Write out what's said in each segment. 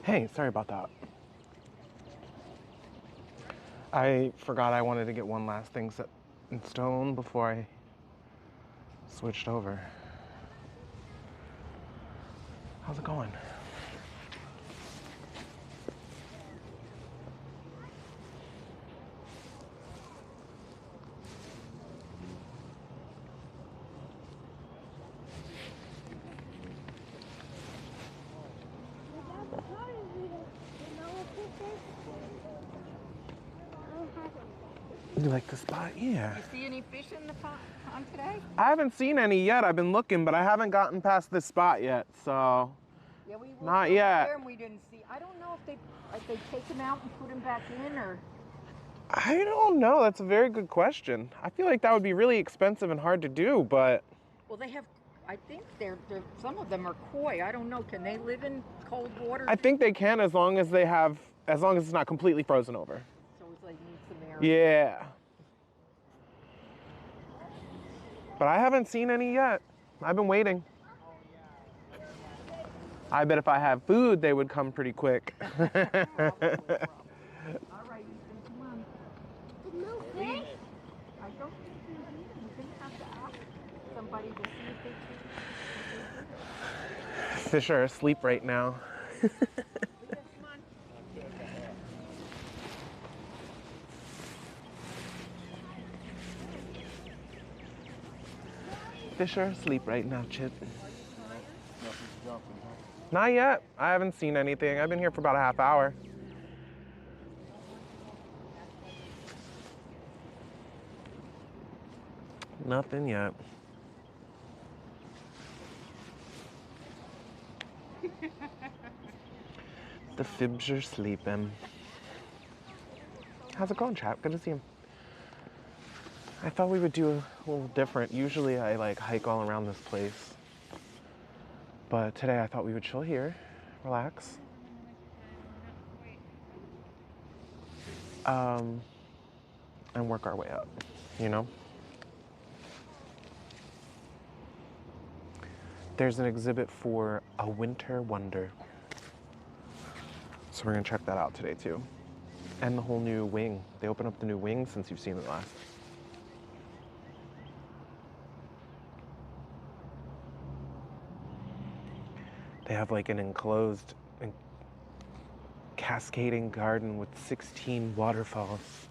Hey, sorry about that. I forgot I wanted to get one last thing set in stone before I switched over. How's it going? You like the spot? Yeah. You see any fish in the pond today? I haven't seen any yet. I've been looking, but I haven't gotten past this spot yet, so. Yeah, we were Not yet. there and we didn't see. I don't know if they take them out and put them back in, or. I don't know. That's a very good question. I feel like that would be really expensive and hard to do, but. Well, they have. I think they're some of them are koi. I don't know. Can they live in cold water? I think they can as long as it's not completely frozen over. So it's like need some air. Yeah. But I haven't seen any yet. I've been waiting. I bet if I have food, they would come pretty quick. All right, Ethan, come on. No fish? I don't think there's either. You're going to have to ask somebody to see if they can. Fish are asleep right now. Come on. Fish are asleep right now, Chip. Not yet. I haven't seen anything. I've been here for about a half hour. Nothing yet. The fibs are sleeping. How's it going, chap? Good to see him. I thought we would do a little different. Usually I like hike all around this place. But today I thought we would chill here, relax. And work our way up, you know? There's an exhibit for A Winter Wonder. So we're gonna check that out today too. And the whole new wing. They opened up the new wing since you've seen it last. They have like an enclosed cascading garden with 16 waterfalls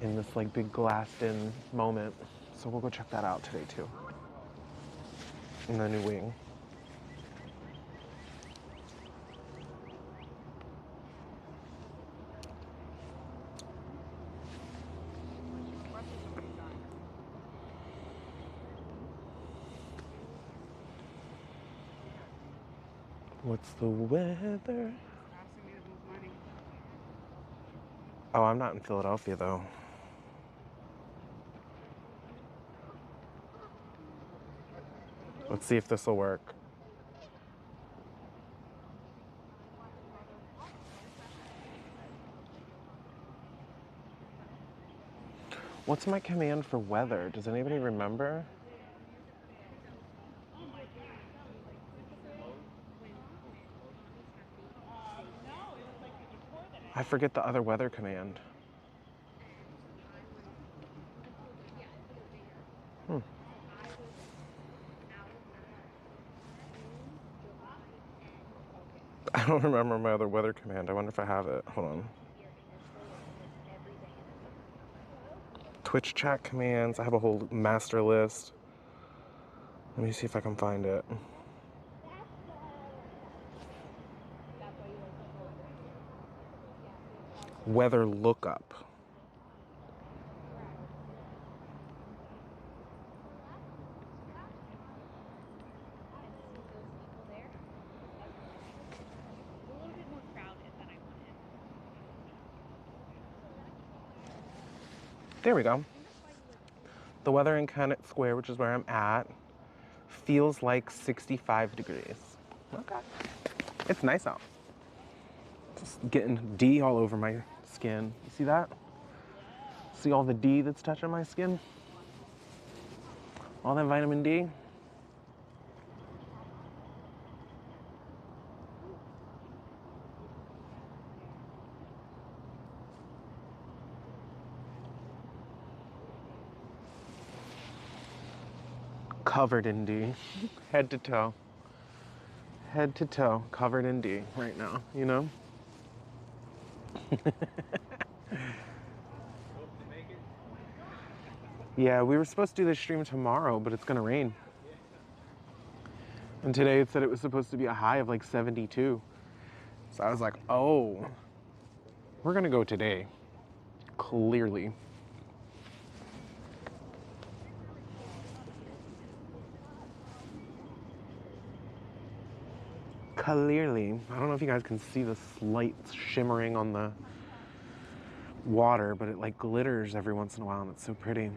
in this like big glassed in moment. So we'll go check that out today too. In the new wing. What's the weather? Oh, I'm not in Philadelphia though. Let's see if this will work. What's my command for weather? Does anybody remember? I forget the other weather command. I don't remember my other weather command. I wonder if I have it. Hold on. Twitch chat commands. I have a whole master list. Let me see if I can find it. Weather lookup. There we go. The weather in Kennett Square, which is where I'm at, feels like 65 degrees. Okay. It's nice out. Just getting D all over my skin. You see that? See all the D that's touching my skin? All that vitamin D? covered in D. Head to toe. Head to toe, covered in D right now, you know? Yeah, we were supposed to do this stream tomorrow, but it's gonna rain. And today it said it was supposed to be a high of like 72. So I was like, oh, we're gonna go today. Clearly. Clearly. I don't know if you guys can see the light shimmering on the water, but it like glitters every once in a while and it's so pretty.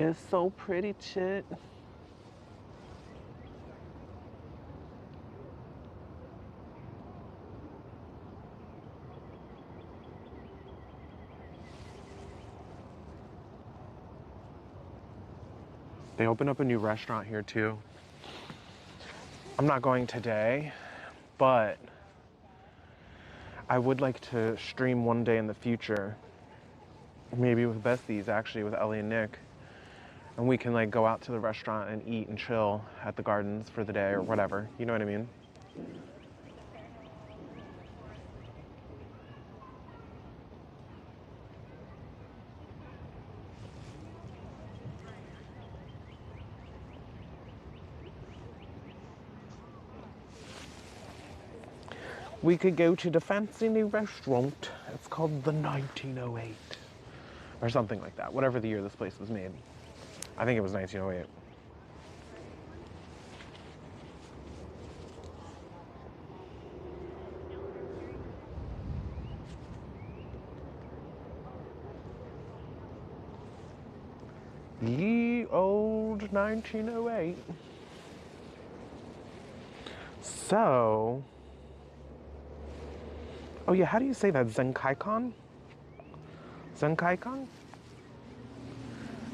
It's so pretty, Chit. They opened up a new restaurant here too. I'm not going today, but I would like to stream one day in the future. Maybe with besties, actually, with Ellie and Nick. And we can like go out to the restaurant and eat and chill at the gardens for the day or whatever. You know what I mean? We could go to the fancy new restaurant. It's called the 1908 or something like that. Whatever the year this place was made. I think it was 1908. Ye old 1908. So, oh yeah, how do you say that? Zenkai-con? Zenkai-con?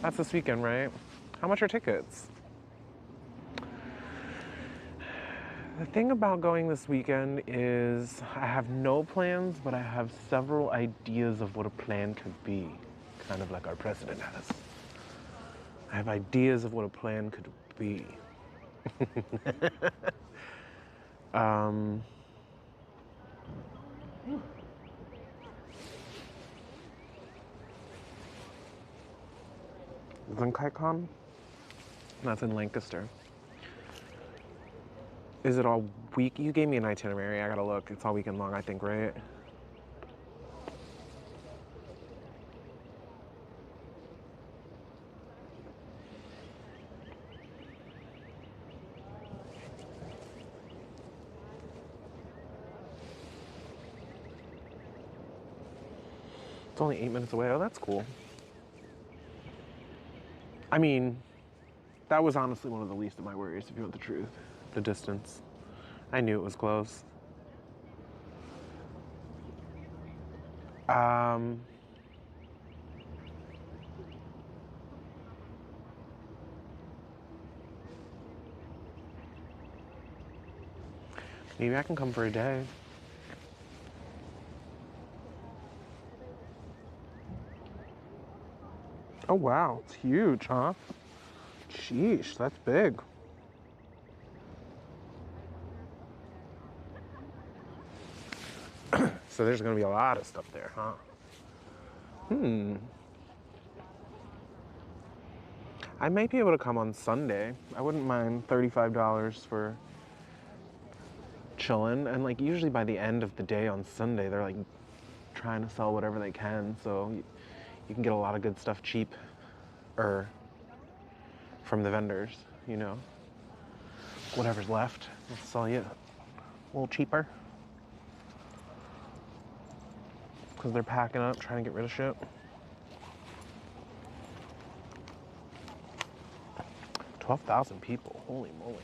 That's this weekend, right? How much are tickets? The thing about going this weekend is I have no plans, but I have several ideas of what a plan could be, kind of like our president has. I have ideas of what a plan could be. Zenkai-con? That's in Lancaster. Is it all week? You gave me an itinerary. I gotta look. It's all weekend long, I think, right? It's only 8 minutes away. Oh, that's cool. I mean, that was honestly one of the least of my worries, if you want the truth. The distance. I knew it was close. Maybe I can come for a day. Oh wow, it's huge, huh? Sheesh, that's big. So there's gonna be a lot of stuff there, huh? I might be able to come on Sunday. I wouldn't mind $35 for chilling. And like usually by the end of the day on Sunday, they're like trying to sell whatever they can. So you can get a lot of good stuff cheap or from the vendors, you know. Whatever's left, they'll sell you a little cheaper. Because they're packing up, trying to get rid of shit. 12,000 people. Holy moly.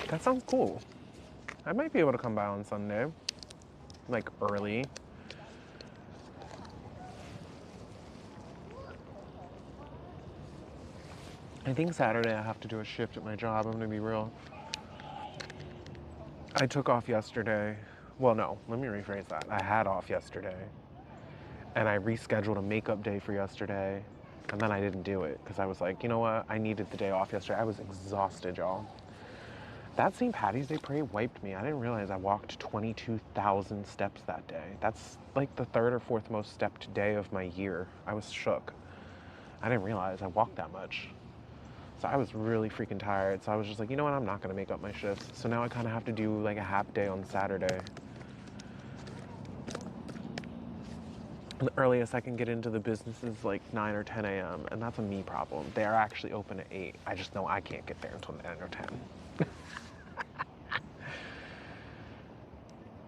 That sounds cool. I might be able to come by on Sunday, like early. I think Saturday I have to do a shift at my job, I'm gonna be real. I took off yesterday. Well, no, let me rephrase that. I had off yesterday, and I rescheduled a makeup day for yesterday, and then I didn't do it because I was like, you know what? I needed the day off yesterday. I was exhausted, y'all. That St. Patty's Day parade wiped me. I didn't realize I walked 22,000 steps that day. That's like the third or fourth most stepped day of my year. I was shook. I didn't realize I walked that much. So I was really freaking tired. So I was just like, you know what? I'm not gonna make up my shifts. So now I kind of have to do like a half day on Saturday. The earliest I can get into the business is like 9 or 10 a.m. and that's a me problem. They are actually open at 8. I just know I can't get there until 9 or 10.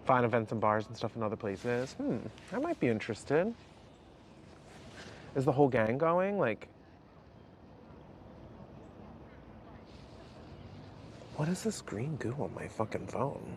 Find events and bars and stuff in other places. I might be interested. Is the whole gang going? Like, what is this green goo on my fucking phone?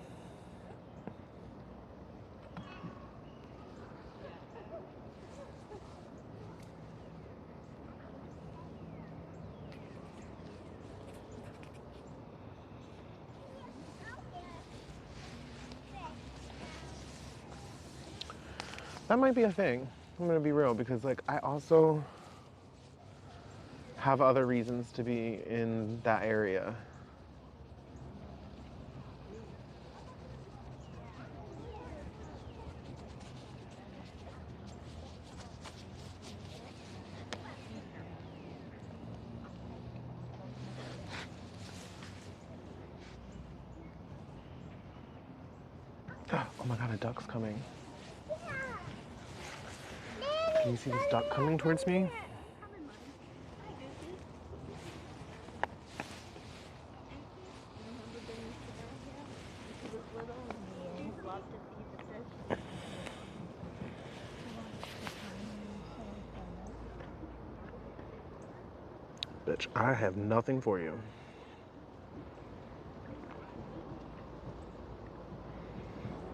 That might be a thing. I'm gonna be real because like I also have other reasons to be in that area. Oh my god, a duck's coming. Can you see this duck coming towards me? Bitch, I have nothing for you.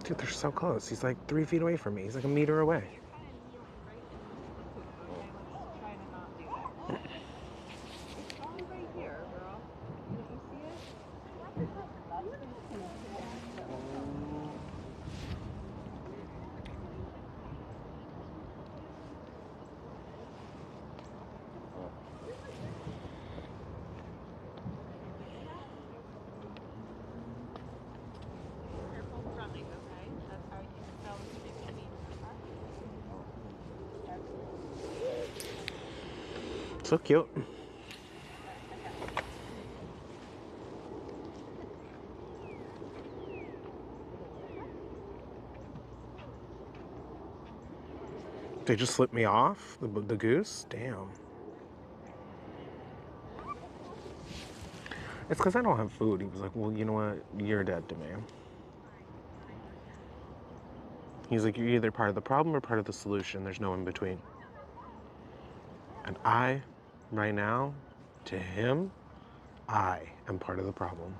Dude, they're so close. He's like 3 feet away from me. He's like a meter away. So cute. They just slipped me off? The goose? Damn. It's because I don't have food. He was like, well, you know what? You're dead to me. He's like, you're either part of the problem or part of the solution. There's no in between. And I, right now, to him, I am part of the problem.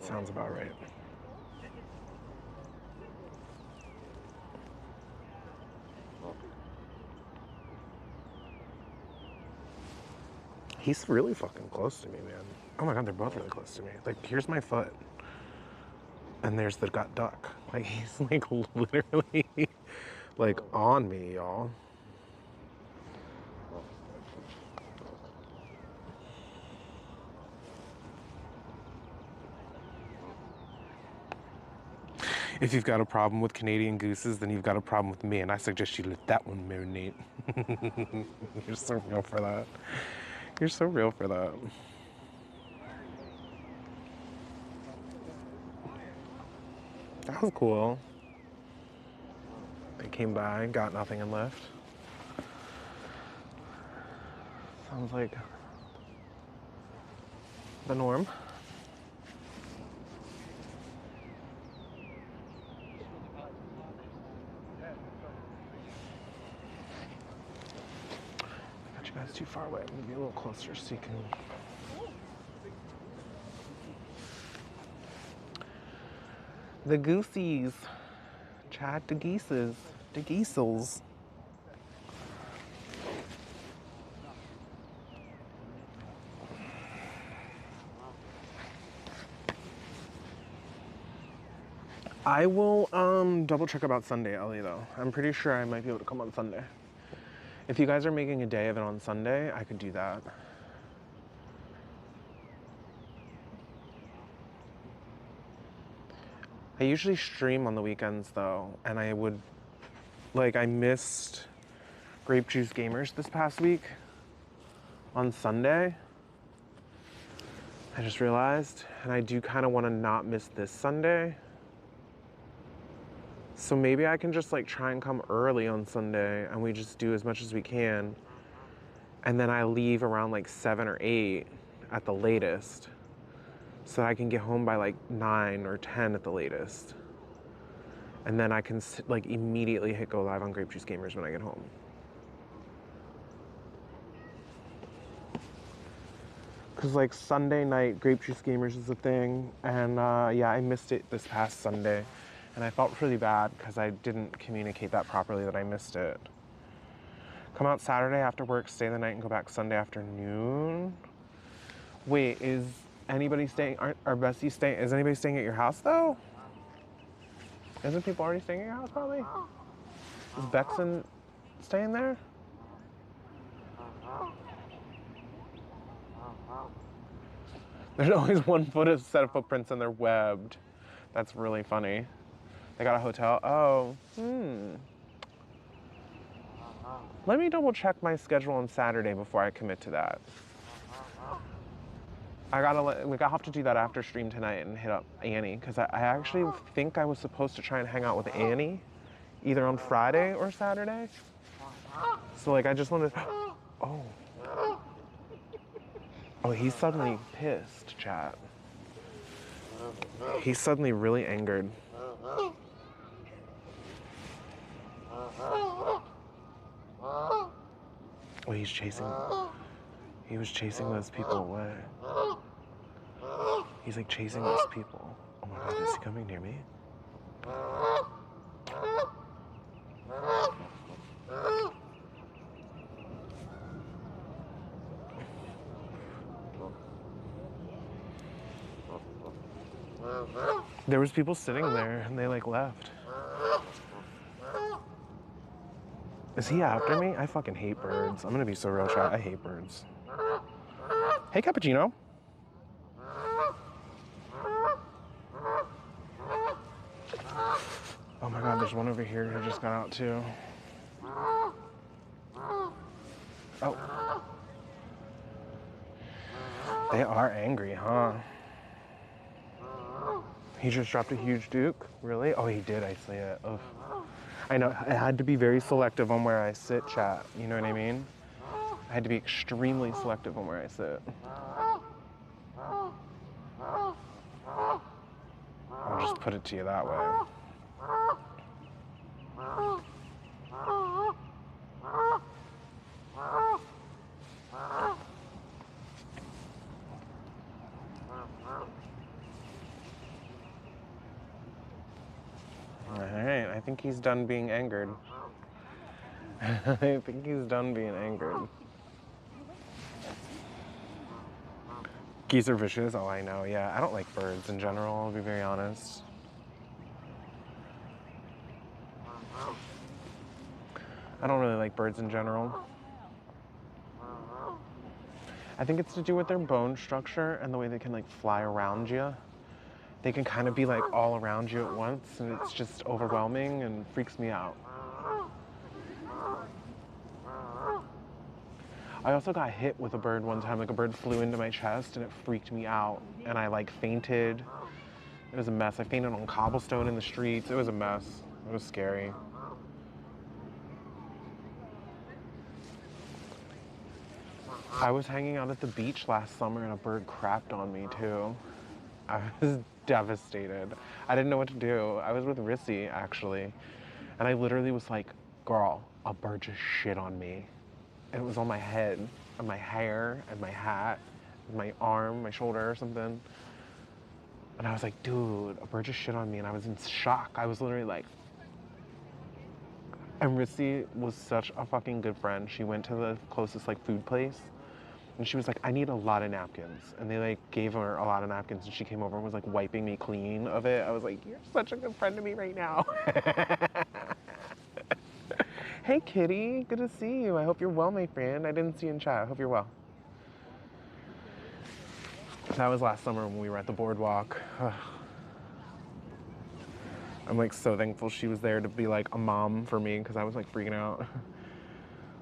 Sounds about right. He's really fucking close to me, man. Oh my god, they're both really close to me. Like, here's my foot. And there's the gut duck. Like, he's like literally like on me, y'all. If you've got a problem with Canadian gooses, then you've got a problem with me, and I suggest you let that one marinate. You're so real for that. You're so real for that. That was cool. They came by, got nothing, and left. So Sounds like the norm. Got you guys too far away. I'm gonna be a little closer so you can. The goosies. Chad the geeses. The geesels. I will double check about Sunday, Ellie, though. I'm pretty sure I might be able to come on Sunday. If you guys are making a day of it on Sunday, I could do that. I usually stream on the weekends, though, and I missed Grape Juice Gamers this past week on Sunday. I just realized, and I do kind of want to not miss this Sunday. So maybe I can just like try and come early on Sunday and we just do as much as we can. And then I leave around like 7 or 8 at the latest. So I can get home by like 9 or 10 at the latest. And then I can like immediately hit go live on Grape Juice Gamers when I get home. Cause like Sunday night Grape Juice Gamers is a thing. And yeah, I missed it this past Sunday. And I felt really bad because I didn't communicate that properly that I missed it. Come out Saturday after work, stay the night, and go back Sunday afternoon. Wait, is anybody staying? Are besties staying? Is anybody staying at your house though? Isn't people already staying at your house probably? Is Bexon staying there? There's always one set of footprints and they're webbed. That's really funny. They got a hotel. Oh, Let me double check my schedule on Saturday before I commit to that. We have to do that after stream tonight and hit up Annie, because I actually think I was supposed to try and hang out with Annie either on Friday or Saturday. So like I just wanted to, oh, he's suddenly pissed, chat. He's suddenly really angered. Oh, he was chasing those people away. He's like chasing those people. Oh my God, is he coming near me? There was people sitting there and they like left. Is he after me? I fucking hate birds. I'm gonna be so real, chat. I hate birds. Hey, Cappuccino. Oh my God, there's one over here who just got out too. Oh. They are angry, huh? He just dropped a huge duke? Really? Oh, he did, I see it. Ugh. I know, I had to be very selective on where I sit, chat. You know what I mean? I had to be extremely selective on where I sit. I'll just put it to you that way. All right, I think he's done being angered. I think he's done being angered. Geese are vicious? Oh, I know, yeah. I don't like birds in general, I'll be very honest. I don't really like birds in general. I think it's to do with their bone structure and the way they can like fly around you. They can kind of be like all around you at once and it's just overwhelming and freaks me out. I also got hit with a bird one time, like a bird flew into my chest and it freaked me out and I like fainted. It was a mess. I fainted on cobblestone in the streets. It was a mess. It was scary. I was hanging out at the beach last summer and a bird crapped on me too. I was devastated. I didn't know what to do. I was with Rissy actually. And I literally was like, girl, a bird just shit on me. And it was on my head, and my hair, and my hat, and my arm, my shoulder or something. And I was like, dude, a bird just shit on me. And I was in shock. I was literally like, and Rissy was such a fucking good friend. She went to the closest like food place and she was like, I need a lot of napkins. And they like gave her a lot of napkins and she came over and was like wiping me clean of it. I was like, you're such a good friend to me right now. Hey kitty, good to see you. I hope you're well, my friend. I didn't see you in chat. I hope you're well. That was last summer when we were at the boardwalk. I'm like so thankful she was there to be like a mom for me because I was like freaking out.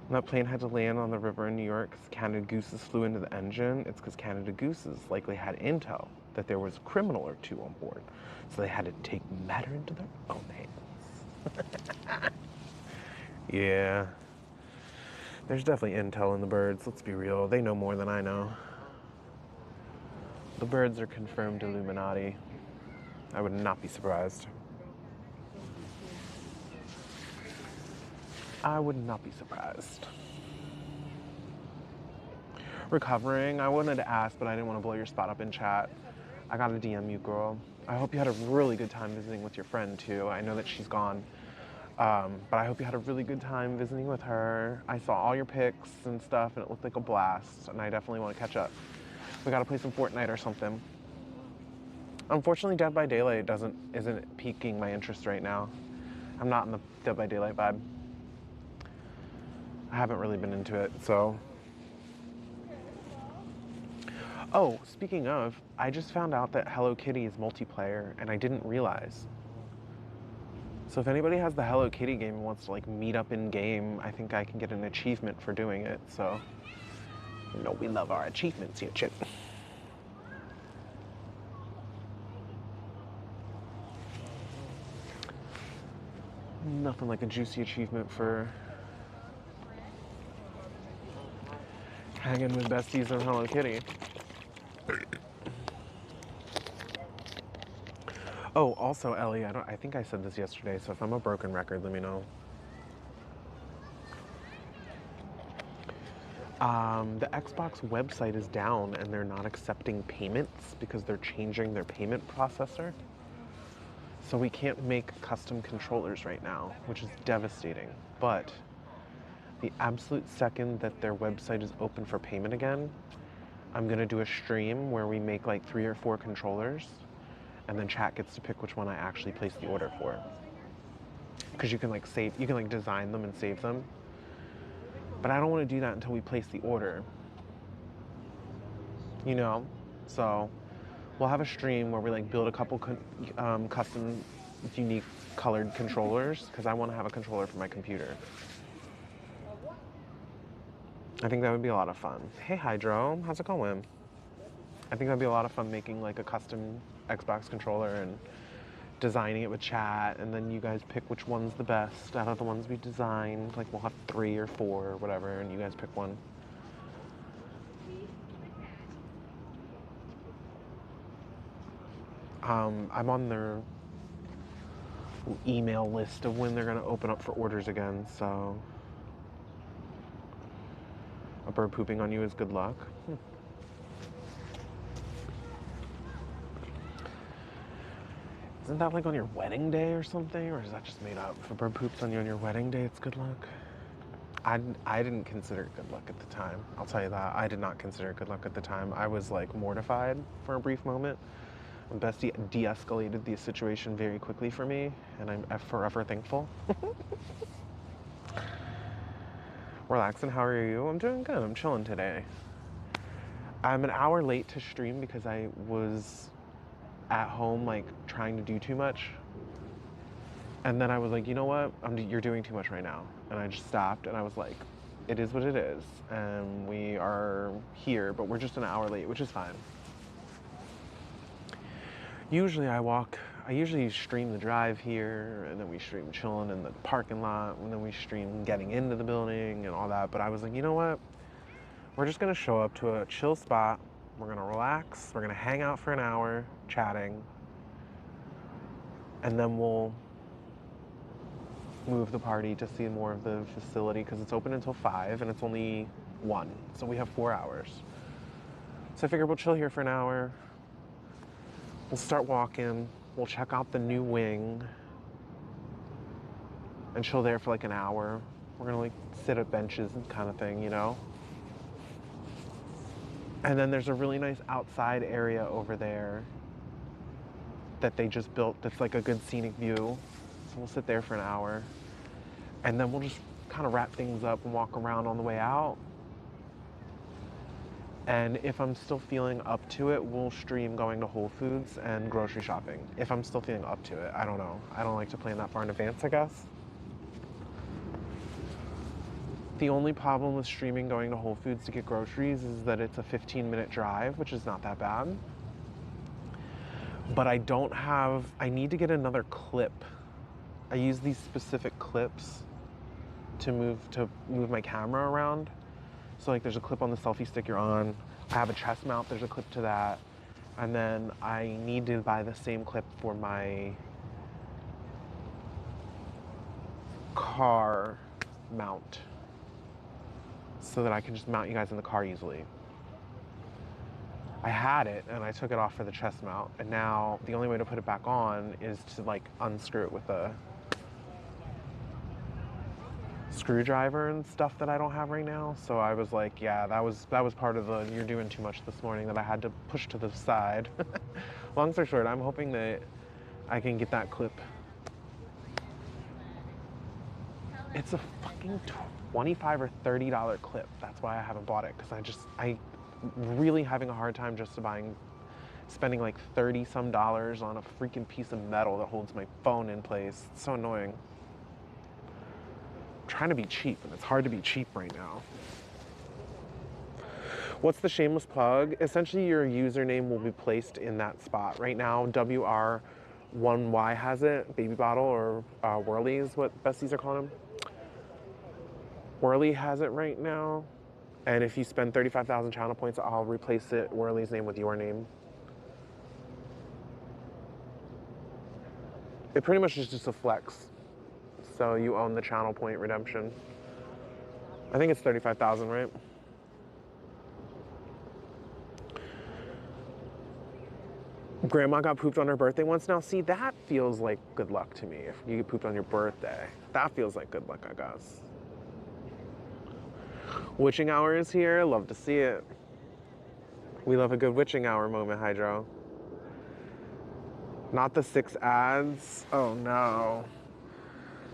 When that plane had to land on the river in New York because Canada Gooses flew into the engine, it's because Canada Gooses likely had intel that there was a criminal or two on board. So they had to take matter into their own hands. Yeah. There's definitely intel in the birds, let's be real. They know more than I know. The birds are confirmed Illuminati. I would not be surprised. I would not be surprised. Recovering, I wanted to ask, but I didn't want to blow your spot up in chat. I got a DM you, girl. I hope you had a really good time visiting with your friend, too. I know that she's gone, but I hope you had a really good time visiting with her. I saw all your pics and stuff, and it looked like a blast, and I definitely want to catch up. We gotta play some Fortnite or something. Unfortunately, Dead by Daylight isn't piquing my interest right now. I'm not in the Dead by Daylight vibe. I haven't really been into it, so. Oh, speaking of, I just found out that Hello Kitty is multiplayer, and I didn't realize. So if anybody has the Hello Kitty game and wants to like meet up in game, I think I can get an achievement for doing it, so. You know we love our achievements here, Chip. Nothing like a juicy achievement for hanging with besties and Hello Kitty. Oh, also, Ellie, I think I said this yesterday, so if I'm a broken record, let me know. The Xbox website is down and they're not accepting payments because they're changing their payment processor. So we can't make custom controllers right now, which is devastating. But the absolute second that their website is open for payment again, I'm gonna do a stream where we make like 3 or 4 controllers and then chat gets to pick which one I actually place the order for. Because you can like design them and save them. But I don't want to do that until we place the order. You know? So we'll have a stream where we like build a couple custom unique colored controllers because I want to have a controller for my computer. I think that would be a lot of fun. Hey Hydro, how's it going? I think that'd be a lot of fun making like a custom Xbox controller and designing it with chat, and then you guys pick which one's the best out of the ones we designed. Like we'll have 3 or 4 or whatever, and you guys pick one. I'm on their email list of when they're gonna open up for orders again, so. A bird pooping on you is good luck. Isn't that like on your wedding day or something? Or is that just made up? If a bird poops on you on your wedding day, it's good luck? I didn't consider it good luck at the time. I'll tell you that. I did not consider it good luck at the time. I was like mortified for a brief moment. And Bestie de-escalated the situation very quickly for me, and I'm forever thankful. Relaxing, how are you? I'm doing good. I'm chilling today. I'm an hour late to stream because I was at home like trying to do too much, and then I was like, you know what, you're doing too much right now, and I just stopped and I was like, it is what it is, and we are here, but we're just an hour late, which is fine. Usually I usually stream the drive here, and then we stream chilling in the parking lot, and then we stream getting into the building and all that, but I was like, you know what, We're just gonna show up to a chill spot. We're gonna relax. We're gonna hang out for an hour, chatting. And then we'll move the party to see more of the facility because it's open until 5 and it's only 1. So we have 4 hours. So I figured we'll chill here for an hour. We'll start walking. We'll check out the new wing and chill there for like an hour. We're gonna like sit at benches and kind of thing, you know? And then there's a really nice outside area over there that they just built that's like a good scenic view. So we'll sit there for an hour. And then we'll just kind of wrap things up and walk around on the way out. And if I'm still feeling up to it, we'll stream going to Whole Foods and grocery shopping. If I'm still feeling up to it, I don't know. I don't like to plan that far in advance, I guess. The only problem with streaming going to Whole Foods to get groceries is that it's a 15-minute drive, which is not that bad. But I need to get another clip. I use these specific clips to move my camera around. So like there's a clip on the selfie stick you're on. I have a chest mount, there's a clip to that. And then I need to buy the same clip for my car mount so that I can just mount you guys in the car easily. I had it and I took it off for the chest mount, and now the only way to put it back on is to like unscrew it with a screwdriver and stuff that I don't have right now. So I was like, yeah, that was part of the you're doing too much this morning that I had to push to the side. Long story short, I'm hoping that I can get that clip. It's a fucking $25 or $30 clip. That's why I haven't bought it, because I really having a hard time spending like $30 some on a freaking piece of metal that holds my phone in place. It's so annoying. I'm trying to be cheap, and it's hard to be cheap right now. What's the shameless plug? Essentially, your username will be placed in that spot. Right now, WR1Y has it, baby bottle, or Whirly is what besties are calling them. Whirly has it right now. And if you spend 35,000 channel points, I'll replace it, Whirly's name, with your name. It pretty much is just a flex. So you own the channel point redemption. I think it's 35,000, right? Grandma got pooped on her birthday once. Now, see, that feels like good luck to me. If you get pooped on your birthday, that feels like good luck, I guess. Witching hour is here. Love to see it. We love a good witching hour moment, Hydro. Not the 6 ads. Oh no.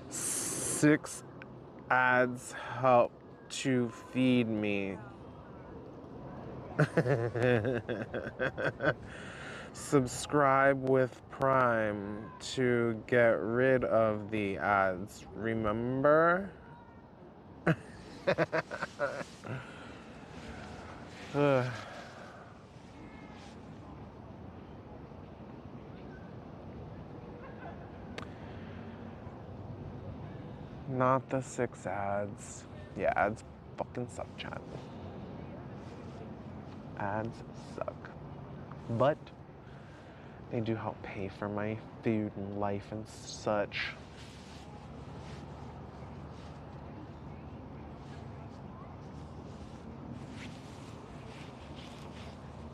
6 ads help to feed me. Subscribe with Prime to get rid of the ads. Remember? Not the 6 ads. Yeah, ads fucking suck, chat. Ads suck. But they do help pay for my food and life and such.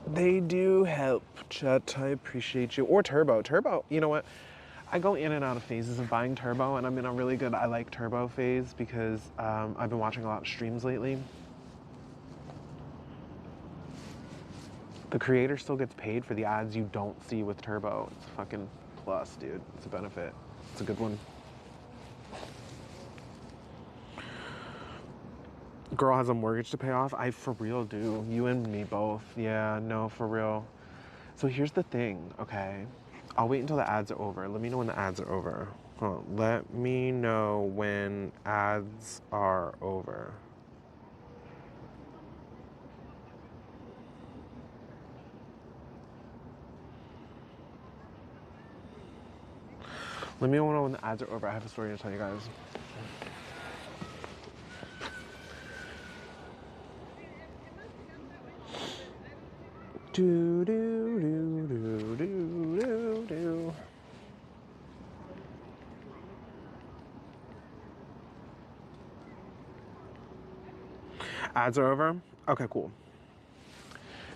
They do help, chat. I appreciate you. Or Turbo. Turbo, you know what? I go in and out of phases of buying Turbo, and I'm in a really good I like Turbo phase because I've been watching a lot of streams lately. The creator still gets paid for the ads you don't see with Turbo. It's a fucking plus, dude. It's a benefit. It's a good one. Girl has a mortgage to pay off. I for real do. You and me both. Yeah, no, for real. So here's the thing, okay? I'll wait until the ads are over. Let me know when the ads are over. Hold on. Let me know when ads are over. Let me know when the ads are over. I have a story to tell you guys. Do, do, do, do, do, do, do. Ads are over? Okay, cool.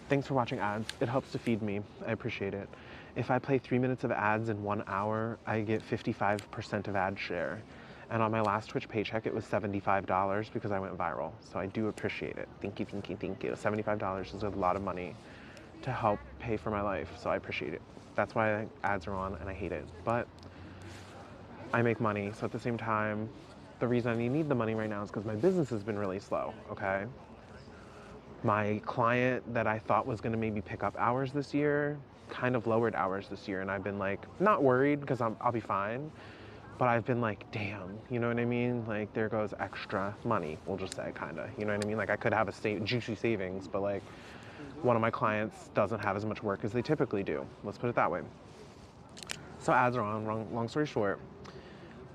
Thanks for watching ads. It helps to feed me. I appreciate it. If I play 3 minutes of ads in 1 hour, I get 55% of ad share. And on my last Twitch paycheck, it was $75 because I went viral. So I do appreciate it. Thank you, thank you, thank you. $75 is a lot of money to help pay for my life, so I appreciate it. That's why ads are on and I hate it. But I make money, so at the same time, the reason I need the money right now is because my business has been really slow, okay? My client that I thought was gonna maybe pick up hours this year kind of lowered hours this year, and I've been like, not worried because I'll be fine, but I've been like, damn, you know what I mean? Like, there goes extra money, we'll just say, kinda, you know what I mean? Like, I could have a juicy savings, but like, one of my clients doesn't have as much work as they typically do. Let's put it that way. So ads are on, long story short.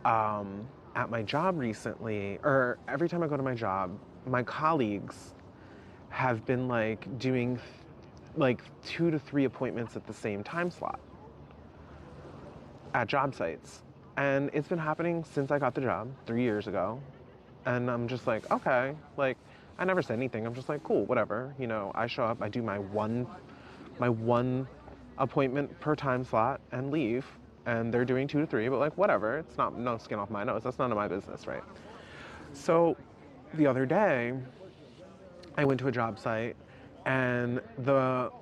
At my job recently, or every time I go to my job, my colleagues have been like doing like 2 to 3 appointments at the same time slot at job sites. And it's been happening since I got the job 3 years ago. And I'm just like, okay, like, I never said anything. I'm just like, cool, whatever. You know, I show up, I do my one appointment per time slot and leave. And they're doing 2 to 3, but like, whatever. It's not, no skin off my nose. That's none of my business, right? So the other day, I went to a job site and the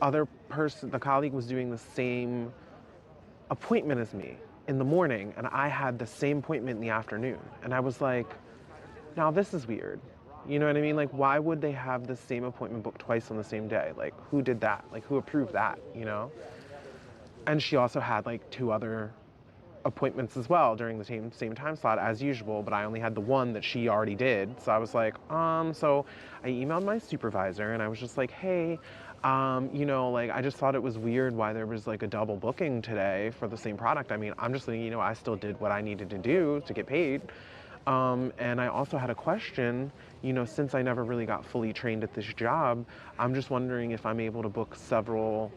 other person, the colleague was doing the same appointment as me in the morning, and I had the same appointment in the afternoon. And I was like, now this is weird. You know what I mean? Like, why would they have the same appointment booked twice on the same day? Like, who did that? Like, who approved that, you know? And she also had like 2 other appointments as well during the same time slot as usual, but I only had the one that she already did. So I was like, so I emailed my supervisor and I was just like, hey, you know, like, I just thought it was weird why there was like a double booking today for the same product. I mean, I'm just letting you know I still did what I needed to do to get paid. And I also had a question, you know, since I never really got fully trained at this job, I'm just wondering if I'm able to book several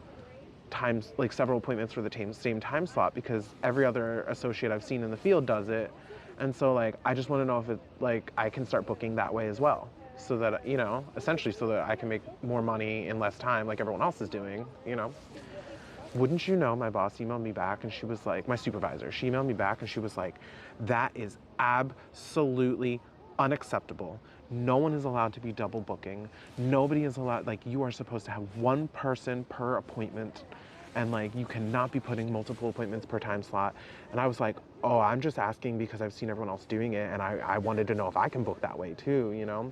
times, like several appointments for the same time slot, because every other associate I've seen in the field does it. And so like, I just want to know if it, like, I can start booking that way as well. So that, you know, essentially so that I can make more money in less time like everyone else is doing, you know. Wouldn't you know, my boss emailed me back and she was like, my supervisor, she emailed me back and she was like, that is absolutely unacceptable. No one is allowed to be double booking. Nobody is allowed, like, you are supposed to have 1 person per appointment, and like, you cannot be putting multiple appointments per time slot. And I was like, oh, I'm just asking because I've seen everyone else doing it, and I wanted to know if I can book that way too, you know?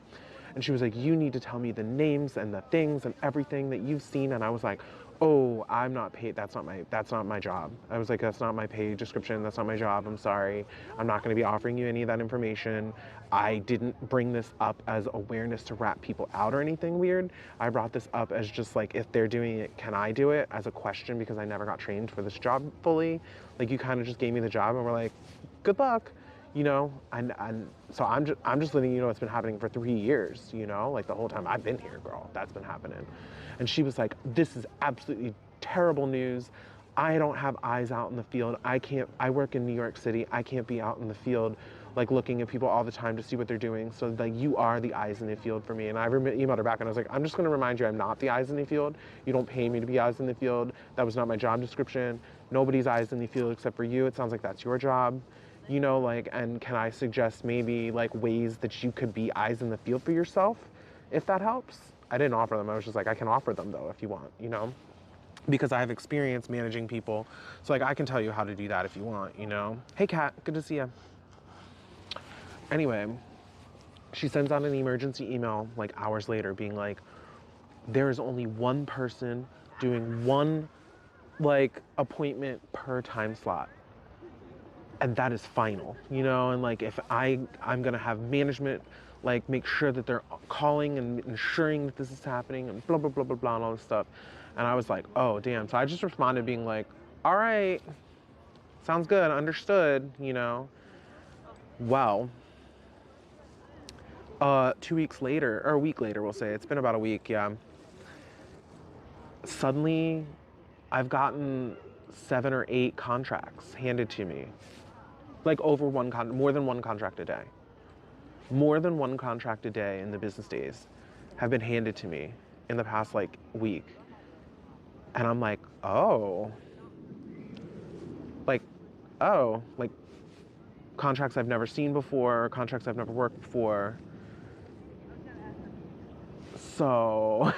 And she was like, you need to tell me the names and the things and everything that you've seen. And I was like, oh, I'm not paid. That's not my job. I was like, that's not my pay description. That's not my job. I'm sorry. I'm not going to be offering you any of that information. I didn't bring this up as awareness to rat people out or anything weird. I brought this up as just like, if they're doing it, can I do it, as a question, because I never got trained for this job fully. Like, you kind of just gave me the job and we're like, good luck. You know, and so I'm just letting you know it's been happening for 3 years, you know, like the whole time I've been here, girl, that's been happening. And she was like, this is absolutely terrible news. I don't have eyes out in the field. I work in New York City. I can't be out in the field, like, looking at people all the time to see what they're doing. So like, you are the eyes in the field for me. And I emailed her back and I was like, I'm just gonna remind you, I'm not the eyes in the field. You don't pay me to be eyes in the field. That was not my job description. Nobody's eyes in the field except for you. It sounds like that's your job. You know, like, and can I suggest maybe like ways that you could be eyes in the field for yourself, if that helps? I didn't offer them. I was just like, I can offer them though if you want, you know, because I have experience managing people. So like, I can tell you how to do that if you want, you know. Hey Kat, good to see you. Anyway, she sends out an emergency email like hours later being like, there is only 1 person doing 1 like appointment per time slot. And that is final, you know, and like, if I'm gonna have management like make sure that they're calling and ensuring that this is happening and blah, blah, blah, blah, blah, and all this stuff. And I was like, oh, damn. So I just responded being like, all right, sounds good, understood, you know. Well, 2 weeks later, or a week later, we'll say, it's been about a week, yeah. suddenly I've gotten 7 or 8 contracts handed to me. Like over more than one contract a day. More than one contract a day in the business days have been handed to me in the past like week. And I'm like, oh, like contracts I've never seen before, contracts I've never worked before. So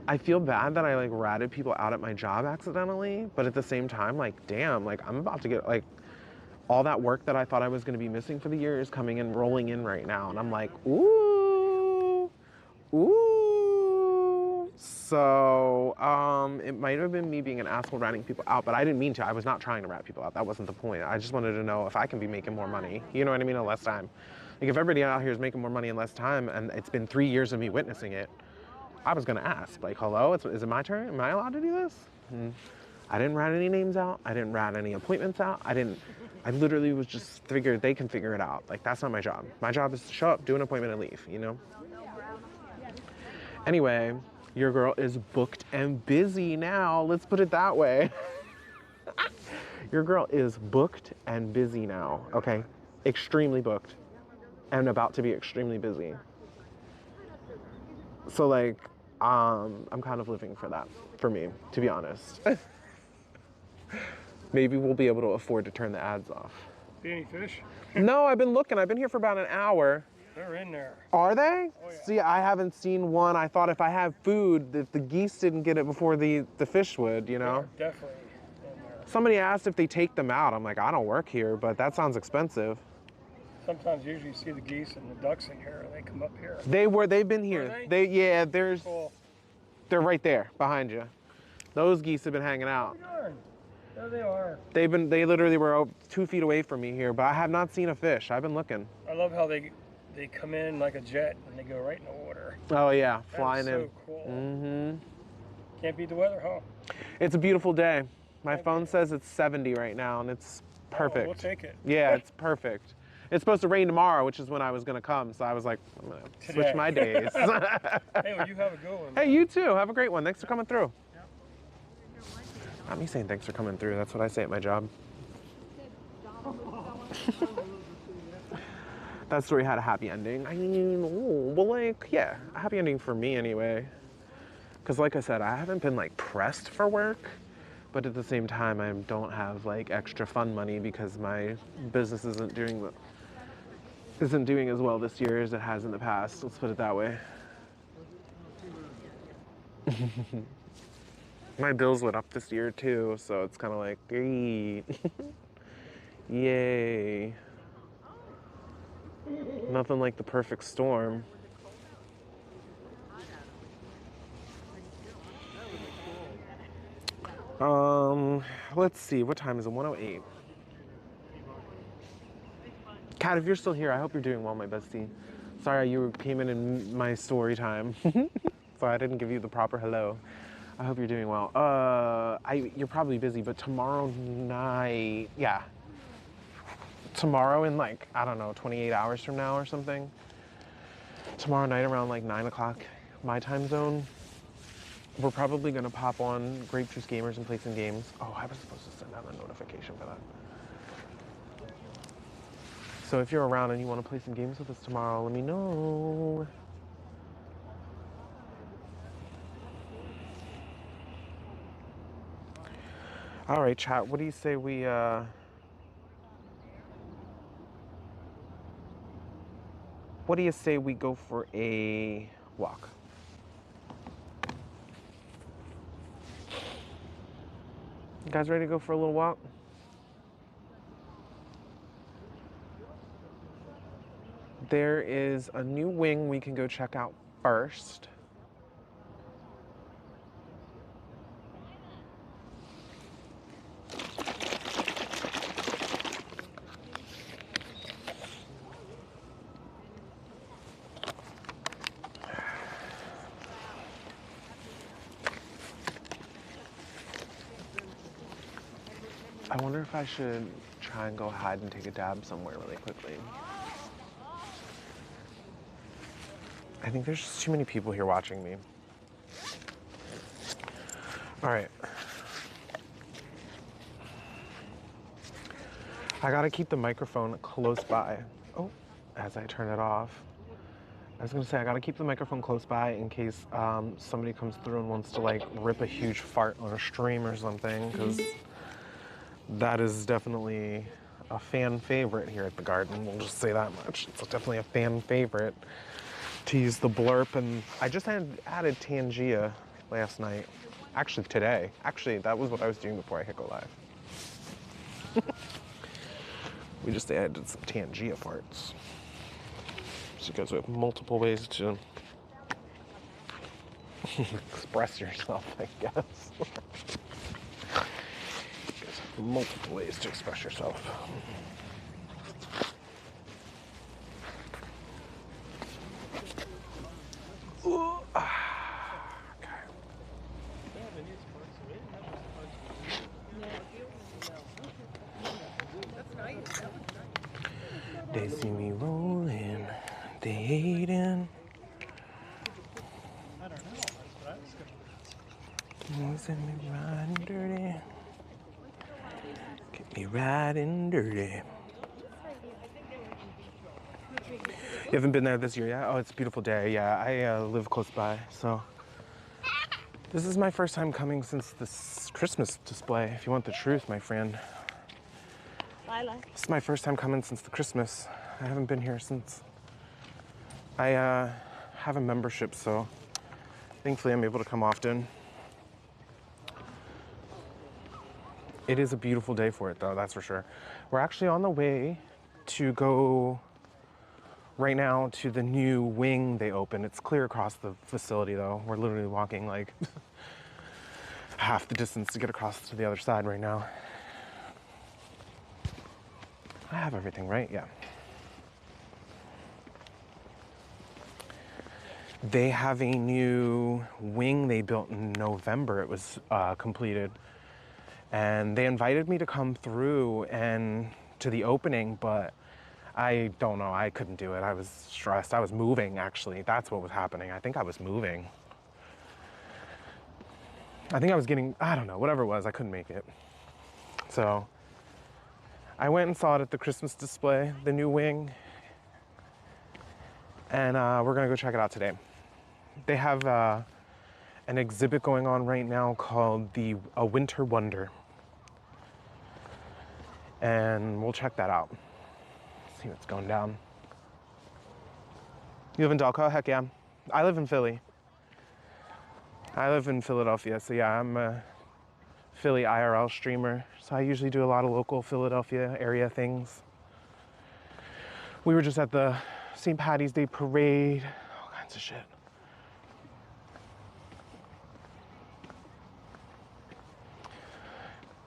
I feel bad that I like ratted people out at my job accidentally, but at the same time, like, damn, like I'm about to get like all that work that I thought I was going to be missing for the year is coming and rolling in right now. And I'm like, ooh, ooh. So, it might have been me being an asshole ratting people out, but I didn't mean to. I was not trying to rat people out. That wasn't the point. I just wanted to know if I can be making more money. You know what I mean? In less time. Like if everybody out here is making more money in less time and it's been 3 years of me witnessing it, I was going to ask, like, hello, is it my turn? Am I allowed to do this? And I didn't rat any names out. I didn't rat any appointments out. I literally was just figured they can figure it out. Like, that's not my job. My job is to show up, do an appointment, and leave, you know? Anyway, your girl is booked and busy now. Let's put it that way. Your girl is booked and busy now, okay? Extremely booked and about to be extremely busy. So, like, I'm kind of living for that, for me, to be honest. Maybe we'll be able to afford to turn the ads off. See any fish? No, I've been looking. I've been here for about an hour. They're in there. Are they? Oh, yeah. See, I haven't seen one. I thought if I have food, if the geese didn't get it before the fish would, you know? They're definitely in there. Somebody asked if they take them out. I'm like, I don't work here, but that sounds expensive. Sometimes usually you see the geese and the ducks in here, and they come up here. They've been here. Are There's, Cool. they're right there behind you. Those geese have been hanging out. Darn. There they are. They literally were 2 feet away from me here, but I have not seen a fish. I've been looking. I love how they come in like a jet and they go right in the water. Oh yeah, That flying is in. so cool. Mm-hmm. Can't beat the weather, huh? It's a beautiful day. My Thank phone you. says it's 70 right now, and it's perfect. Oh, we'll take it. Yeah, it's perfect. It's supposed to rain tomorrow, which is when I was gonna come. So I was like, I'm gonna switch Today. my days. Hey, well, you have a good one. Hey, you too. Have a great one. Thanks for coming through. Not me saying thanks for coming through. That's what I say at my job. That story had a happy ending. I mean, well, like, yeah, a happy ending for me anyway. Because like I said, I haven't been like pressed for work, but at the same time, I don't have like extra fund money because my business isn't doing as well this year as it has in the past. Let's put it that way. My bills went up this year too, so it's kind of like, yay. Nothing like the perfect storm. Let's see, what time is it? 1:08. Kat, if you're still here, I hope you're doing well, my bestie. Sorry you came in my story time, so I didn't give you the proper hello. I hope you're doing well. You're probably busy, but tomorrow night, yeah. Tomorrow in like, I don't know, 28 hours from now or something. Tomorrow night around like 9 o'clock, my time zone, we're probably gonna pop on Grape Juice Gamers and play some games. Oh, I was supposed to send out a notification for that. So if you're around and you wanna play some games with us tomorrow, let me know. All right, chat, what do you say we, what do you say we go for a walk? You guys ready to go for a little walk? There is a new wing we can go check out first. I wonder if I should try and go hide and take a dab somewhere really quickly. I think there's just too many people here watching me. All right. I gotta keep the microphone close by. Oh, as I turn it off. I was gonna say I gotta keep the microphone close by in case somebody comes through and wants to like rip a huge fart on a stream or something, because that is definitely a fan favorite here at the garden. We'll just say that much. It's definitely a fan favorite to use the blurp. And I just added Tangia last night. Actually today. Actually, that was what I was doing before I hit go live. We just added some Tangia parts. So you guys have multiple ways to express yourself, I guess. You guys have multiple ways to express yourself. Ooh, okay. They see me rolling, they hating. I don't know. That's what I was gonna. They send me riding dirty. Get me riding dirty. You haven't been there this year yet? Oh, it's a beautiful day. Yeah, I live close by, so. This is my first time coming since this Christmas display, if you want the truth, my friend. Lila. This is my first time coming since the Christmas. I haven't been here since. I have a membership, so thankfully I'm able to come often. It is a beautiful day for it, though, that's for sure. We're actually on the way to go right now to the new wing they opened. It's clear across the facility, though. We're literally walking like half the distance to get across to the other side right now. I have everything right, yeah. They have a new wing they built in November. It was completed. And they invited me to come through and to the opening, but I don't know, I couldn't do it. I was stressed. I was moving, actually. That's what was happening. I think I was moving. I think I was getting, I don't know, whatever it was, I couldn't make it. So I went and saw it at the Christmas display, the new wing. And we're gonna go check it out today. They have an exhibit going on right now called A Winter Wonder. And we'll check that out. See what's going down. You live in Delco? Heck yeah. I live in Philly. I live in Philadelphia, so yeah, I'm a Philly IRL streamer. So I usually do a lot of local Philadelphia area things. We were just at the St. Patty's Day parade, all kinds of shit.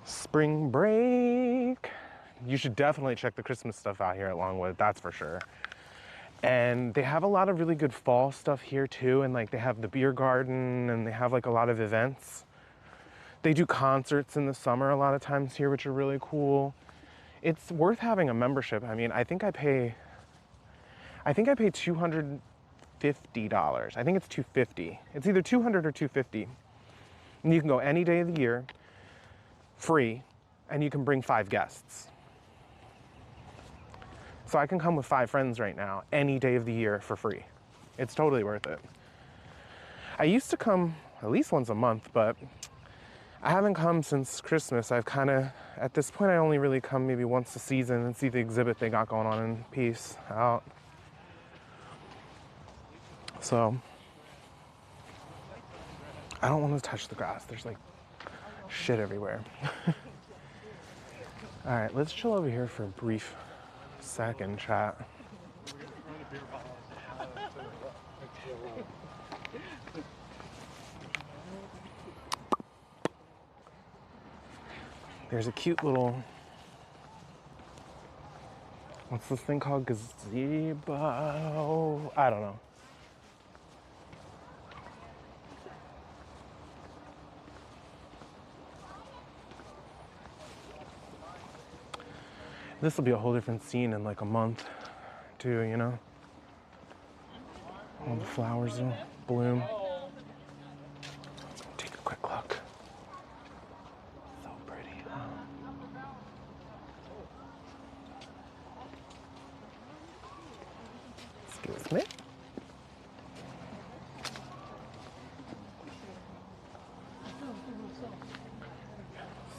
Spring break. You should definitely check the Christmas stuff out here at Longwood, that's for sure. And they have a lot of really good fall stuff here too, and like they have the beer garden and they have like a lot of events. They do concerts in the summer a lot of times here, which are really cool. It's worth having a membership. I mean, I think I pay $250. I think it's $250. It's either $200 or $250. And you can go any day of the year, free, and you can bring 5 guests. So I can come with 5 friends right now, any day of the year for free. It's totally worth it. I used to come at least once a month, but I haven't come since Christmas. I've kind of, at this point, I only really come maybe once a season and see the exhibit they got going on and peace out. So, I don't want to touch the grass. There's like shit everywhere. All right, let's chill over here for a brief second, chat. There's a cute little, what's this thing called? Gazebo? I don't know. This will be a whole different scene in like a month, too, you know? All the flowers will bloom. Take a quick look. Excuse me.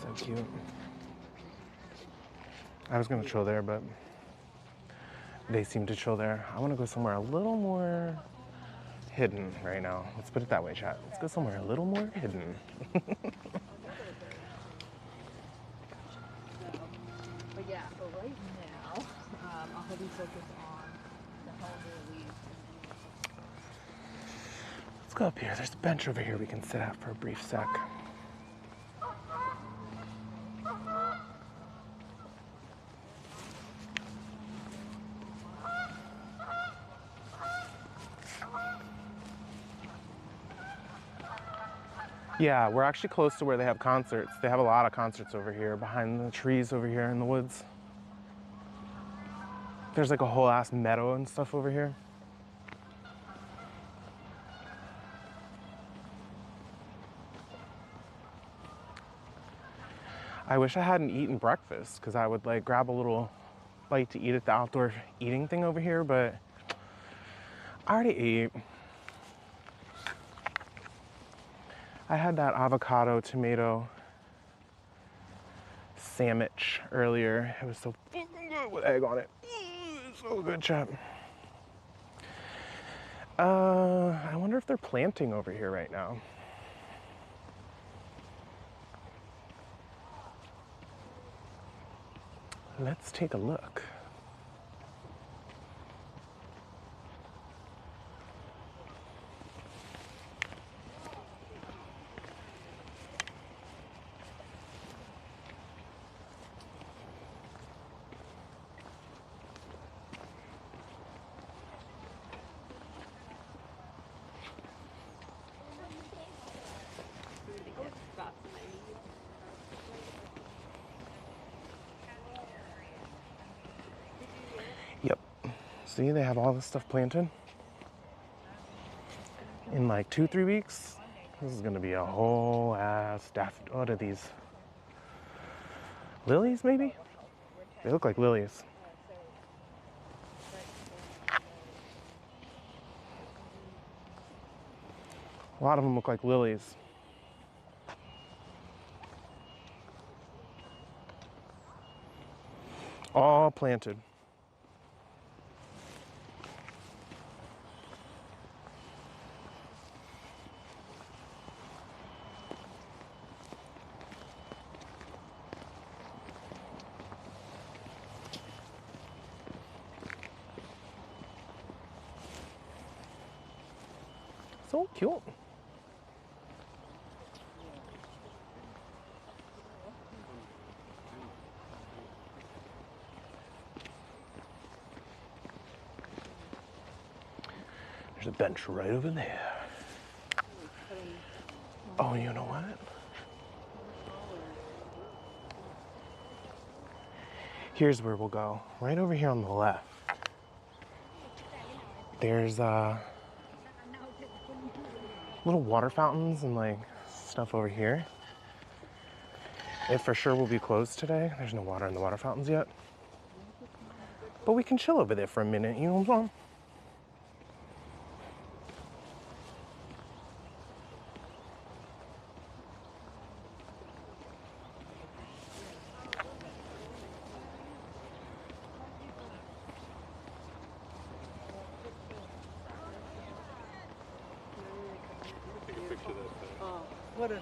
So cute. I was gonna chill there, but they seem to chill there. I wanna go somewhere a little more hidden right now. Let's put it that way, chat. Let's go somewhere a little more hidden. But yeah, for right now, I'll have you focus on the holiday leaves. Let's go up here. There's a bench over here we can sit at for a brief sec. Yeah, we're actually close to where they have concerts. They have a lot of concerts over here, behind the trees over here in the woods. There's like a whole ass meadow and stuff over here. I wish I hadn't eaten breakfast, because I would like grab a little bite to eat at the outdoor eating thing over here, but I already ate. I had that avocado tomato sandwich earlier. It was so fucking good with egg on it. It's so good, chap. I wonder if they're planting over here right now. Let's take a look. Yep. See, they have all this stuff planted. In like 2-3 weeks, this is gonna be a whole ass what are these? Lilies, maybe? They look like lilies. A lot of them look like lilies. All planted. So cute. There's a bench right over there. Oh, you know what? Here's where we'll go. Right over here on the left. There's little water fountains and like stuff over here. It for sure will be closed today. There's no water in the water fountains yet. But we can chill over there for a minute, you know what I'm saying?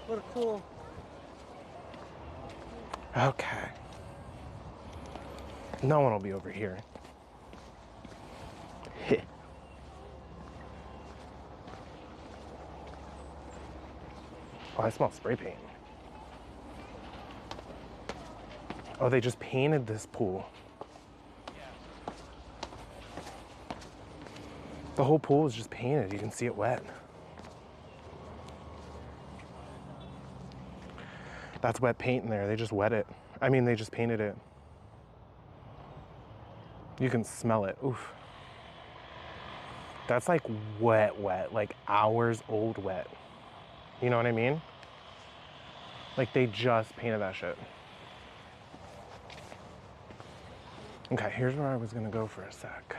What a cool. Okay. No one will be over here. Oh, I smell spray paint. Oh, they just painted this pool. The whole pool is just painted. You can see it wet. That's wet paint in there. They just wet it. I mean, they just painted it. You can smell it. Oof. That's like wet, like hours old wet. You know what I mean? Like they just painted that shit. Okay, here's where I was gonna go for a sec.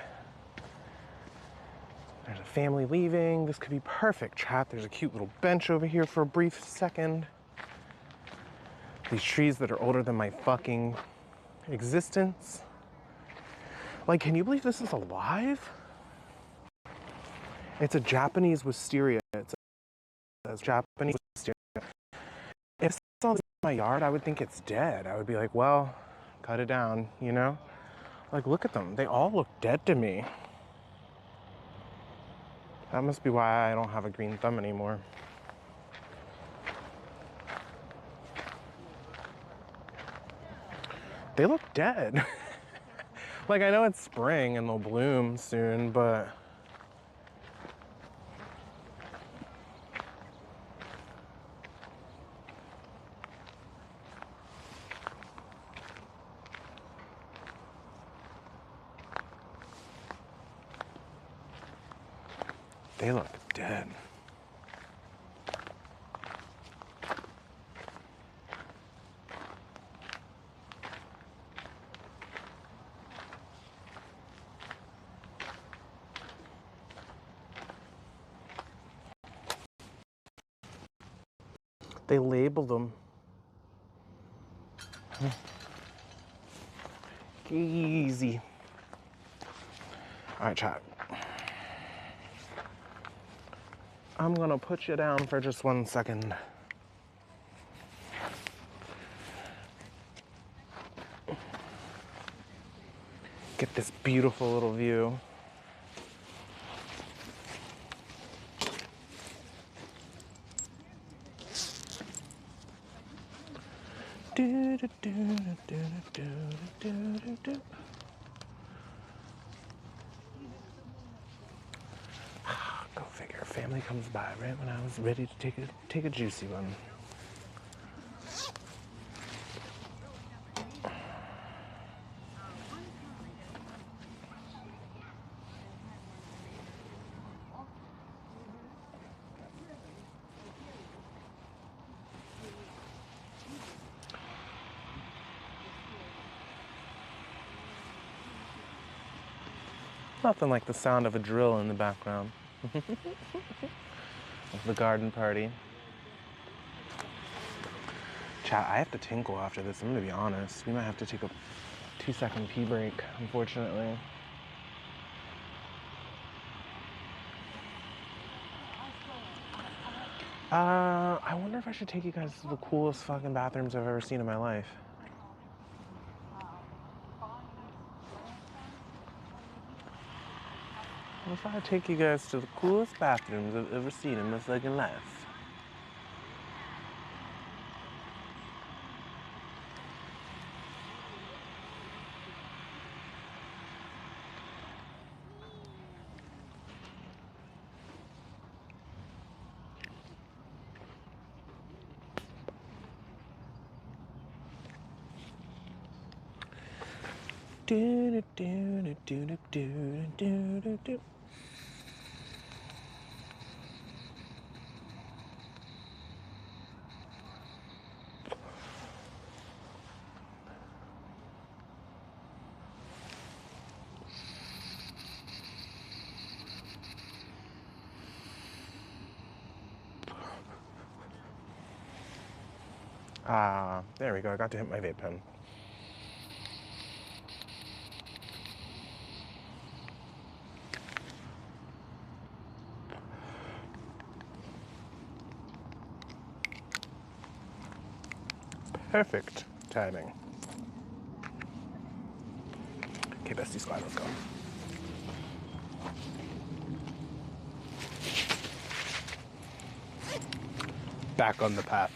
There's a family leaving. This could be perfect, chat. There's a cute little bench over here for a brief second. These trees that are older than my fucking existence. Like, can you believe this is alive? It's a Japanese wisteria. It says Japanese wisteria. If I saw this in my yard, I would think it's dead. I would be like, well, cut it down, you know? Like, look at them. They all look dead to me. That must be why I don't have a green thumb anymore. They look dead. Like, I know it's spring and they'll bloom soon, but they look dead. They label them. Easy. All right, chat. I'm gonna put you down for just 1 second. Get this beautiful little view. Do, do, do, do, do, do, do, do. Go figure. Family comes by right when I was ready to take a juicy one. Nothing like the sound of a drill in the background of the garden party. Chat, I have to tinkle after this. I'm gonna be honest. We might have to take a 2-second pee break, unfortunately. I wonder if I should take you guys to the coolest fucking bathrooms I've ever seen in my life. What if I take you guys to the coolest bathrooms I've ever seen in my fucking life? Do do do do do do do do. Ah, there we go. I got to hit my vape pen. Perfect timing. Okay, bestie squad, let's go. Back on the path.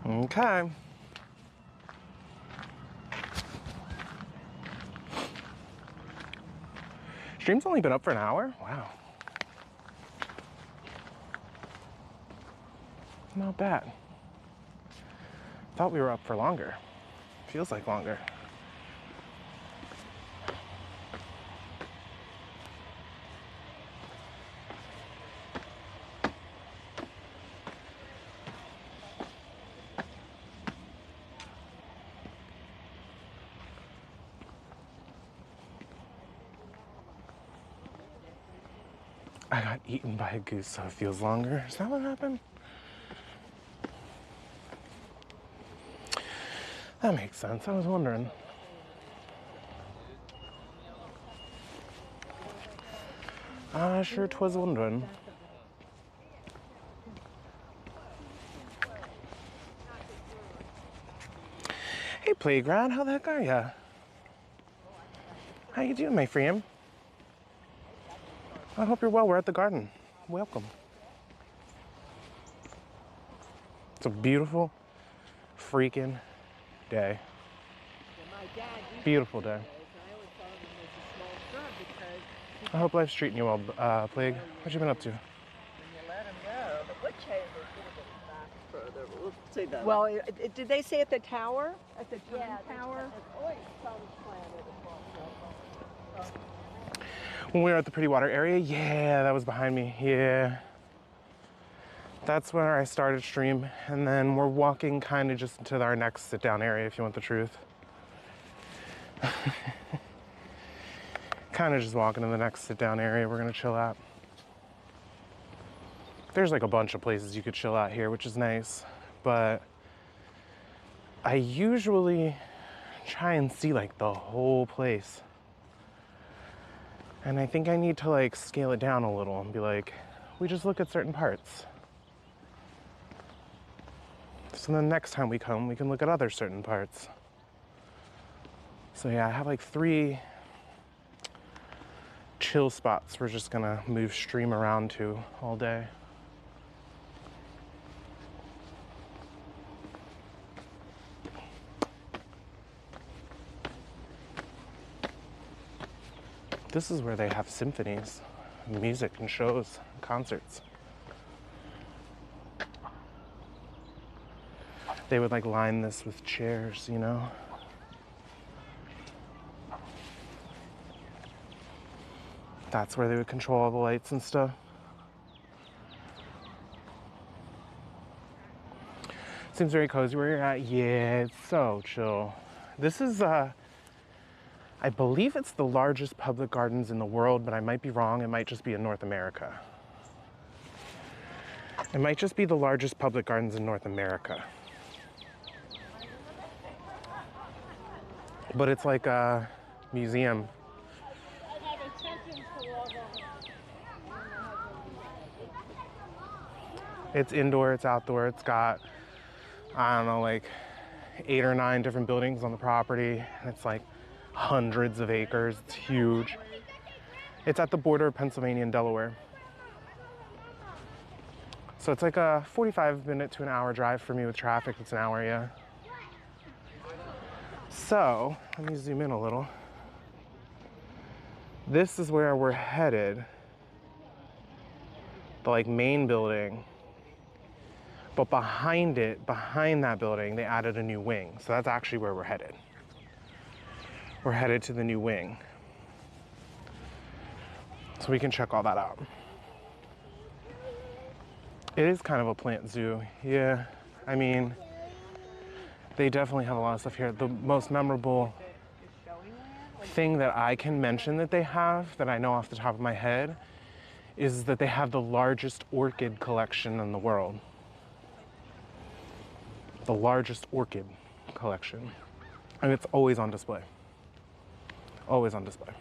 Okay. Stream's only been up for an hour? Wow. Not bad. Thought we were up for longer. Feels like longer. I got eaten by a goose, so it feels longer. Is that what happened? That makes sense. I was wondering. I sure 'twas wondering. Hey, Playground, how the heck are ya? How you doing, my friend? I hope you're well. We're at the garden. Welcome. It's a beautiful freaking day. Beautiful day. I hope life's treating you well, Plague. What you been up to? Well, did they say at the tower? At the tower? When we were at the Pretty Water area, yeah, that was behind me, yeah. That's where I started stream, and then we're walking kind of just into our next sit-down area, if you want the truth. Kind of just walking to the next sit-down area we're gonna chill at. There's like a bunch of places you could chill out here, which is nice, but I usually try and see like the whole place. And I think I need to like scale it down a little and be like, we just look at certain parts. So the next time we come, we can look at other certain parts. So yeah, I have like 3 chill spots we're just gonna move stream around to all day. This is where they have symphonies, music and shows, concerts. They would like line this with chairs, you know? That's where they would control all the lights and stuff. Seems very cozy where you're at. Yeah, it's so chill. This is, I believe it's the largest public gardens in the world, but I might be wrong. It might just be in North America. It might just be the largest public gardens in North America. But it's like a museum. It's indoor, it's outdoor, it's got, I don't know, like 8 or 9 different buildings on the property. It's like hundreds of acres, it's huge. It's at the border of Pennsylvania and Delaware. So it's like a 45-minute to an hour drive for me with traffic. It's an hour, yeah. So, let me zoom in a little. This is where we're headed. The like main building. But behind it, behind that building, they added a new wing. So that's actually where we're headed. We're headed to the new wing. So we can check all that out. It is kind of a plant zoo, yeah. I mean, they definitely have a lot of stuff here. The most memorable thing that I can mention that they have, that I know off the top of my head, is that they have the largest orchid collection in the world. The largest orchid collection. And it's always on display. Always on display.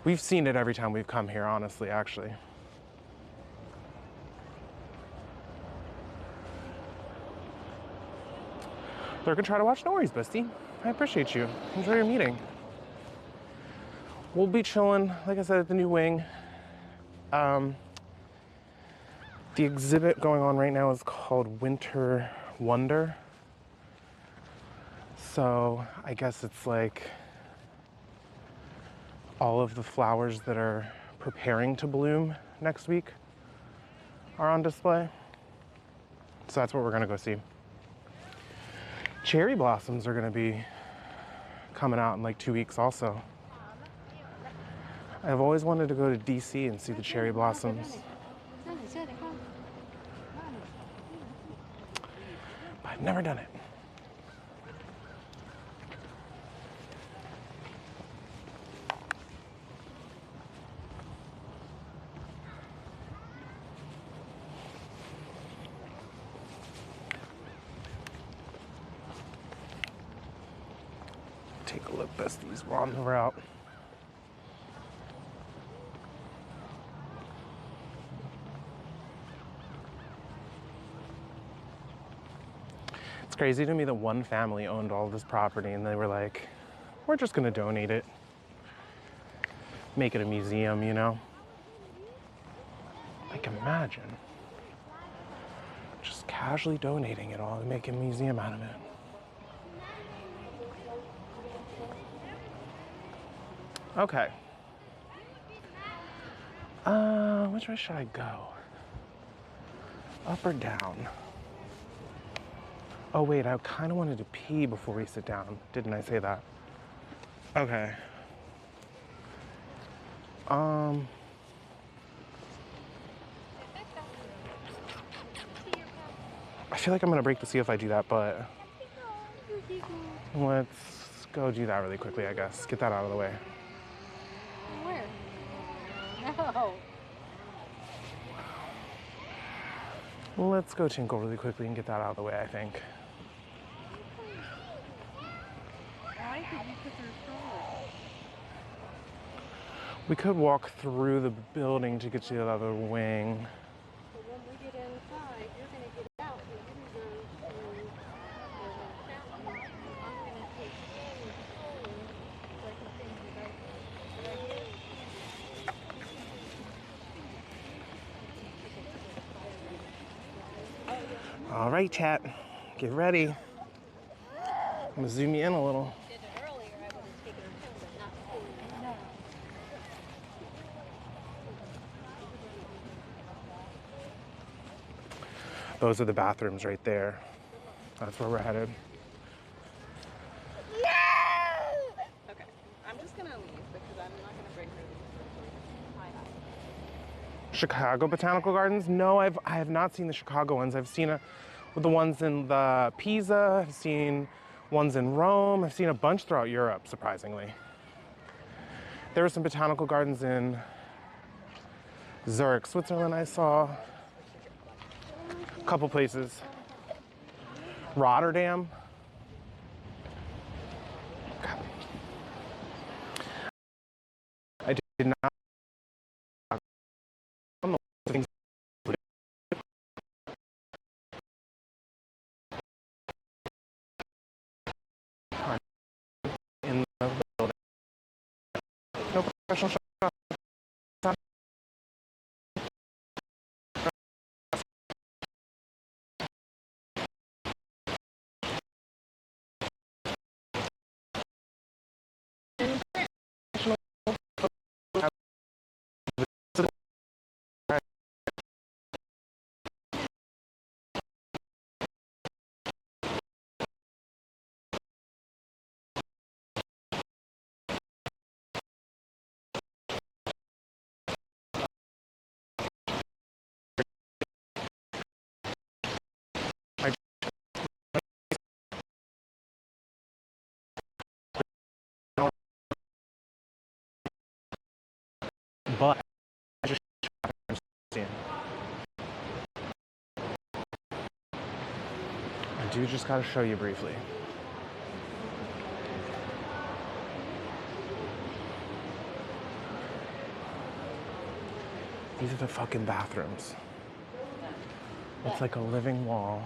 We've seen it every time we've come here, honestly, actually. Lurk and try to watch. No worries, bestie. I appreciate you. Enjoy your meeting. We'll be chilling, like I said, at the new wing. The exhibit going on right now is called Winter Wonder. So I guess it's like all of the flowers that are preparing to bloom next week are on display. So that's what we're gonna go see. Cherry blossoms are gonna be coming out in like 2 weeks also. I've always wanted to go to DC and see the cherry blossoms. But I've never done it. Take a look, besties, we're on the route. It's crazy to me that one family owned all this property and they were like, we're just gonna donate it. Make it a museum, you know? Like, imagine just casually donating it all and making a museum out of it. Okay. Which way should I go? Up or down? Oh wait, I kind of wanted to pee before we sit down. Didn't I say that? Okay. I feel like I'm gonna break the seal if I do that, but let's go do that really quickly, I guess. Get that out of the way. Where? No. Let's go tinkle really quickly and get that out of the way, I think. Why did you put your stroller? We could walk through the building to get to the other wing. But when we get inside, you're going to get out and you can go to the fountain. I'm going to take you home so I can send you back. Right here? All right, chat, get ready. I'm gonna zoom you in a little. Did it earlier, I would have taken it home, but not before. No. Those are the bathrooms right there. That's where we're headed. Okay, I'm just gonna leave because I'm not gonna break her. Chicago Botanical Gardens? No, I have not seen the Chicago ones. I've seen the ones in the Pisa. I've seen ones in Rome. I've seen a bunch throughout Europe, surprisingly. There were some botanical gardens in Zurich, Switzerland. I saw a couple places. Rotterdam. I did not. In the building. No professional shop. But I just I do just gotta show you briefly. These are the fucking bathrooms. It's like a living wall.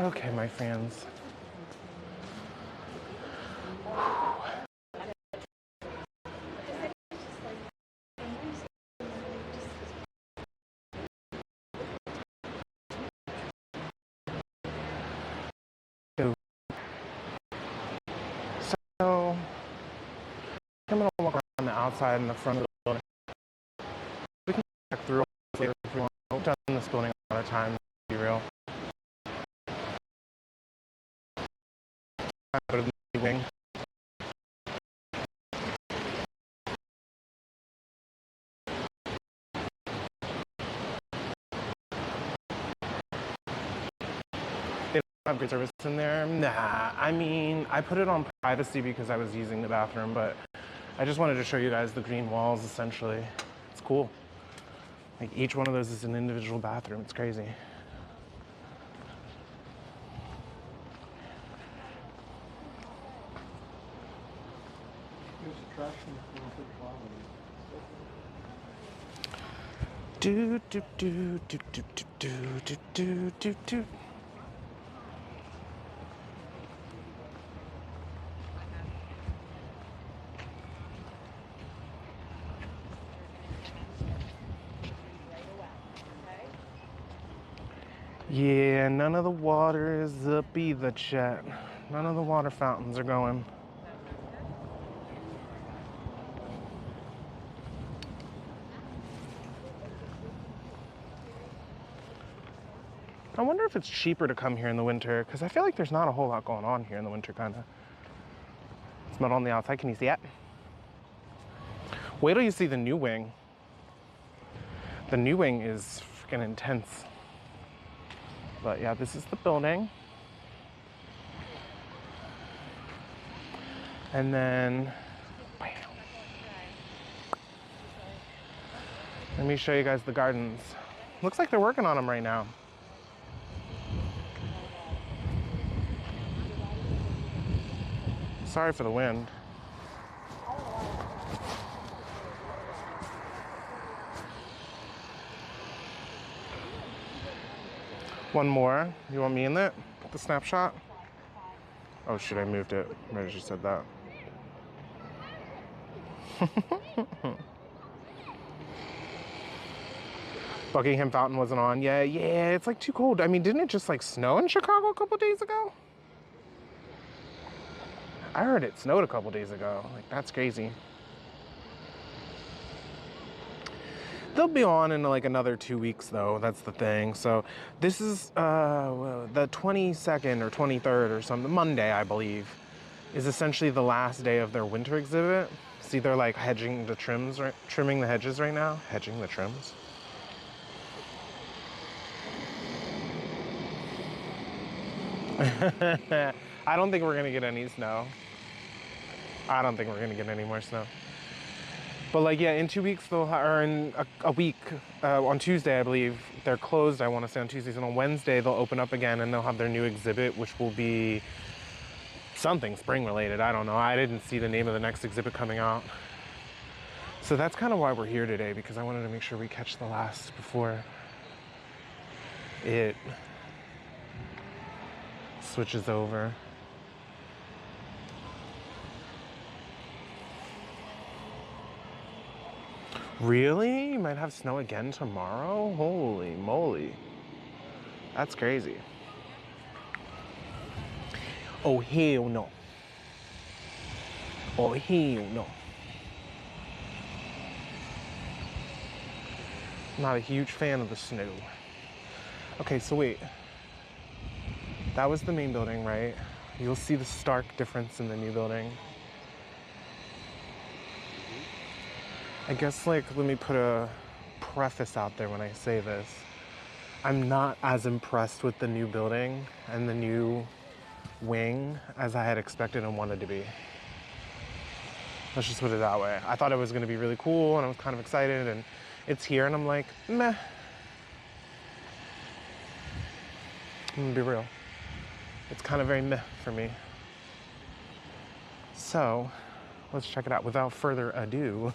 Okay, my friends. So, I'm gonna walk around the outside and the front of the building. We can check through later if we want. I've done this building a lot of times, to be real. I go to the wing. They don't have great service in there. Nah, I mean, I put it on privacy because I was using the bathroom, but I just wanted to show you guys the green walls, essentially. It's cool. Like, each one of those is an individual bathroom. It's crazy. Do do do do do do do do do do. Yeah, none of the water is up either, chat. None of the water fountains are going. I wonder if it's cheaper to come here in the winter, because I feel like there's not a whole lot going on here in the winter, kind of. It's not on the outside. Can you see it? Wait till you see the new wing. The new wing is freaking intense. But yeah, this is the building. And then, bam. Let me show you guys the gardens. Looks like they're working on them right now. Sorry for the wind. One more. You want me in that? The snapshot? Oh shit, I moved it right as you said that. Buckingham Fountain wasn't on. Yeah, it's like too cold. I mean, didn't it just like snow in Chicago a couple days ago? I heard it snowed a couple days ago. Like, that's crazy. They'll be on in like another 2 weeks though, that's the thing. So this is the 22nd or 23rd or something, Monday I believe, is essentially the last day of their winter exhibit. See, they're like hedging the trims, right? Trimming the hedges right now. Hedging the trims. I don't think we're gonna get any snow. I don't think we're gonna get any more snow. But like, yeah, in 2 weeks, or in a week, on Tuesday, I believe, they're closed, I want to say on Tuesdays, and on Wednesday, they'll open up again, and they'll have their new exhibit, which will be something spring related. I don't know. I didn't see the name of the next exhibit coming out. So that's kind of why we're here today, because I wanted to make sure we catch the last before it switches over. Really? You might have snow again tomorrow? Holy moly. That's crazy. Oh, hell no. Oh, hell no. Not a huge fan of the snow. Okay, so wait. That was the main building, right? You'll see the stark difference in the new building. I guess, like, let me put a preface out there when I say this. I'm not as impressed with the new building and the new wing as I had expected and wanted to be. Let's just put it that way. I thought it was going to be really cool and I was kind of excited, and it's here and I'm like, meh. I'm gonna be real. It's kind of very meh for me. So, let's check it out without further ado.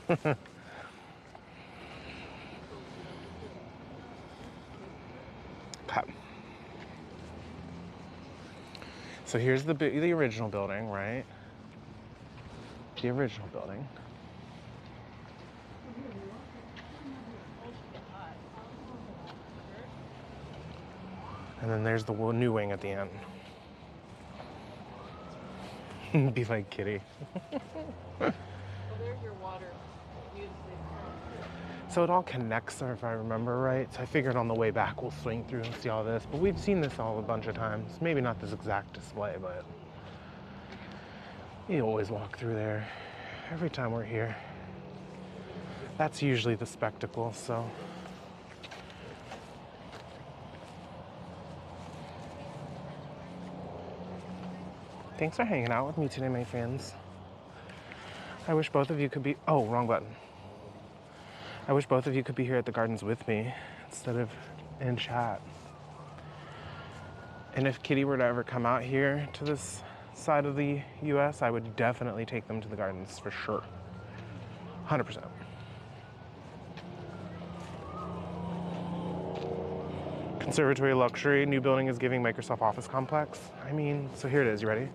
Okay. So here's the original building, right? The original building. And then there's the new wing at the end. Be like Kitty. Well, there's your water. So it all connects, if I remember right. So I figured on the way back we'll swing through and see all this. But we've seen this all a bunch of times. Maybe not this exact display, but you always walk through there every time we're here. That's usually the spectacle, so. Thanks for hanging out with me today, my friends. I wish both of you could be, oh, wrong button. I wish both of you could be here at the gardens with me instead of in chat. And if Kitty were to ever come out here to this side of the US, I would definitely take them to the gardens for sure. 100%. Conservatory luxury, new building is giving Microsoft Office complex. I mean, so here it is, you ready?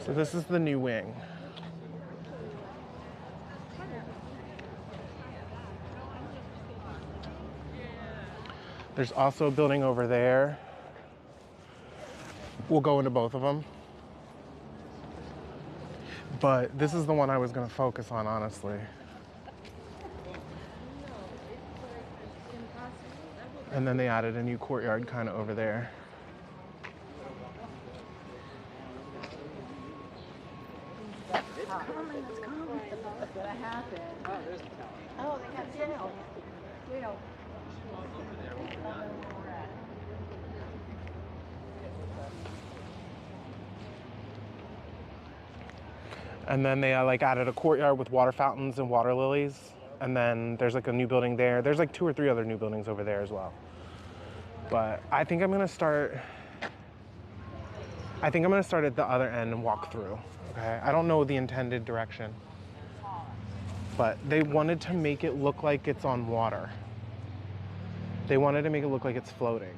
So this is the new wing. There's also a building over there. We'll go into both of them. But this is the one I was going to focus on, honestly. And then they added a new courtyard kind of over there. It's coming. What's gonna happen? Oh, there's the tower. Oh, they got jail. Jail. And then they like added a courtyard with water fountains and water lilies. And then there's like a new building there. There's like 2 or 3 other new buildings over there as well. But I think I'm gonna start at the other end and walk through, okay? I don't know the intended direction, but they wanted to make it look like it's on water. They wanted to make it look like it's floating.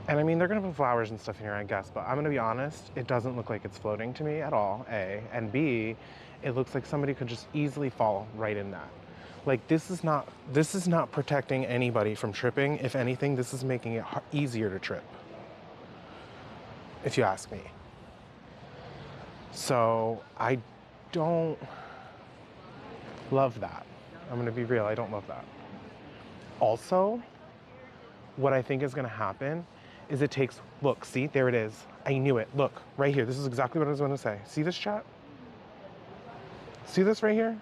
And I mean, they're gonna put flowers and stuff in here, I guess, but I'm gonna be honest, it doesn't look like it's floating to me at all, A. And B, it looks like somebody could just easily fall right in that. Like, this is not protecting anybody from tripping. If anything, this is making it easier to trip, if you ask me. So I don't love that. I'm gonna be real, I don't love that. Also, what I think is gonna happen is it takes, look, see, there it is. I knew it, look, right here. This is exactly what I was gonna say. See this, chat? See this right here?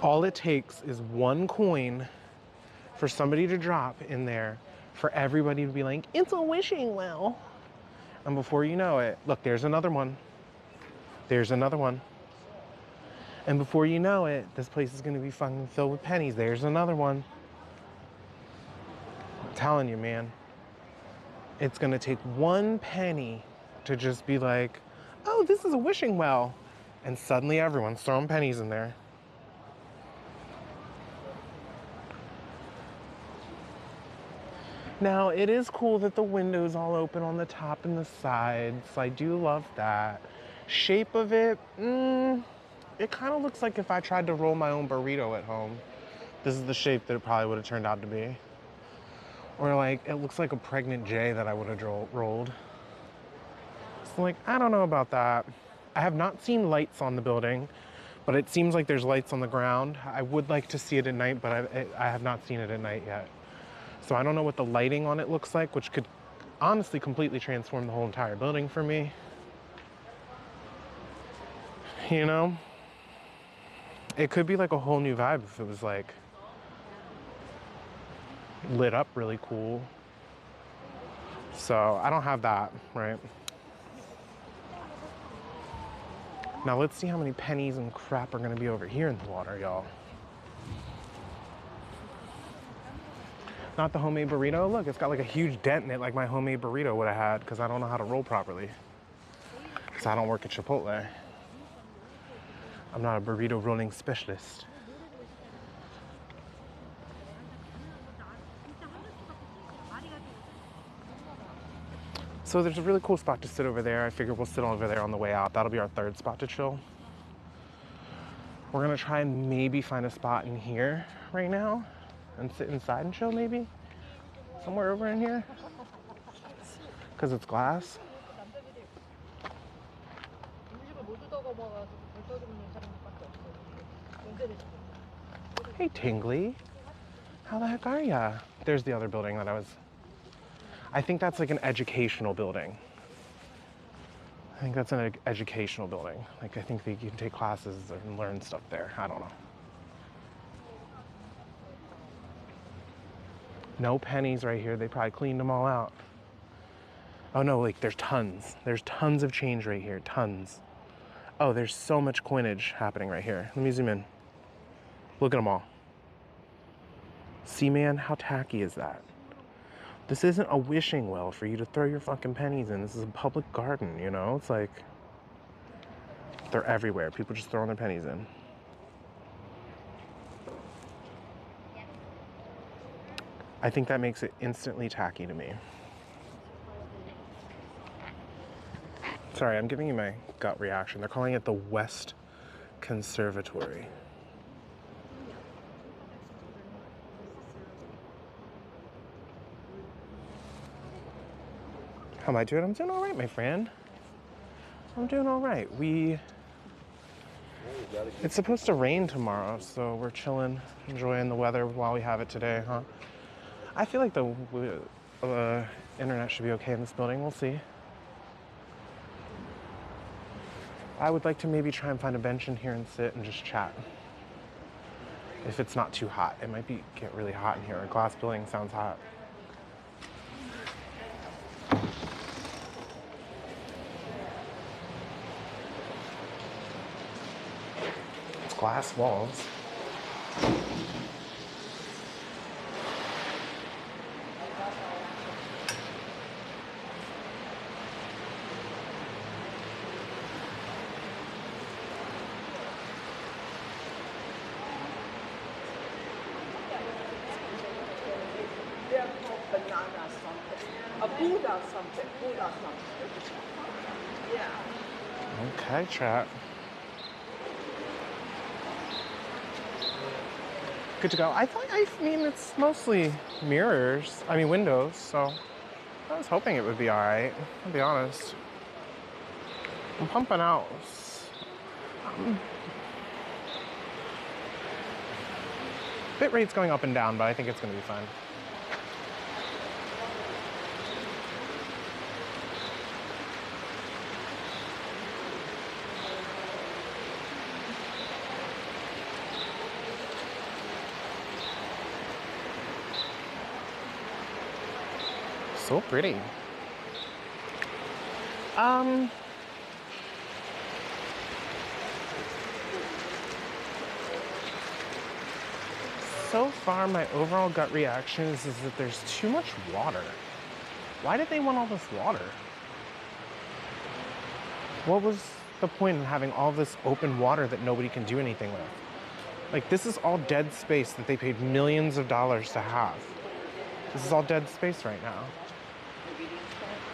All it takes is one coin for somebody to drop in there for everybody to be like, it's a wishing well. And before you know it, look, there's another one. There's another one. And before you know it, this place is gonna be fucking filled with pennies. There's another one. I'm telling you, man. It's gonna take one penny to just be like, oh, this is a wishing well. And suddenly everyone's throwing pennies in there. Now, it is cool that the window's all open on the top and the sides. I do love that. Shape of it, it kind of looks like if I tried to roll my own burrito at home. This is the shape that it probably would have turned out to be. Or like, it looks like a pregnant J that I would have rolled. So like, I don't know about that. I have not seen lights on the building, but it seems like there's lights on the ground. I would like to see it at night, but I have not seen it at night yet. So I don't know what the lighting on it looks like, which could honestly completely transform the whole entire building for me. You know? It could be like a whole new vibe if it was like lit up really cool. So I don't have that, right? Now let's see how many pennies and crap are gonna be over here in the water, y'all. Not the homemade burrito. Look, it's got like a huge dent in it like my homemade burrito would have had because I don't know how to roll properly. because I don't work at Chipotle. I'm not a burrito rolling specialist. So there's a really cool spot to sit over there. I figure we'll sit over there on the way out. That'll be our third spot to chill. We're gonna try and maybe find a spot in here right now and sit inside and chill maybe. Somewhere over in here. Because it's glass. Hey Tingly, how the heck are ya? There's the other building that I think that's like an educational building. I think that's an educational building. Like I think you can take classes and learn stuff there. I don't know. No pennies right here. They probably cleaned them all out. Oh no, like there's tons. There's tons of change right here, tons. Oh, there's so much coinage happening right here. Let me zoom in. Look at them all. See, man, how tacky is that? This isn't a wishing well for you to throw your fucking pennies in. This is a public garden, you know? It's like, they're everywhere. People just throwing their pennies in. I think that makes it instantly tacky to me. Sorry, I'm giving you my gut reaction. They're calling it the West Conservatory. How am I doing? I'm doing all right, my friend. I'm doing all right. It's supposed to rain tomorrow, so we're chilling, enjoying the weather while we have it today, huh? I feel like the internet should be okay in this building. We'll see. I would like to maybe try and find a bench in here and sit and just chat. If it's not too hot. It might get really hot in here. A glass building sounds hot. It's glass walls. Okay, chat. Good to go. I mean, it's mostly windows, so I was hoping it would be all right, I'll be honest. I'm pumping out. Bit rate's going up and down, but I think it's gonna be fine. So pretty. So far, my overall gut reaction is that there's too much water. Why did they want all this water? What was the point in having all this open water that nobody can do anything with? Like, this is all dead space that they paid millions of dollars to have. This is all dead space right now.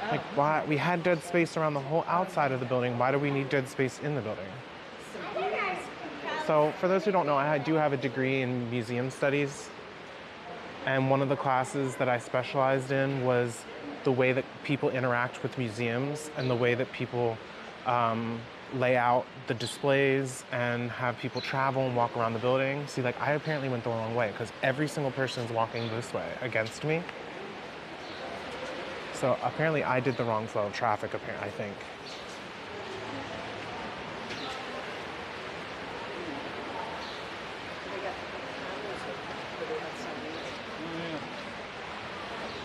Like, why? We had dead space around the whole outside of the building. Why do we need dead space in the building? So, for those who don't know, I do have a degree in museum studies. And one of the classes that I specialized in was the way that people interact with museums and the way that people lay out the displays and have people travel and walk around the building. See, like, I apparently went the wrong way because every single person is walking this way against me. So apparently I did the wrong flow of traffic, I think.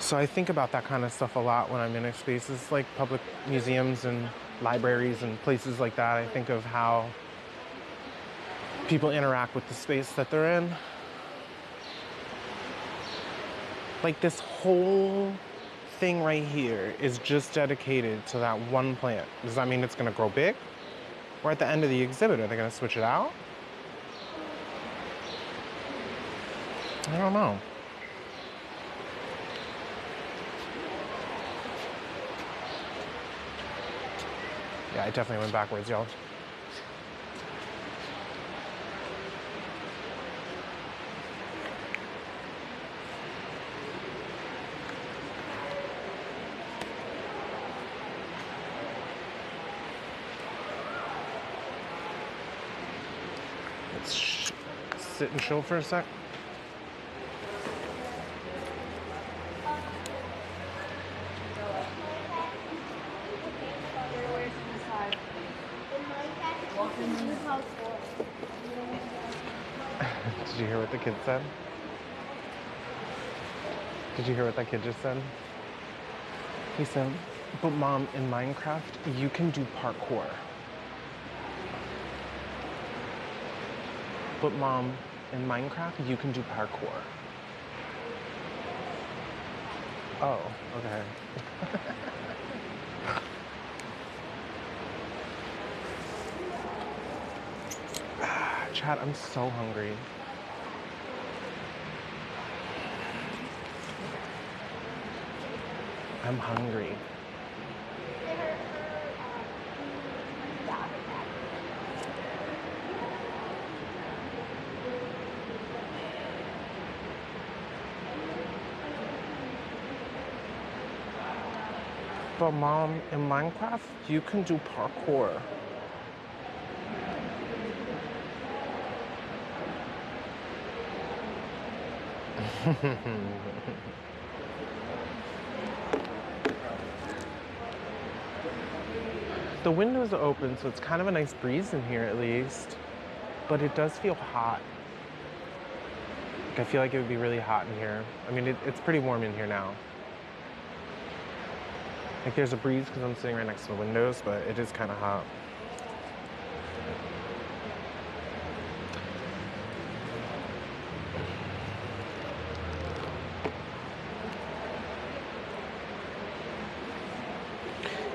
So I think about that kind of stuff a lot when I'm in spaces like public museums and libraries and places like that. I think of how people interact with the space that they're in. Like, this whole thing right here is just dedicated to that one plant. Does that mean it's gonna grow big? Or at the end of the exhibit, are they gonna switch it out? I don't know. Yeah, I definitely went backwards, y'all. Let's sit and chill for a sec. Did you hear what the kid said? Did you hear what that kid just said? He said, but Mom, in Minecraft, you can do parkour. But Mom, in Minecraft, you can do parkour. Oh, okay. Chad, I'm so hungry. I'm hungry. But Mom, in Minecraft, you can do parkour. The windows are open, so it's kind of a nice breeze in here at least. But it does feel hot. I feel like it would be really hot in here. I mean, it's pretty warm in here now. Like there's a breeze because I'm sitting right next to the windows, but it is kind of hot.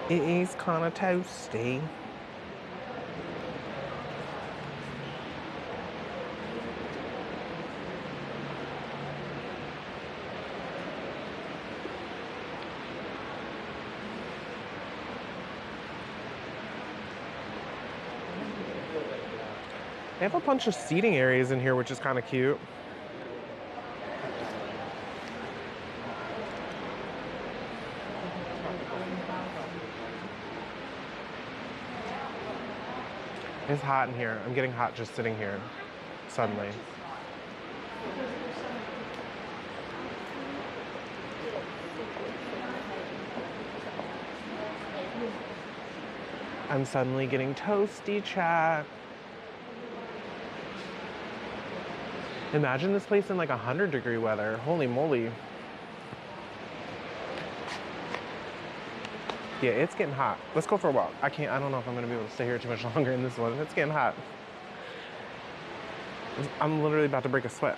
It is kind of toasty. They have a bunch of seating areas in here, which is kind of cute. It's hot in here. I'm getting hot just sitting here, suddenly. I'm suddenly getting toasty, chat. Imagine this place in like 100-degree weather. Holy moly. Yeah, it's getting hot. Let's go for a walk. I don't know if I'm gonna be able to stay here too much longer in this one. It's getting hot. I'm literally about to break a sweat.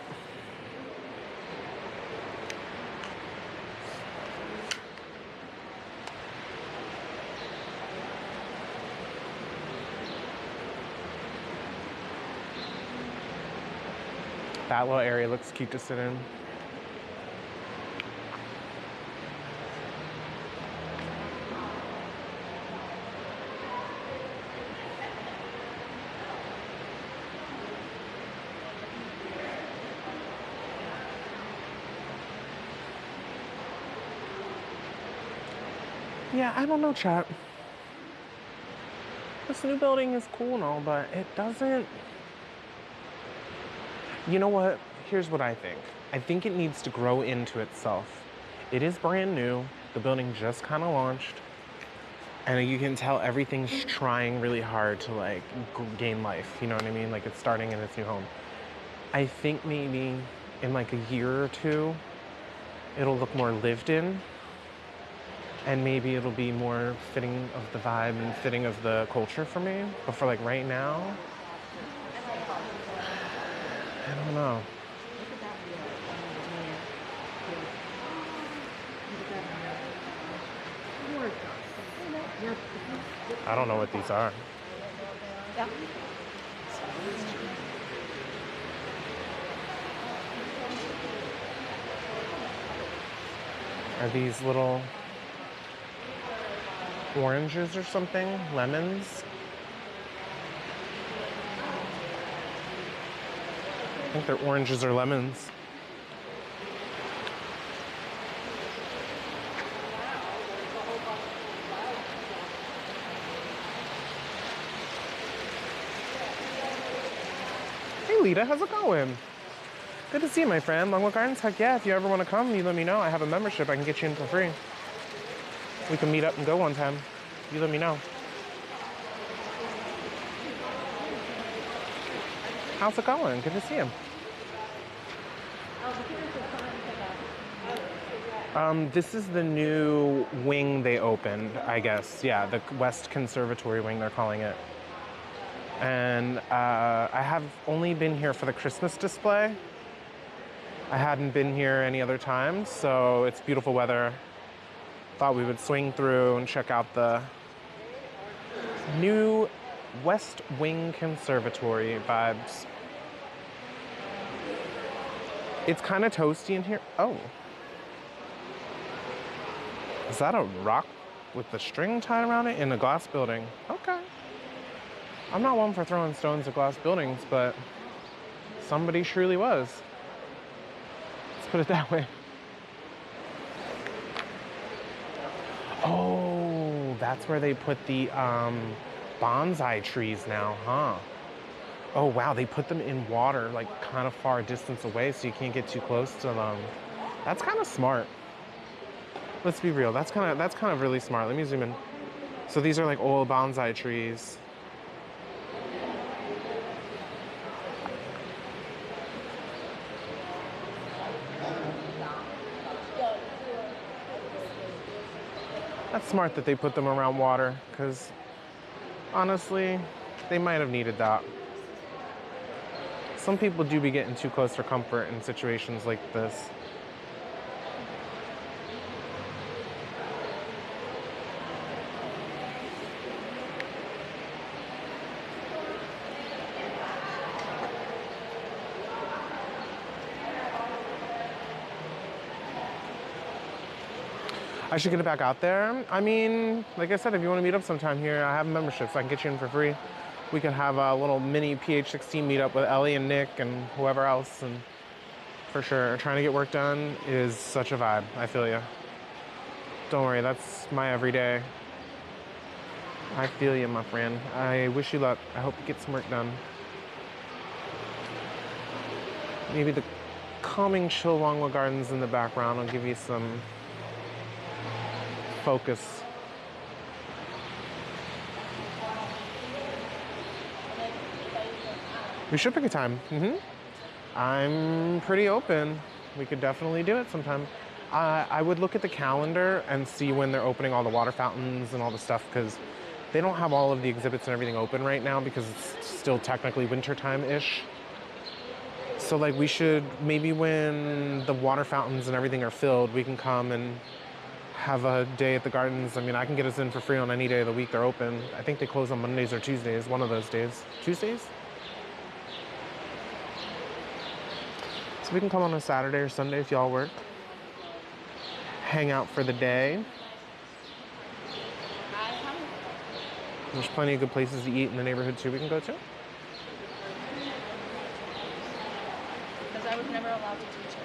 That little area looks cute to sit in. Yeah, I don't know, chat. This new building is cool and all, but it doesn't... You know what? Here's what I think. I think it needs to grow into itself. It is brand new. The building just kind of launched. And you can tell everything's trying really hard to like gain life. You know what I mean? Like it's starting in its new home. I think maybe in like a year or two, it'll look more lived in. And maybe it'll be more fitting of the vibe and fitting of the culture for me. But for like right now, I don't know. I don't know what these are. Yeah. Are these little oranges or something? Lemons? I think they're oranges or lemons. Hey Lita, how's it going? Good to see you, my friend. Longwood Gardens, heck yeah. If you ever want to come, you let me know. I have a membership. I can get you in for free. We can meet up and go one time. You let me know. How's it going? Good to see you. This is the new wing they opened, I guess. Yeah, the West Conservatory wing, they're calling it. And I have only been here for the Christmas display. I hadn't been here any other time, so it's beautiful weather. Thought we would swing through and check out the new West Wing Conservatory vibes. It's kind of toasty in here. Oh. Is that a rock with the string tied around it in a glass building? Okay. I'm not one for throwing stones at glass buildings, but somebody surely was. Let's put it that way. Oh, that's where they put the bonsai trees now, huh? Oh wow, they put them in water, like kind of far distance away, so you can't get too close to them. That's kind of smart. Let's be real. That's kind of really smart. Let me zoom in. So these are like old bonsai trees. That's smart that they put them around water, because honestly, they might have needed that. Some people do be getting too close for comfort in situations like this. I should get it back out there. I mean, like I said, if you want to meet up sometime here, I have a membership, so I can get you in for free. We could have a little mini PH16 meetup with Ellie and Nick and whoever else, and for sure, trying to get work done is such a vibe. I feel you. Don't worry, that's my everyday. I feel you, my friend. I wish you luck. I hope you get some work done. Maybe the calming, chill Longwood Gardens in the background will give you some focus. We should pick a time. I'm pretty open. We could definitely do it sometime. I would look at the calendar and see when they're opening all the water fountains and all the stuff, because they don't have all of the exhibits and everything open right now because it's still technically wintertime-ish. So like we should, maybe when the water fountains and everything are filled, we can come and have a day at the gardens. I mean, I can get us in for free on any day of the week they're open. I think they close on Mondays or Tuesdays, one of those days. Tuesdays? So we can come on a Saturday or Sunday if y'all work. Hang out for the day. There's plenty of good places to eat in the neighborhood too we can go to. Because I was never allowed to teach her.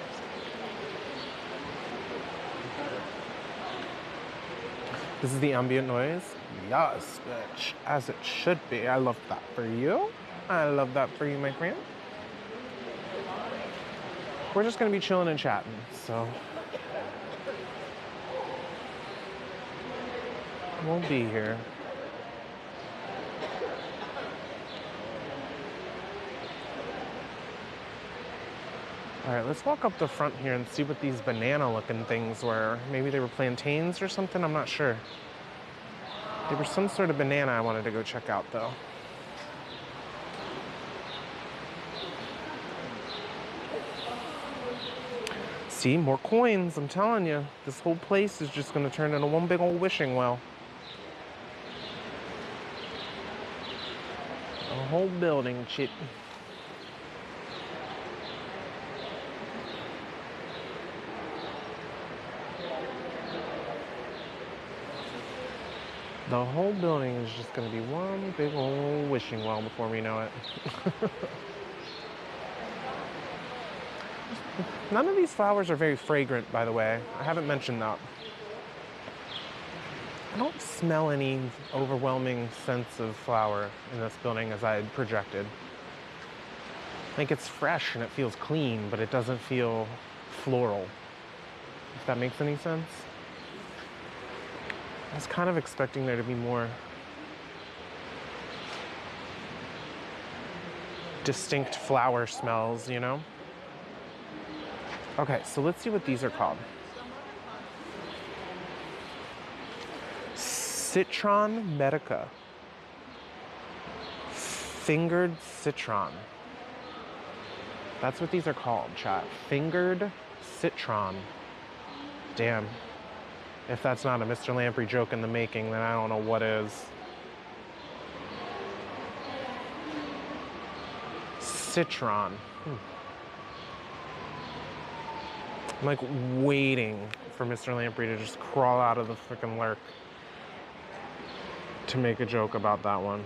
This is the ambient noise. Yes, bitch. As it should be. I love that for you. I love that for you, my friend. We're just gonna be chilling and chatting, so we'll be here. All right, let's walk up the front here and see what these banana-looking things were. Maybe they were plantains or something, I'm not sure. They were some sort of banana I wanted to go check out, though. See, more coins, I'm telling you. This whole place is just gonna turn into one big old wishing well. A whole building, chit. The whole building is just gonna be one big old wishing well before we know it. None of these flowers are very fragrant, by the way. I haven't mentioned that. I don't smell any overwhelming sense of flower in this building as I had projected. Like, it's fresh and it feels clean, but it doesn't feel floral, if that makes any sense. I was kind of expecting there to be more distinct flower smells, you know? Okay, so let's see what these are called. Citron medica. Fingered citron. That's what these are called, chat. Fingered citron. Damn. If that's not a Mr. Lamprey joke in the making, then I don't know what is. Citron. I'm like waiting for Mr. Lamprey to just crawl out of the freaking lurk to make a joke about that one.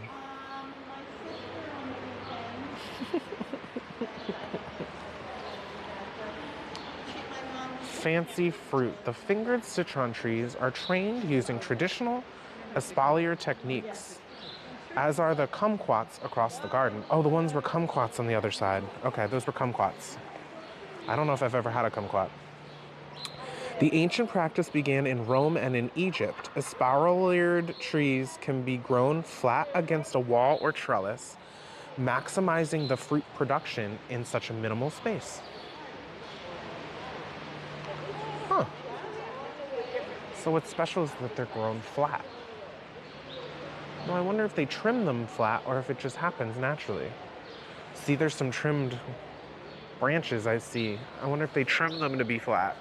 Fancy fruit. The fingered citron trees are trained using traditional espalier techniques, as are the kumquats across the garden. Oh, the ones were kumquats on the other side. Okay, those were kumquats. I don't know if I've ever had a kumquat. The ancient practice began in Rome and in Egypt. Espaliered trees can be grown flat against a wall or trellis, maximizing the fruit production in such a minimal space. Huh. So what's special is that they're grown flat. Well, I wonder if they trim them flat or if it just happens naturally. See, there's some trimmed branches I see. I wonder if they trim them to be flat.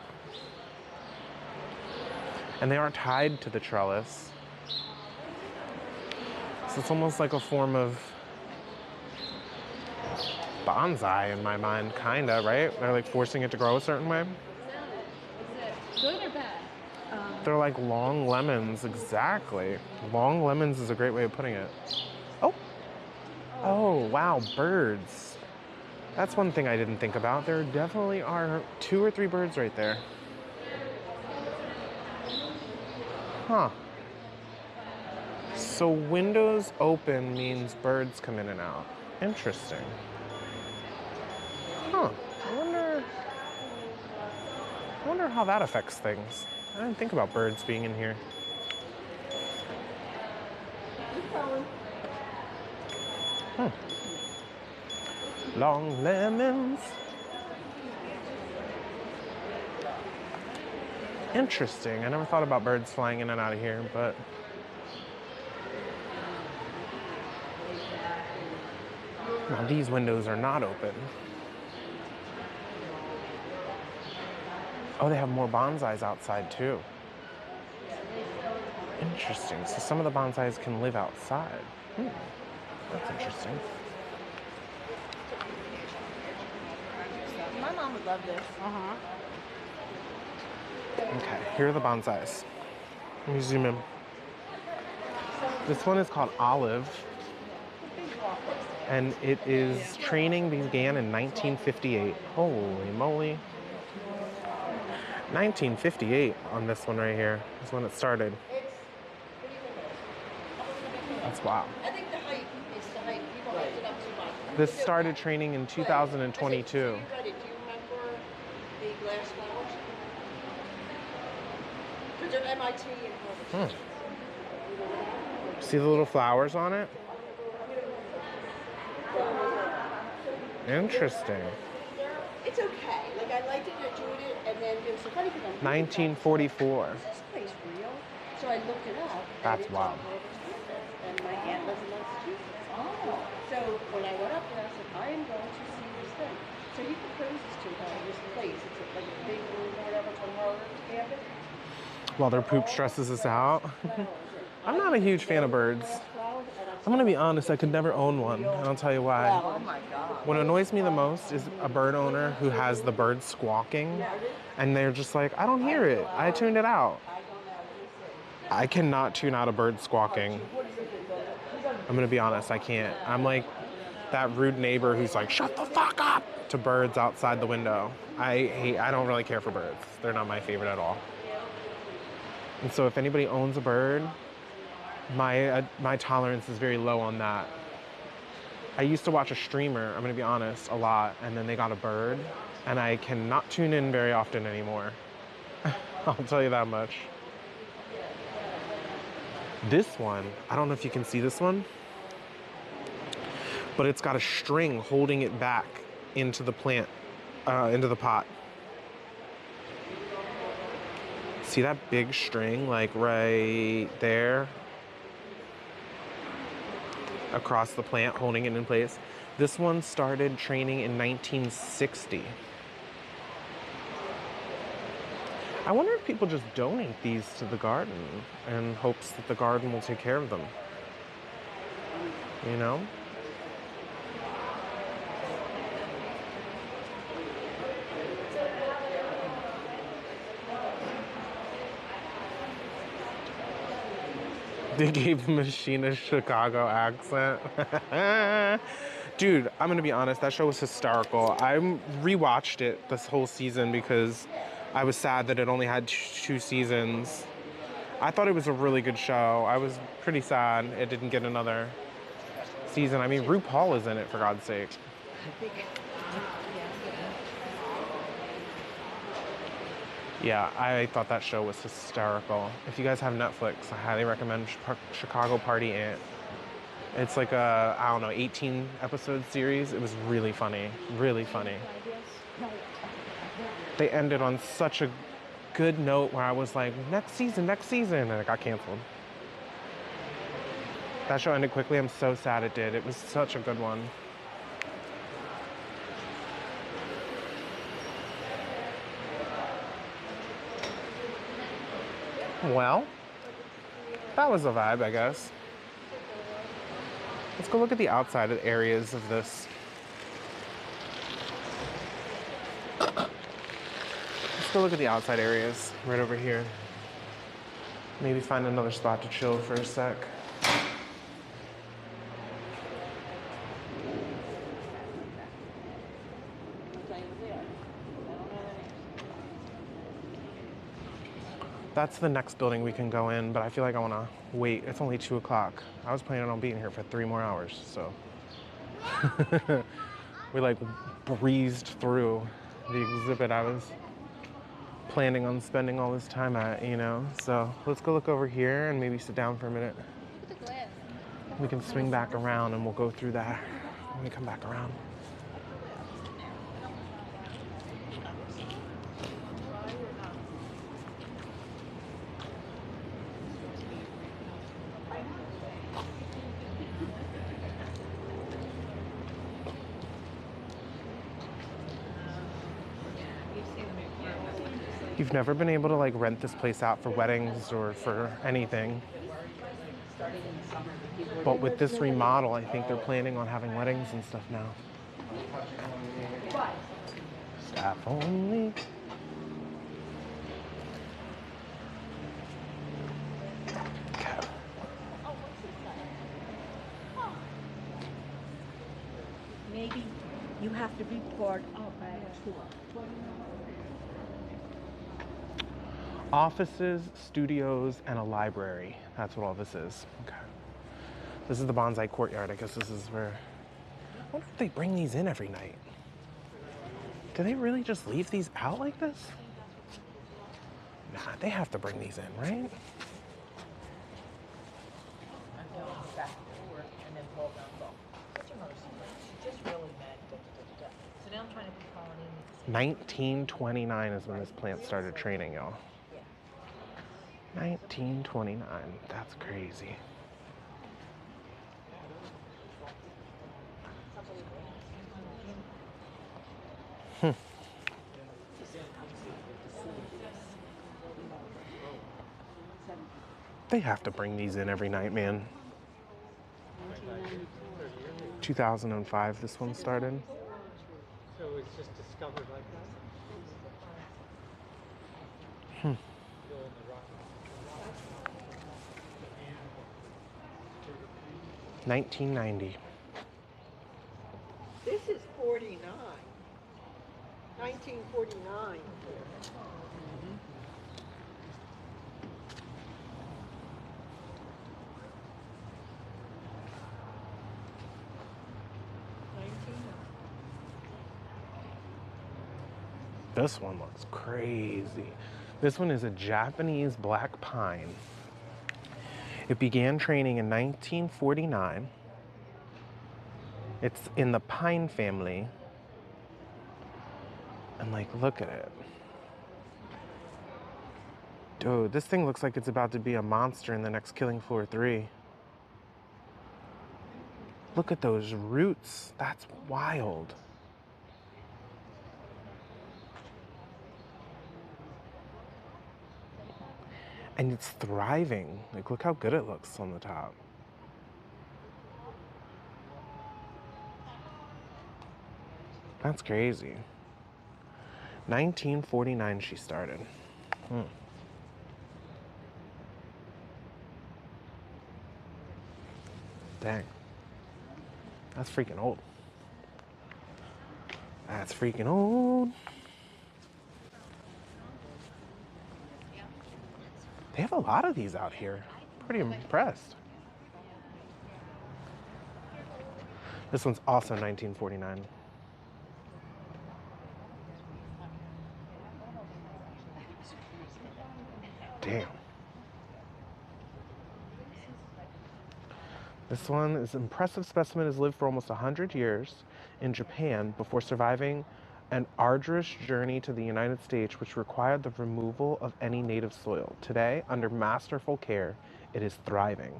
And they are tied to the trellis. So it's almost like a form of bonsai in my mind, kinda, right? They're like forcing it to grow a certain way. Is it good or bad? They're like long lemons, exactly. Long lemons is a great way of putting it. Oh. Oh, wow, birds. That's one thing I didn't think about. There definitely are 2 or 3 birds right there. Huh. So windows open means birds come in and out. Interesting. Huh. I wonder how that affects things. I didn't think about birds being in here. Long lemons. Interesting. I never thought about birds flying in and out of here, but now these windows are not open. Oh, they have more bonsais outside too. Interesting. So some of the bonsais can live outside. That's interesting. My mom would love this. Okay, here are the bonsais. Let me zoom in. This one is called Olive, and it is training began in 1958. Holy moly. 1958 on this one right here is when it started. That's wow. I think the height is the height. People hyped it up too much. This started training in 2022. Do you remember the glass flowers? Because they're MIT and Harvard. See the little flowers on it? Interesting. It's okay. Like, I liked it, I enjoyed it, and then it was so funny because 1944. Is this place real? So I looked it up. That's wild. And my aunt lives in Massachusetts. Oh. So when I went up there, I said, I am going to see this thing. So he proposes to her this place. It's like a big room or whatever from her campus. While their poop stresses us out. I'm not a huge fan of birds. And I I'm gonna be honest, I could never own one, and I'll tell you why. Oh my God. What annoys me the most is a bird owner who has the bird squawking, and they're just like, I don't hear it. I tuned it out. I cannot tune out a bird squawking. I'm gonna be honest, I can't. I'm like that rude neighbor who's like, shut the fuck up to birds outside the window. I don't really care for birds. They're not my favorite at all. And so if anybody owns a bird, my tolerance is very low on that. I used to watch a streamer, I'm gonna be honest, a lot, and then they got a bird, and I cannot tune in very often anymore. I'll tell you that much. This one, I don't know if you can see this one, but it's got a string holding it back into the plant, into the pot. See that big string, like right there? Across the plant, holding it in place. This one started training in 1960. I wonder if people just donate these to the garden in hopes that the garden will take care of them. You know? They gave the machine a Chicago accent. Dude, I'm gonna be honest, that show was hysterical. I rewatched it this whole season because I was sad that it only had 2 seasons. I thought it was a really good show. I was pretty sad it didn't get another season. I mean, RuPaul is in it, for God's sake. Yeah, I thought that show was hysterical. If you guys have Netflix, I highly recommend Chicago Party Ant. It's like a, I don't know, 18 episode series. It was really funny, really funny. They ended on such a good note where I was like, next season, and it got canceled. That show ended quickly. I'm so sad it did. It was such a good one. Well, that was a vibe, I guess. Let's go look at the outside areas of this. Let's go look at the outside areas right over here. Maybe find another spot to chill for a sec. That's the next building we can go in, but I feel like I want to wait. It's only 2 o'clock. I was planning on being here for 3 more hours, so. We like breezed through the exhibit I was planning on spending all this time at, you know? So let's go look over here and maybe sit down for a minute. We can swing back around and we'll go through that when we come back around. You've never been able to like rent this place out for weddings or for anything. But with this remodel, I think they're planning on having weddings and stuff now. Staff only. Okay. Maybe you have to be part of a tour. Offices, studios, and a library. That's what all this is. Okay. This is the bonsai courtyard. I guess this is where... I wonder if they bring these in every night. Do they really just leave these out like this? Nah, they have to bring these in, right? 1929 is when this plant started training, y'all. 1929. That's crazy. They have to bring these in every night, man. 2005, this one started. So it's just discovered like that? Hmm. 1990. This is 49. 1949. This one looks crazy. This one is a Japanese black pine. It began training in 1949. It's in the pine family. And like, look at it. Dude, this thing looks like it's about to be a monster in the next Killing Floor 3. Look at those roots. That's wild. And it's thriving. Like, look how good it looks on the top. That's crazy. 1949 she started. Dang. That's freaking old. That's freaking old. They have a lot of these out here. Pretty impressed. This one's also 1949. Damn. This one is an impressive specimen, has lived for almost 100 years in Japan before surviving an arduous journey to the United States, which required the removal of any native soil. Today, under masterful care, it is thriving.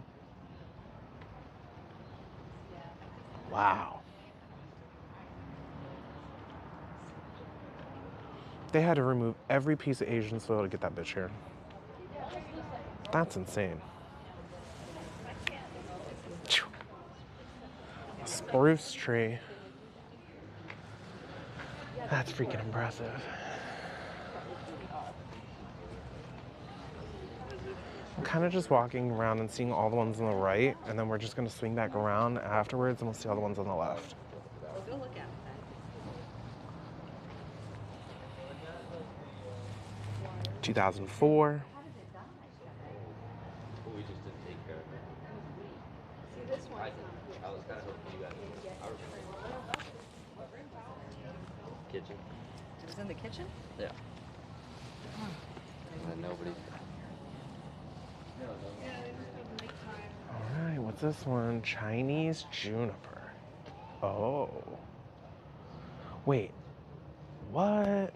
Wow. They had to remove every piece of Asian soil to get that bitch here. That's insane. A spruce tree. That's freaking impressive. I'm kind of just walking around and seeing all the ones on the right, and then we're just going to swing back around afterwards and we'll see all the ones on the left. Well, go look at it. 2004. We just didn't take care of it. See, this one's not I was kind of hoping you guys kitchen. It was in the kitchen? Yeah. And then nobody. All right, what's this one? Chinese juniper. Oh. Wait, what?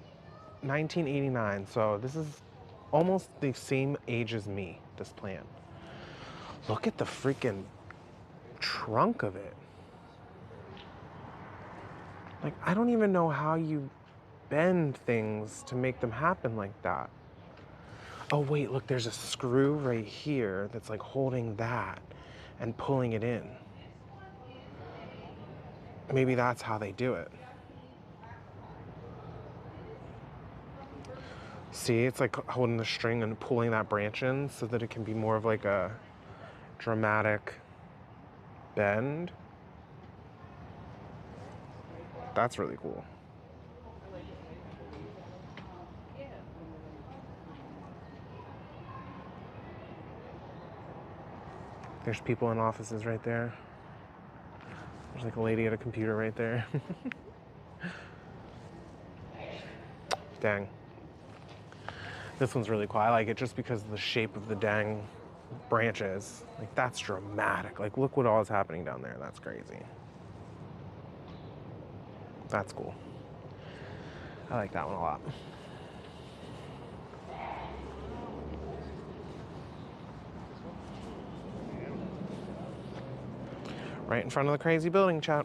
1989, so this is almost the same age as me, this plant. Look at the freaking trunk of it. Like, I don't even know how you bend things to make them happen like that. Oh wait, look, there's a screw right here that's like holding that and pulling it in. Maybe that's how they do it. See, it's like holding the string and pulling that branch in so that it can be more of like a dramatic bend. That's really cool. There's people in offices right there. There's like a lady at a computer right there. Dang. This one's really cool. I like it just because of the shape of the dang branches. Like, that's dramatic. Like, look what all is happening down there. That's crazy. That's cool. I like that one a lot. Right in front of the crazy building, chat.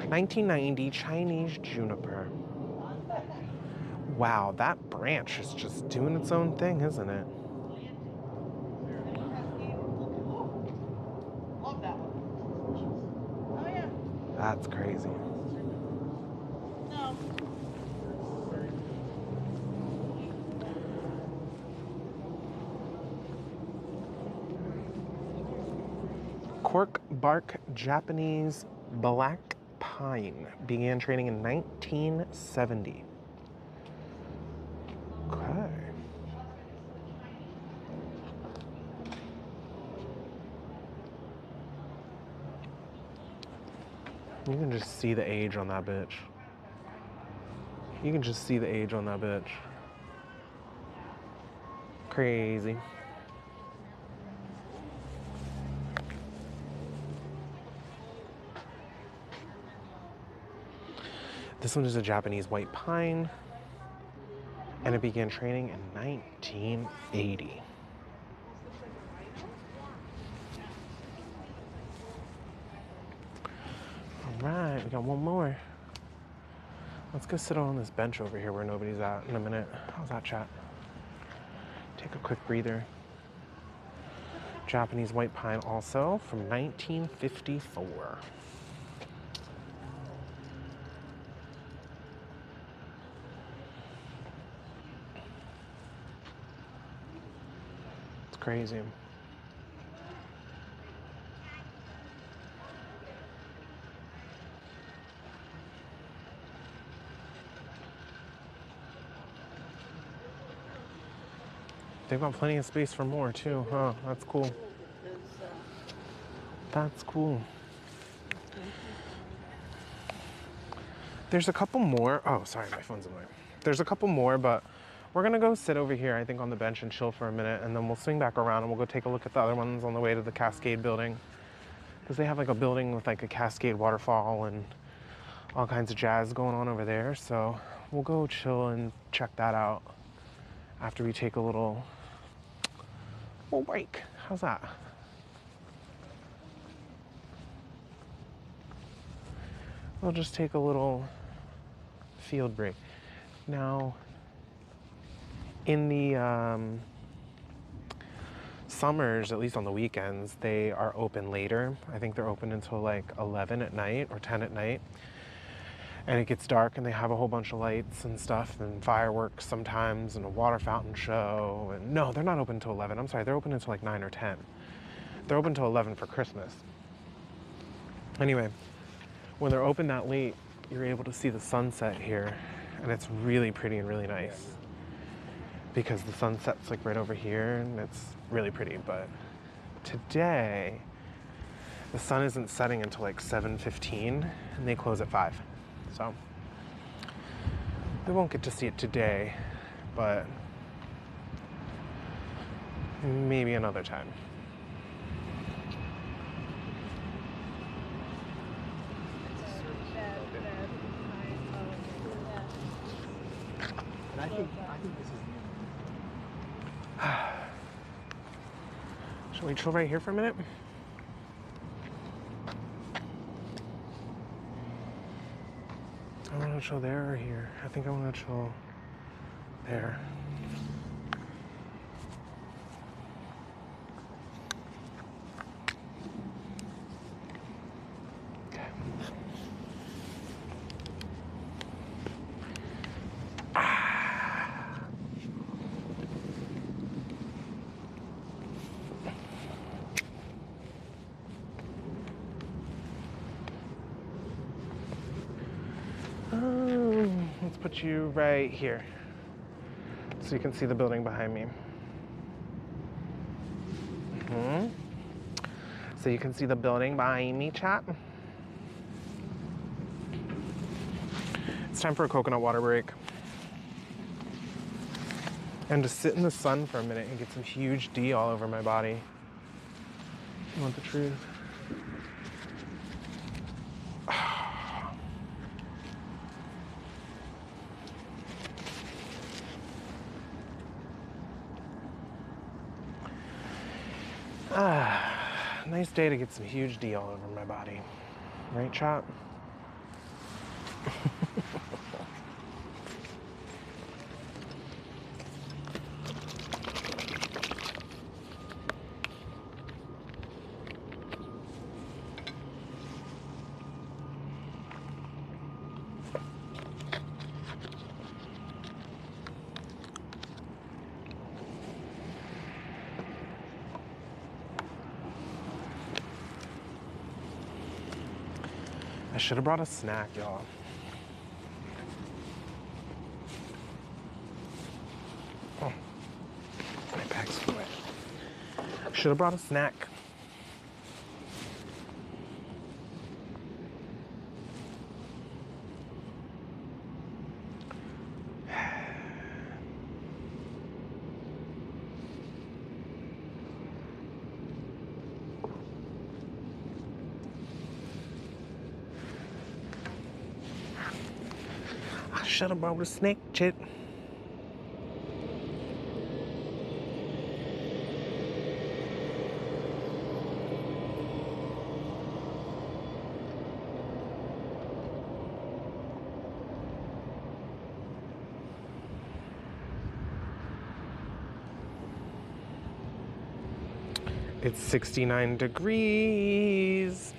1990 Chinese juniper. Wow, that branch is just doing its own thing, isn't it? That's crazy. No. Cork bark Japanese black pine began training in 1970. Okay. You can just see the age on that bitch. You can just see the age on that bitch. Crazy. This one is a Japanese white pine, and it began training in 1980. All right, we got one more. Let's go sit on this bench over here where nobody's at in a minute. How's that, chat? Take a quick breather. Japanese white pine also from 1954. It's crazy. They've got plenty of space for more too, huh? That's cool. That's cool. There's a couple more. Oh, sorry, my phone's in the way. There's a couple more, but we're gonna go sit over here, I think, on the bench and chill for a minute, and then we'll swing back around and we'll go take a look at the other ones on the way to the Cascade building. Because they have like a building with like a Cascade waterfall and all kinds of jazz going on over there. So we'll go chill and check that out after we take a little break. How's that? We'll just take a little field break. Now, in the summers, at least on the weekends, they are open later. I think they're open until like 11 at night or 10 at night. And it gets dark and they have a whole bunch of lights and stuff and fireworks sometimes and a water fountain show. And no, they're not open until 11. I'm sorry, they're open until like 9 or 10. They're open until 11 for Christmas. Anyway, when they're open that late, you're able to see the sunset here. And it's really pretty and really nice. Because the sunset's like right over here and it's really pretty. But today, the sun isn't setting until like 7:15 and they close at 5. So we won't get to see it today, but maybe another time. And I think this is Shall we chill right here for a minute? I want to chill there or here. I think I want to chill there. Okay. Let's put you right here so you can see the building behind me. So you can see the building behind me, chat. It's time for a coconut water break. And to sit in the sun for a minute and get some huge D all over my body. You want the truth? Nice day to get some huge D all over my body. Right, chat? I should have brought a snack, y'all. Oh, my bag's away. Should have brought a snack. I should have brought a snack, chit. It's 69 degrees.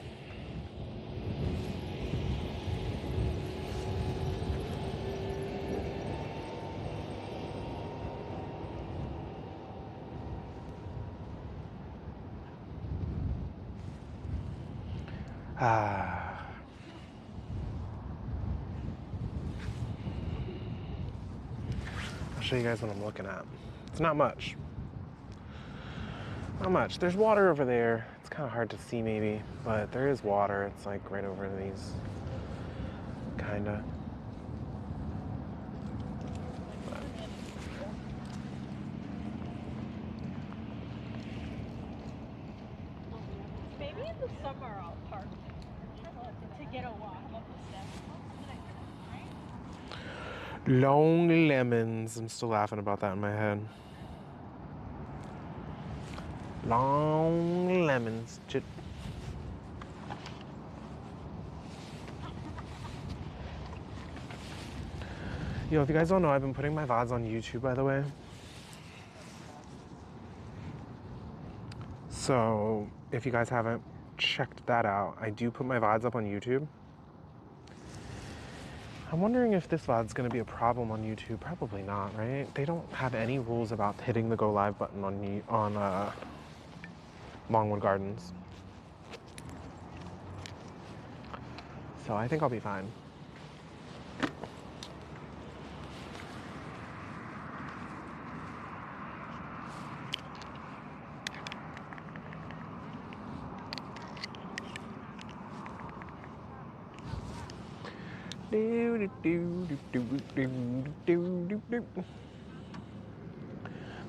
I'll show you guys what I'm looking at. It's not much. Not much. There's water over there. It's kind of hard to see maybe, but there is water. It's like right over these, kinda. Maybe in the summer I'll park to get a walk up the steps. Long lemons. I'm still laughing about that in my head. Long lemons. Yo, if you guys don't know, I've been putting my VODs on YouTube, by the way. So, if you guys haven't checked that out, I do put my VODs up on YouTube. I'm wondering if this VOD's gonna be a problem on YouTube. Probably not, right? They don't have any rules about hitting the go live button on Longwood Gardens. So I think I'll be fine.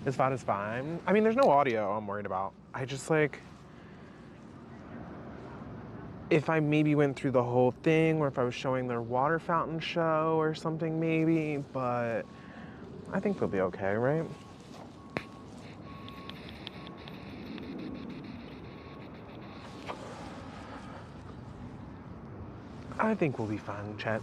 This VOD is fine. I mean, there's no audio I'm worried about. I just like, if I maybe went through the whole thing or if I was showing their water fountain show or something maybe, but I think we'll be okay, right? I think we'll be fine, Chet.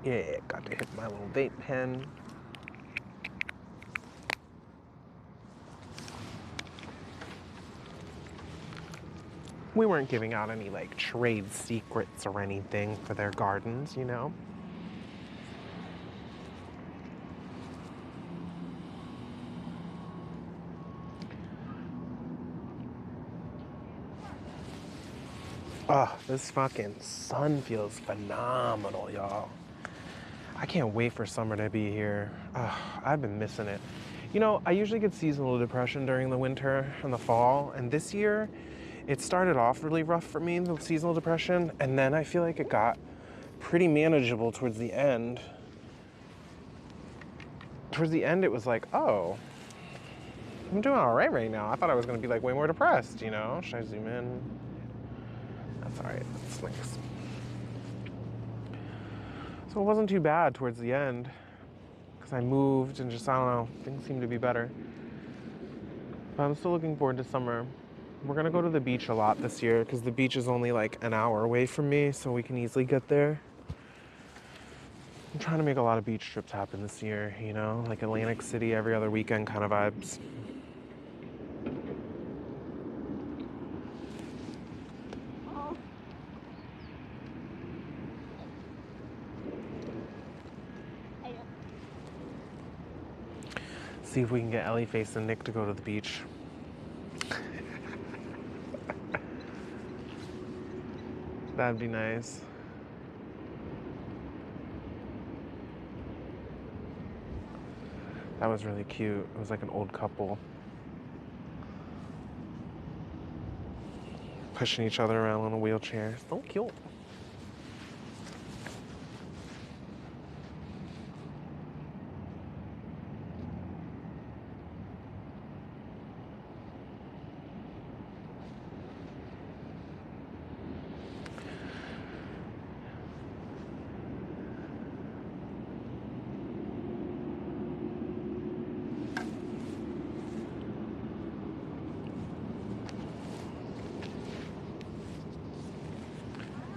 Yeah, got to hit my little vape pen. We weren't giving out any like trade secrets or anything for their gardens, you know? Oh, this fucking sun feels phenomenal, y'all. I can't wait for summer to be here. Oh, I've been missing it. You know, I usually get seasonal depression during the winter and the fall, and this year, it started off really rough for me, the seasonal depression, and then I feel like it got pretty manageable towards the end. Towards the end, it was like, oh, I'm doing all right now. I thought I was gonna be like way more depressed, you know? Should I zoom in? That's all right, that's nice. So it wasn't too bad towards the end, because I moved and just, I don't know, things seemed to be better. But I'm still looking forward to summer. We're gonna go to the beach a lot this year, because the beach is only like an hour away from me, so we can easily get there. I'm trying to make a lot of beach trips happen this year, you know, like Atlantic City every other weekend kind of vibes. See if we can get Ellie Face and Nick to go to the beach. That'd be nice. That was really cute. It was like an old couple pushing each other around on a wheelchair. So cute.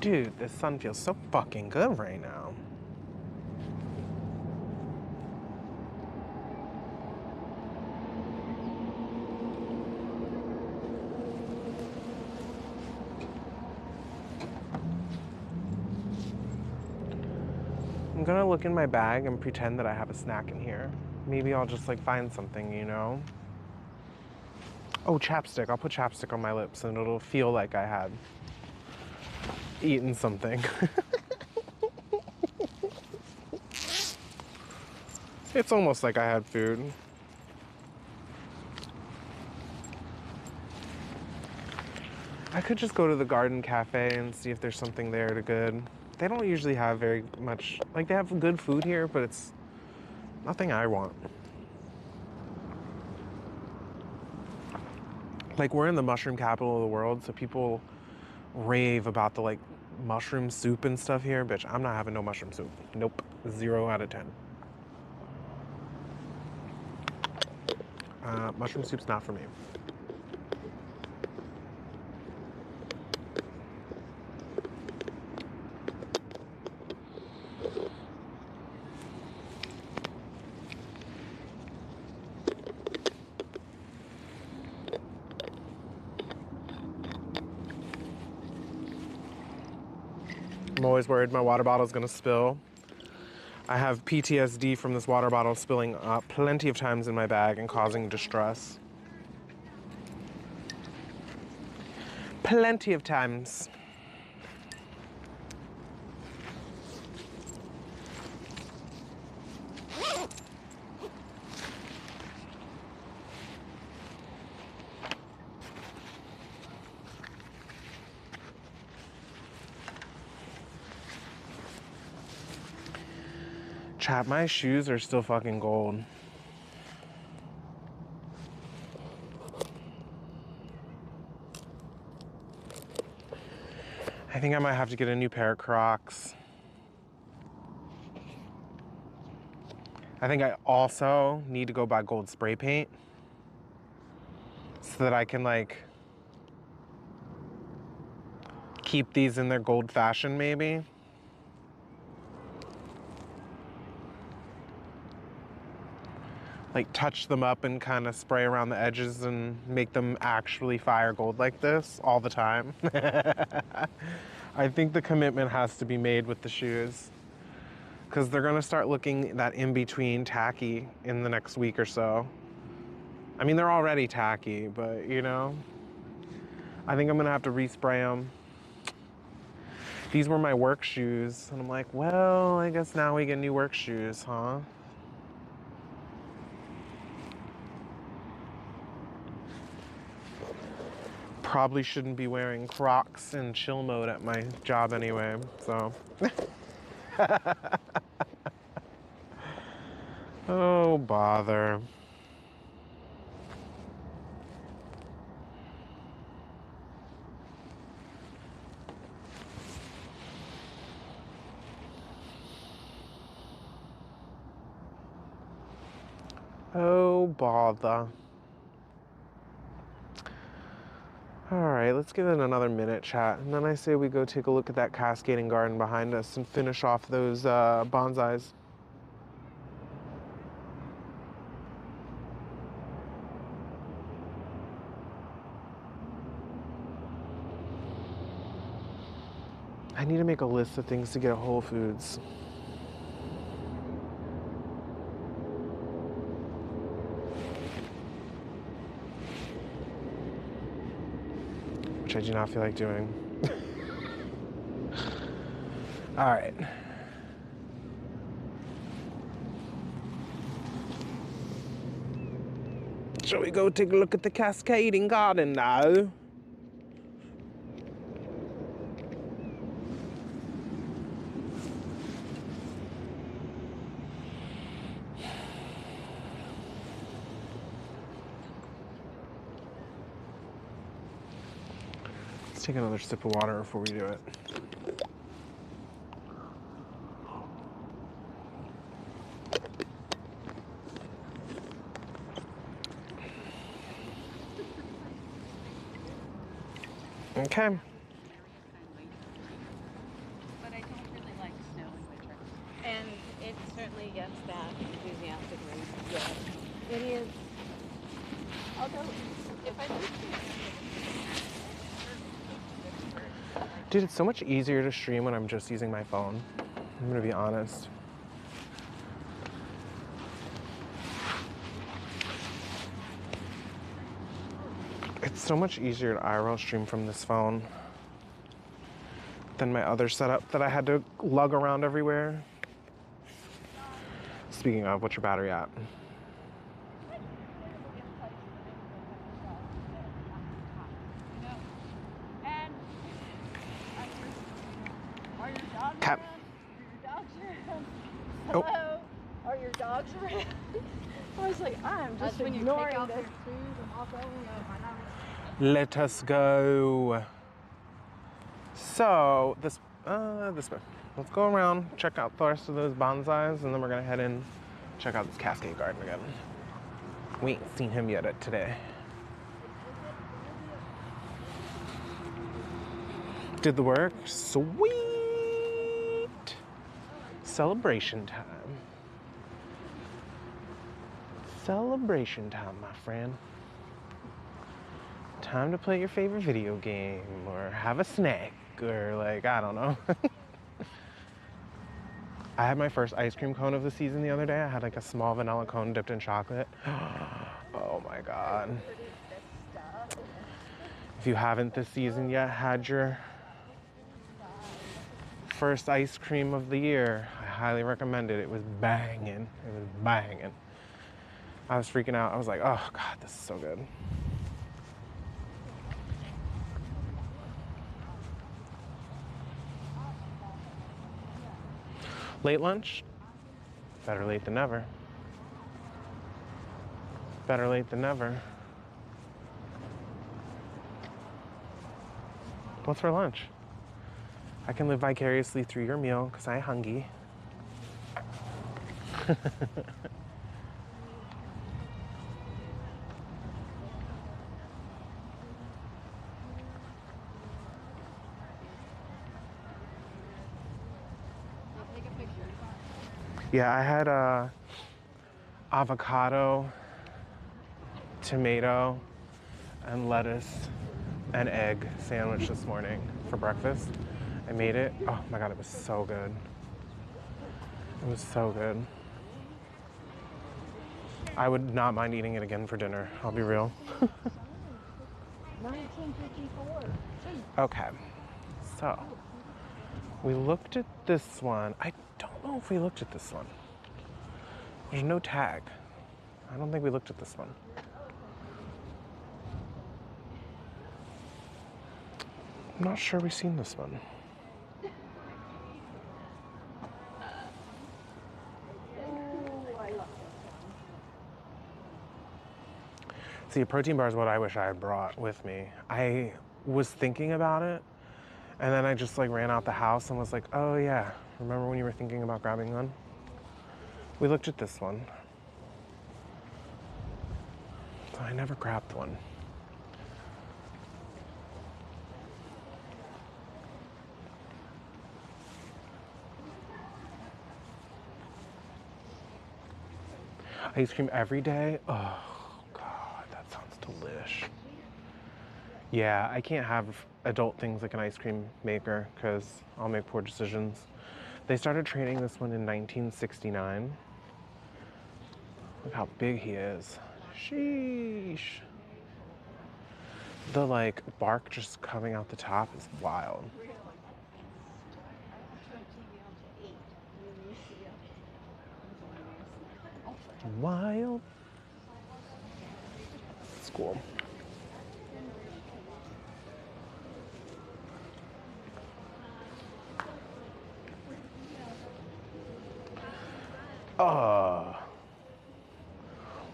Dude, this sun feels so fucking good right now. I'm gonna look in my bag and pretend that I have a snack in here. Maybe I'll just like find something, you know? Oh, chapstick. I'll put chapstick on my lips and it'll feel like I had eaten something. It's almost like I had food. I could just go to the garden cafe and see if there's something there to good. They don't usually have very much, like they have good food here, but it's nothing I want. Like we're in the mushroom capital of the world, so people rave about the like mushroom soup and stuff here. Bitch, I'm not having no mushroom soup. Nope, 0 out of 10. Mushroom soup's not for me. I'm always worried my water bottle's gonna spill. I have PTSD from this water bottle spilling plenty of times in my bag and causing distress. Plenty of times. Chat, my shoes are still fucking gold. I think I might have to get a new pair of Crocs. I think I also need to go buy gold spray paint so that I can like keep these in their gold fashion maybe. Like touch them up and kind of spray around the edges and make them actually fire gold like this all the time. I think the commitment has to be made with the shoes because they're gonna start looking that in-between tacky in the next week or so. I mean, they're already tacky, but you know, I think I'm gonna have to respray them. These were my work shoes and I'm like, well, I guess now we get new work shoes, huh? Probably shouldn't be wearing Crocs in chill mode at my job anyway, so. Oh, bother. Oh, bother. All right, let's give it another minute, chat. And then I say we go take a look at that cascading garden behind us and finish off those bonsais. I need to make a list of things to get at Whole Foods. which I do not feel like doing. All right. Shall we go take a look at the cascading garden now? Let's take another sip of water before we do it. Okay. But I don't really like snow in winter. And it certainly gets that enthusiastic mood. Yeah, it is. Although, if I lived here, Dude, it's so much easier to stream when I'm just using my phone. I'm gonna be honest. It's so much easier to IRL stream from this phone than my other setup that I had to lug around everywhere. Speaking of, what's your battery at? Cap. Hello? Are your dogs around? I was like, I'm just when you ignoring take out this. their food and walk over Let us go. So this way. Let's go around, check out the rest of those bonsais, and then we're gonna head in, check out this cascade garden again. We ain't seen him yet today. Did the work? Sweet. Celebration time. Celebration time, my friend. Time to play your favorite video game or have a snack or like, I don't know. I had my first ice cream cone of the season the other day. I had like a small vanilla cone dipped in chocolate. Oh my God. If you haven't this season yet had your first ice cream of the year, I highly recommend it. It was banging. It was banging. I was freaking out. I was like, oh God, this is so good. Late lunch? Better late than never. Better late than never. What's for lunch? I can live vicariously through your meal because I'm hungry. Yeah, I had avocado, tomato, and lettuce and egg sandwich this morning for breakfast. I made it. Oh my God, it was so good. It was so good. I would not mind eating it again for dinner, I'll be real. 1954. Okay, so we looked at this one. I don't know if we looked at this one. There's no tag. I don't think we looked at this one. I'm not sure we've seen this one. See, a protein bar is what I wish I had brought with me. I was thinking about it, and then I just like ran out the house and was like, oh yeah, remember when you were thinking about grabbing one? We looked at this one. So I never grabbed one. Ice cream every day? Oh God, that sounds delish. Yeah, I can't have adult things like an ice cream maker because I'll make poor decisions. They started training this one in 1969. Look how big he is. Sheesh. The like bark just coming out the top is wild. Wild. It's cool.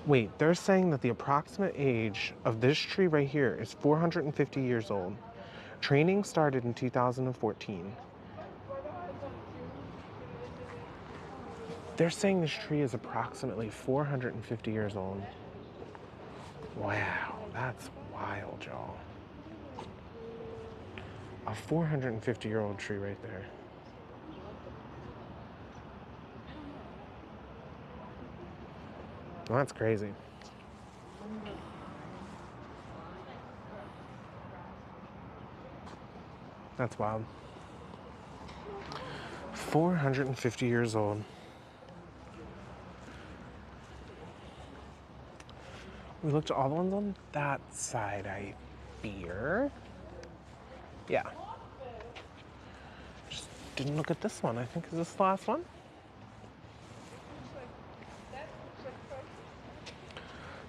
Wait, they're saying that the approximate age of this tree right here is 450 years old. Training started in 2014. They're saying this tree is approximately 450 years old. Wow, that's wild, y'all. A 450-year-old tree right there. Well, that's crazy. That's wild. 450 years old. We looked at all the ones on that side, I fear. Yeah. Just didn't look at this one. I think, is this the last one?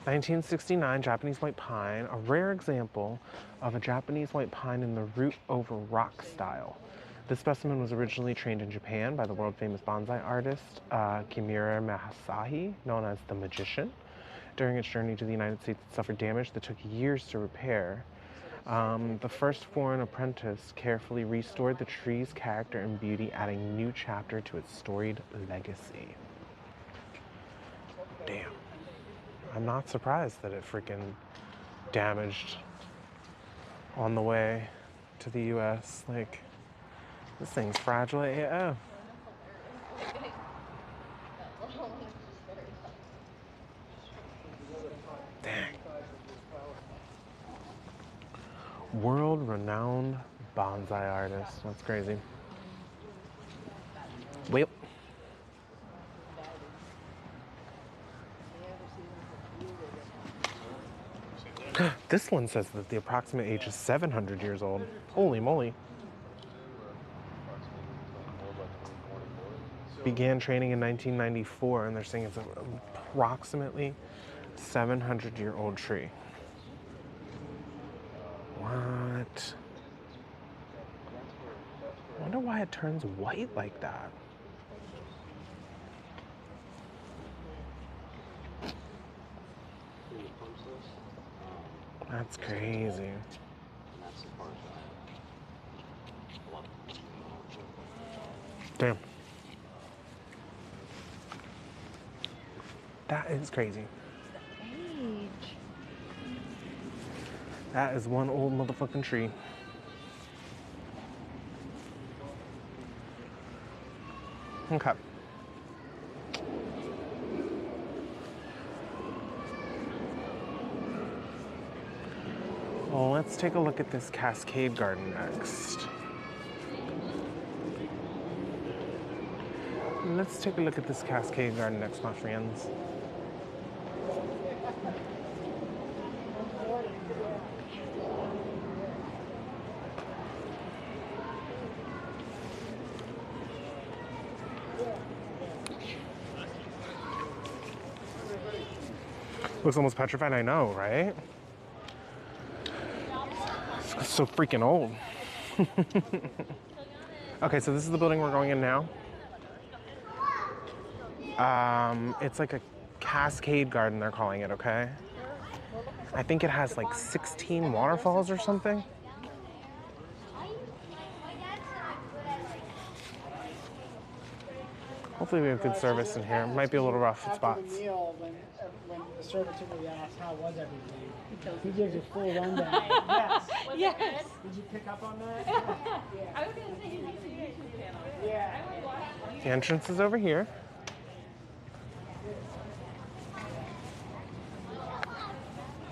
1969 Japanese white pine, a rare example of a Japanese white pine in the root over rock style. This specimen was originally trained in Japan by the world famous bonsai artist Kimura Masahi, known as the Magician. During its journey to the United States, it suffered damage that took years to repair. The first foreign apprentice carefully restored the tree's character and beauty, adding a new chapter to its storied legacy. Damn. I'm not surprised that it freaking damaged on the way to the US. Like, this thing's fragile AF. Dang. World-renowned bonsai artist. That's crazy. Well. This one says that the approximate age is 700 years old. Holy moly. Began training in 1994, and they're saying it's an approximately 700-year-old tree. What? I wonder why it turns white like that. That's crazy. Damn. That is crazy. Age. That is one old motherfucking tree. Okay. Well, let's take a look at this cascade garden next. Let's take a look at this cascade garden next, my friends. Looks almost petrified, I know, right? It's so freaking old. Okay, so this is the building we're going in now. It's like a cascade garden, they're calling it, okay? I think it has like 16 waterfalls or something. Hopefully we have good service in here. It might be a little rough at spots. After the meal, when the server typically asks, how was everything? He gives a full rundown. Yes. Yes. Did you pick up on that? I was going to say, he makes a YouTube channel. Yeah. The entrance is over here.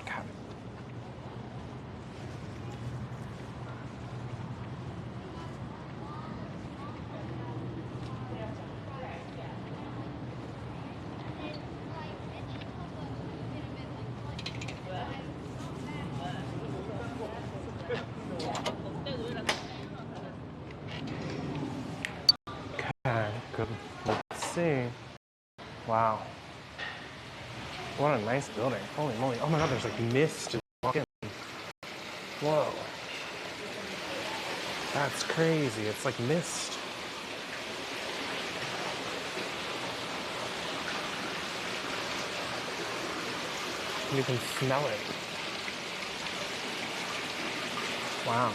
God. see. Wow. What a nice building. Holy moly. Oh my god, there's like mist to walk in. Whoa. That's crazy. It's like mist. You can smell it. Wow.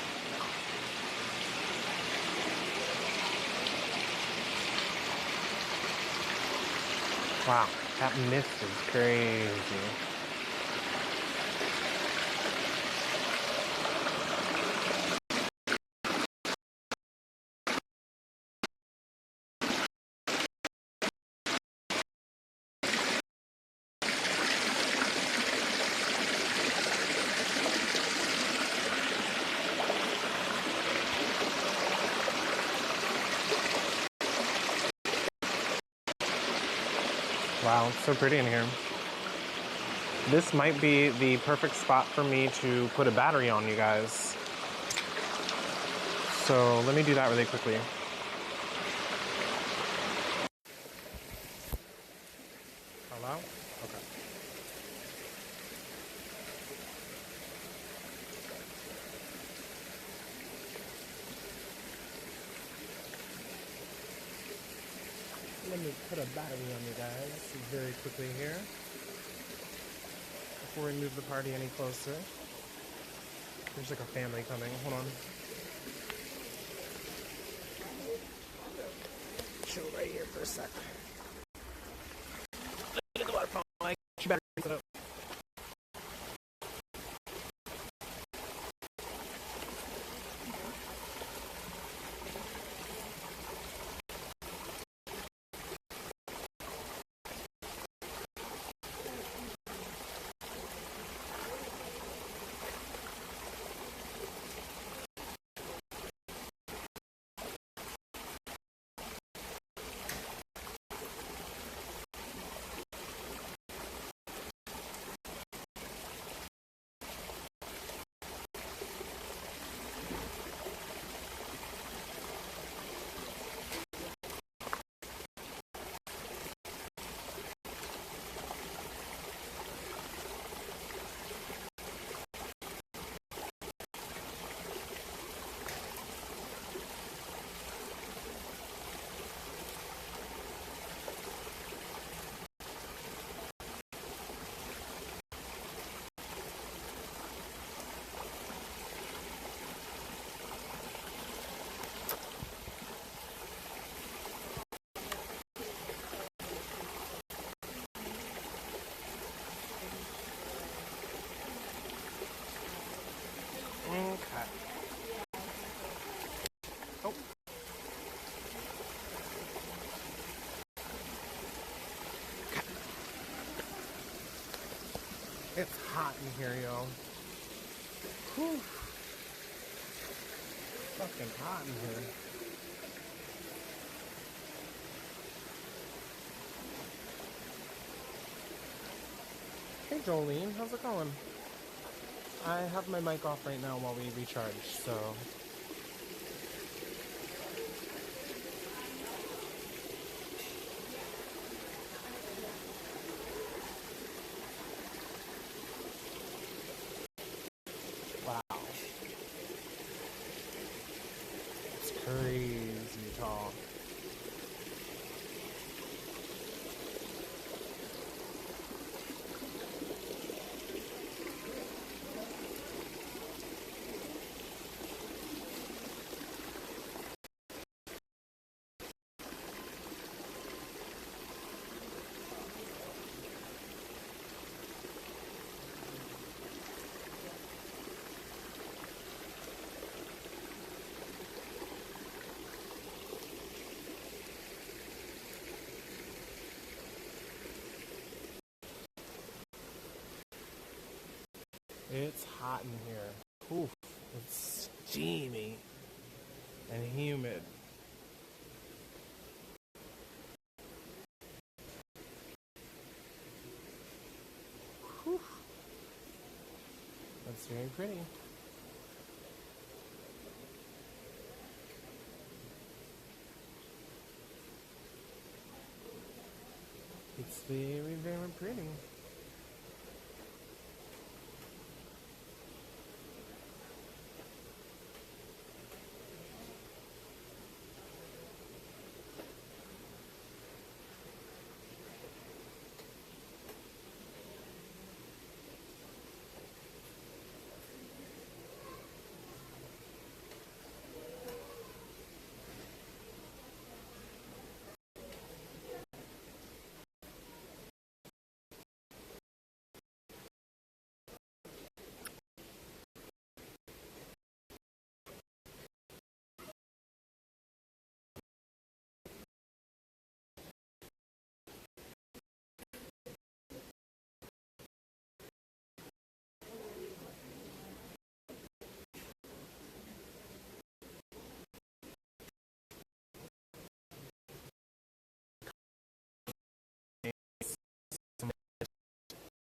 Wow, that mist is crazy. Wow, it's so pretty in here. This might be the perfect spot for me to put a battery on, you guys. So let me do that really quickly. Hello? Okay. Let me put a battery on you guys very quickly here before we move the party any closer. There's like a family coming. Hold on. Chill right here for a sec. Get the water pump. I got your battery set up. Okay. Oh. It's hot in here, yo. Whew. Fucking hot in here. Hey Jolene, how's it going? I have my mic off right now while we recharge, so. Wow. It's crazy tall. It's hot in here. Oof, it's steamy and humid. Whew. That's very pretty. It's very, very pretty.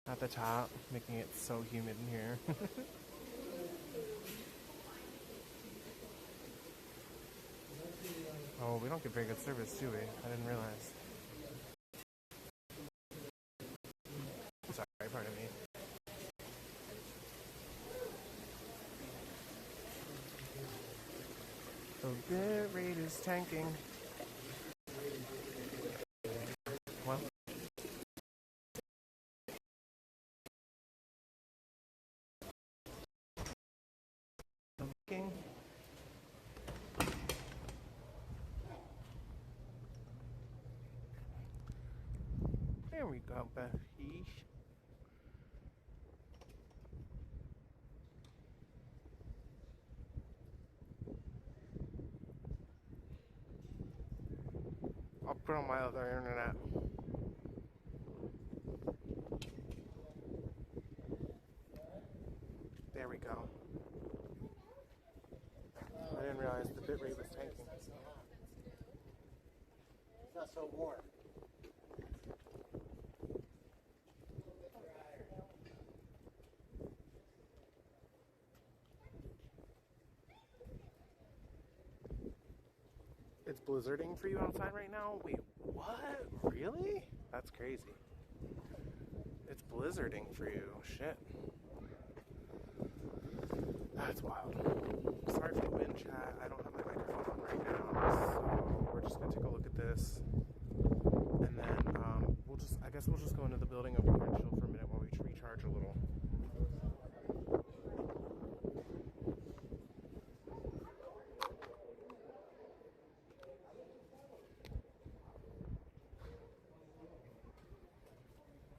At the top, making it so humid in here. Oh, we don't get very good service, do we? I didn't realize. Sorry, pardon me. The bit rate is tanking. Well. Tanking. There we go, Becky. I'll put on my other internet. There we go. I didn't realize the bit rate was tanking. It's not so warm. It's blizzarding for you outside right now? Wait, what? Really? That's crazy. It's blizzarding for you. Shit. That's wild. Sorry for the wind, chat. I don't have my microphone on right now, so we're just gonna take a look at this. And then I guess we'll just go into the building over here and chill for a minute while we recharge a little.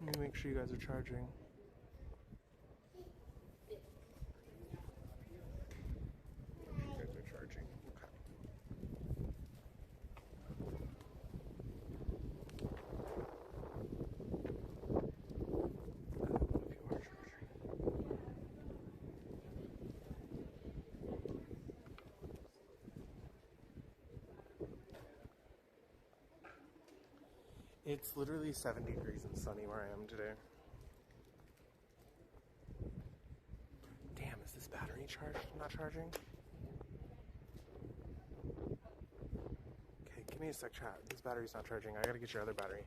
Let me make sure you guys are charging. You guys are charging. Okay. If you are charging. It's literally 70 degrees and sunny where I am today. Damn, is this battery charged? Not charging? Okay, give me a sec, chat. This battery's not charging. I gotta get your other battery.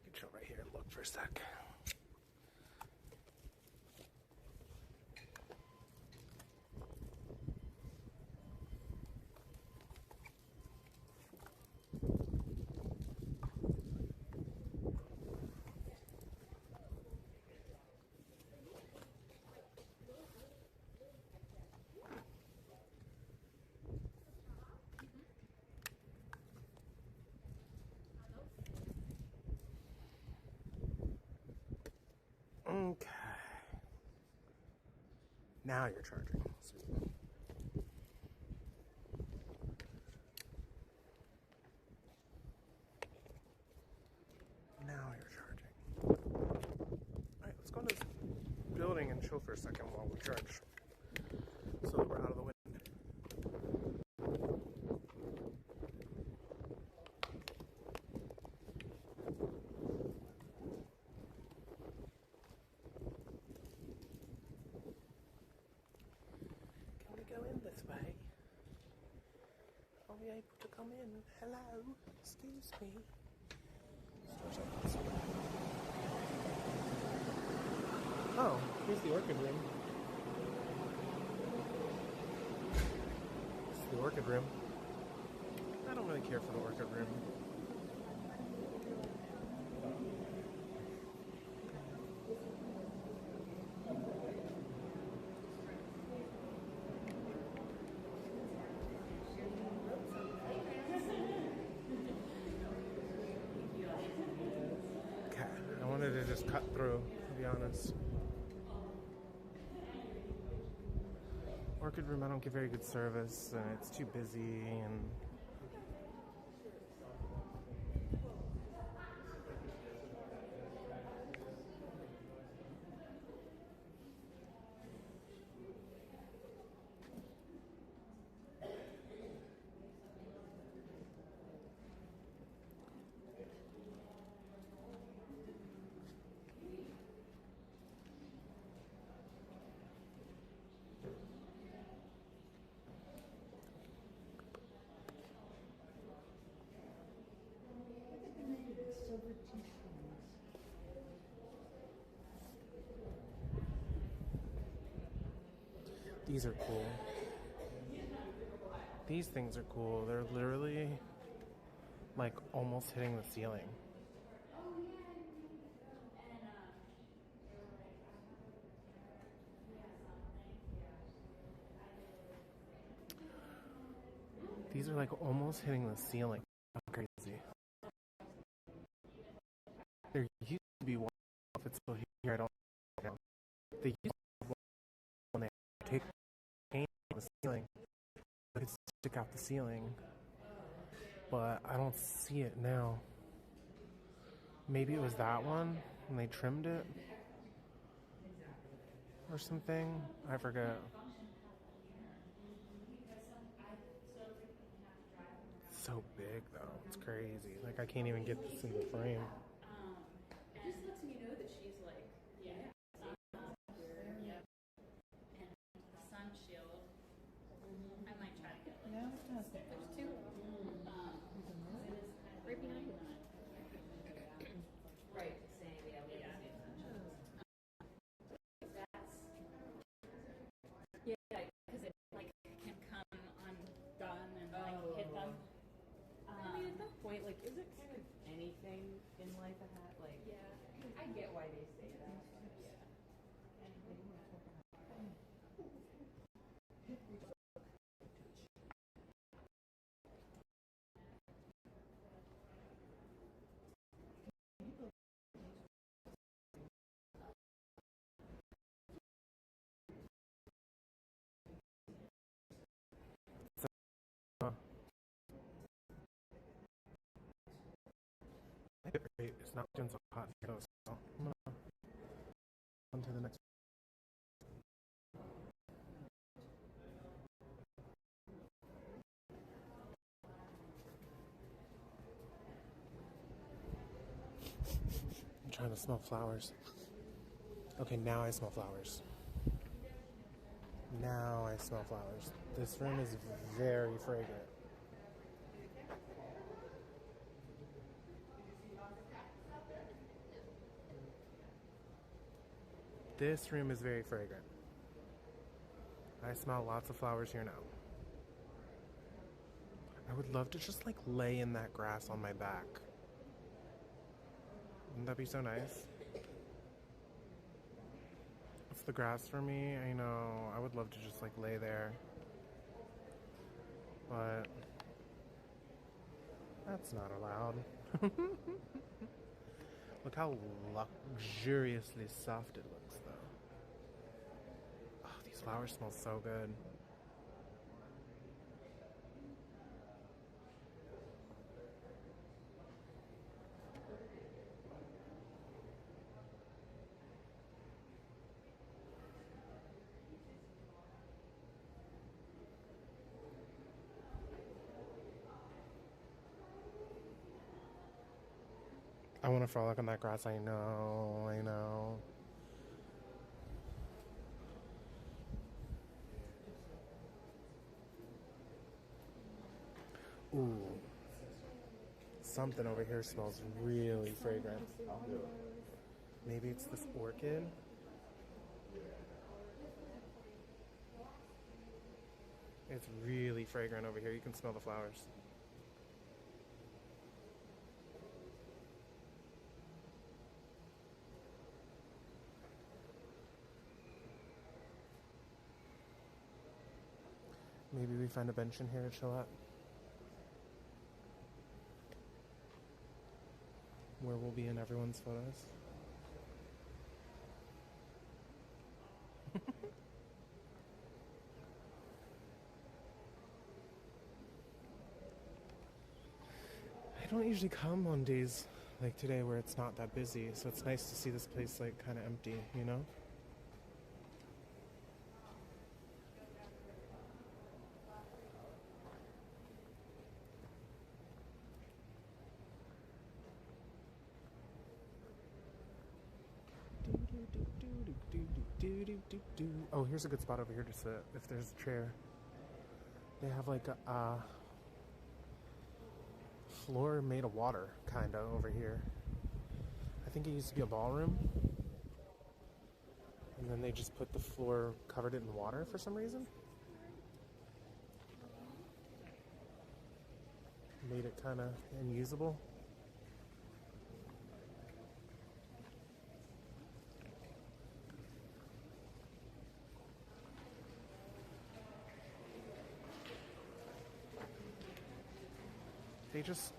You chill right here and look for a sec. Okay. Now you're charging. Sweet. Now you're charging. Alright, let's go into this building and chill for a second while we charge. So that we're out of the wind. Can we go in this way? Are we able to go come in. Hello. Excuse me. Oh, here's the orchid room. This is the orchid room. I don't really care for the orchid room. Okay, I wanted to just cut through, to be honest. Orchid room, I don't get very good service, and it's too busy, and these are cool. These things are cool. They're literally like almost hitting the ceiling. These are like almost hitting the ceiling. How crazy. There used to be one, if it's still here, I don't know. They used to have one when they take paint on the ceiling. They could stick out the ceiling. But I don't see it now. Maybe it was that one and they trimmed it or something. I forget. It's so big though. It's crazy. Like I can't even get this in the frame. It just lets me know that she's like, yeah, yep. And the sun shield. I might try to get like there's two. Right behind that. Right, saying yeah, we have the same sunshine. Yeah, because it like can come undone and like hit them. I mean, at that point, like, is it kind of anything in life a hat? Like, yeah, I get why they say that. Yeah. It's not doing so hot though, so I'm gonna on to the next. I'm trying to smell flowers. Okay, now I smell flowers. Now I smell flowers. This room is very fragrant. This room is very fragrant. I smell lots of flowers here now. I would love to just like lay in that grass on my back. Wouldn't that be so nice? It's the grass for me. I know. I would love to just like lay there. But that's not allowed. Look how luxuriously soft it looks though. Oh, these flowers smell so good. I want to frolic on that grass. I know. Ooh. Something over here smells really fragrant. Maybe it's this orchid. It's really fragrant over here. You can smell the flowers. Maybe we find a bench in here to chill at. Where we'll be in everyone's photos. I don't usually come on days like today where it's not that busy, so it's nice to see this place like kind of empty, you know? Oh, here's a good spot over here to sit if there's a chair. They have like a floor made of water, kinda, over here. I think it used to be a ballroom. And then they just put the floor, covered it in water for some reason. Made it kinda unusable. They just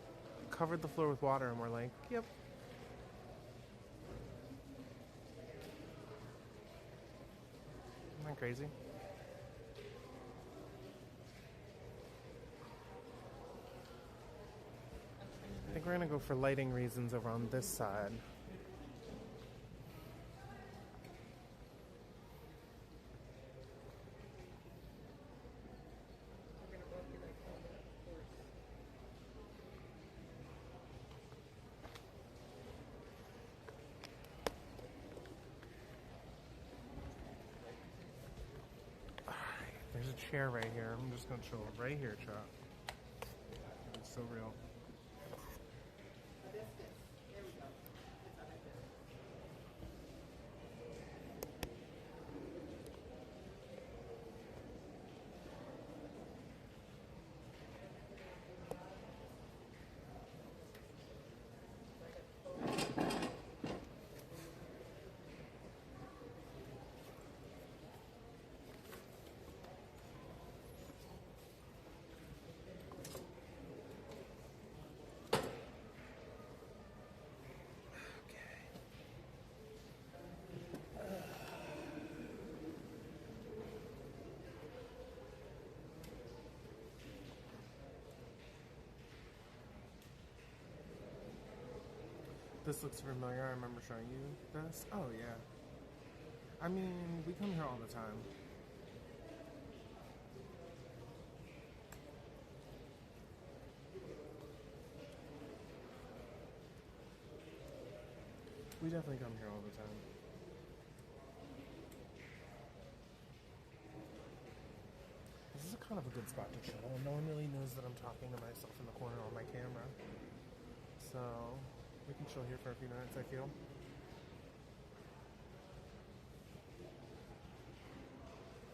covered the floor with water and we're like, yep. Isn't that crazy? I think we're gonna go for lighting reasons over on this side. There's a chair right here. I'm just gonna chill right here, chat. It's so real. This looks familiar. I remember showing you this. Oh, yeah. I mean, we come here all the time. We definitely come here all the time. This is kind of a good spot to chill. No one really knows that I'm talking to myself in the corner on my camera. So we can chill here for a few minutes, I feel.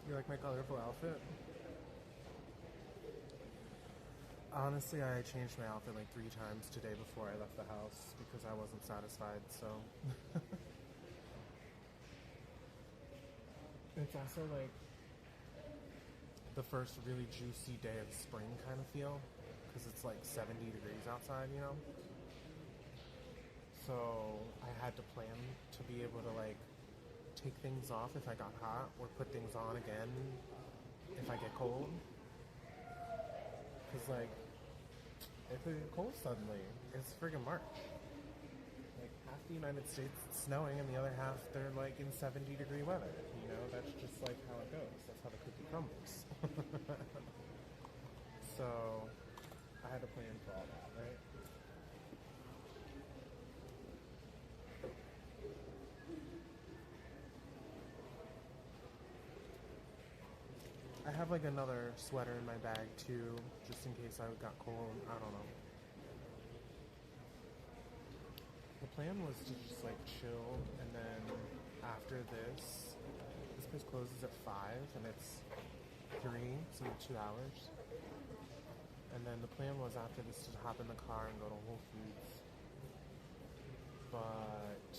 You like my colorful outfit? Honestly, I changed my outfit like 3 times today before I left the house because I wasn't satisfied, so. It's also like the first really juicy day of spring kind of feel because it's like 70 degrees outside, you know? So I had to plan to be able to like take things off if I got hot or put things on again if I get cold. Because like, it could get cold suddenly. It's friggin' March. Like half the United States it's snowing and the other half they're like in 70-degree weather. You know, that's just like how it goes. That's how the cookie crumbles. So I had to plan for all that, right? I have like another sweater in my bag too, just in case I got cold. I don't know. The plan was to just like chill, and then after this place closes at 5 and it's 3, so 2 hours. And then the plan was after this to hop in the car and go to Whole Foods. But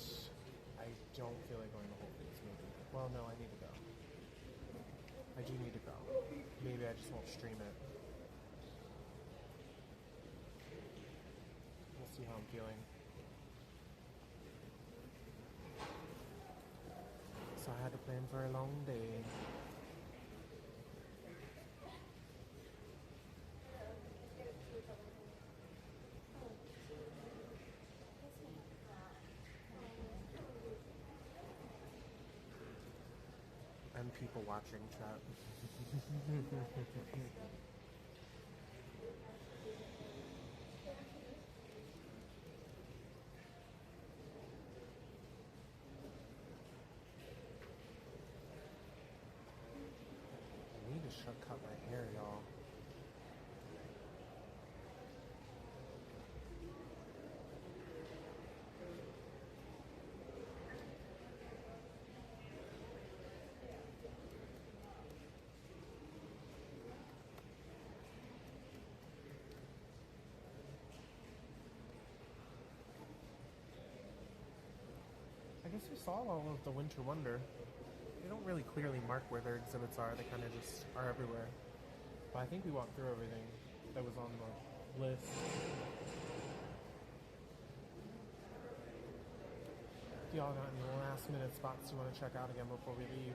I don't feel like going to Whole Foods maybe. Well, no, I need to go. I do need to go. Maybe I just won't stream it. We'll see how I'm feeling. So I had to plan for a long day. And people watching chat. I need to shortcut my hair, y'all. I guess we saw all of the Winter Wonder. They don't really clearly mark where their exhibits are. They kind of just are everywhere. But I think we walked through everything that was on the list. If y'all got any last minute spots you want to check out again before we leave?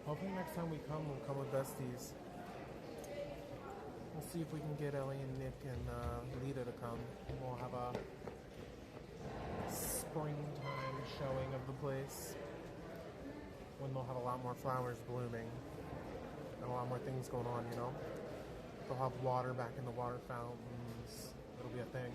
Hopefully next time we come, we'll come with besties. We'll see if we can get Ellie and Nick and Lita to come. We'll have a springtime showing of the place when they'll have a lot more flowers blooming and a lot more things going on, you know? They'll have water back in the water fountains. It'll be a thing.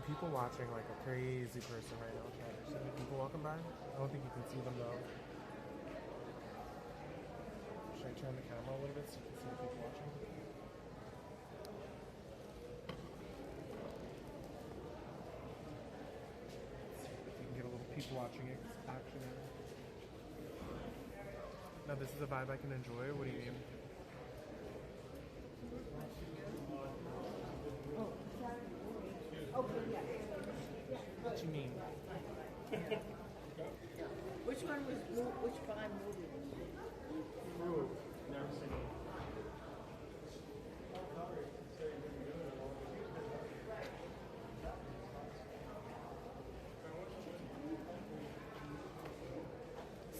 People watching like a crazy person right now. There's so many people walking by. I don't think you can see them though. Should I turn the camera a little bit so you can see the people watching? Let's see if we can get a little people watching action in. Now this is a vibe I can enjoy. What do you mean? What do you mean? Which one was which five movies? Never seen it.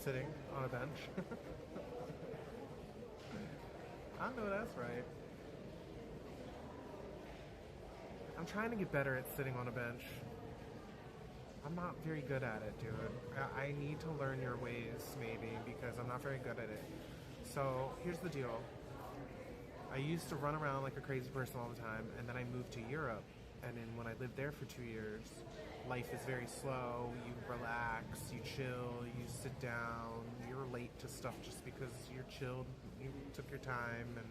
Sitting on a bench. I know that's right. I'm trying to get better at sitting on a bench. I'm not very good at it, dude. I need to learn your ways, maybe, because I'm not very good at it. So, here's the deal. I used to run around like a crazy person all the time, and then I moved to Europe. And then when I lived there for 2 years, life is very slow. You relax, you chill, you sit down. You're late to stuff just because you're chilled. You took your time and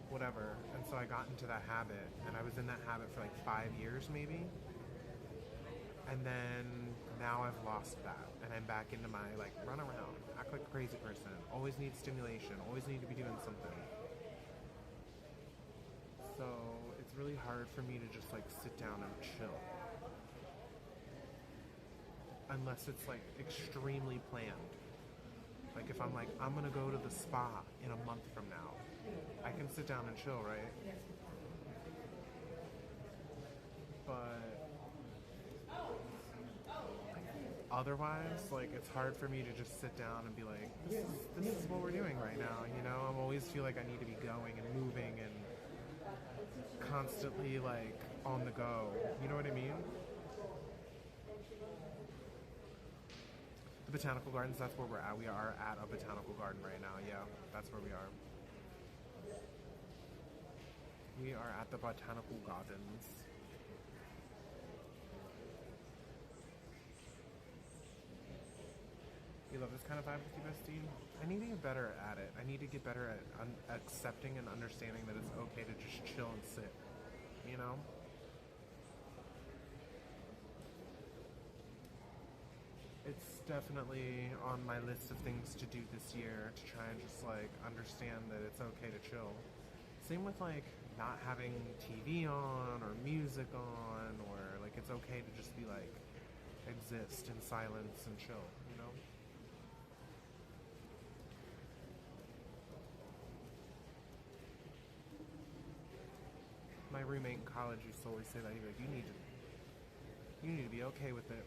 whatever. And so I got into that habit, and I was in that habit for like 5 years maybe. And then now I've lost that, and I'm back into my like run around, act like a crazy person, always need stimulation, always need to be doing something. So it's really hard for me to just like sit down and chill. Unless it's like extremely planned. Like if I'm like, I'm gonna go to the spa in a month from now, I can sit down and chill, right? But otherwise, like it's hard for me to just sit down and be like, this is what we're doing right now, you know? I always feel like I need to be going and moving and constantly like on the go. You know what I mean? The botanical gardens, that's where we're at. We are at a botanical garden right now. Yeah, that's where we are. We are at the botanical gardens. You love this kind of vibe with you, bestie? I need to get better at it. I need to get better at accepting and understanding that it's okay to just chill and sit. You know? It's definitely on my list of things to do this year, to try and just like understand that it's okay to chill. Same with like not having TV on or music on, or like it's okay to just be like exist in silence and chill, you know? My roommate in college used to always say that. He'd be like, you need to be okay with it.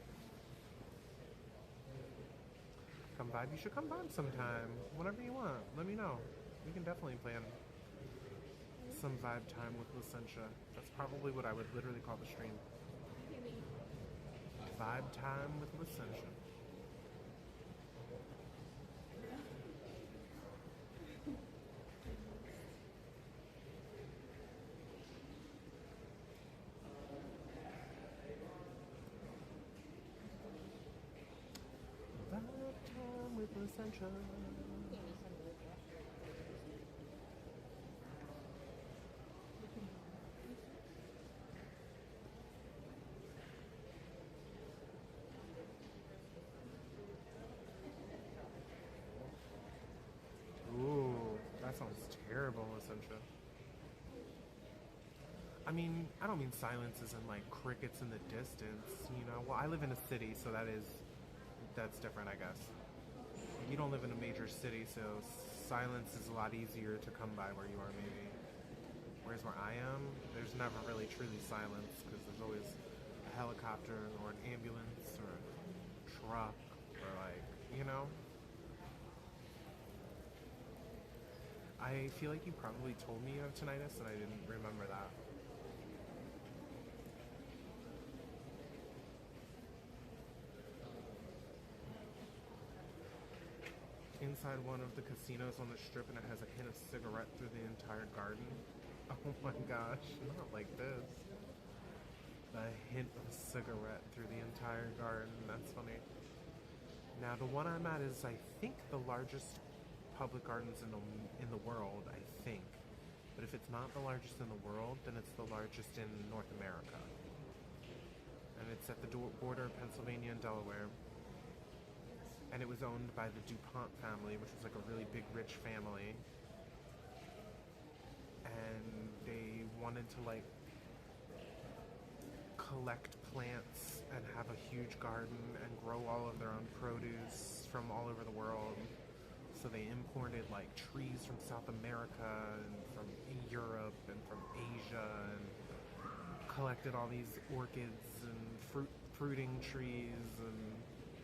Come vibe. You should come vibe sometime. Whenever you want. Let me know. We can definitely plan some vibe time with Licentia. That's probably what I would literally call the stream. Vibe time with Licentia. With Licentia. Ooh, that sounds terrible, Licentia. I mean, I don't mean silence as in like crickets in the distance, you know? Well, I live in a city, so that's different, I guess. You don't live in a major city, so silence is a lot easier to come by where you are, maybe. Whereas where I am, there's never really truly silence, because there's always a helicopter or an ambulance or a truck or like, you know? I feel like you probably told me you have tinnitus and I didn't remember that. Inside one of the casinos on the strip, and it has a hint of cigarette through the entire garden. Oh my gosh, not like this. A hint of cigarette through the entire garden. That's funny. Now the one I'm at is, I think, the largest public gardens in the world, I think. But if it's not the largest in the world, then it's the largest in North America. And it's at the border of Pennsylvania and Delaware. And it was owned by the DuPont family, which was like a really big, rich family. And they wanted to like collect plants and have a huge garden and grow all of their own produce from all over the world. So they imported like trees from South America and from Europe and from Asia and collected all these orchids and fruiting trees and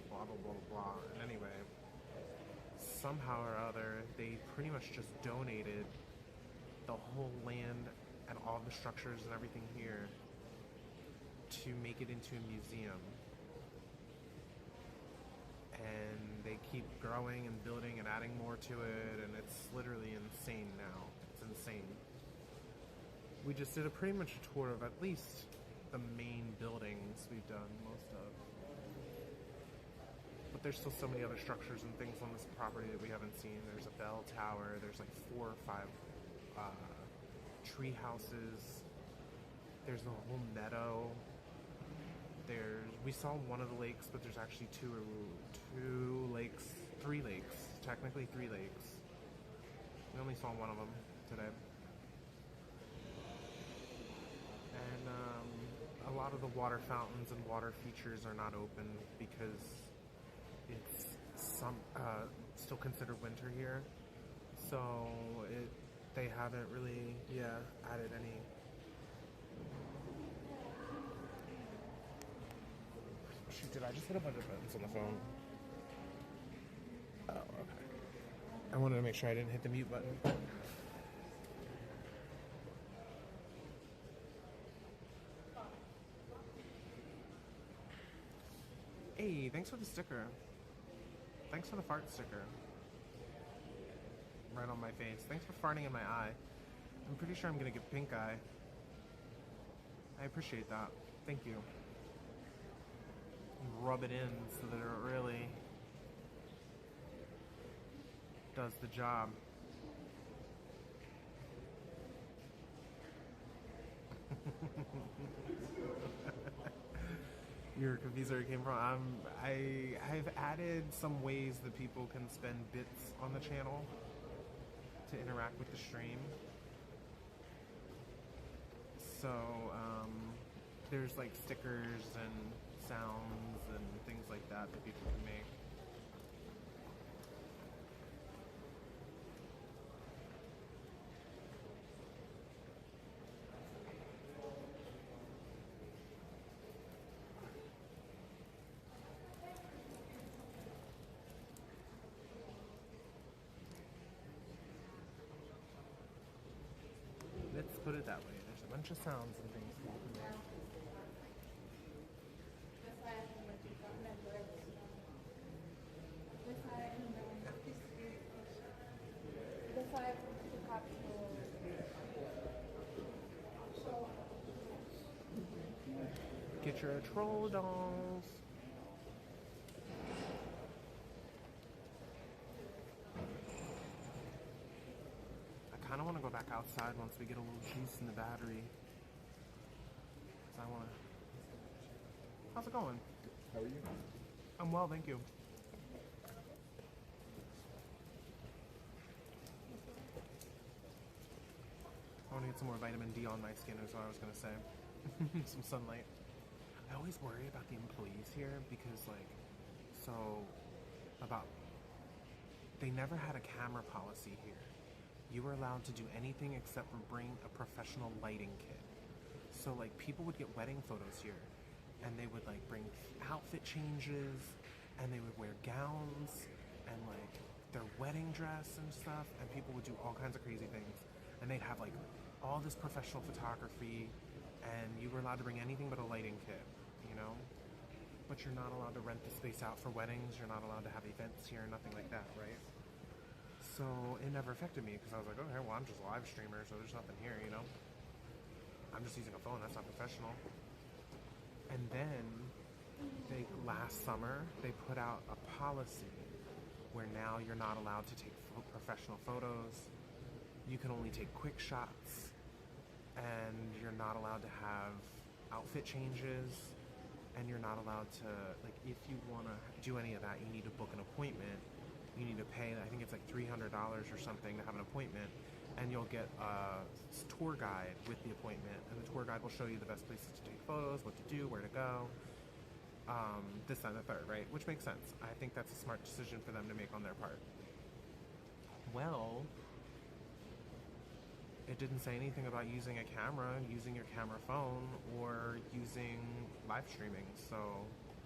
blah, blah, blah, blah. And anyway, somehow or other, they pretty much just donated the whole land and all the structures and everything here to make it into a museum. and they keep growing and building and adding more to it, and it's literally insane now. It's insane. We just did a pretty much a tour of at least the main buildings we've done most of. But there's still so many other structures and things on this property that we haven't seen. There's a bell tower, there's like 4 or 5 tree houses, there's a whole meadow. We saw one of the lakes, but there's actually 3 lakes, technically 3 lakes. We only saw one of them today. And a lot of the water fountains and water features are not open because it's still considered winter here. So they haven't really, added any. Shoot, did I just hit a bunch of buttons on the phone? Oh, okay. I wanted to make sure I didn't hit the mute button. Hey, thanks for the sticker. Thanks for the fart sticker. Right on my face. Thanks for farting in my eye. I'm pretty sure I'm gonna get pink eye. I appreciate that. Thank you. Rub it in so that it really does the job. You're confused where it came from. I've added some ways that people can spend bits on the channel to interact with the stream. So there's like stickers and sounds and things like that that people can make. Let's put it that way. There's a bunch of sounds and things people can make. Get your troll dolls. I kind of want to go back outside once we get a little juice in the battery. I want to. How's it going? How are you? I'm well, thank you. I want to get some more vitamin D on my skin is what I was going to say. Some sunlight. I always worry about the employees here because they never had a camera policy here. You were allowed to do anything except for bring a professional lighting kit. So like people would get wedding photos here and they would like bring outfit changes and they would wear gowns and like their wedding dress and stuff, and people would do all kinds of crazy things. And they'd have like all this professional photography, and you were allowed to bring anything but a lighting kit, you know? But you're not allowed to rent the space out for weddings, you're not allowed to have events here, nothing like that, right? So it never affected me because I was like, okay, well I'm just a live streamer, so there's nothing here, you know? I'm just using a phone, that's not professional. And then, last summer, they put out a policy where now you're not allowed to take professional photos, you can only take quick shots, and you're not allowed to have outfit changes, and you're not allowed to, like, if you want to do any of that, you need to book an appointment. You need to pay, I think it's like $300 or something to have an appointment, and you'll get a tour guide with the appointment, and the tour guide will show you the best places to take photos, what to do, where to go, this, that, and the third, right? Which makes sense. I think that's a smart decision for them to make on their part. Well, it didn't say anything about using a camera, using your camera phone, or using live streaming, so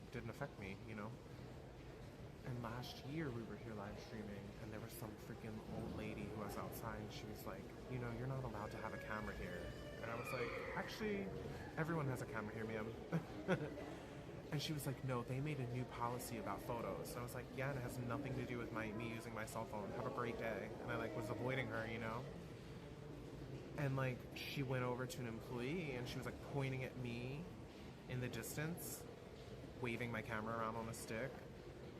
it didn't affect me, you know? And last year we were here live streaming, and there was some freaking old lady who was outside, and she was like, you know, you're not allowed to have a camera here. And I was like, actually, everyone has a camera here, ma'am. And she was like, no, they made a new policy about photos. So I was like, yeah, and it has nothing to do with me using my cell phone. Have a great day. And I like was avoiding her, you know? And like she went over to an employee and she was like pointing at me in the distance, waving my camera around on a stick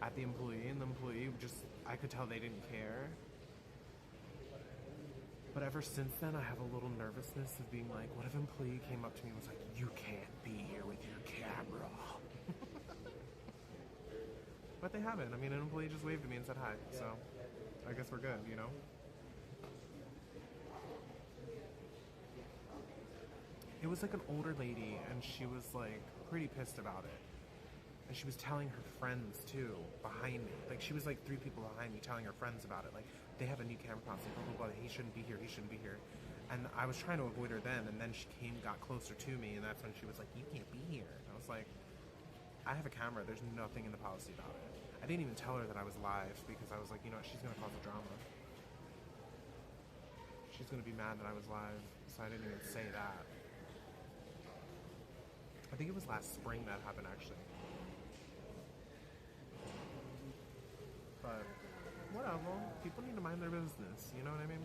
at the employee, and the employee just, I could tell they didn't care. But ever since then, I have a little nervousness of being like, what if an employee came up to me and was like, you can't be here with your camera? But they haven't. I mean, an employee just waved at me and said hi, so I guess we're good, you know? It was like an older lady, and she was like pretty pissed about it. And she was telling her friends too, behind me. Like she was like 3 people behind me telling her friends about it. Like, they have a new camera policy, blah, blah, blah. He shouldn't be here, he shouldn't be here. And I was trying to avoid her then, and then she got closer to me, and that's when she was like, you can't be here. And I was like, I have a camera, there's nothing in the policy about it. I didn't even tell her that I was live, because I was like, you know what, she's gonna cause a drama. She's gonna be mad that I was live, so I didn't even say that. I think it was last spring that happened, actually. But whatever, people need to mind their business, you know what I mean?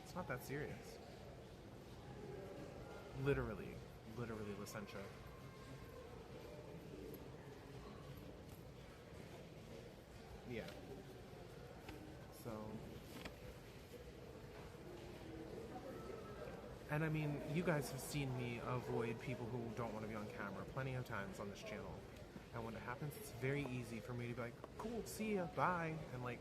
It's not that serious. Literally Licentia. Yeah. So, and I mean, you guys have seen me avoid people who don't want to be on camera plenty of times on this channel. And when it happens, it's very easy for me to be like, cool, see ya, bye, and like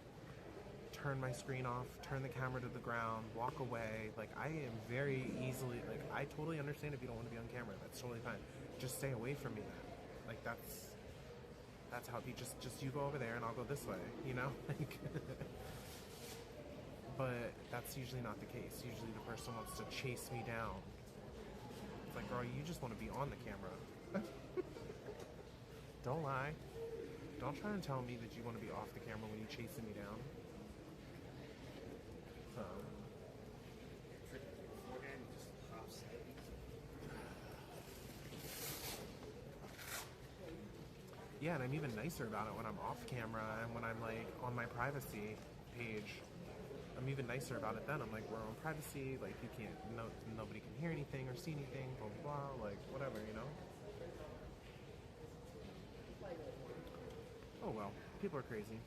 turn my screen off, turn the camera to the ground, walk away. Like, I am very easily, like, I totally understand if you don't want to be on camera. That's totally fine. Just stay away from me then. Like, that's how it be. Just you go over there and I'll go this way, you know? Like, but that's usually not the case. Usually the person wants to chase me down. It's like, girl, you just want to be on the camera. Don't lie. Don't try and tell me that you want to be off the camera when you're chasing me down. Yeah, and I'm even nicer about it when I'm off camera and when I'm like on my privacy page. I'm even nicer about it then. I'm like, we're on privacy, like you can't, nobody can hear anything or see anything, blah, blah, blah, like whatever, you know? Oh well, people are crazy.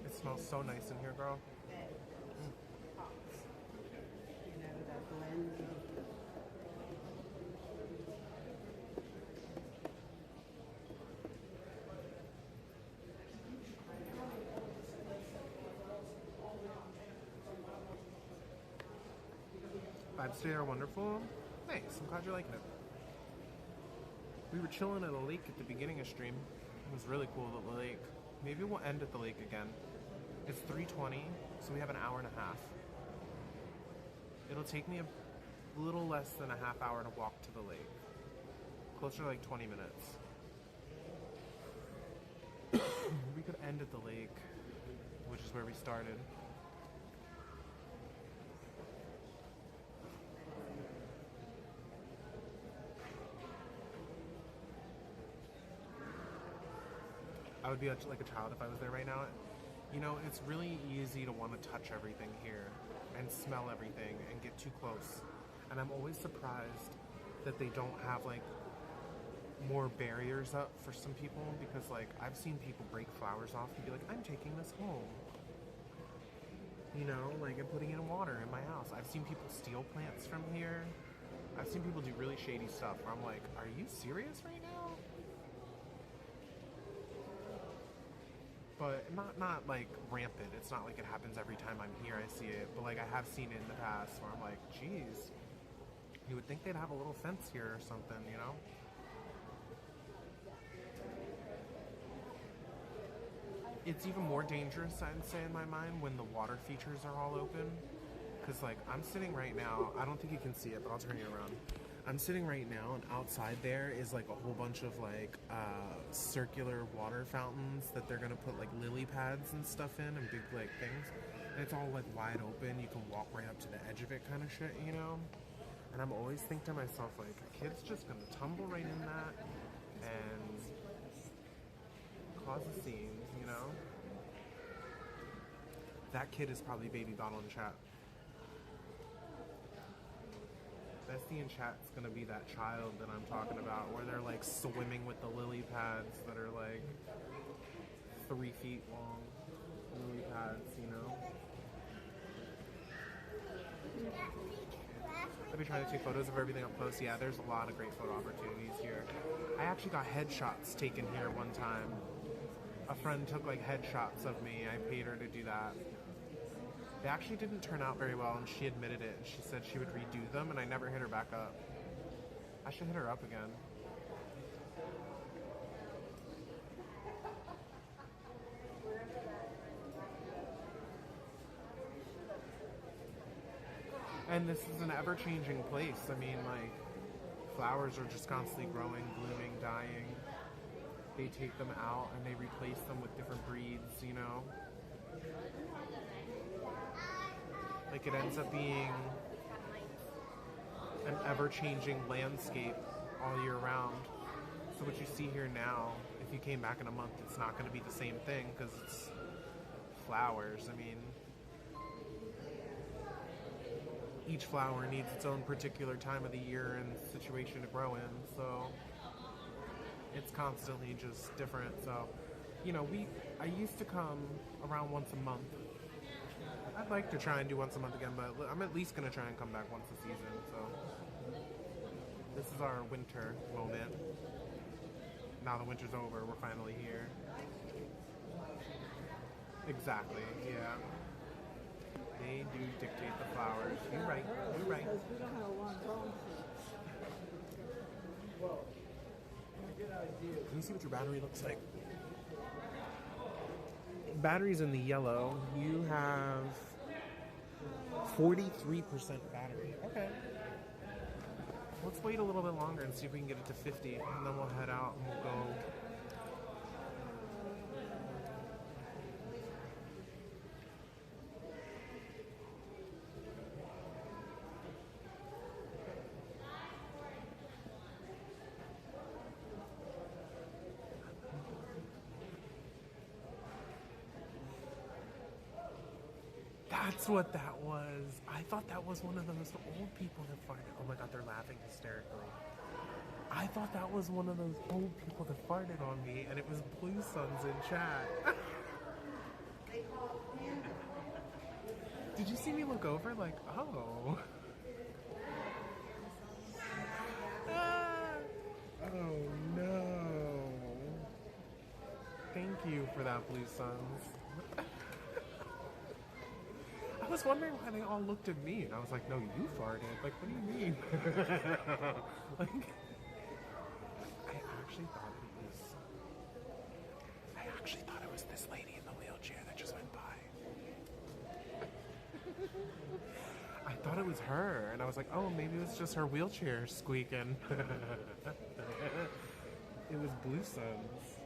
It smells so nice in here, girl. Vibes today are wonderful. Nice, I'm glad you're liking it. We were chilling at a lake at the beginning of stream. It was really cool at the lake. Maybe we'll end at the lake again. It's 3:20, so we have an hour and a half. It'll take me a little less than a half hour to walk to the lake. Closer to like 20 minutes. We could end at the lake, which is where we started. I would be like a child if I was there right now. You know, it's really easy to want to touch everything here and smell everything and get too close. And I'm always surprised that they don't have like more barriers up for some people, because like I've seen people break flowers off and be like, I'm taking this home. You know, like I'm putting it in water in my house. I've seen people steal plants from here. I've seen people do really shady stuff where I'm like, are you serious right now? But not like rampant. It's not like it happens every time I'm here I see it. But like I have seen it in the past where I'm like, geez, you would think they'd have a little fence here or something, you know? It's even more dangerous, I'd say, in my mind, when the water features are all open. Because, like, I'm sitting right now, I don't think you can see it, but I'll turn you around. I'm sitting right now, and outside there is, like, a whole bunch of, like, circular water fountains that they're gonna put, like, lily pads and stuff in, and big, like, things. And it's all, like, wide open. You can walk right up to the edge of it kind of shit, you know? And I'm always thinking to myself, like, a kid's just gonna tumble right in that and cause a scene, you know? That kid is probably baby bottle in chat. Bestie in chat's gonna be that child that I'm talking about, where they're like swimming with the lily pads that are like 3 feet long. Lily pads, you know? I'll be trying to take photos of everything up close. Yeah, there's a lot of great photo opportunities here. I actually got headshots taken here one time. A friend took like headshots of me. I paid her to do that. They actually didn't turn out very well, and she admitted it. She said she would redo them, and I never hit her back up. I should hit her up again. And this is an ever-changing place. I mean, like, flowers are just constantly growing, blooming, dying. They take them out and they replace them with different breeds, you know? Like, it ends up being an ever-changing landscape all year round. So what you see here now, if you came back in a month, it's not going to be the same thing because it's flowers. I mean, each flower needs its own particular time of the year and situation to grow in, so it's constantly just different. So, you know, I used to come around once a month. I'd like to try and do once a month again, but I'm at least going to try and come back once a season, so this is our winter moment. Now the winter's over, we're finally here. Exactly, yeah. They do dictate the flowers. You're right, you're right. Because we don't have a long phone. Can you see what your battery looks like? Battery's in the yellow. You have 43% battery. Okay. Let's wait a little bit longer and see if we can get it to 50, and then we'll head out and we'll go. That's what that was. I thought that was one of those old people that farted. Oh my god, they're laughing hysterically. I thought that was one of those old people that farted on me, and it was Blue Suns in chat. Did you see me look over? Like, oh. Oh no. Thank you for that, Blue Suns. I was wondering why they all looked at me, and I was like, no, you farted. Like, what do you mean? Like, I actually thought it was this lady in the wheelchair that just went by. I thought it was her, and I was like, oh, maybe it was just her wheelchair squeaking. It was Blue Suns.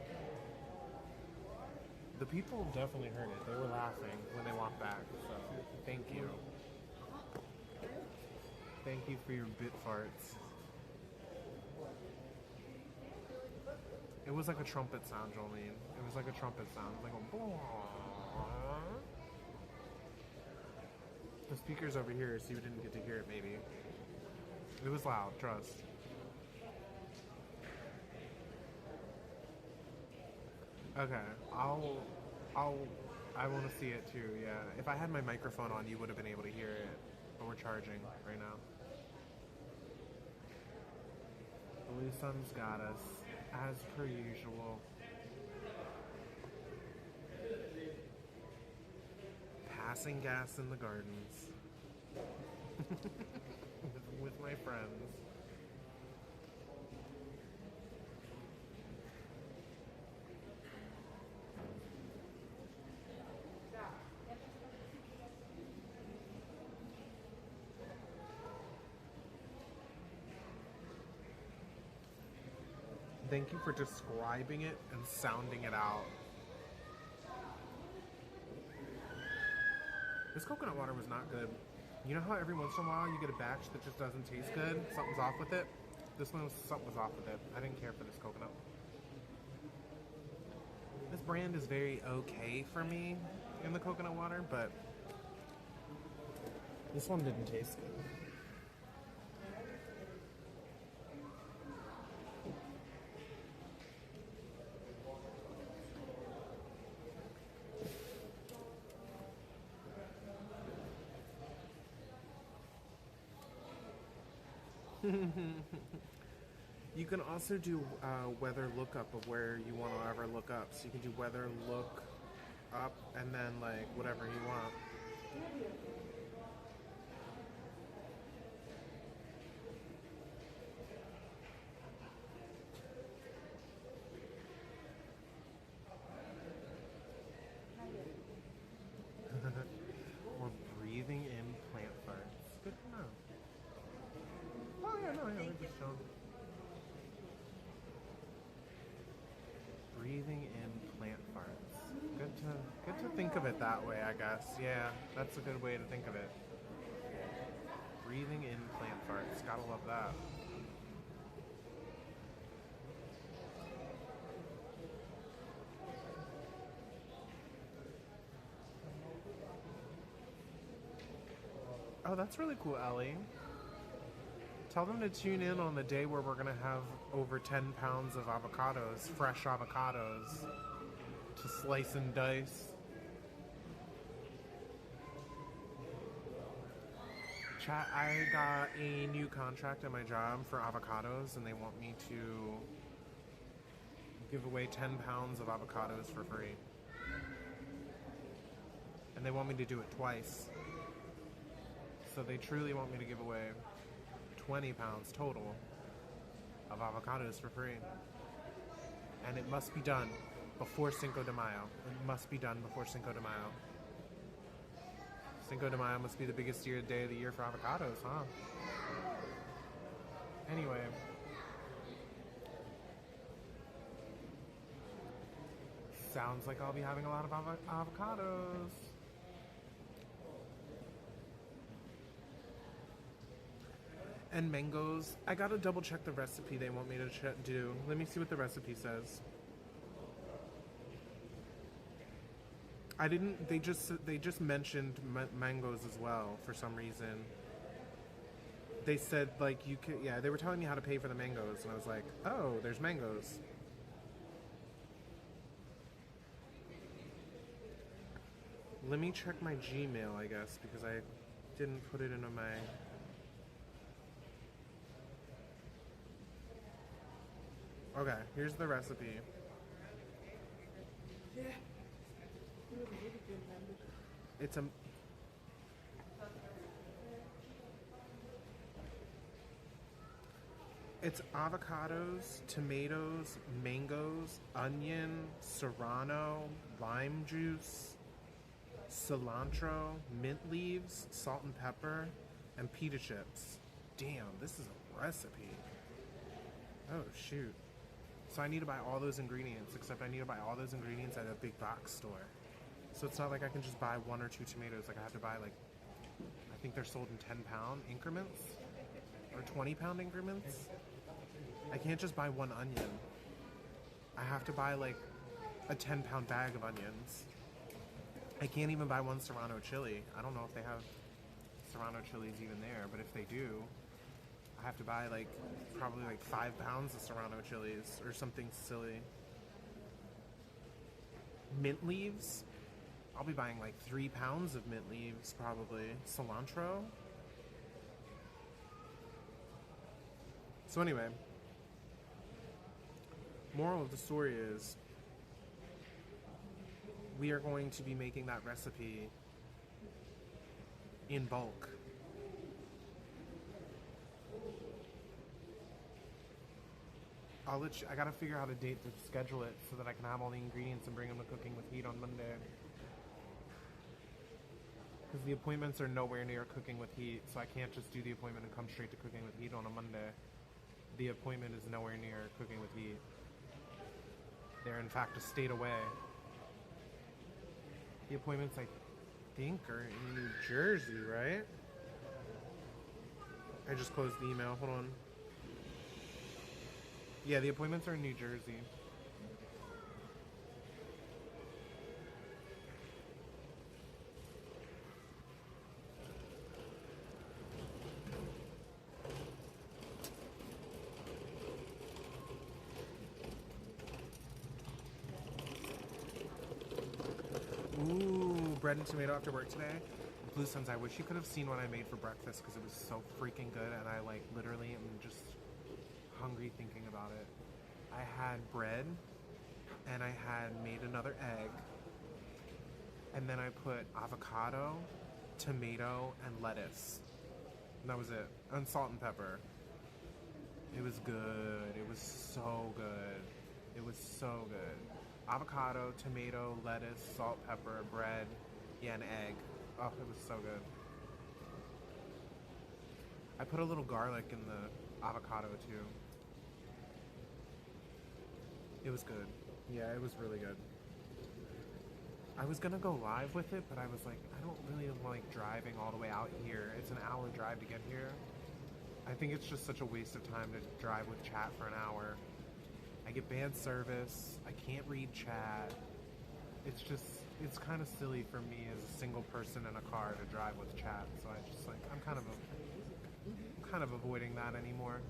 The people definitely heard it. They were laughing when they walked back, so thank you. Thank you for your bit farts. It was like a trumpet sound, Jolene. It was like a trumpet sound. Like a The speaker's over here, so you didn't get to hear it, maybe. It was loud, trust. Okay, I want to see it too, yeah. If I had my microphone on, you would have been able to hear it, but we're charging right now. Blue Sun's got us, as per usual. Passing gas in the gardens. with my friends. Thank you for describing it and sounding it out. This coconut water was not good. You know how every once in a while you get a batch that just doesn't taste good? Something's off with it? This one, something was off with it. I didn't care for this coconut. This brand is very okay for me in the coconut water, but this one didn't taste good. You can also do weather lookup of where you want to ever look up. So you can do weather look up and then like whatever you want. Or breathing in plant farts. Good to know. Oh yeah, no, yeah, they're just shown. Breathing in plant farts. Good to think of it that way, I guess. Yeah, that's a good way to think of it. Breathing in plant farts. Gotta love that. Oh, that's really cool, Ellie. Tell them to tune in on the day where we're gonna have over 10 pounds of avocados, fresh avocados, to slice and dice. Chat, I got a new contract at my job for avocados, and they want me to give away 10 pounds of avocados for free. And they want me to do it twice. So they truly want me to give away 20 pounds total of avocados for free. And it must be done before Cinco de Mayo. It must be done before Cinco de Mayo. Cinco de Mayo must be the biggest day of the year for avocados, huh? Anyway. Sounds like I'll be having a lot of avocados. And mangoes. I gotta double check the recipe they want me to do. Let me see what the recipe says. I didn't. They just mentioned mangoes as well for some reason. They said like you could. Yeah, they were telling me how to pay for the mangoes, and I was like, oh, there's mangoes. Let me check my Gmail, I guess, because I didn't put it into my. Okay, here's the recipe. Yeah. It's a... It's avocados, tomatoes, mangoes, onion, serrano, lime juice, cilantro, mint leaves, salt and pepper, and pita chips. Damn, this is a recipe. Oh, shoot. So I need to buy all those ingredients, except I need to buy all those ingredients at a big box store. So it's not like I can just buy 1 or 2 tomatoes. Like I have to buy like, I think they're sold in 10-pound increments or 20-pound increments. I can't just buy 1 onion. I have to buy like a 10-pound bag of onions. I can't even buy 1 serrano chili. I don't know if they have serrano chilies even there, but if they do, I have to buy like probably like 5 pounds of serrano chilies or something silly. Mint leaves, I'll be buying like 3 pounds of mint leaves probably. Cilantro. So anyway, moral of the story is we are going to be making that recipe in bulk. I gotta figure out a date to schedule it so that I can have all the ingredients and bring them to Cooking with Heat on Monday. Because the appointments are nowhere near Cooking with Heat, so I can't just do the appointment and come straight to Cooking with Heat on a Monday. The appointment is nowhere near Cooking with Heat. there. In fact, I stayed away. The appointments, I think, are in New Jersey, right? I just closed the email. Hold on. Yeah, the appointments are in New Jersey. Ooh, bread and tomato after work today. Blue Suns, I wish you could have seen what I made for breakfast because it was so freaking good, and I like literally am just hungry thinking about it. I had bread and I had made another egg, and then I put avocado, tomato, and lettuce. And that was it. And salt and pepper. It was good. It was so good. It was so good. Avocado, tomato, lettuce, salt, pepper, bread, yeah, an egg. Oh, it was so good. I put a little garlic in the avocado too. It was good. Yeah, it was really good. I was gonna go live with it, but I was like, I don't really like driving all the way out here. It's an hour drive to get here. I think it's just such a waste of time to drive with chat for an hour. I get bad service. I can't read chat. It's just, it's kind of silly for me as a single person in a car to drive with chat. So I just like, I'm kind of avoiding that anymore.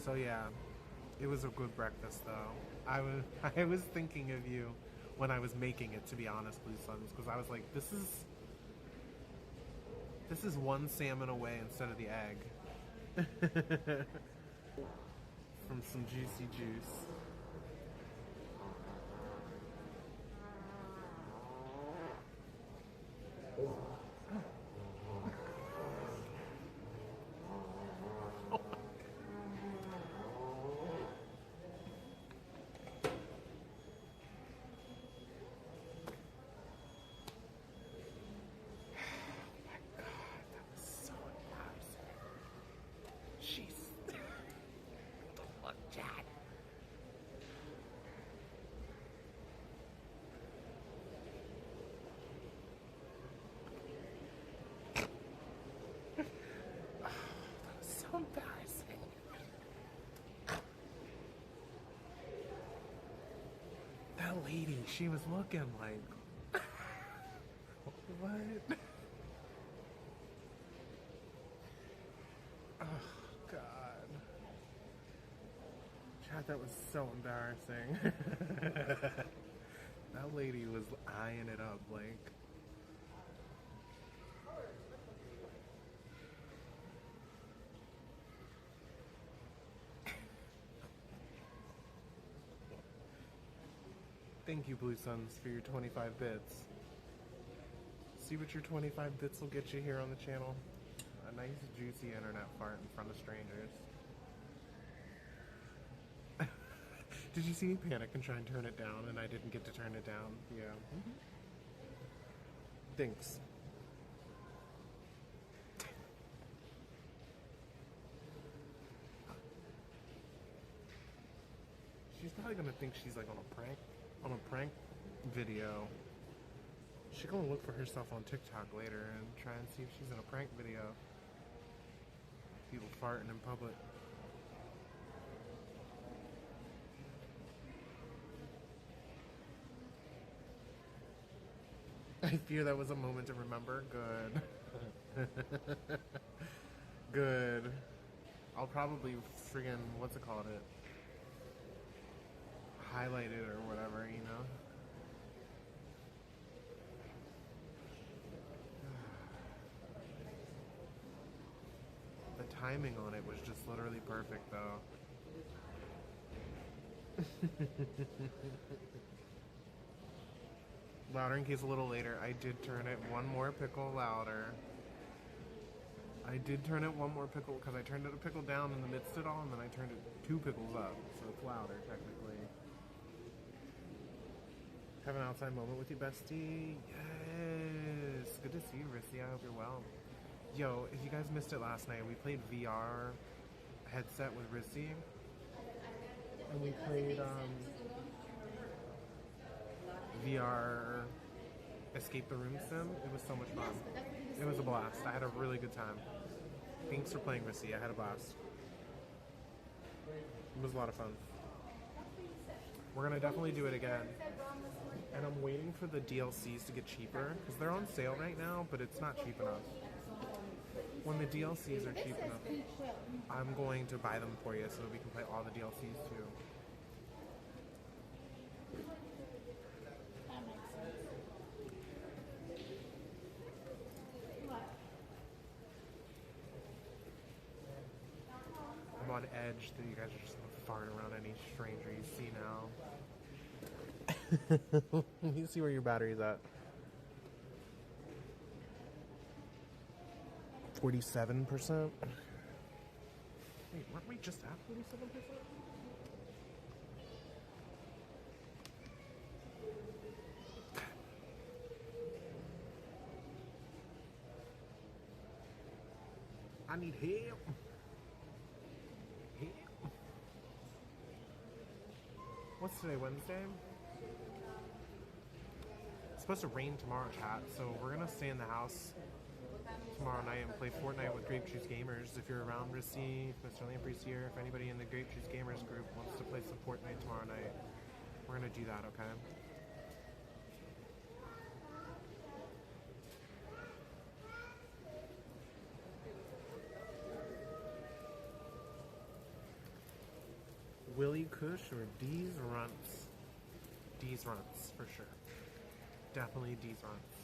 So yeah, it was a good breakfast though. I was thinking of you when I was making it, to be honest, Blue Suns, because I was like, this is one salmon away instead of the egg. From some juicy juice. Embarrassing. That lady, she was looking like, what? Oh, God. Chad, that was so embarrassing. That lady was eyeing it up, like. Thank you, Blue Suns, for your 25 bits. See what your 25 bits will get you here on the channel. A nice, juicy internet fart in front of strangers. Did you see me panic and try and turn it down, and I didn't get to turn it down? Yeah. Thanks. She's probably gonna think she's like on a prank video. She's gonna look for herself on TikTok later and try and see if she's in a prank video. People farting in public. I fear that was a moment to remember. Good. Good. I'll probably friggin', what's it called? Highlight it or whatever, you know? The timing on it was just literally perfect, though. Louder in case a little later. I did turn it one more pickle louder. I did turn it one more pickle because I turned it a pickle down in the midst of it all, and then I turned it 2 pickles up, so it's louder technically. Have an outside moment with you, bestie. Yes. Good to see you, Rissy. I hope you're well. Yo, if you guys missed it last night, we played VR headset with Rissy. And we played VR Escape the Room Sim. It was so much fun. It was a blast. I had a really good time. Thanks for playing, Rissy. I had a blast. It was a lot of fun. We're gonna definitely do it again. And I'm waiting for the DLCs to get cheaper, because they're on sale right now, but it's not cheap enough. When the DLCs are cheap enough, I'm going to buy them for you so that we can play all the DLCs too. That makes sense. I'm on edge that you guys are just gonna fart around any stranger you see now. You see where your battery's at. 47%? Wait, weren't we just at 47%? I need help. Help. What's today, Wednesday? It's supposed to rain tomorrow, chat, so we're gonna stay in the house tomorrow night and play Fortnite with Grape Juice Gamers. If you're around, Rissy, if Mr. Lamprey's here, if anybody in the Grape Juice Gamers group wants to play some Fortnite tomorrow night, we're gonna do that, okay? Willie Kush or D's Runts? D's Runts, for sure. Definitely D's Runts.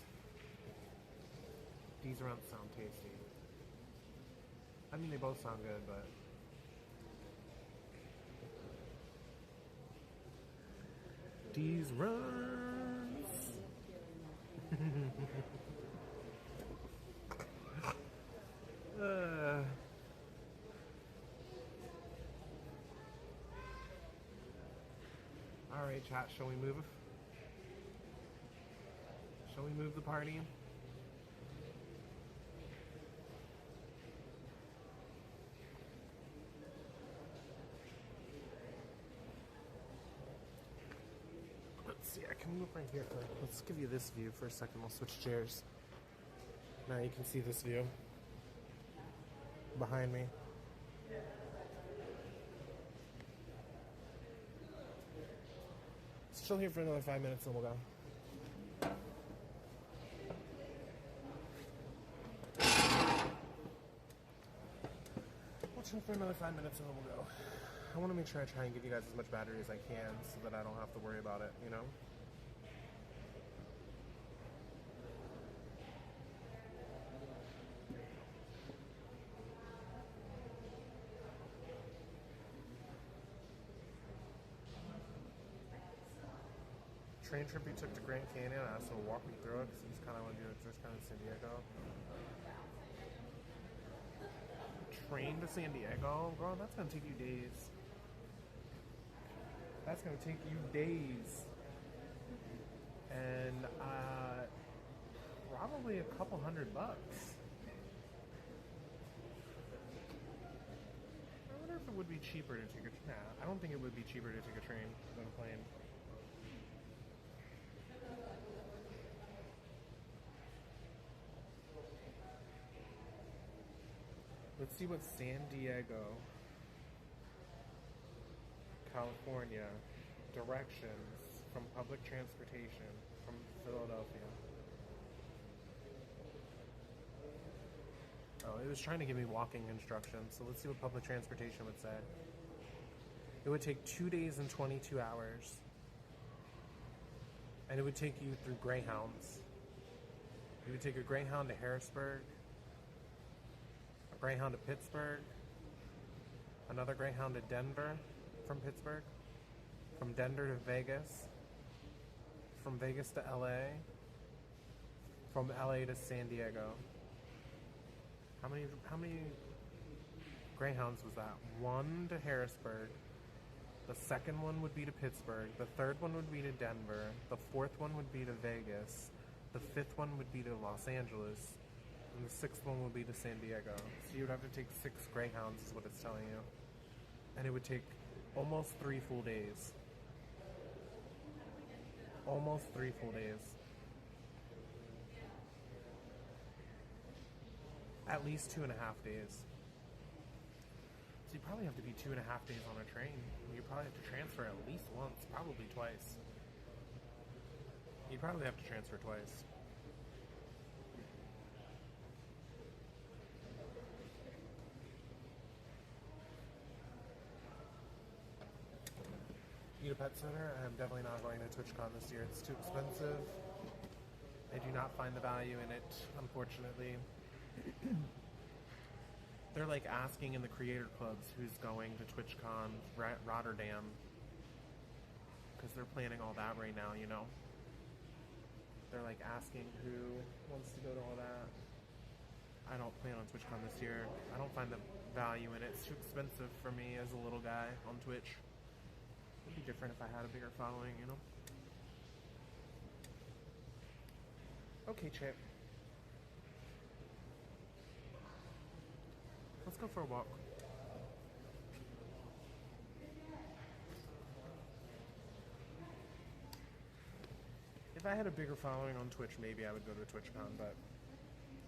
These Runts sound tasty. I mean, they both sound good, but... These Runts! Alright, chat, shall we move? Shall we move the party? Let's see, I can move right here. Let's give you this view for a second. We'll switch chairs. Now you can see this view behind me. Let's chill here for another 5 minutes and we'll go. We'll chill for another 5 minutes and then we'll go. I want to make sure I try and give you guys as much battery as I can so that I don't have to worry about it, you know? Train trip we took to Grand Canyon, I asked him to walk me through it because he's kind of want to do it just kind of San Diego. Train to San Diego? Girl, that's going to take you days. That's going to take you days. And probably a couple $100. I wonder if it would be cheaper to take a... Nah, I don't think it would be cheaper to take a train than a plane. Let's see what San Diego, California, directions from public transportation from Philadelphia. Oh, it was trying to give me walking instructions, so let's see what public transportation would say. It would take 2 days and 22 hours. And it would take you through Greyhounds. You would take a Greyhound to Harrisburg, a Greyhound to Pittsburgh, another Greyhound to Denver from Pittsburgh, from Denver to Vegas, from Vegas to LA, from LA to San Diego. How many Greyhounds was that? One to Harrisburg, the second one would be to Pittsburgh, the third one would be to Denver, the fourth one would be to Vegas, the fifth one would be to Los Angeles, And the sixth one will be to San Diego. So you would have to take 6 Greyhounds is what it's telling you. And it would take almost 3 full days. Almost 3 full days. At least 2.5 days. So you probably have to be 2.5 days on a train. You probably have to transfer at least once, probably twice. You probably have to transfer twice. Need a pet sitter? I'm definitely not going to TwitchCon this year. It's too expensive. I do not find the value in it, unfortunately. They're like asking in the creator clubs who's going to TwitchCon Rotterdam, because they're planning all that right now, you know? They're like asking who wants to go to all that. I don't plan on TwitchCon this year. I don't find the value in it. It's too expensive for me as a little guy on Twitch. It'd be different if I had a bigger following, you know? Okay, Chip. Let's go for a walk. If I had a bigger following on Twitch, maybe I would go to TwitchCon, but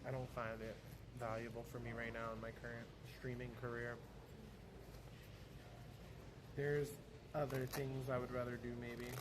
I don't find it valuable for me right now in my current streaming career. There's other things I would rather do, maybe.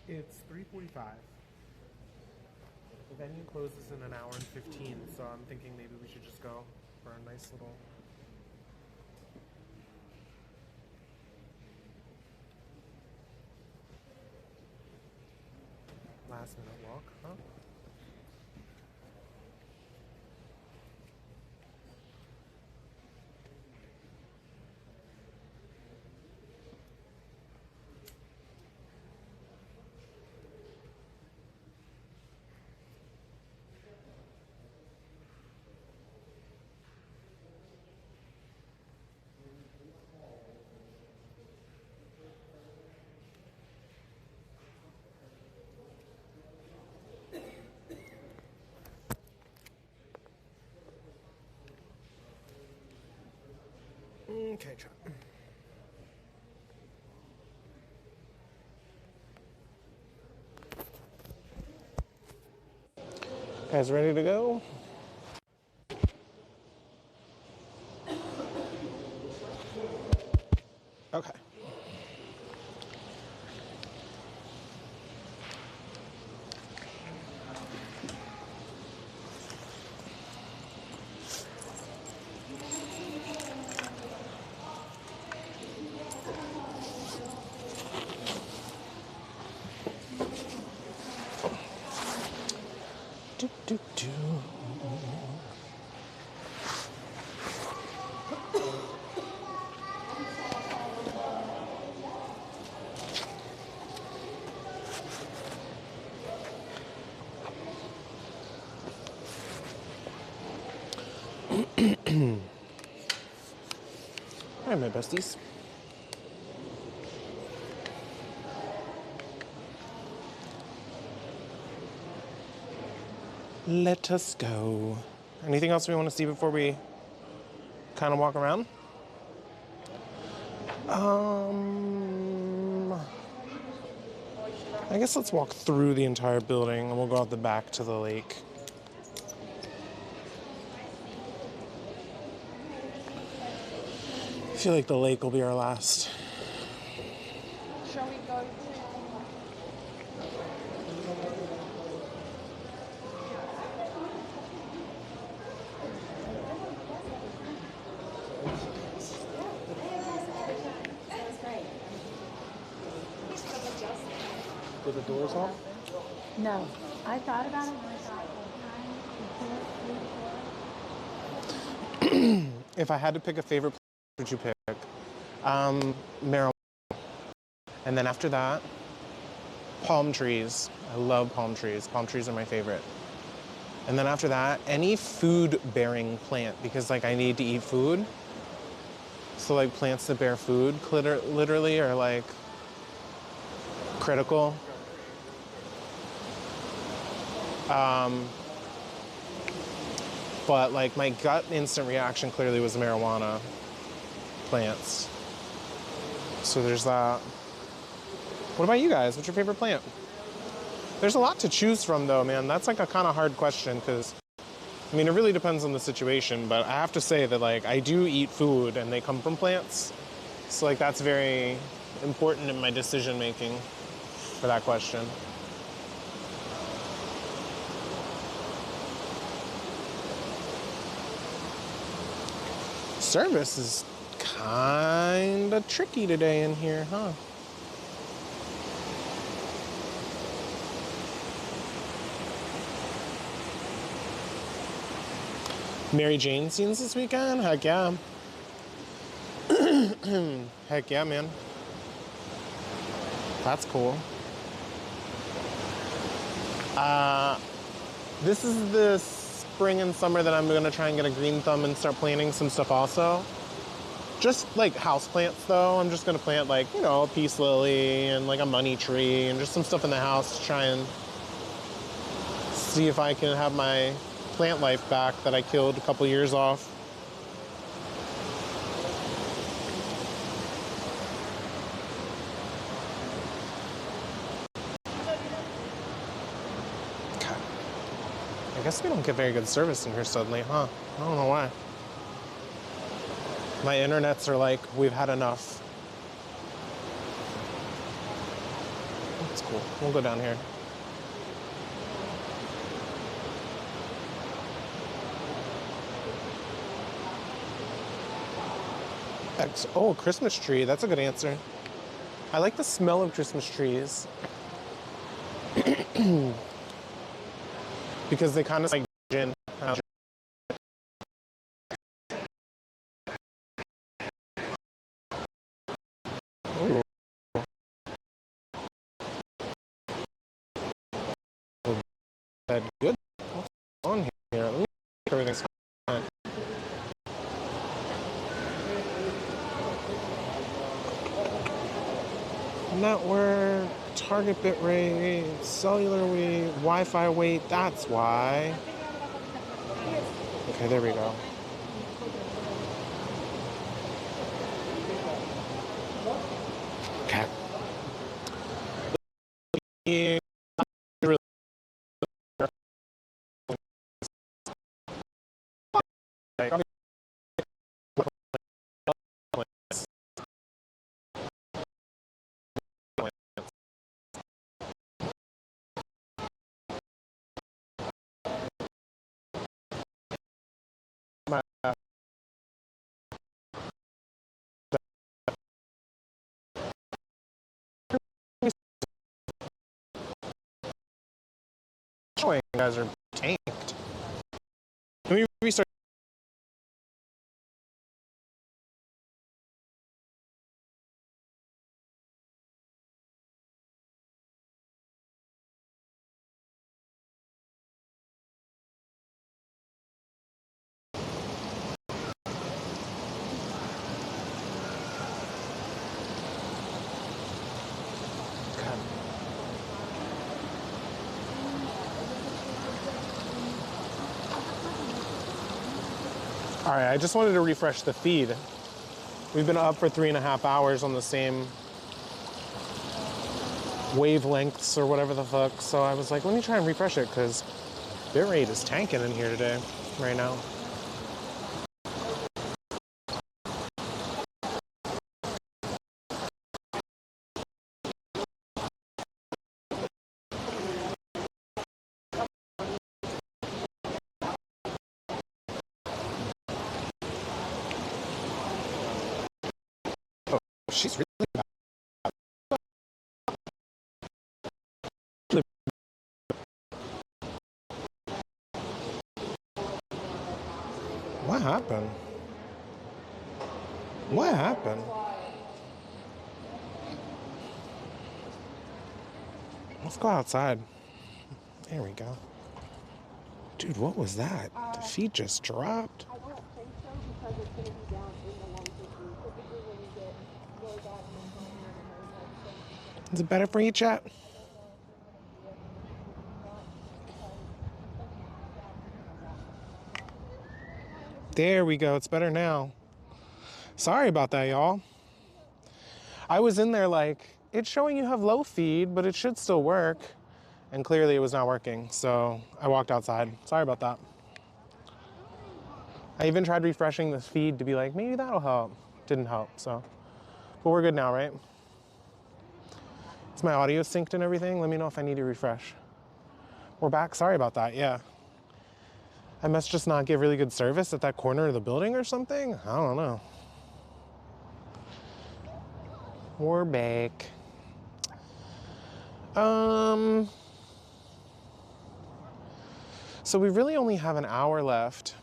It's 3:45. The venue closes in an hour and 15, so I'm thinking maybe we should just go for a nice little last minute walk, huh? Okay, Chuck. Guys, ready to go? Okay. Do, do, do. Hi, my besties. Let us go. Anything else we want to see before we kind of walk around? I guess let's walk through the entire building and we'll go out the back to the lake. I feel like the lake will be our last. Shall we go? Were the doors off? No. I thought about it. If I had to pick a favorite place, what would you pick? Marijuana. And then after that, palm trees. I love palm trees. Palm trees are my favorite. And then after that, any food-bearing plant, because like I need to eat food. So like plants that bear food literally are like critical. But like my gut instant reaction clearly was marijuana plants. So there's that. What about you guys? What's your favorite plant? There's a lot to choose from though, man. That's like a kind of hard question because, I mean, it really depends on the situation, but I have to say that like I do eat food and they come from plants. So like that's very important in my decision making for that question. Service is kind of tricky today in here, huh? Mary Jane scenes this weekend? Heck yeah. Heck yeah, man. That's cool. This is the spring and summer that I'm gonna try and get a green thumb and start planting some stuff also. Just like house plants though. I'm just gonna plant like, you know, a peace lily and like a money tree and just some stuff in the house to try and see if I can have my plant life back that I killed a couple years off. God. I guess we don't get very good service in here suddenly, huh? I don't know why. My internets are like, we've had enough. That's cool. We'll go down here. Oh, Christmas tree. That's a good answer. I like the smell of Christmas trees. Because they kind of like gin. Ooh. That good. What's on here? Let me make everything's fine. Network, target bit rate, cellular weight, Wi-Fi weight, that's why. Okay, there we go. Okay. Yeah. You guys are tanked. Let me restart. All right, I just wanted to refresh the feed. We've been up for 3.5 hours on the same wavelengths or whatever the fuck. So I was like, let me try and refresh it because bitrate is tanking in here today, right now. Oh, she's really bad. What happened? What happened? Let's go outside. There we go. Dude, what was that? The feet just dropped. I don't think so because it's going to be down in the 150. Typically when you get really bad mental here, Is it better for you, chat? There we go. It's better now. Sorry about that, y'all. I was in there like, it's showing you have low feed, but it should still work. And clearly it was not working. So I walked outside. Sorry about that. I even tried refreshing this feed to be like, maybe that'll help. Didn't help, so. But we're good now, right? Is my audio synced and everything? Let me know if I need to refresh. We're back. Sorry about that, yeah. I must just not give really good service at that corner of the building or something? I don't know. We're back. So we really only have an hour left.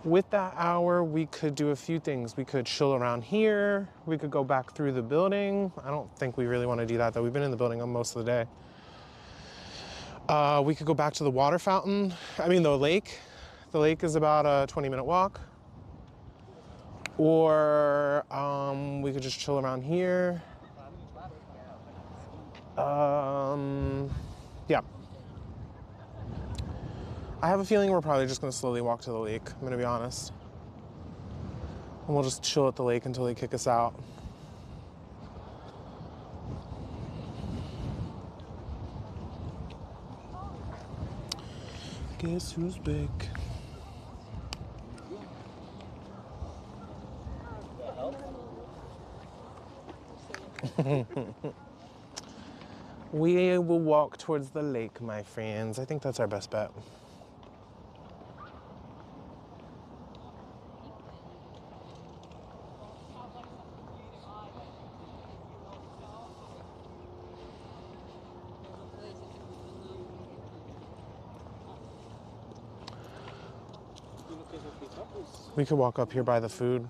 With that hour, we could do a few things. We could chill around here. We could go back through the building. I don't think we really want to do that though. We've been in the building most of the day. We could go back to the water fountain. I mean, the lake. The lake is about a 20-minute walk. Or we could just chill around here. Yeah. I have a feeling we're probably just gonna slowly walk to the lake, I'm gonna be honest. And we'll just chill at the lake until they kick us out. Guess who's back? We will walk towards the lake, my friends. I think that's our best bet. We could walk up here by the food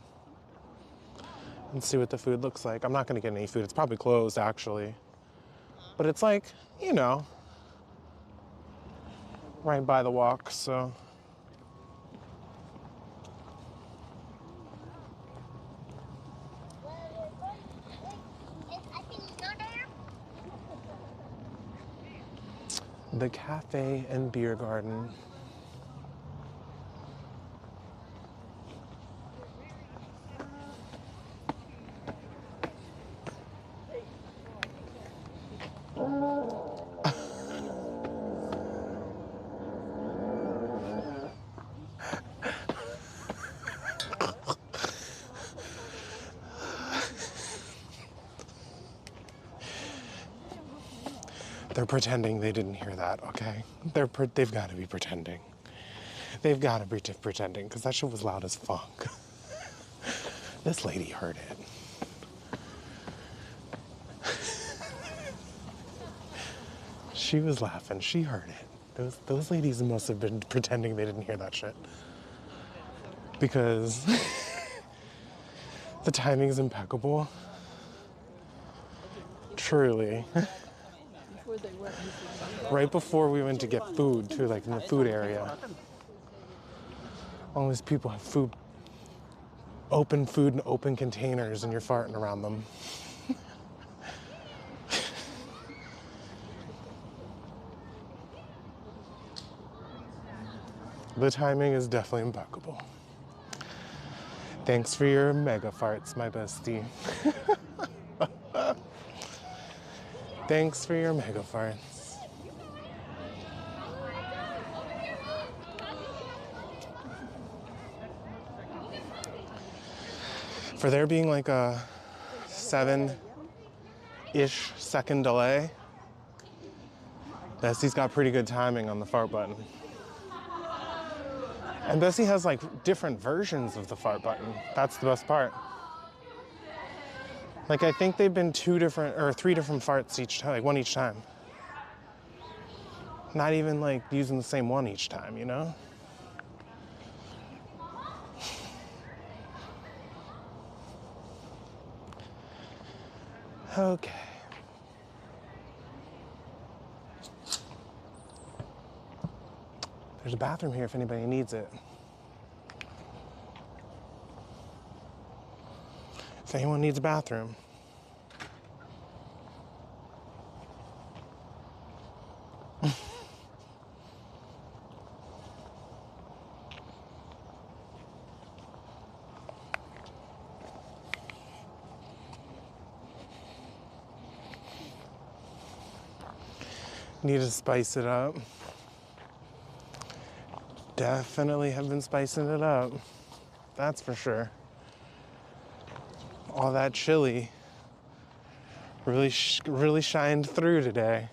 and see what the food looks like. I'm not gonna get any food. It's probably closed, actually. But it's like, you know, right by the walk, so. The cafe and beer garden. They're pretending they didn't hear that, okay? They've got to be pretending. They've got to be pretending, because that shit was loud as fuck. This lady heard it. She was laughing. She heard it. Those ladies must have been pretending they didn't hear that shit. Because the timing is impeccable. Truly. Right before we went to get food, too, like in the food area. All these people have food in open containers, and you're farting around them. The timing is definitely impeccable. Thanks for your mega farts, my bestie. Thanks for your mega farts. For there being like a 7-ish second delay, Bessie's got pretty good timing on the fart button. And Bessie has like different versions of the fart button. That's the best part. Like I think they've been 3 different farts each time, like one each time. Not even like using the same one each time, you know? Okay. There's a bathroom here if anybody needs it. If anyone needs a bathroom. Need to spice it up. Definitely have been spicing it up. That's for sure. All that chili really shined through today.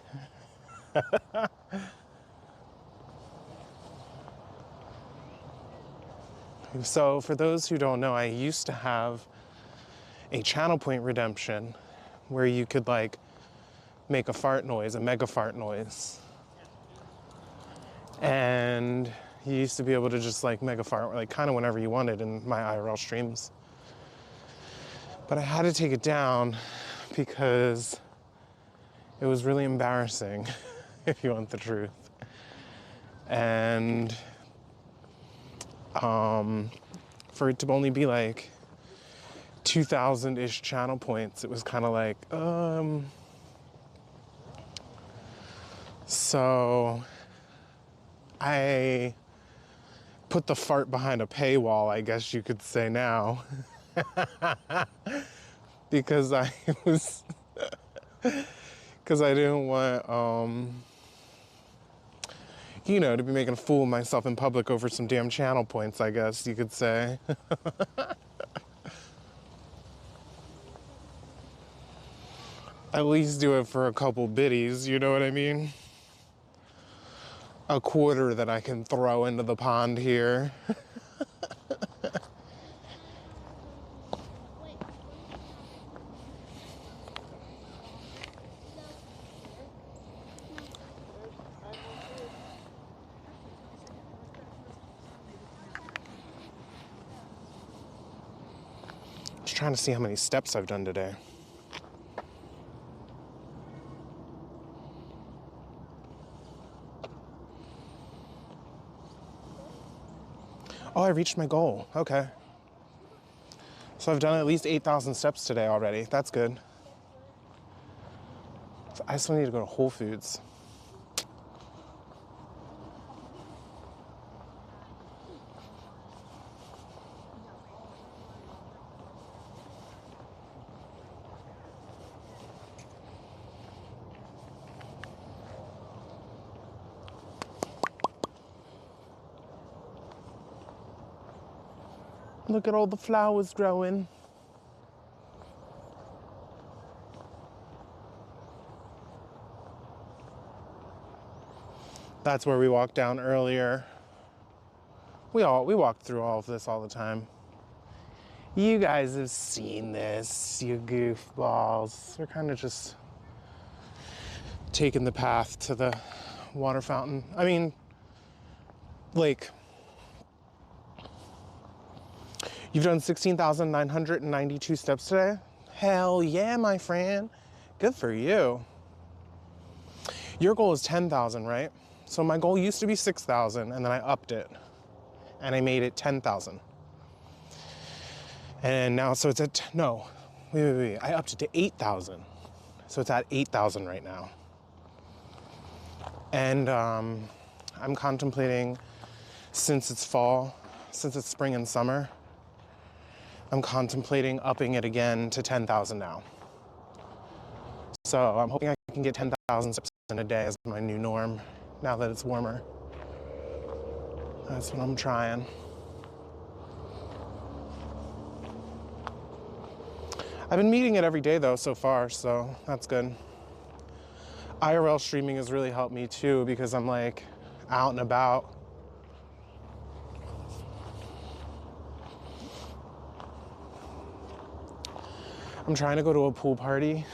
So for those who don't know, I used to have a channel point redemption where you could like make a fart noise, a mega fart noise. And you used to be able to just like mega fart like kind of whenever you wanted in my IRL streams. But I had to take it down because it was really embarrassing, if you want the truth. And for it to only be like 2,000-ish channel points, it was kind of like, So I put the fart behind a paywall, I guess you could say now. Because I didn't want, you know, to be making a fool of myself in public over some damn channel points, I guess you could say. At least do it for a couple biddies, you know what I mean? A quarter that I can throw into the pond here. Just trying to see how many steps I've done today. Oh, I reached my goal. Okay. So I've done at least 8,000 steps today already. That's good. I still need to go to Whole Foods. Look at all the flowers growing. That's where we walked down earlier. We walk through all of this all the time. You guys have seen this, you goofballs. We're kind of just taking the path to the water fountain. I mean, like, you've done 16,992 steps today? Hell yeah, my friend. Good for you. Your goal is 10,000, right? So my goal used to be 6,000, and then I upped it. And I made it 10,000. And now, so it's at, no, wait. I upped it to 8,000. So it's at 8,000 right now. And I'm contemplating, since it's fall, since it's spring and summer, I'm contemplating upping it again to 10,000 now. So I'm hoping I can get 10,000 steps in a day as my new norm now that it's warmer. That's what I'm trying. I've been meeting it every day though so far, so that's good. IRL streaming has really helped me too because I'm like out and about. I'm trying to go to a pool party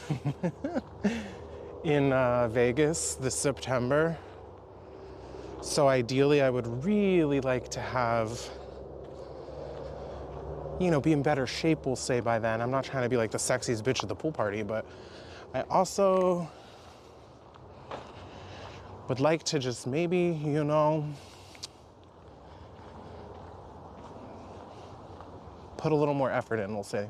in Vegas this September. So ideally, I would really like to have you know, be in better shape, we'll say, by then. I'm not trying to be like the sexiest bitch at the pool party, but I also would like to just maybe, you know, put a little more effort in, we'll say.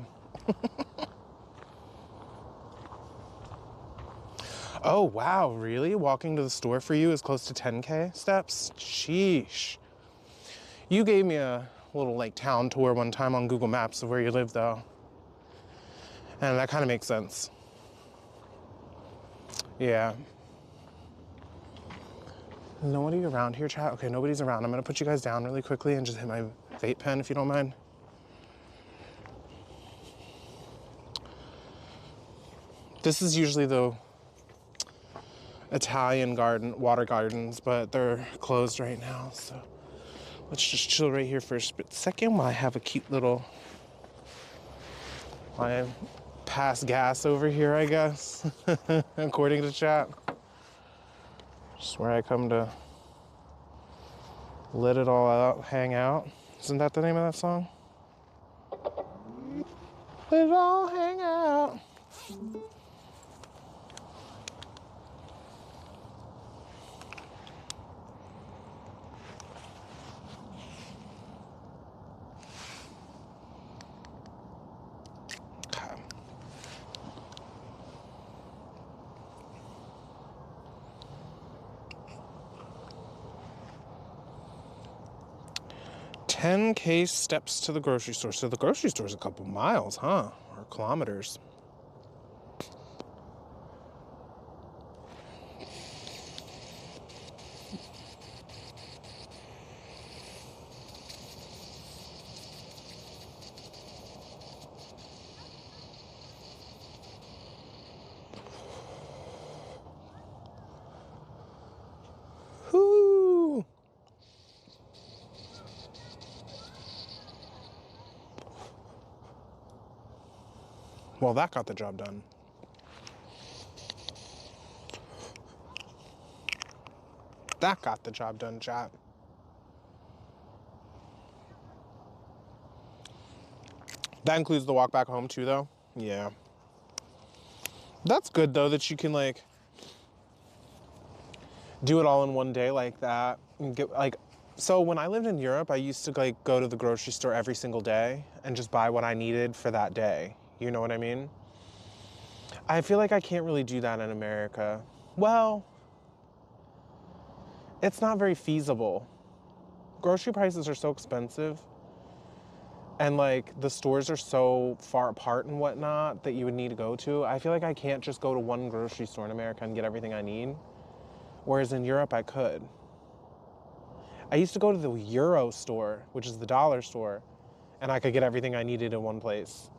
Oh, wow, really? Walking to the store for you is close to 10K steps? Sheesh. You gave me a little like town tour one time on Google Maps of where you live though. And that kind of makes sense. Yeah. Nobody around here, chat? Okay, nobody's around. I'm gonna put you guys down really quickly and just hit my vape pen if you don't mind. This is usually the Italian garden, water gardens, but they're closed right now, so let's just chill right here for a split second while I have a cute little, while I pass gas over here, I guess, according to chat. Just where I come to let it all out, hang out. Isn't that the name of that song? Let it all hang out. Okay. 10K steps to the grocery store. So the grocery store is a couple miles, huh? Or kilometers. Whoo! Well, that got the job done. That got the job done, chat. That includes the walk back home too, though? Yeah. That's good, though, that you can, like, do it all in one day like that. And get, like, so when I lived in Europe, I used to, like, go to the grocery store every single day and just buy what I needed for that day. You know what I mean? I feel like I can't really do that in America. Well, it's not very feasible. Grocery prices are so expensive. And like the stores are so far apart and whatnot that you would need to go to. I feel like I can't just go to one grocery store in America and get everything I need. Whereas in Europe, I could. I used to go to the Euro store, which is the dollar store, and I could get everything I needed in one place.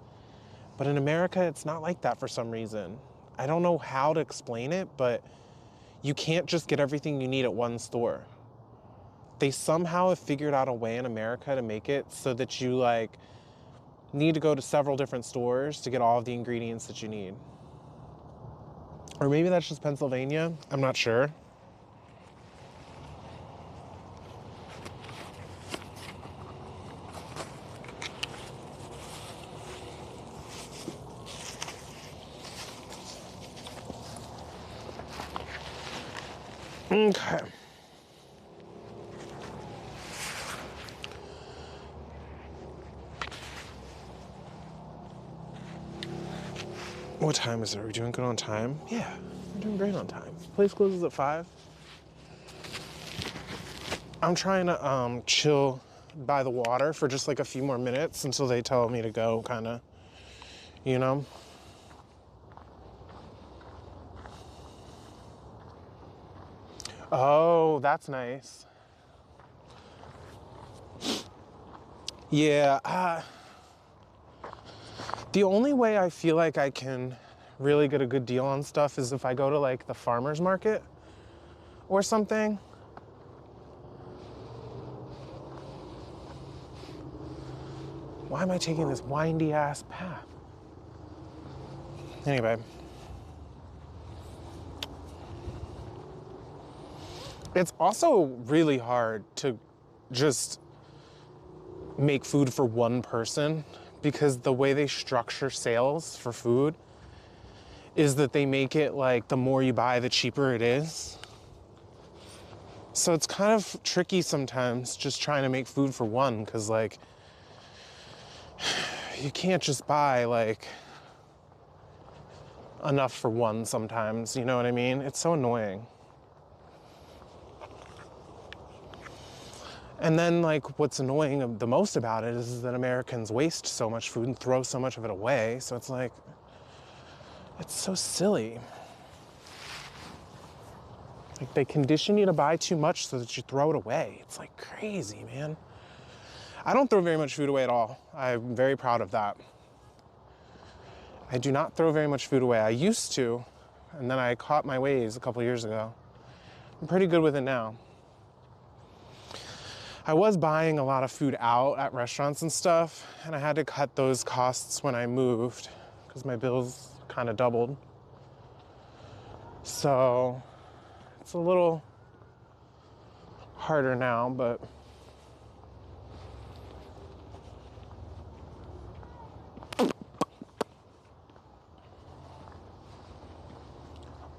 But in America, it's not like that for some reason. I don't know how to explain it, but you can't just get everything you need at one store. They somehow have figured out a way in America to make it so that you like need to go to several different stores to get all of the ingredients that you need. Or maybe that's just Pennsylvania. I'm not sure. Okay. What time is it? Are we doing good on time? Yeah, we're doing great on time. Place closes at 5. I'm trying to chill by the water for just like a few more minutes until they tell me to go, kind of, you know? Oh, that's nice. Yeah, the only way I feel like I can really get a good deal on stuff is if I go to like the farmer's market or something. Why am I taking this windy ass path? Anyway. It's also really hard to just make food for one person, because the way they structure sales for food is that they make it like the more you buy, the cheaper it is. So it's kind of tricky sometimes just trying to make food for one, because like you can't just buy like enough for one sometimes, you know what I mean? It's so annoying. And then like what's annoying the most about it is that Americans waste so much food and throw so much of it away. So it's like, it's so silly. Like they condition you to buy too much so that you throw it away. It's like crazy, man. I don't throw very much food away at all. I'm very proud of that. I do not throw very much food away. I used to, and then I caught my ways a couple years ago. I'm pretty good with it now. I was buying a lot of food out at restaurants and stuff, and I had to cut those costs when I moved because my bills kind of doubled. So it's a little harder now, but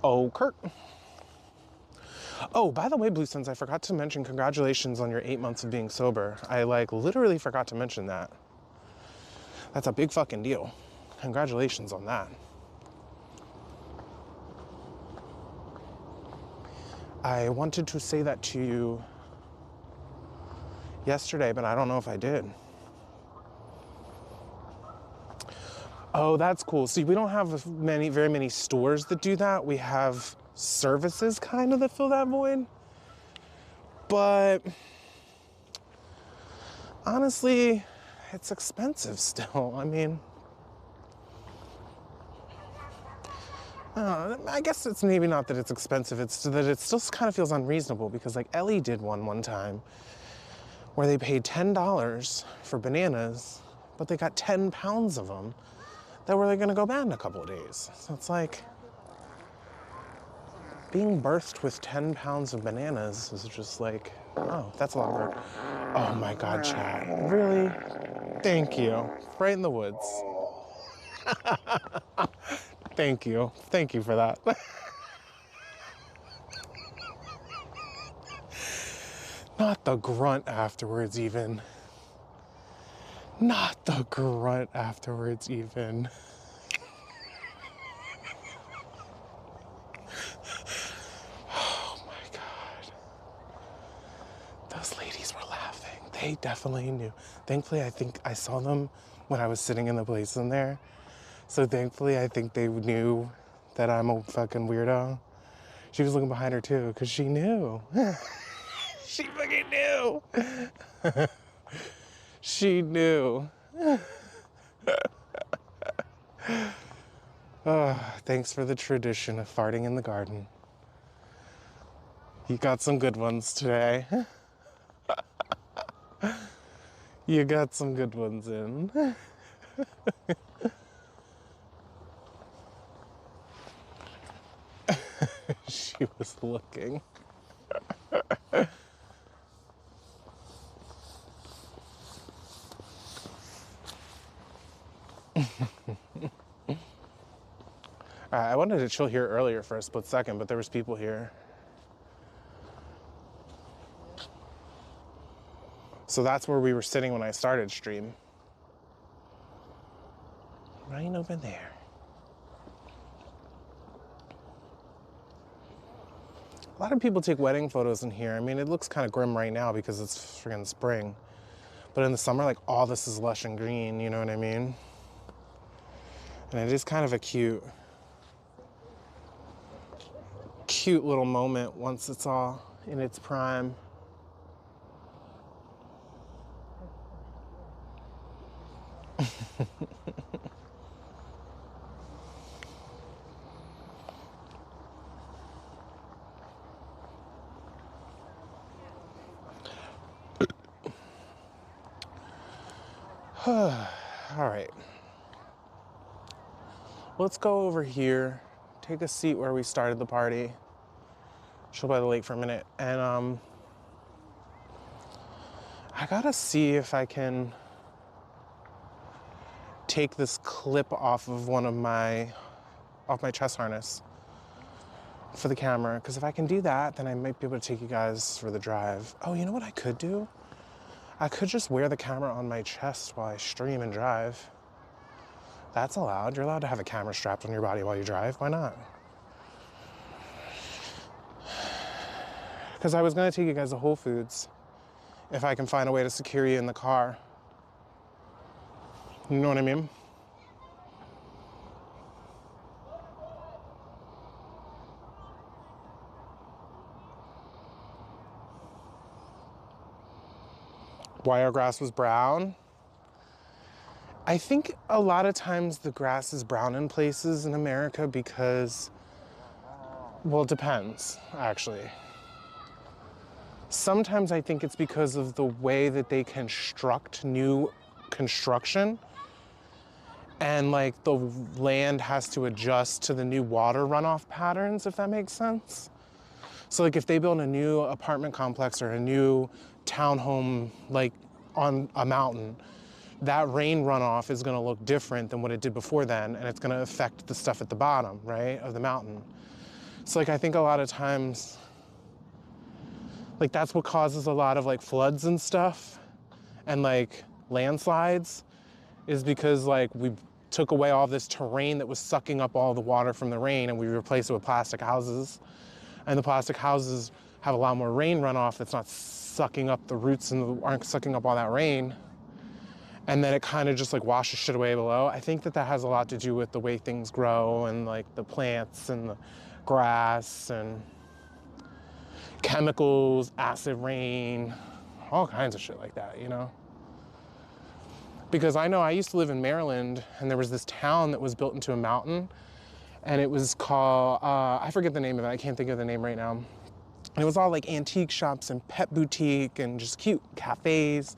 oh, Kurt. Oh, by the way, Blue Suns, I forgot to mention congratulations on your 8 months of being sober. I like literally forgot to mention that. That's a big fucking deal. Congratulations on that. I wanted to say that to you yesterday, but I don't know if I did. Oh, that's cool. See, we don't have very many stores that do that. We have services kind of that fill that void. But honestly, it's expensive still. I mean, I guess it's maybe not that it's expensive, it's that it still kind of feels unreasonable, because like Ellie did one time where they paid $10 for bananas, but they got 10 pounds of them that were gonna go bad in a couple of days. So it's like, being birthed with 10 pounds of bananas is just like, oh, that's a lot of work. Oh my God, chat, really? Thank you, right in the woods. Thank you for that. Not the grunt afterwards even. Not the grunt afterwards even. Oh my God. Those ladies were laughing. They definitely knew. Thankfully, I think I saw them when I was sitting in the place in there. So thankfully, I think they knew that I'm a fucking weirdo. She was looking behind her too, because she knew. She fucking knew. She knew. Oh, thanks for the tradition of farting in the garden. You got some good ones today. You got some good ones in. She was looking. I wanted to chill here earlier for a split second, but there was people here. So that's where we were sitting when I started stream. Right over there. A lot of people take wedding photos in here. I mean, it looks kind of grim right now because it's friggin' spring. But in the summer, like, all this is lush and green, you know what I mean? And it is kind of a cute little moment once it's all in its prime. All right. Let's go over here, take a seat where we started the party, chill by the lake for a minute, and I gotta see if I can take this clip off of my chest harness for the camera, because if I can do that, then I might be able to take you guys for the drive. Oh, you know what I could do? I could just wear the camera on my chest while I stream and drive. That's allowed. You're allowed to have a camera strapped on your body while you drive. Why not? Because I was gonna take you guys to Whole Foods if I can find a way to secure you in the car. You know what I mean? Why our grass was brown? I think a lot of times the grass is brown in places in America because, well, it depends, actually. Sometimes I think it's because of the way that they construct new construction, and like the land has to adjust to the new water runoff patterns, if that makes sense. So like if they build a new apartment complex or a new townhome like on a mountain, that rain runoff is gonna look different than what it did before then, and it's gonna affect the stuff at the bottom, right, of the mountain. So like I think a lot of times, like that's what causes a lot of like floods and stuff and like landslides, is because like we took away all this terrain that was sucking up all the water from the rain, and we replaced it with plastic houses. And the plastic houses have a lot more rain runoff that's not sucking up the roots and aren't sucking up all that rain. And then it kind of just like washes shit away below. I think that that has a lot to do with the way things grow and like the plants and the grass and chemicals, acid rain, all kinds of shit like that, you know? Because I know I used to live in Maryland, and there was this town that was built into a mountain, and it was called, I forget the name of it, I can't think of the name right now. And it was all like antique shops and pet boutique and just cute cafes.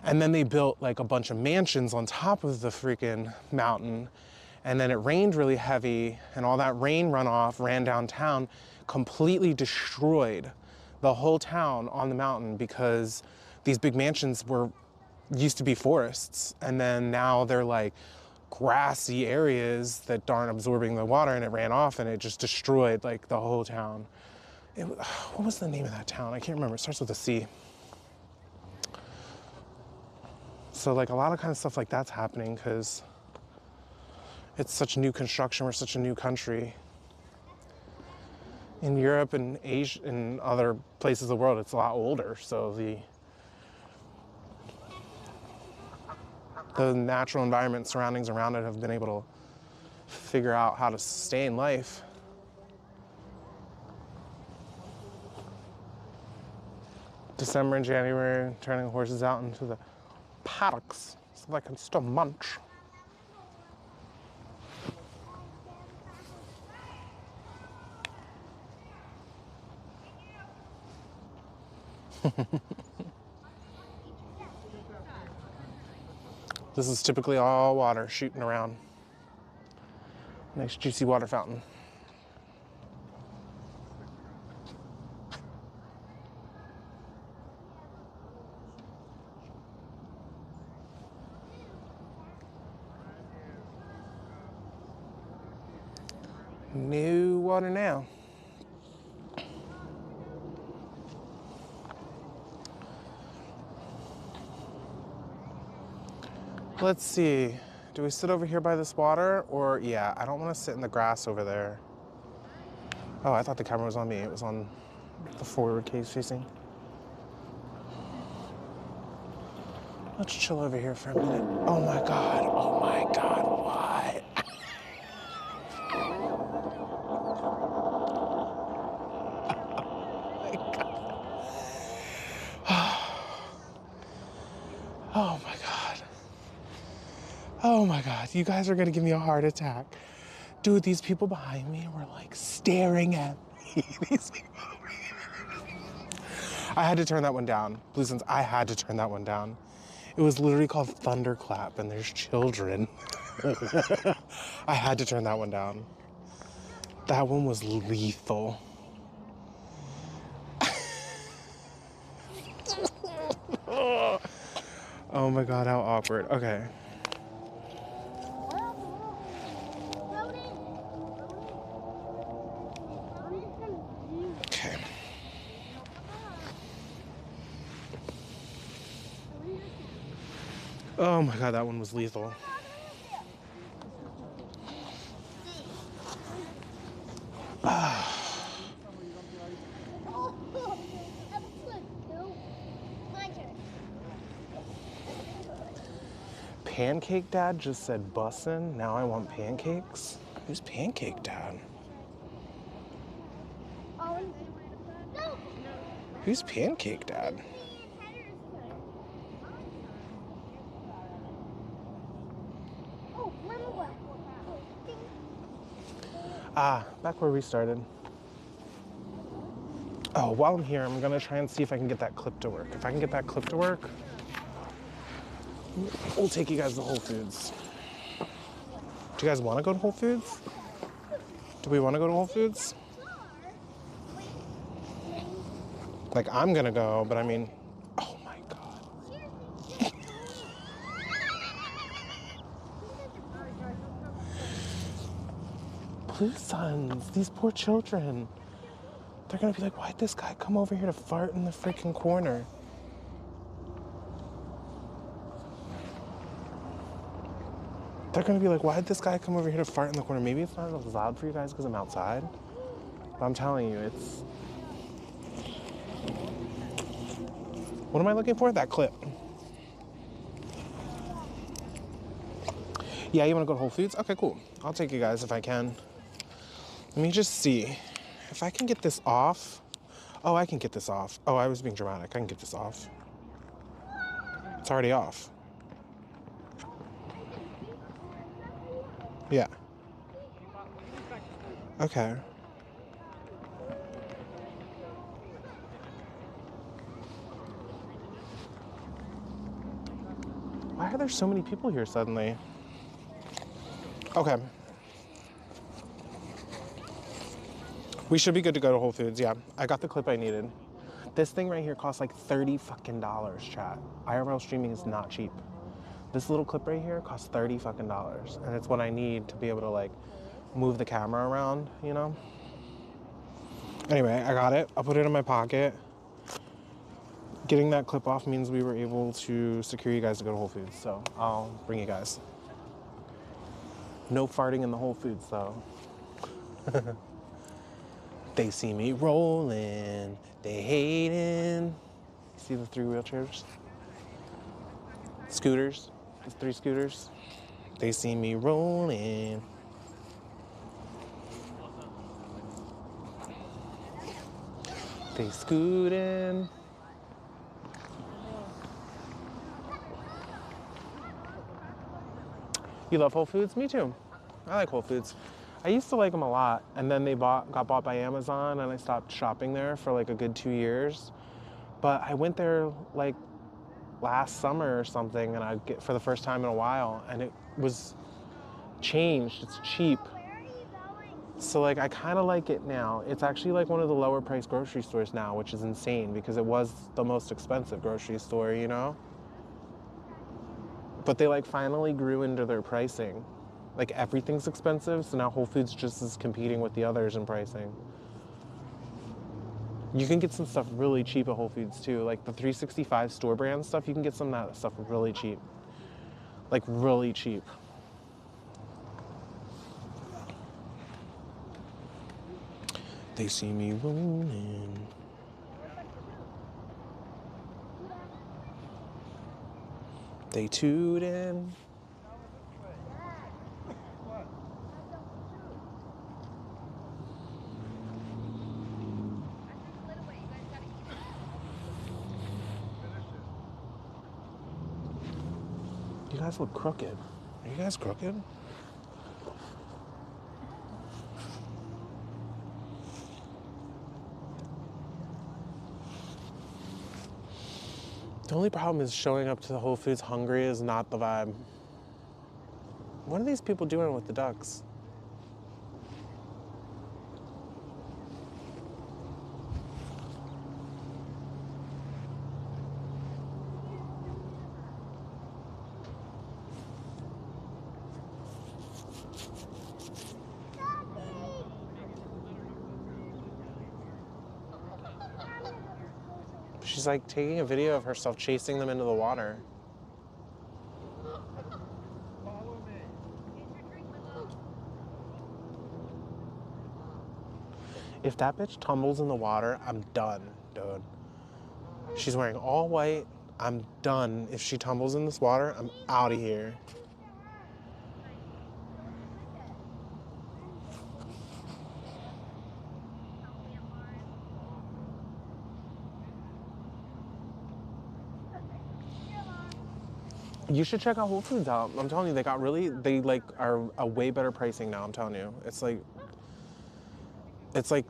And then they built like a bunch of mansions on top of the freaking mountain. And then it rained really heavy, and all that rain runoff ran downtown, completely destroyed the whole town on the mountain, because these big mansions used to be forests, and then now they're like grassy areas that aren't absorbing the water, and it ran off and it just destroyed like the whole town. What was the name of that town? I can't remember. It starts with a C. So like a lot of kind of stuff like that's happening because it's such new construction. We're such a new country. In Europe and Asia and other places of the world, it's a lot older. So the natural environment surroundings around it have been able to figure out how to sustain life. December and January, turning horses out into the paddocks so they can still munch. This is typically all water shooting around. Nice juicy water fountain. New water now. Let's see. Do we sit over here by this water? Or, yeah, I don't want to sit in the grass over there. Oh, I thought the camera was on me. It was on the forward case facing. Let's chill over here for a minute. Oh my God, what? Oh my God. Oh my God, you guys are gonna give me a heart attack. Dude, these people behind me were like staring at me. These people. I had to turn that one down. Blue Suns, I had to turn that one down. It was literally called Thunderclap, and there's children. I had to turn that one down. That one was lethal. Oh my God, how awkward. Okay. Okay. Oh my God, that one was lethal. Pancake Dad just said bussin'. Now I want pancakes. Who's Pancake Dad? Who's Pancake Dad? Ah, back where we started. Oh, while I'm here, I'm gonna try and see if I can get that clip to work. If I can get that clip to work, we'll take you guys to Whole Foods. Do you guys want to go to Whole Foods? Do we want to go to Whole Foods? Like, I'm gonna go, but I mean, oh my God. Blue Suns, these poor children. They're gonna be like, why'd this guy come over here to fart in the freaking corner? They're gonna be like, why'd this guy come over here to fart in the corner? Maybe it's not as loud for you guys because I'm outside. But I'm telling you, it's... What am I looking for? That clip. Yeah, you wanna go to Whole Foods? Okay, cool. I'll take you guys if I can. Let me just see. If I can get this off. Oh, I can get this off. Oh, I was being dramatic. I can get this off. It's already off. Yeah. Okay. Why are there so many people here suddenly? Okay. We should be good to go to Whole Foods, yeah. I got the clip I needed. This thing right here costs like $30 fucking, chat. IRL streaming is not cheap. This little clip right here costs $30 fucking, and it's what I need to be able to like move the camera around, you know? Anyway, I got it. I'll put it in my pocket. Getting that clip off means we were able to secure you guys to go to Whole Foods, so I'll bring you guys. No farting in the Whole Foods, though. They see me rolling, they hating. See the 3 wheelchairs? Scooters, there's 3 scooters. They see me rolling. They scootin'. You love Whole Foods? Me too. I like Whole Foods. I used to like them a lot, and then they got bought by Amazon, and I stopped shopping there for like a good 2 years. But I went there like last summer or something, and for the first time in a while, and it was changed. It's cheap. So like I kind of like it now. It's actually like one of the lower priced grocery stores now, which is insane because it was the most expensive grocery store, you know? But they like finally grew into their pricing. Like everything's expensive, so now Whole Foods just is competing with the others in pricing. You can get some stuff really cheap at Whole Foods too. Like the 365 store brand stuff, you can get some of that stuff really cheap. Like really cheap. They see me rolling. They tootin'. You guys look crooked. Are you guys crooked? The only problem is showing up to the Whole Foods hungry is not the vibe. What are these people doing with the ducks? She's like taking a video of herself chasing them into the water. If that bitch tumbles in the water, I'm done, dude. She's wearing all white. I'm done. If she tumbles in this water, I'm out of here. You should check out Whole Foods out. I'm telling you, they like are a way better pricing now. I'm telling you, it's like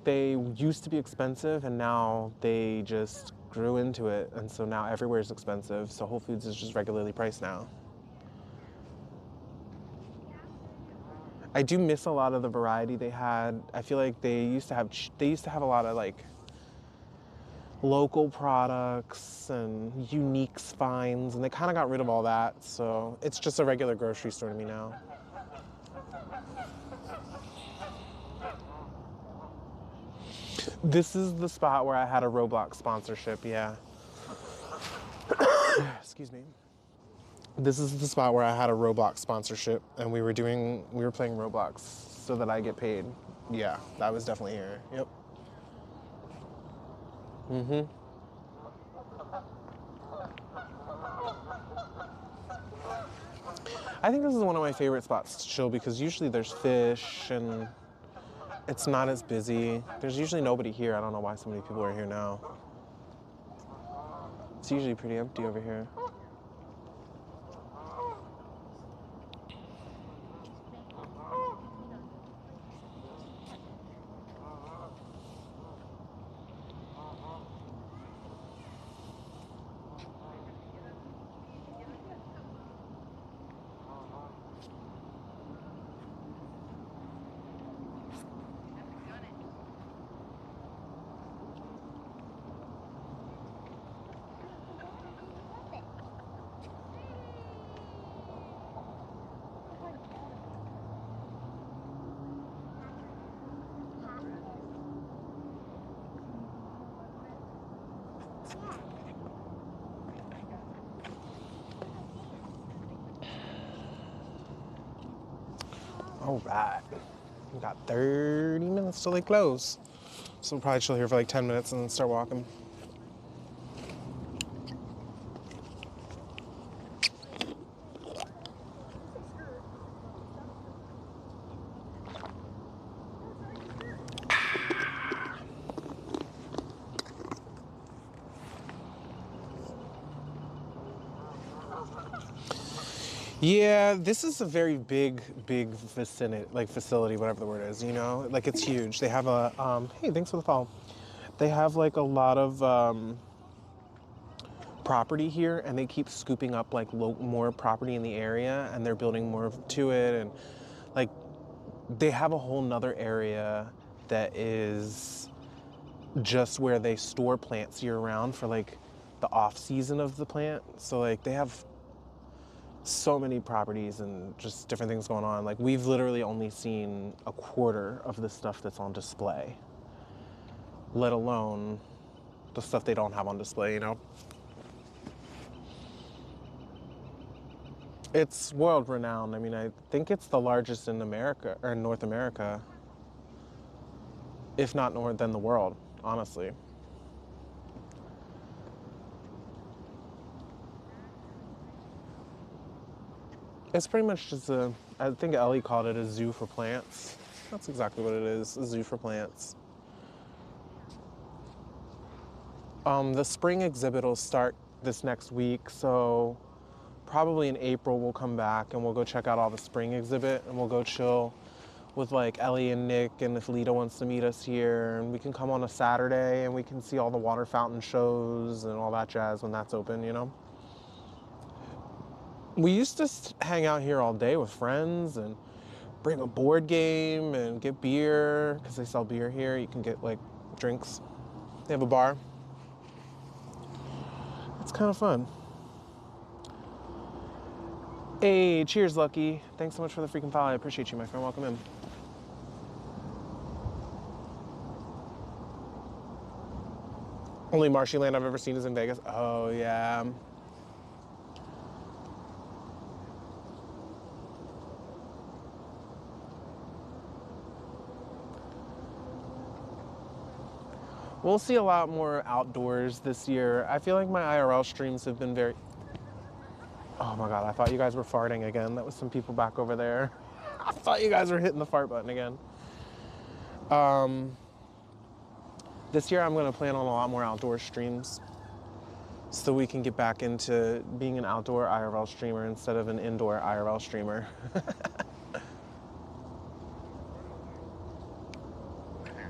they used to be expensive and now they just grew into it, and so now everywhere is expensive. So Whole Foods is just regularly priced now. I do miss a lot of the variety they had. I feel like they used to have a lot of like local products and unique finds, and they kind of got rid of all that. So it's just a regular grocery store to me now. This is the spot where I had a Roblox sponsorship, yeah. Excuse me. This is the spot where I had a Roblox sponsorship, and we were playing Roblox so that I get paid. Yeah, that was definitely here. Yep. Mm-hmm. I think this is one of my favorite spots to chill because usually there's fish and it's not as busy. There's usually nobody here. I don't know why so many people are here now. It's usually pretty empty over here. All right, we got 30 minutes till they close. So we'll probably chill here for like 10 minutes and then start walking. Yeah, this is a very big vicinity, like facility, whatever the word is, you know? Like it's huge. They have a, hey, thanks for the follow. They have like a lot of property here, and they keep scooping up like more property in the area, and they're building more to it. And like they have a whole nother area that is just where they store plants year round for like the off season of the plant. So like they have so many properties and just different things going on. Like we've literally only seen a quarter of the stuff that's on display, let alone the stuff they don't have on display, you know? It's world renowned. I mean, I think it's the largest in America, or in North America, if not more than the world, honestly. It's pretty much just I think Ellie called it a zoo for plants. That's exactly what it is, a zoo for plants. The spring exhibit will start this next week, so probably in April we'll come back and we'll go check out all the spring exhibit, and we'll go chill with like Ellie and Nick, and if Lita wants to meet us here, and we can come on a Saturday and we can see all the water fountain shows and all that jazz when that's open, you know? We used to hang out here all day with friends and bring a board game and get beer, because they sell beer here. You can get like drinks. They have a bar. It's kind of fun. Hey, cheers, Lucky. Thanks so much for the freaking follow. I appreciate you, my friend. Welcome in. Only Marshy Land I've ever seen is in Vegas. Oh, yeah. We'll see a lot more outdoors this year. I feel like my IRL streams have been very... Oh my God, I thought you guys were farting again. That was some people back over there. I thought you guys were hitting the fart button again. This year I'm gonna plan on a lot more outdoor streams so we can get back into being an outdoor IRL streamer instead of an indoor IRL streamer.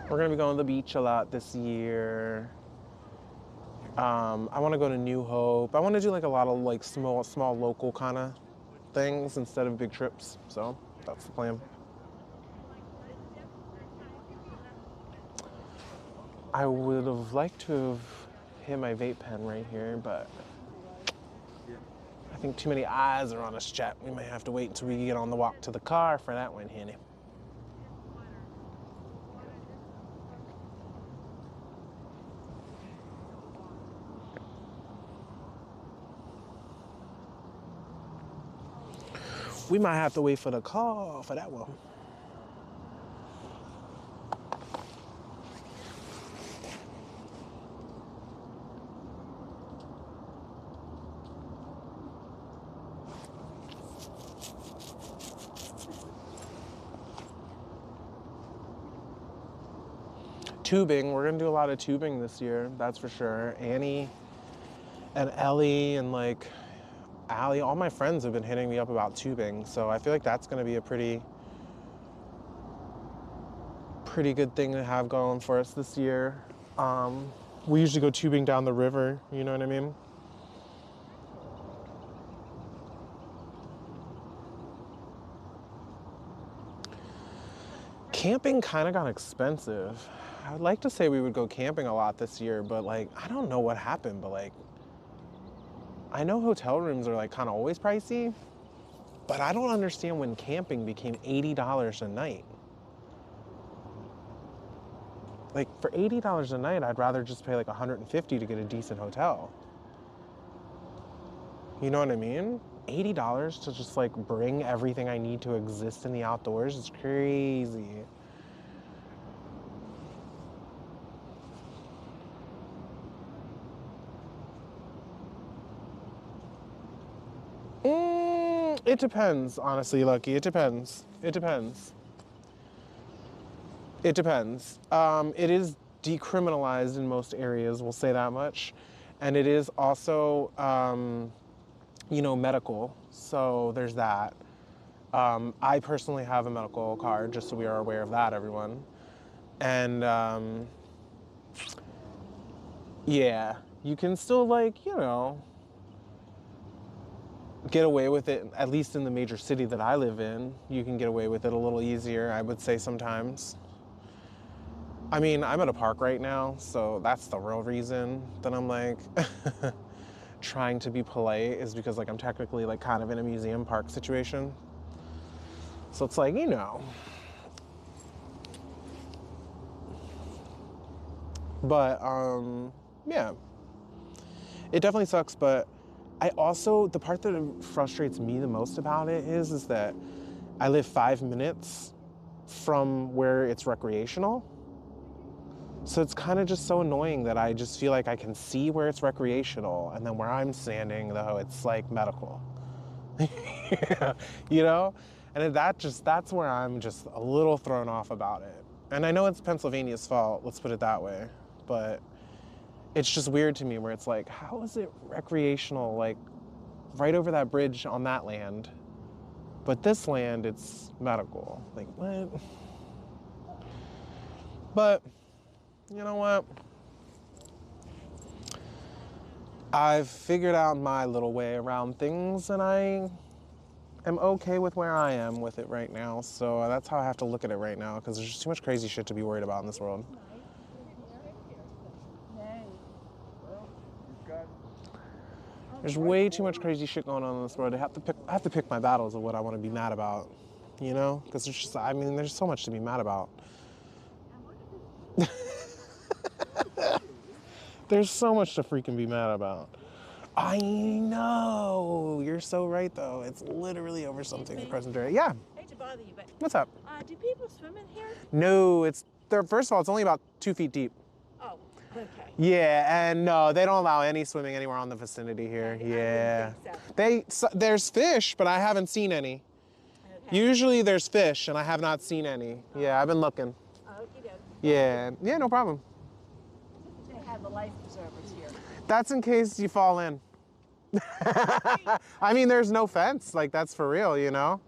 We're gonna be going to the beach a lot this year. I want to go to New Hope. I want to do like a lot of like small local kind of things instead of big trips. So that's the plan. I would have liked to have hit my vape pen right here, but I think too many eyes are on us, chat. We might have to wait until we get on the walk to the car for that one, Henny. We might have to wait for the call for that one. Tubing, we're gonna do a lot of tubing this year, that's for sure. Annie and Ellie and like Allie, all my friends have been hitting me up about tubing, so I feel like that's gonna be a pretty good thing to have going for us this year. We usually go tubing down the river, you know what I mean? Camping kind of got expensive. I would like to say we would go camping a lot this year, but like, I don't know what happened, but like, I know hotel rooms are like kind of always pricey, but I don't understand when camping became $80 a night. Like for $80 a night, I'd rather just pay like $150 to get a decent hotel. You know what I mean? $80 to just like bring everything I need to exist in the outdoors is crazy. It depends, honestly, Lucky. It depends. It depends. It depends. It is decriminalized in most areas, we'll say that much. And it is also, you know, medical. So there's that. I personally have a medical card, just so we are aware of that, everyone. And yeah, you can still like, you know, get away with it, at least in the major city that I live in. You can get away with it a little easier, I would say sometimes. I mean, I'm at a park right now, so that's the real reason that I'm like trying to be polite, is because like I'm technically like kind of in a museum park situation. So it's like, you know. But yeah, it definitely sucks, but I also, the part that frustrates me the most about it is that I live 5 minutes from where it's recreational. So it's kind of just so annoying that I just feel like I can see where it's recreational, and then where I'm standing, though, it's like medical. You know? And that's where I'm just a little thrown off about it. And I know it's Pennsylvania's fault, let's put it that way, but it's just weird to me where it's like, how is it recreational, like right over that bridge on that land, but this land, it's medical? Like, what? But you know what? I've figured out my little way around things, and I am okay with where I am with it right now. So that's how I have to look at it right now, because there's just too much crazy shit to be worried about in this world. There's way too much crazy shit going on in this world. I have to pick my battles of what I want to be mad about, you know? Because there's just, I mean, there's so much to be mad about. There's so much to freaking be mad about. I know. You're so right, though. It's literally over something in present day. Yeah. I hate to bother you, but What's up? do people swim in here? No, it's there. First of all, it's only about 2 feet deep. Oh, okay. Yeah, and no, they don't allow any swimming anywhere on the vicinity here. Yeah. There's fish, but I haven't seen any. Okay. Usually there's fish, and I have not seen any. Yeah, I've been looking. Okie dokie. Yeah. Yeah, no problem. They have the life preservers here. That's in case you fall in. I mean, there's no fence. Like, that's for real, you know?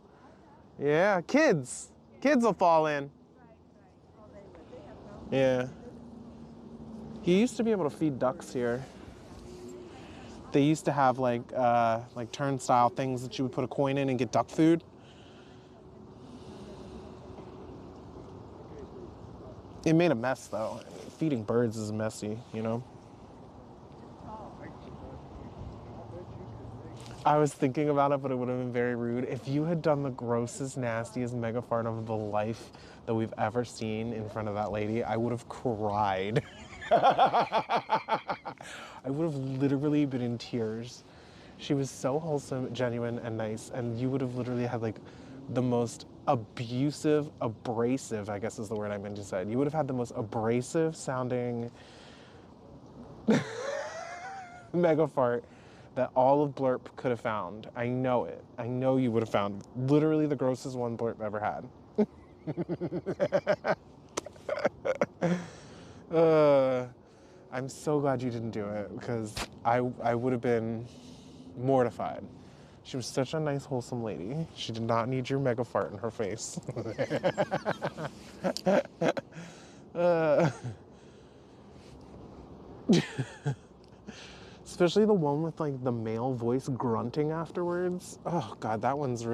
Yeah, kids. Kids will fall in. Oh, they would. They have no. Yeah. You used to be able to feed ducks here. They used to have like turnstile things that you would put a coin in and get duck food. It made a mess though. Feeding birds is messy, you know? I was thinking about it, but it would have been very rude. If you had done the grossest, nastiest mega fart of the life that we've ever seen in front of that lady, I would have cried. I would have literally been in tears. She was so wholesome, genuine, and nice, and you would have literally had like the most abrasive, I guess is the word I meant to say. You would have had the most abrasive sounding mega fart that all of Blurp could have found. I know it. I know you would have found literally the grossest one Blurp ever had. I'm so glad you didn't do it because I would have been mortified. She was such a nice, wholesome lady. She did not need your mega fart in her face. Especially the one with like the male voice grunting afterwards. Oh God, that one's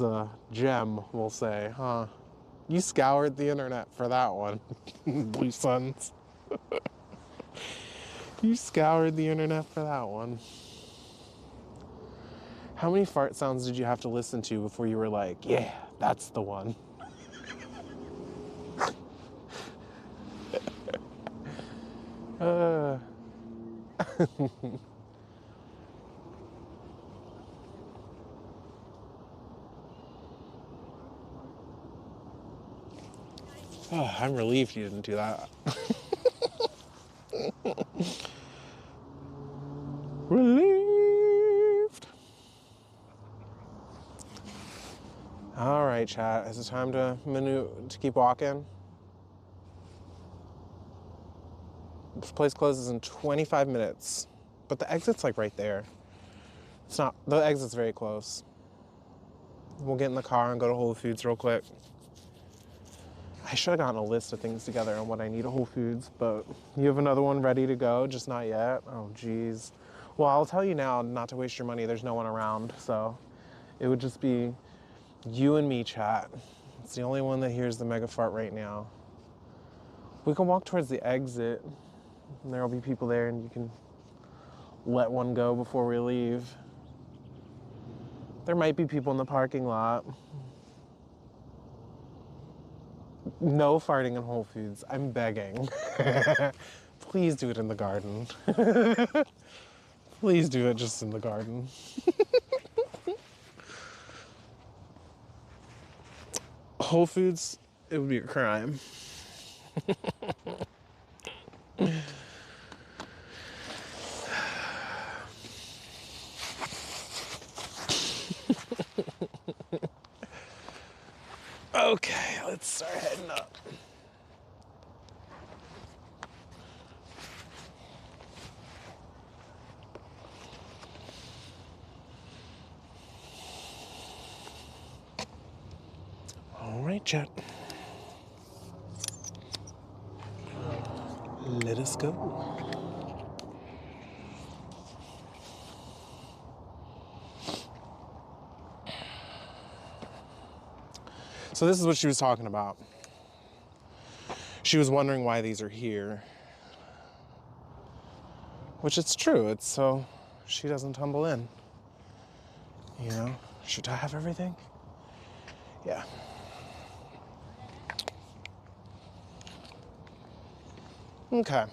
a gem, we'll say, huh? You scoured the internet for that one, Blue Suns. You scoured the internet for that one. How many fart sounds did you have to listen to before you were like, yeah, that's the one? Oh, I'm relieved you didn't do that. Relieved. All right, chat. Is it time to keep walking? This place closes in 25 minutes, but the exit's like right there. It's not. The exit's very close. We'll get in the car and go to Whole Foods real quick. I should have gotten a list of things together on what I need at Whole Foods, but you have another one ready to go, just not yet? Oh, geez. Well, I'll tell you now not to waste your money. There's no one around, so it would just be you and me, chat. It's the only one that hears the mega fart right now. We can walk towards the exit, and there'll be people there, and you can let one go before we leave. There might be people in the parking lot. No farting in Whole Foods. I'm begging. Please do it in the garden. Please do it just in the garden. Whole Foods, it would be a crime. Okay, let's start heading up. All right, chat. Let us go. So this is what she was talking about. She was wondering why these are here. Which it's true, it's so she doesn't tumble in. You know, should I have everything? Yeah. Okay.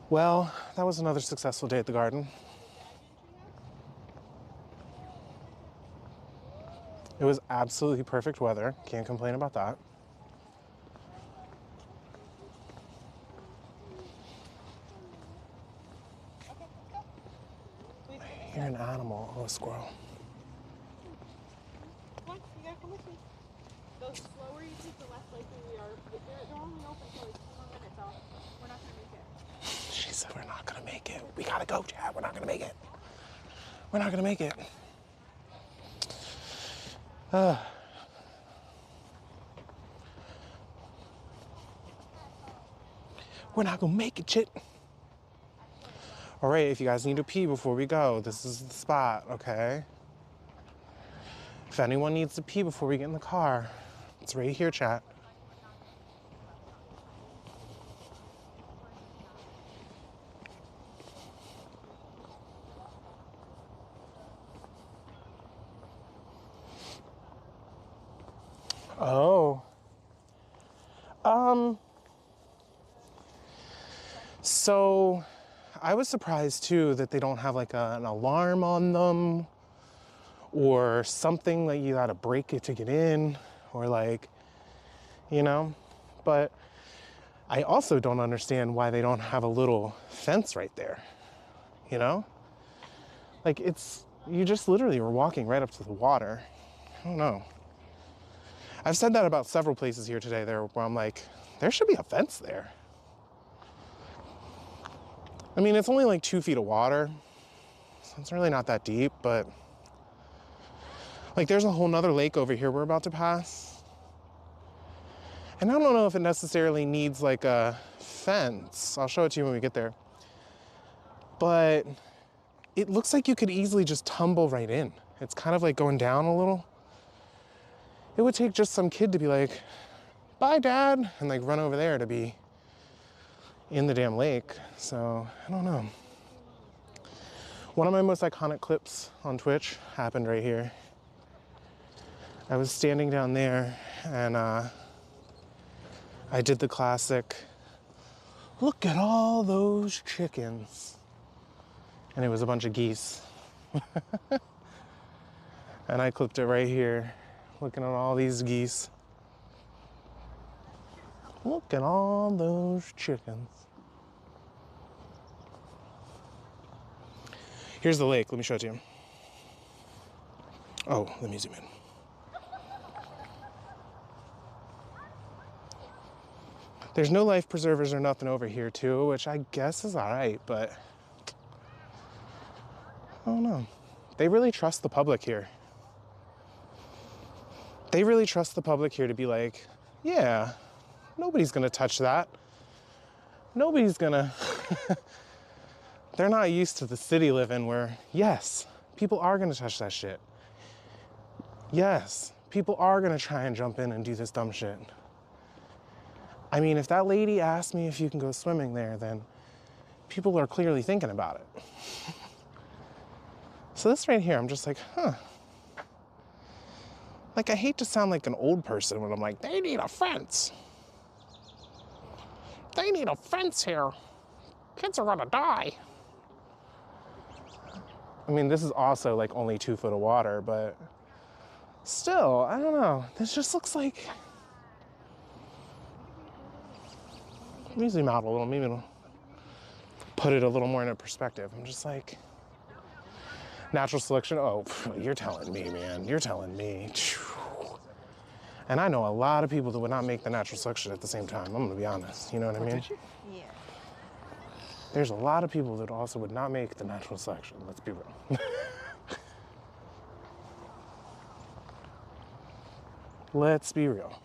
Well, that was another successful day at the garden. It was absolutely perfect weather. Can't complain about that. You're an animal. Oh, a squirrel. Come on, you gotta come with me. The slower you take, the less likely we are. They're only open for like 2 more minutes, so we're not gonna make it. She said we're not gonna make it. We gotta go, Chad. We're not gonna make it. We're not gonna make it. We're not gonna make it, Chit. All right, if you guys need to pee before we go, this is the spot, okay? If anyone needs to pee before we get in the car, it's right here, chat. Oh. So I was surprised too that they don't have like an alarm on them or something like you gotta break it to get in or like, you know, but I also don't understand why they don't have a little fence right there, you know? Like you just literally were walking right up to the water. I don't know. I've said that about several places here today where I'm like, there should be a fence there. I mean, it's only like 2 feet of water, so it's really not that deep, but like there's a whole nother lake over here we're about to pass. And I don't know if it necessarily needs like a fence. I'll show it to you when we get there. But it looks like you could easily just tumble right in. It's kind of like going down a little. It would take just some kid to be like, bye, Dad, and like run over there to be in the damn lake. So I don't know. One of my most iconic clips on Twitch happened right here. I was standing down there and I did the classic, look at all those chickens. And it was a bunch of geese. And I clipped it right here, looking at all these geese. Look at all those chickens. Here's the lake. Let me show it to you. Oh, let me zoom in. There's no life preservers or nothing over here too, which I guess is all right, but I don't know. They really trust the public here. They really trust the public here to be like, yeah, nobody's gonna touch that. Nobody's gonna, they're not used to the city living where, yes, people are gonna touch that shit. Yes, people are gonna try and jump in and do this dumb shit. I mean, if that lady asked me if you can go swimming there, then people are clearly thinking about it. So this right here, I'm just like, huh. Like, I hate to sound like an old person when I'm like, they need a fence. They need a fence here. Kids are gonna die. I mean, this is also like only 2 foot of water, but still, I don't know. This just looks like, let me zoom out a little, maybe it'll put it a little more into perspective. I'm just like, natural selection, oh, you're telling me, man, you're telling me. And I know a lot of people that would not make the natural selection at the same time, I'm gonna be honest, you know what I mean? Yeah. There's a lot of people that also would not make the natural selection, let's be real. Let's be real.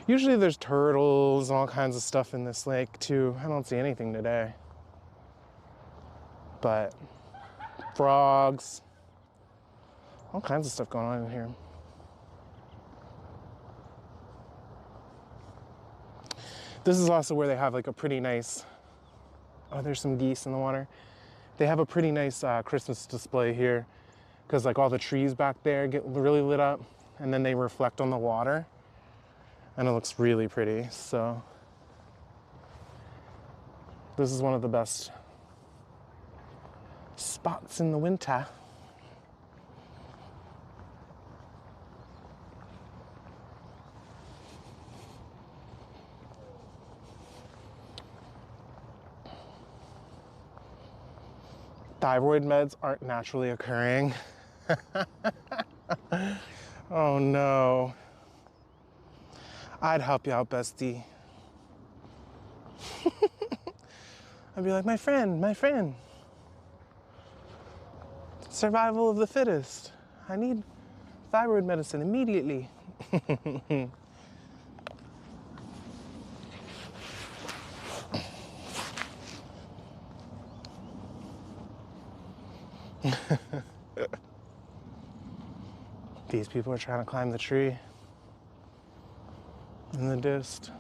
Usually there's turtles and all kinds of stuff in this lake too. I don't see anything today. But frogs, all kinds of stuff going on in here. This is also where they have like a pretty nice, oh, there's some geese in the water. They have a pretty nice Christmas display here because like all the trees back there get really lit up and then they reflect on the water and it looks really pretty. So This is one of the best spots in the winter. Thyroid meds aren't naturally occurring. Oh no. I'd help you out, bestie. I'd be like, my friend. Survival of the fittest. I need thyroid medicine immediately. These people are trying to climb the tree in the dist.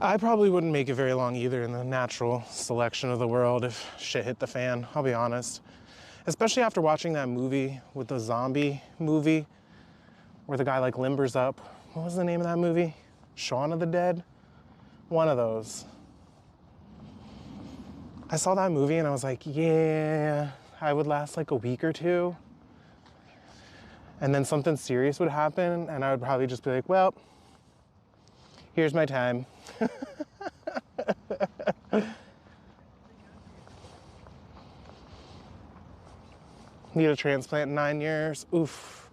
I probably wouldn't make it very long either in the natural selection of the world if shit hit the fan, I'll be honest. Especially after watching that movie with the zombie movie where the guy like limbers up. What was the name of that movie? Shaun of the Dead? One of those. I saw that movie and I was like, yeah, I would last like a week or two. And then something serious would happen and I would probably just be like, well, here's my time. Need a transplant in 9 years. Oof.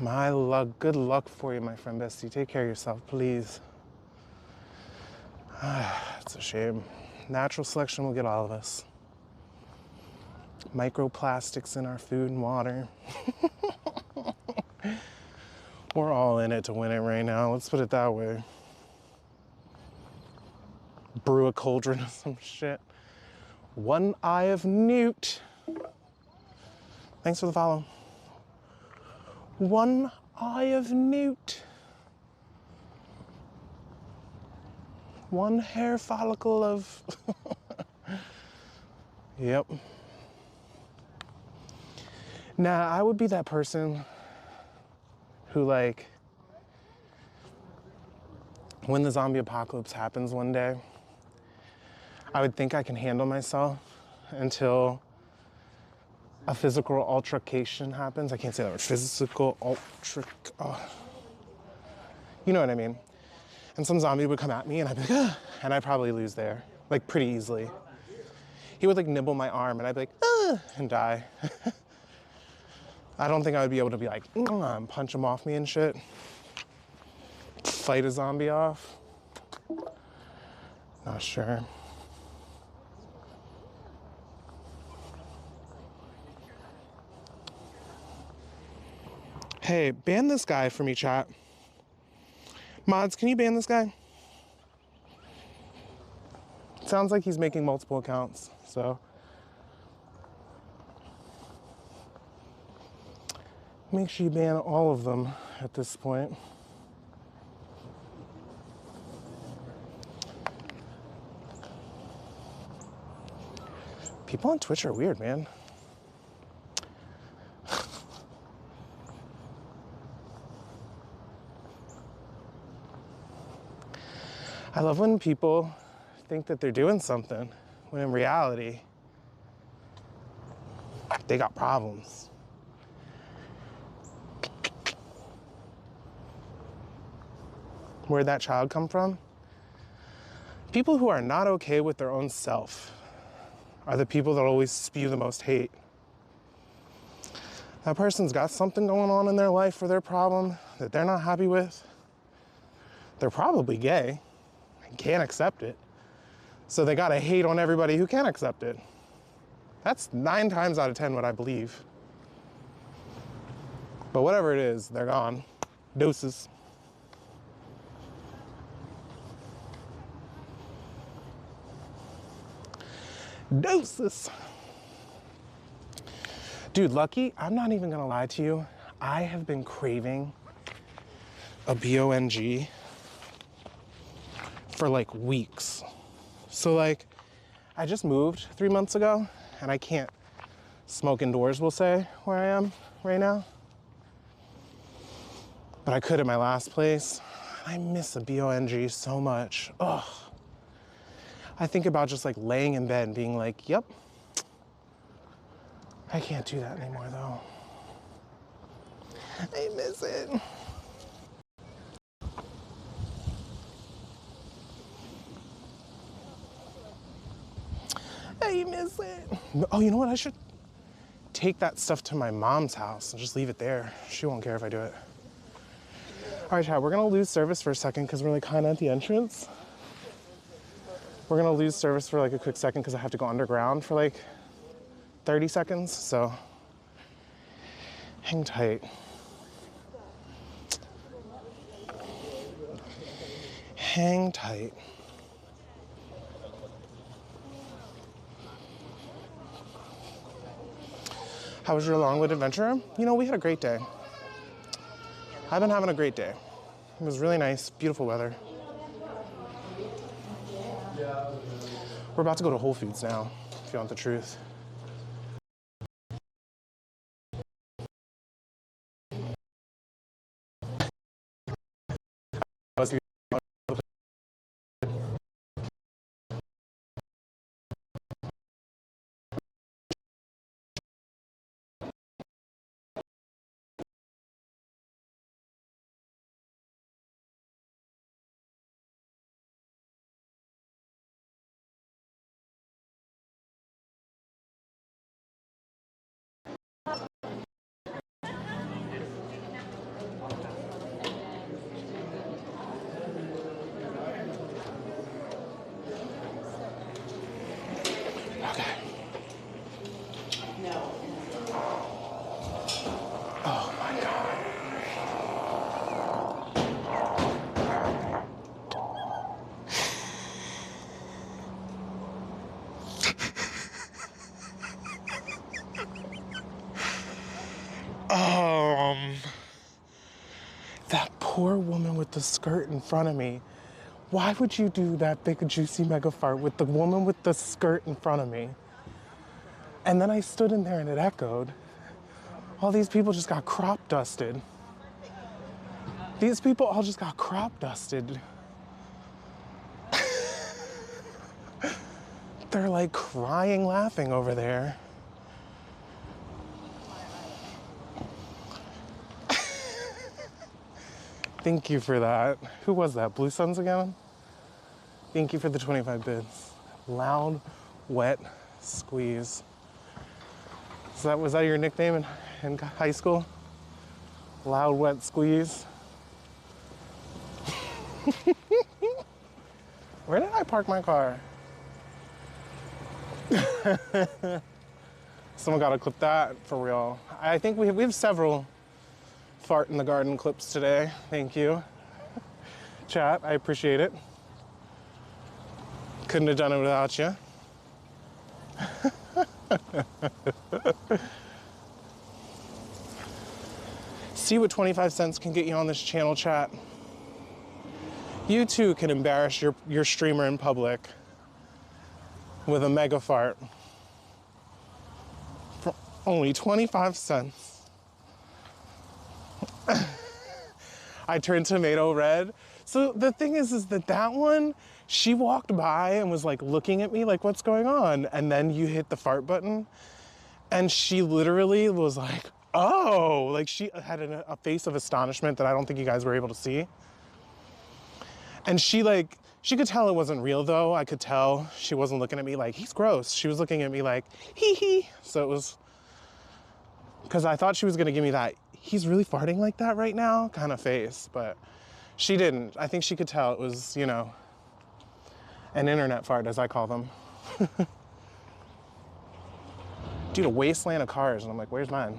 My luck. Good luck for you, my friend Bestie. Take care of yourself, please. It's a shame. Natural selection will get all of us. Microplastics in our food and water. We're all in it to win it right now. Let's put it that way. Brew a cauldron of some shit. One eye of newt. Thanks for the follow. One eye of newt. One hair follicle of... Yep. Nah, I would be that person who, like, when the zombie apocalypse happens one day, I would think I can handle myself until a physical altercation happens. I can't say that word. Physical you know what I mean? And some zombie would come at me and I'd be like, ah, and I'd probably lose there, like pretty easily. He would like nibble my arm and I'd be like, ah, and die. I don't think I would be able to be like, punch him off me and shit. Fight a zombie off. Not sure. Hey, ban this guy for me, chat. Mods, can you ban this guy? Sounds like he's making multiple accounts, so. Make sure you ban all of them at this point. People on Twitch are weird, man. I love when people think that they're doing something, when in reality, they got problems. Where'd that child come from? People who are not okay with their own self are the people that always spew the most hate. That person's got something going on in their life or their problem that they're not happy with. They're probably gay and can't accept it. So they gotta hate on everybody who can accept it. That's 9 times out of 10 what I believe. But whatever it is, they're gone. Deuces. Deuces. Dude, Lucky, I'm not even gonna lie to you. I have been craving a BONG for like weeks. So like, I just moved 3 months ago and I can't smoke indoors, we'll say, where I am right now. But I could at my last place. I miss a BONG so much. Ugh. I think about just like laying in bed and being like, yep. I can't do that anymore though. I miss it. I miss it. Oh, you know what? I should take that stuff to my mom's house and just leave it there. She won't care if I do it. All right, Chad, we're gonna lose service for a second because we're like kind of at the entrance. We're gonna lose service for like a quick second because I have to go underground for like 30 seconds, so hang tight. Hang tight. How was your Longwood adventure? You know, we had a great day. I've been having a great day. It was really nice, beautiful weather. We're about to go to Whole Foods now, if you want the truth. Okay. Oh my God. That poor woman with the skirt in front of me. Why would you do that big juicy mega fart with the woman with the skirt in front of me? And then I stood in there and it echoed. All these people just got crop dusted. These people all just got crop dusted. They're like crying, laughing over there. Thank you for that. Who was that? Blue Suns again? Thank you for the 25 bits. Loud, wet squeeze. Was that your nickname in high school? Loud, wet squeeze. Where did I park my car? Someone gotta clip that for real. I think we have several fart in the garden clips today. Thank you. Chat, I appreciate it. Couldn't have done it without you. See what 25 cents can get you on this channel, chat. You too can embarrass your streamer in public with a mega fart for only 25 cents. I turned tomato red. So the thing is that one, she walked by and was like looking at me like, what's going on? And then you hit the fart button and she literally was like, oh, like she had a face of astonishment that I don't think you guys were able to see. And she could tell it wasn't real though. I could tell she wasn't looking at me like, he's gross. She was looking at me like, hee hee. So it was, because I thought she was gonna give me that, he's really farting like that right now kind of face, but she didn't. I think she could tell it was, you know, an internet fart, as I call them. Dude, a wasteland of cars, and I'm like, where's mine?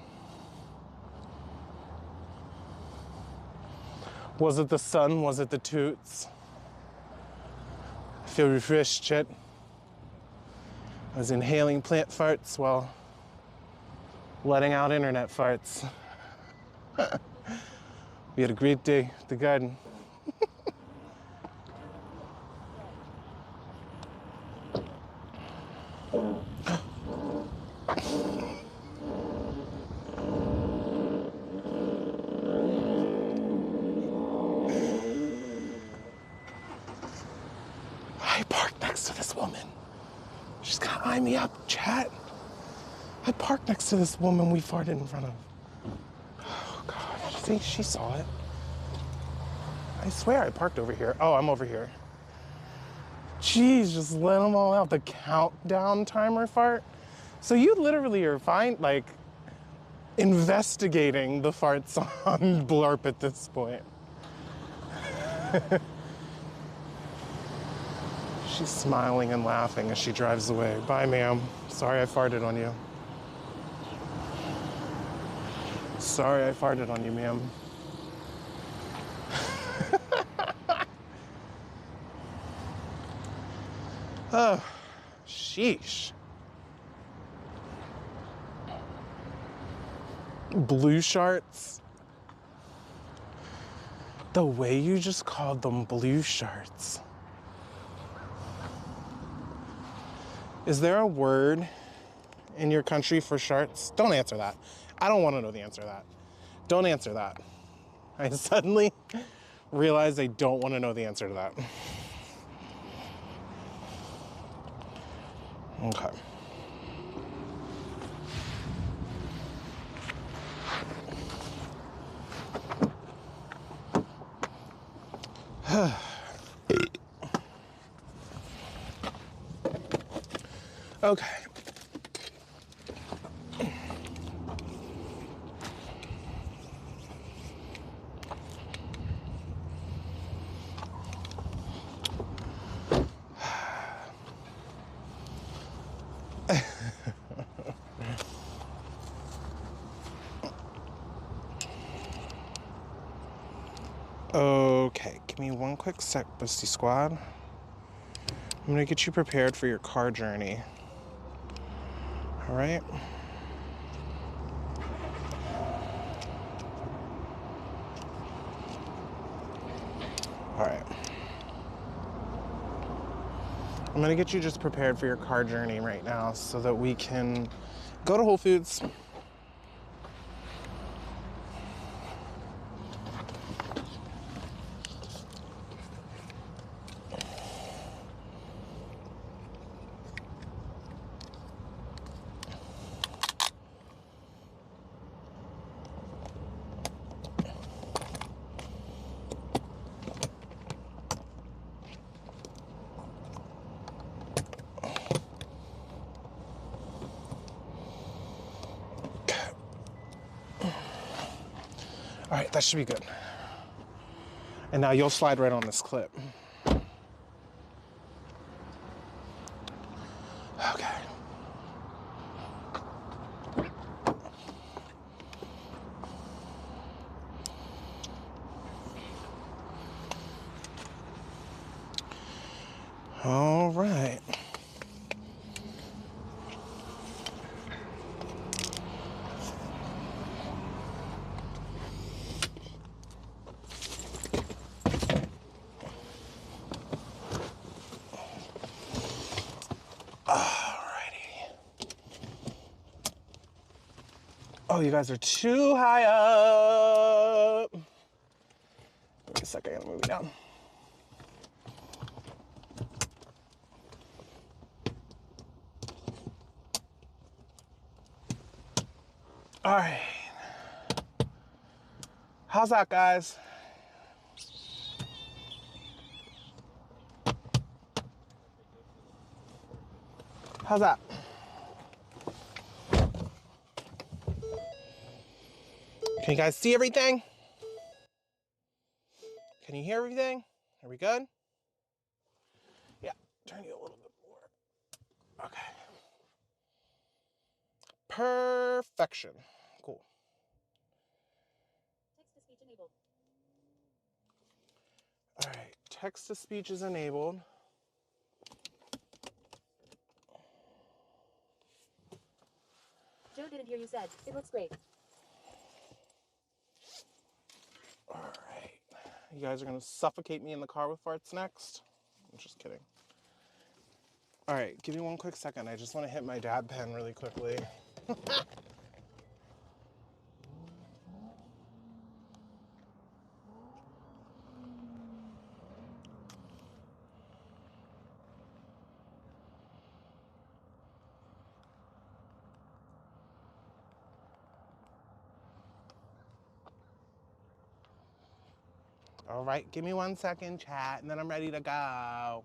Was it the sun? Was it the toots? I feel refreshed, shit. I was inhaling plant farts while letting out internet farts. We had a great day at the garden. sign me up, chat. I parked next to this woman we farted in front of. Oh, God. See, she saw it. I swear I parked over here. Oh, I'm over here. Jeez, just let them all out. The countdown timer fart. So you literally are fine, like, investigating the farts on Blurp at this point. She's smiling and laughing as she drives away. Bye, ma'am. Sorry I farted on you. Sorry I farted on you, ma'am. Oh, sheesh. Blue sharts. The way you just called them blue sharts. Is there a word in your country for sharts? Don't answer that. I don't want to know the answer to that. Don't answer that. I suddenly realized I don't want to know the answer to that. Okay. Okay. Okay, give me one quick sec, Busty Squad. I'm gonna get you prepared for your car journey. All right? All right. I'm gonna get you just prepared for your car journey right now so that we can go to Whole Foods. All right, that should be good. And now you'll slide right on this clip. Okay. All right. Oh, you guys are too high up. Wait a second, I gotta move you down. All right. How's that, guys? How's that? Can you guys see everything? Can you hear everything? Are we good? Yeah, turn you a little bit more. Okay. Perfection. Cool. Text-to-speech enabled. All right, text-to-speech is enabled. Joe didn't hear you said. It looks great. All right. You guys are gonna suffocate me in the car with farts next? I'm just kidding. All right, give me one quick second. I just want to hit my dab pen really quickly. All right, give me 1 second, chat, and then I'm ready to go.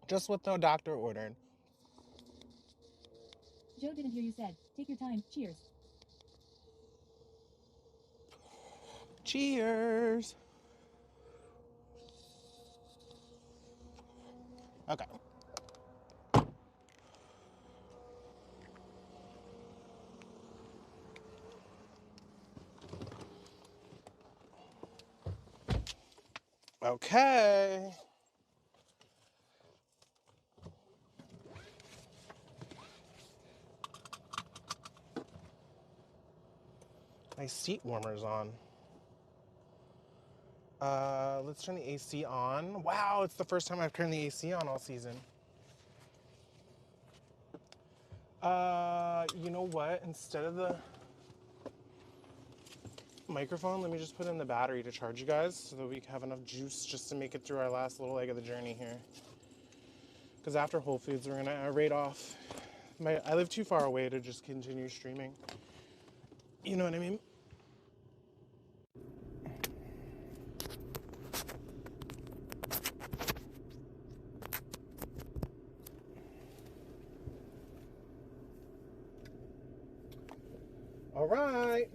Just what the doctor ordered. Joe didn't hear you said. Take your time. Cheers. Cheers. Okay. Okay. My seat warmer's on. Let's turn the AC on. Wow, it's the first time I've turned the AC on all season. You know what? Instead of the microphone, let me just put in the battery to charge you guys so that we have enough juice just to make it through our last little leg of the journey here. Because after Whole Foods, we're gonna raid off. I live too far away to just continue streaming. You know what I mean? All right.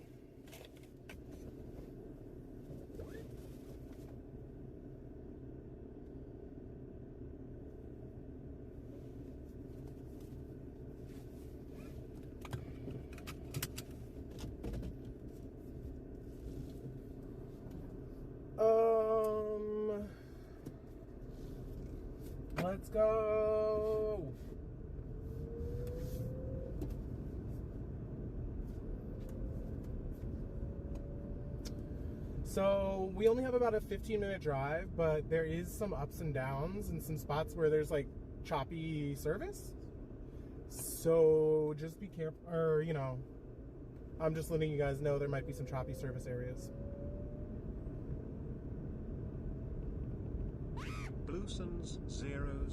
Let's go. So we only have about a 15-minute drive, but there is some ups and downs and some spots where there's like choppy service. So just be careful, or you know, I'm just letting you guys know there might be some choppy service areas. Bluesons 00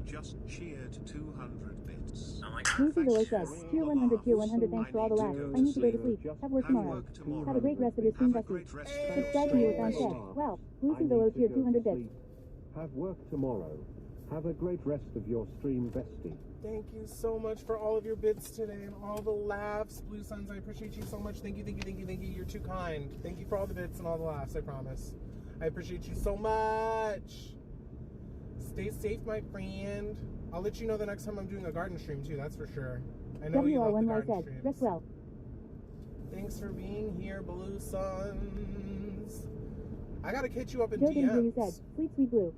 just cheered 200 bits. Lucy Willow says, tier 100, tier 100, thanks for all the laughs. I need to go to sleep. Have work tomorrow. Have a great rest of your stream, bestie. Subscribe to you with Unsaid. Wow, Lucy Willow tier 200 bits. Have work tomorrow. Have a great rest of your stream, bestie. Thank you so much for all of your bits today and all the laughs, Blue Suns. I appreciate you so much. Thank you, thank you, thank you, thank you. You're too kind. Thank you for all the bits and all the laughs, I promise. I appreciate you so much. Stay safe, my friend. I'll let you know the next time I'm doing a garden stream, too. That's for sure. I know you love the garden streams. Rest well. Thanks for being here, Blue Suns. I gotta hit you up in Joe didn't hear you DMs. said, sweet, sweet blue.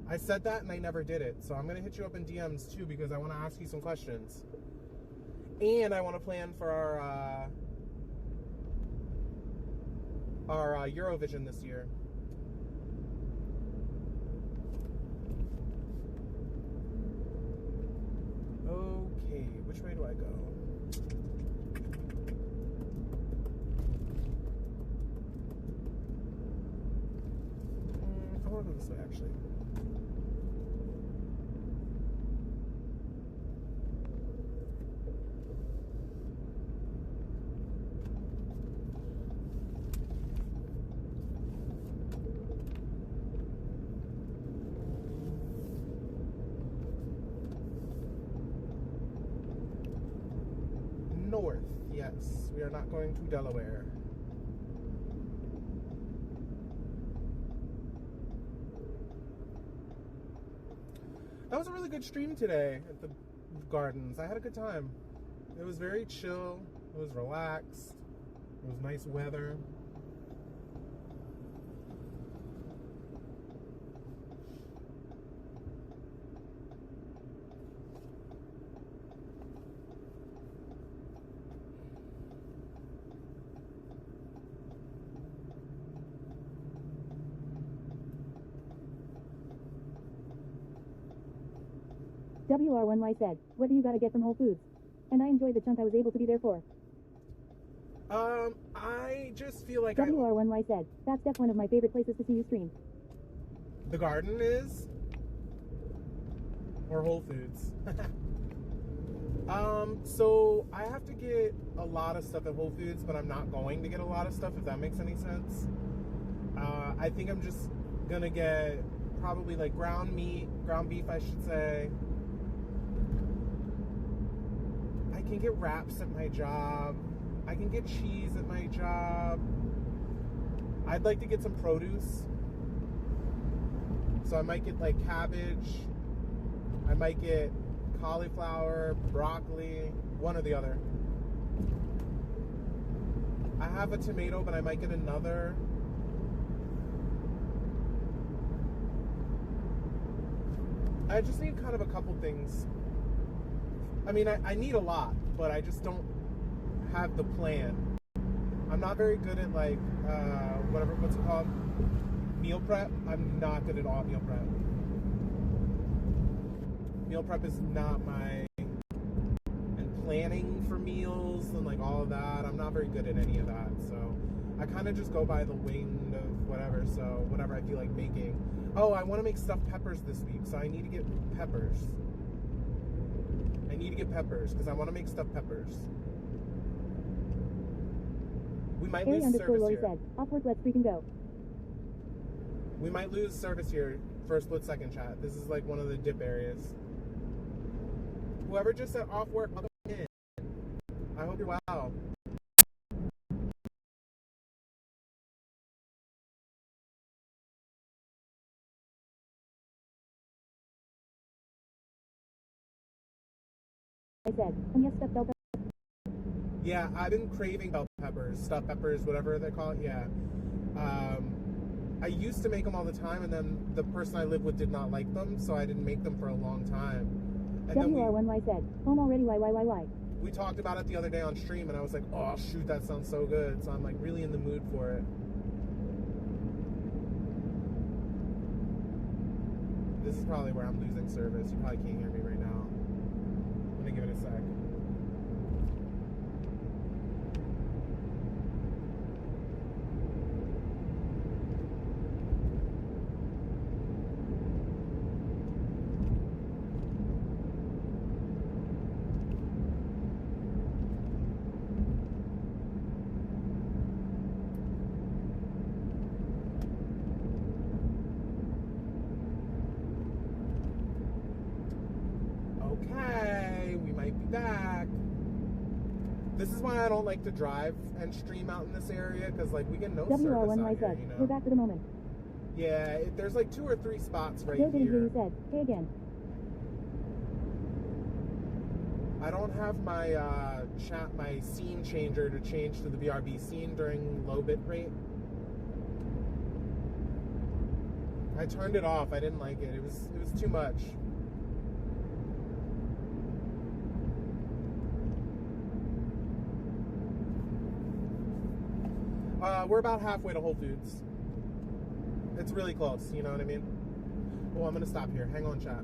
I said that and I never did it. So I'm gonna hit you up in DMs, too, because I want to ask you some questions. And I want to plan for our Eurovision this year. Okay, which way do I go? I want to go this way, actually. North, yes. We are not going to Delaware. That was a really good stream today at the gardens. I had a good time. It was very chill. It was relaxed. It was nice weather. WR1Y said, what do you gotta get from Whole Foods? And I enjoyed the chunk I was able to be there for. I just feel like WR1Y said, that's def one of my favorite places to see you stream. The garden is? Or Whole Foods? So I have to get a lot of stuff at Whole Foods, but I'm not going to get a lot of stuff, if that makes any sense. I think I'm just gonna get probably like ground beef, I should say. I can get wraps at my job. I can get cheese at my job. I'd like to get some produce. So I might get like cabbage. I might get cauliflower, broccoli, one or the other. I have a tomato, but I might get another. I just need kind of a couple things. I mean, I need a lot, but I just don't have the plan. I'm not very good at like, what's it called? Meal prep. I'm not good at all meal prep. Meal prep is not my, and planning for meals and like all of that, I'm not very good at any of that. So I kind of just go by the wind of whatever. So whatever I feel like making. Oh, I want to make stuffed peppers this week, so I need to get peppers. I need to get peppers because I want to make stuffed peppers. We might lose service here. Said, Upward, let's freaking go. We might lose service here for a split second, chat. This is like one of the dip areas. Whoever just said off work, welcome in. I hope you're well. I said, and yes, stuffed bell peppers. Yeah, I've been craving bell peppers, stuffed peppers, whatever they call it. Yeah. I used to make them all the time, and then the person I live with did not like them, so I didn't make them for a long time. And WR1Y said, home already, why. We talked about it the other day on stream, and I was like, oh, shoot, that sounds so good. So I'm like really in the mood for it. This is probably where I'm losing service. You probably can't hear me right now. Let me give it a sec. Okay, we might be back. This is why I don't like to drive and stream out in this area, because like we get no service out here, you know? We're back for the moment. Yeah, there's like 2 or 3 spots right Still didn't here. hear you said, hey again. I don't have my my scene changer to change to the BRB scene during low bit rate. I turned it off. I didn't like it. It was too much. We're about halfway to Whole Foods. It's really close, you know what I mean? Oh, I'm gonna stop here. Hang on, chat.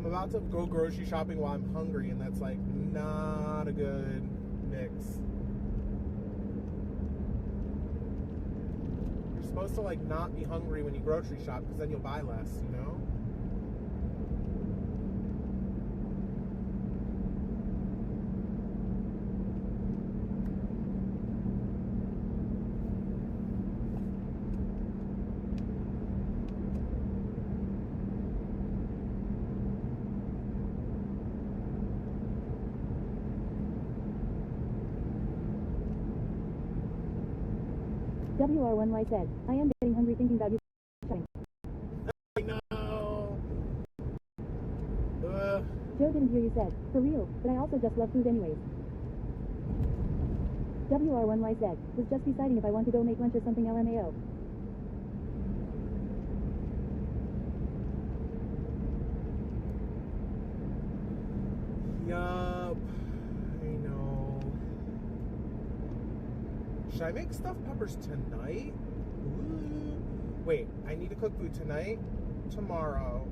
About to go grocery shopping while I'm hungry, and that's like not a good mix. You're supposed to like not be hungry when you grocery shop, because then you'll buy less, you know? WR1Y said, I am getting hungry thinking about you shopping. I know. Joe didn't hear you said, for real, but I also just love food anyways. WR1Y said, was just deciding if I want to go make lunch or something LMAO. Yup. I know. Should I make stuffed peppers tonight? Ooh. Wait, I need to cook food tonight, tomorrow,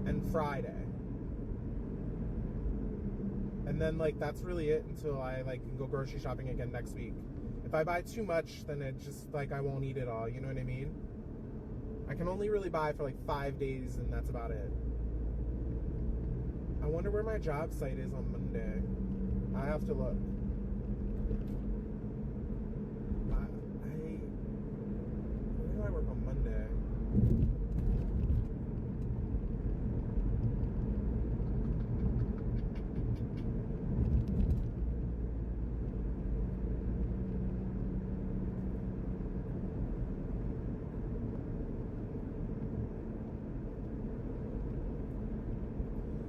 and Friday. And then, like, that's really it until I, like, can go grocery shopping again next week. If I buy too much, then it just, like, I won't eat it all, you know what I mean? I can only really buy for, like, 5 days, and that's about it. I wonder where my job site is on Monday. I have to look. Where do I work on Monday?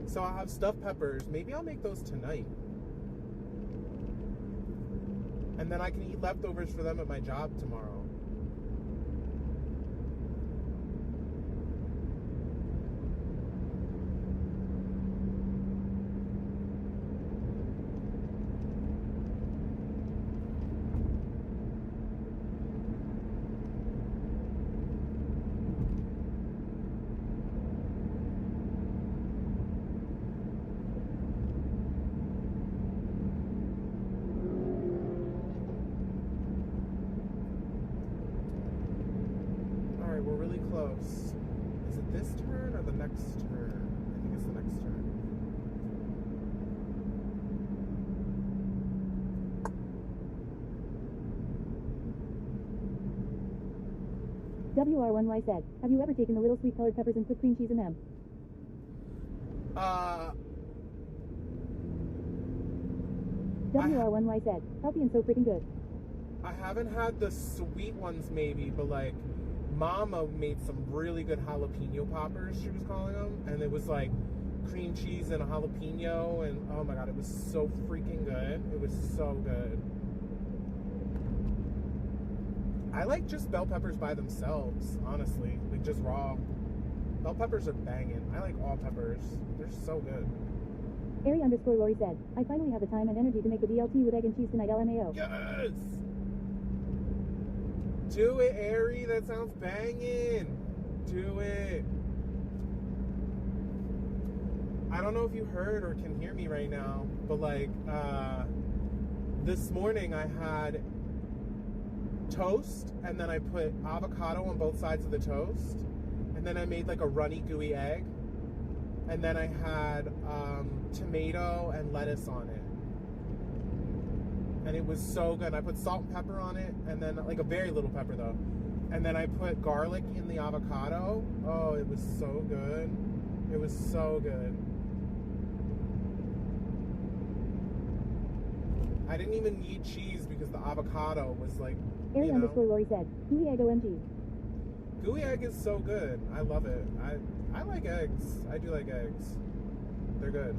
So I'll have stuffed peppers. Maybe I'll make those tonight. And then I can eat leftovers for them at my job tomorrow. We're really close. Is it this turn or the next turn? I think it's the next turn. WR1Y said, have you ever taken the little sweet colored peppers and put cream cheese in them? WR1Y said, healthy and so freaking good. I haven't had the sweet ones maybe, but like Mama made some really good jalapeno poppers, she was calling them, and it was like cream cheese and a jalapeno, and oh my god, it was so freaking good. It was so good. I like just bell peppers by themselves, honestly, like just raw. Bell peppers are banging. I like all peppers. They're so good. Ari_Lori said, I finally have the time and energy to make the BLT with egg and cheese tonight LMAO. Yes! Do it, Ari. That sounds banging. Do it. I don't know if you heard or can hear me right now, but like, this morning I had toast, and then I put avocado on both sides of the toast, and then I made like a runny gooey egg, and then I had tomato and lettuce on it, and it was so good. I put salt and pepper on it, and then like a very little pepper though, and then I put garlic in the avocado. Oh, it was so good. It was so good. I didn't even need cheese because the avocado was like, Ari_Lori said, gooey egg OMG. Gooey egg is so good. I love it. I like eggs. I do like eggs. They're good.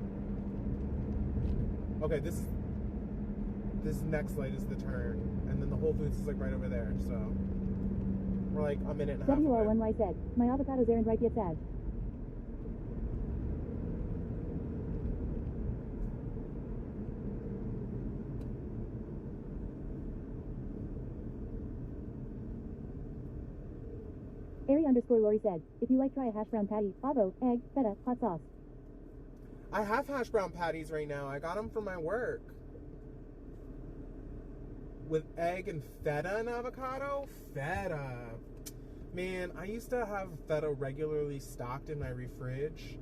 Okay, this next light is the turn, and then the Whole Foods is like right over there, so we're like a minute and a half away. WR1Y said, my avocados aren't ripe yet sad. Ari_Lori said, if you like, try a hash brown patty, avo, egg, feta, hot sauce. I have hash brown patties right now. I got them from my work. With egg and feta and avocado? Feta. Man, I used to have feta regularly stocked in my fridge,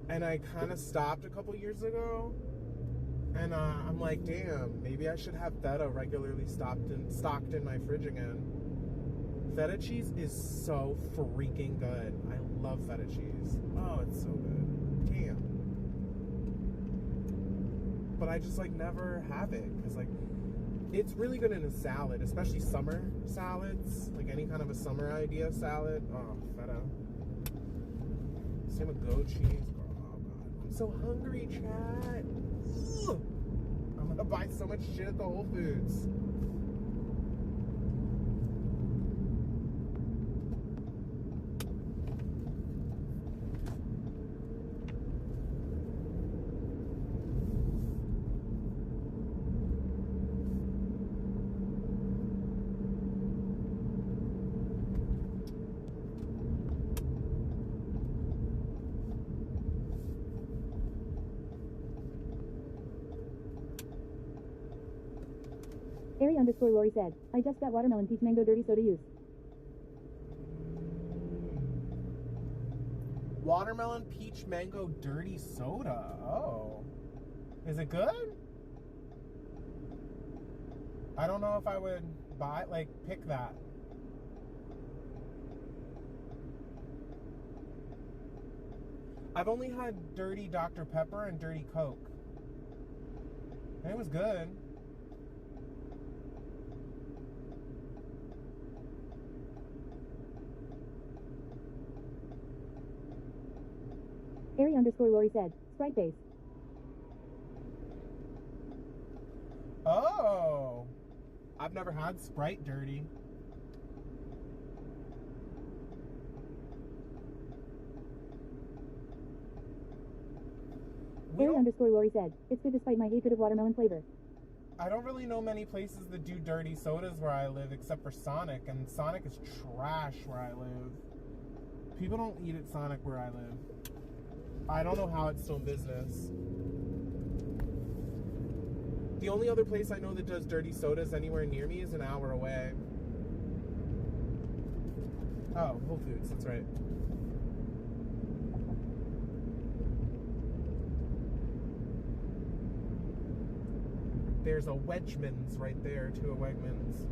and I kind of stopped a couple years ago. And I'm like, damn, maybe I should have feta regularly stocked in my fridge again. Feta cheese is so freaking good. I love feta cheese. Oh, it's so good. Damn. But I just like never have it because like It's really good in a salad, especially summer salads, like any kind of a summer idea salad. Oh, feta. Same with goat cheese. Oh god, I'm so hungry, chat. Ugh. I'm gonna buy so much shit at the Whole Foods. Ari_Lori said, I just got watermelon peach mango dirty soda use. Watermelon peach mango dirty soda. Oh. Is it good? I don't know if I would buy, like, pick that. I've only had dirty Dr. Pepper and dirty Coke. And it was good. Ari_Lori said, Sprite base. Oh. I've never had Sprite dirty. Ari_Lori said, it's good despite my hatred of watermelon flavor. I don't really know many places that do dirty sodas where I live except for Sonic, and Sonic is trash where I live. People don't eat at Sonic where I live. I don't know how it's still in business. The only other place I know that does dirty sodas anywhere near me is an hour away. Oh, Whole Foods, that's right. There's a Wedgman's right there, too, a Wegmans.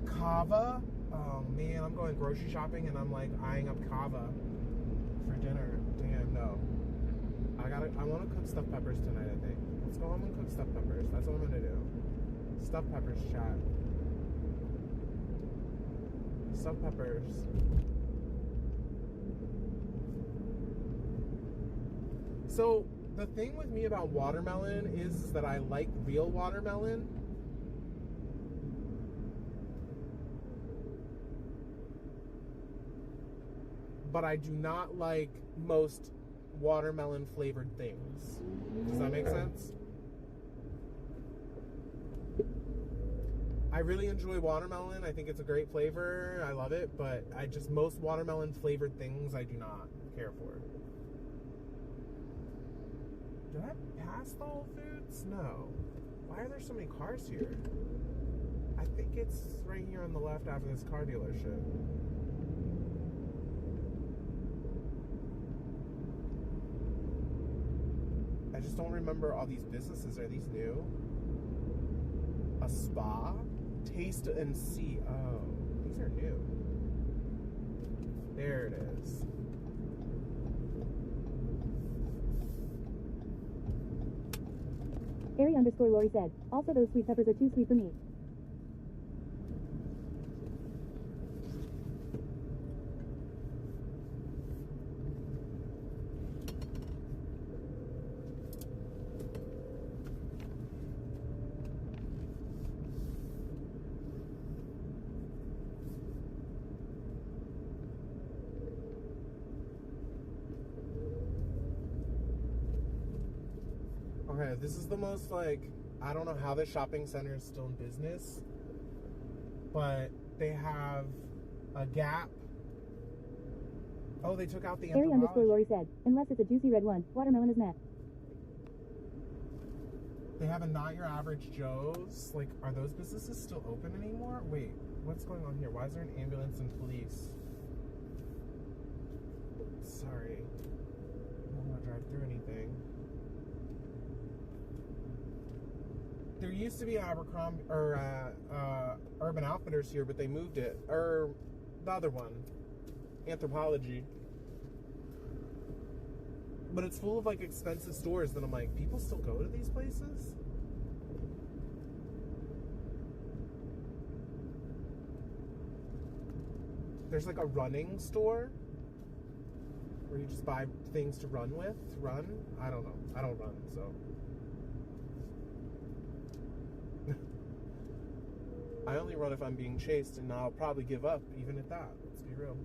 Kava? Oh man, I'm going grocery shopping and I'm like eyeing up Kava for dinner. Damn, no. I want to cook stuffed peppers tonight, I think. Let's go home and cook stuffed peppers. That's what I'm gonna do. Stuffed peppers, chat. Stuffed peppers. So, the thing with me about watermelon is that I like real watermelon. But I do not like most watermelon flavored things. Does that make sense? I really enjoy watermelon. I think it's a great flavor. I love it, but most watermelon flavored things I do not care for. Did I pass the Whole Foods? No. Why are there so many cars here? I think it's right here on the left after this car dealership. I just don't remember all these businesses. Are these new? A spa? Taste and see. Oh, these are new. There it is. Ari_Lori said, also those sweet peppers are too sweet for me. Okay, this is the most, like, I don't know how this shopping center is still in business, but they have a Gap. Oh, they took out the Ari_Lori said, unless it's a juicy red one, watermelon is met. They have a Not Your Average Joe's. Like, are those businesses still open anymore? Wait, what's going on here? Why is there an ambulance and police? Sorry. I don't want to drive through anything. There used to be Abercrombie or Urban Outfitters here, but they moved it. Or the other one, Anthropologie. But it's full of like expensive stores that I'm like, people still go to these places? there's like a running store where you just buy things to run with. Run? I don't know. I don't run, so. I only run if I'm being chased, and I'll probably give up even at that. Let's be real.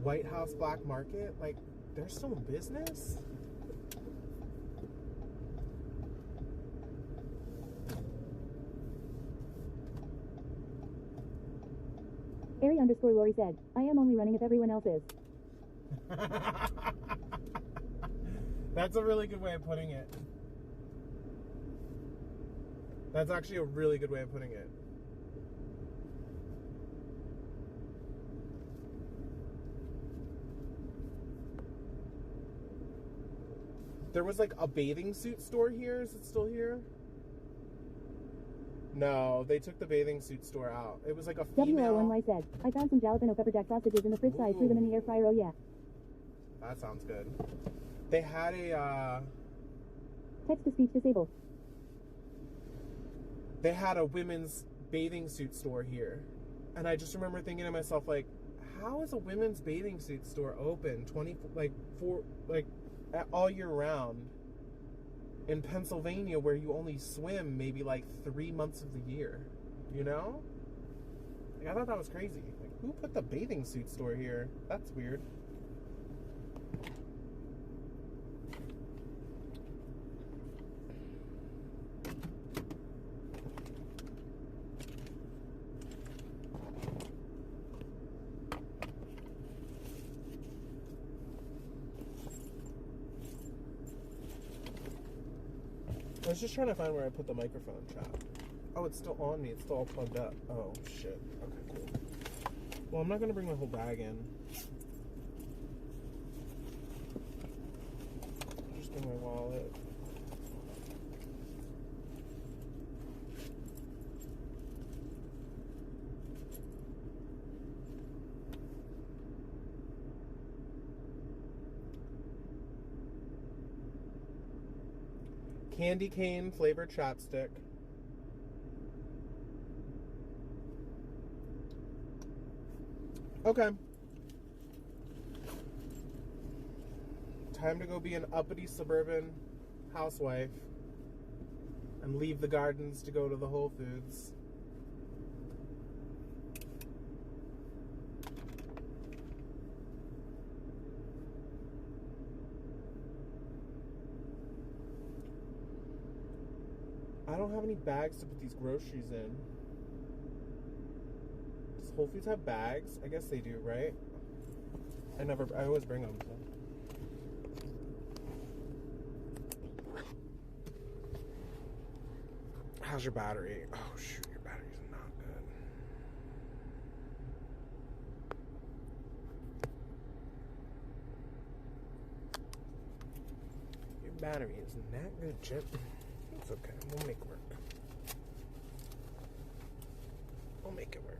White House Black Market? Like, they're still in business? Ari_Lori said, I am only running if everyone else is. That's a really good way of putting it. That's actually a really good way of putting it. There was like a bathing suit store here. Is it still here? No, they took the bathing suit store out. It was like a female... WL1Y said, I found some jalapeno pepper jack sausages in the fridge side, threw them in the air fryer, oh yeah. That sounds good. They had a, Text-to-speech disabled. They had a women's bathing suit store here. And I just remember thinking to myself, like, how is a women's bathing suit store open all year round in Pennsylvania, where you only swim maybe like 3 months of the year? You know? Like, I thought that was crazy. Like, who put the bathing suit store here? That's weird. I was just trying to find where I put the microphone, chat. Oh, it's still on me. It's still all plugged up. Oh, shit. Okay, cool. Well, I'm not going to bring my whole bag in. I'll just bring my wallet. Candy cane flavored chapstick. Okay. Time to go be an uppity suburban housewife and leave the gardens to go to the Whole Foods. I don't have any bags to put these groceries in. Does Whole Foods have bags? I guess they do, right? I always bring them. So. How's your battery? Oh shoot, your battery's not good. Your battery is not good, Chip. It's okay. We'll make it work. We'll make it work.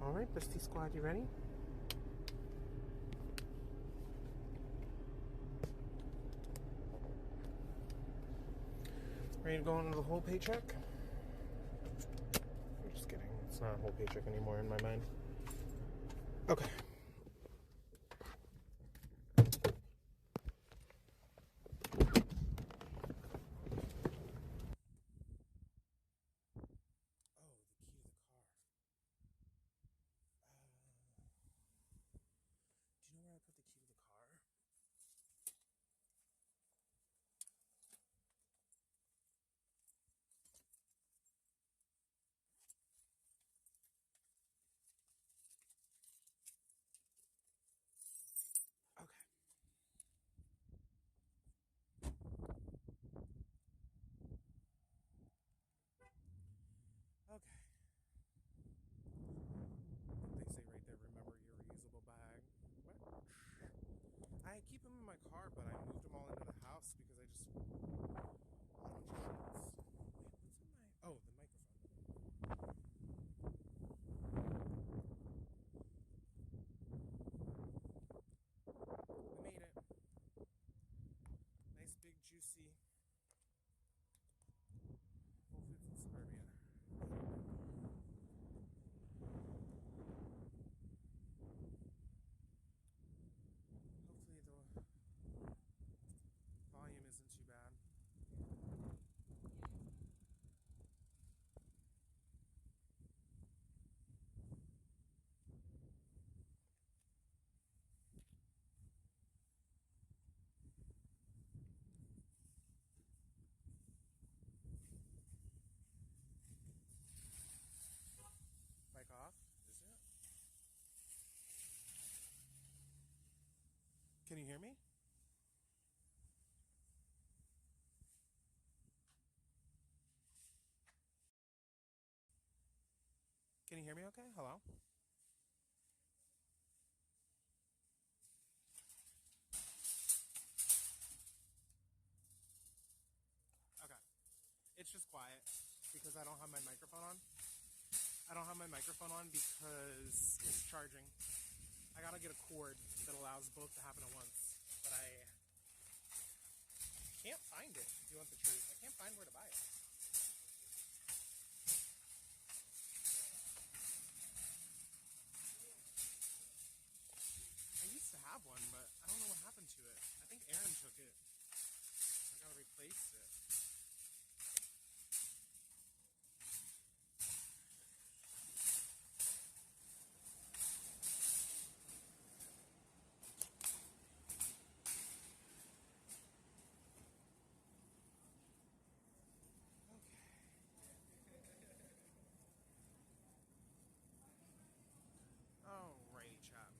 All right, Bestie Squad, you ready? Ready to go into the whole paycheck? I'm just kidding. It's not a whole paycheck anymore in my mind. Okay. Do you know where I put the key to the car? Can you hear me okay? Hello? Okay. It's just quiet because I don't have my microphone on. I don't have my microphone on because it's charging. I gotta get a cord that allows both to happen at once. But I can't find it, if you want the truth. I can't find where to buy it. I used to have one, but I don't know what happened to it. I think Aaron took it. I gotta replace it. Alrighty, chap.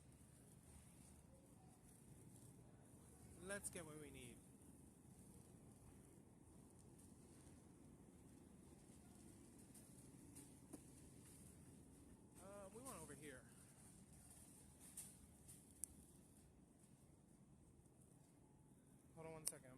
Let's get what we need. We went over here. Hold on one second.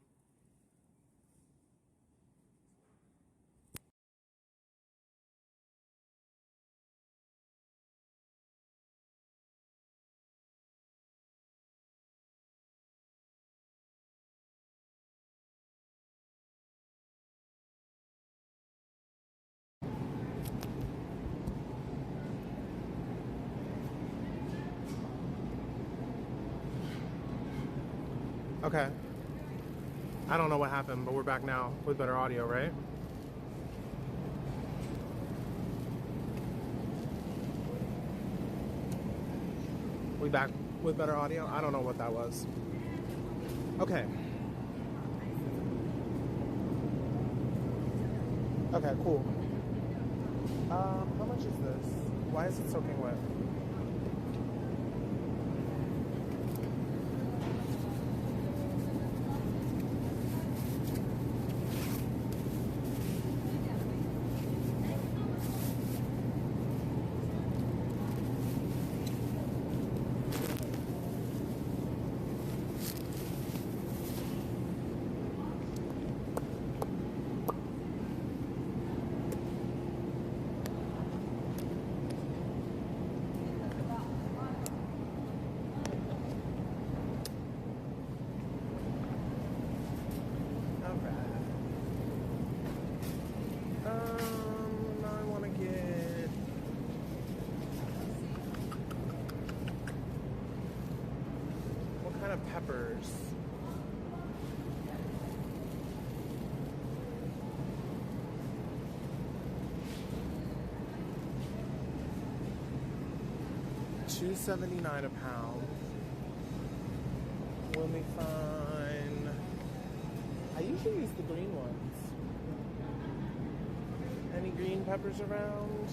Okay. I don't know what happened, but we're back now with better audio, right? We back with better audio? I don't know what that was. Okay. Okay, cool. How much is this? Why is it soaking wet? I want to get... What kind of peppers? $2.79 a pound. Let me find... I usually use the green ones. Any green peppers around?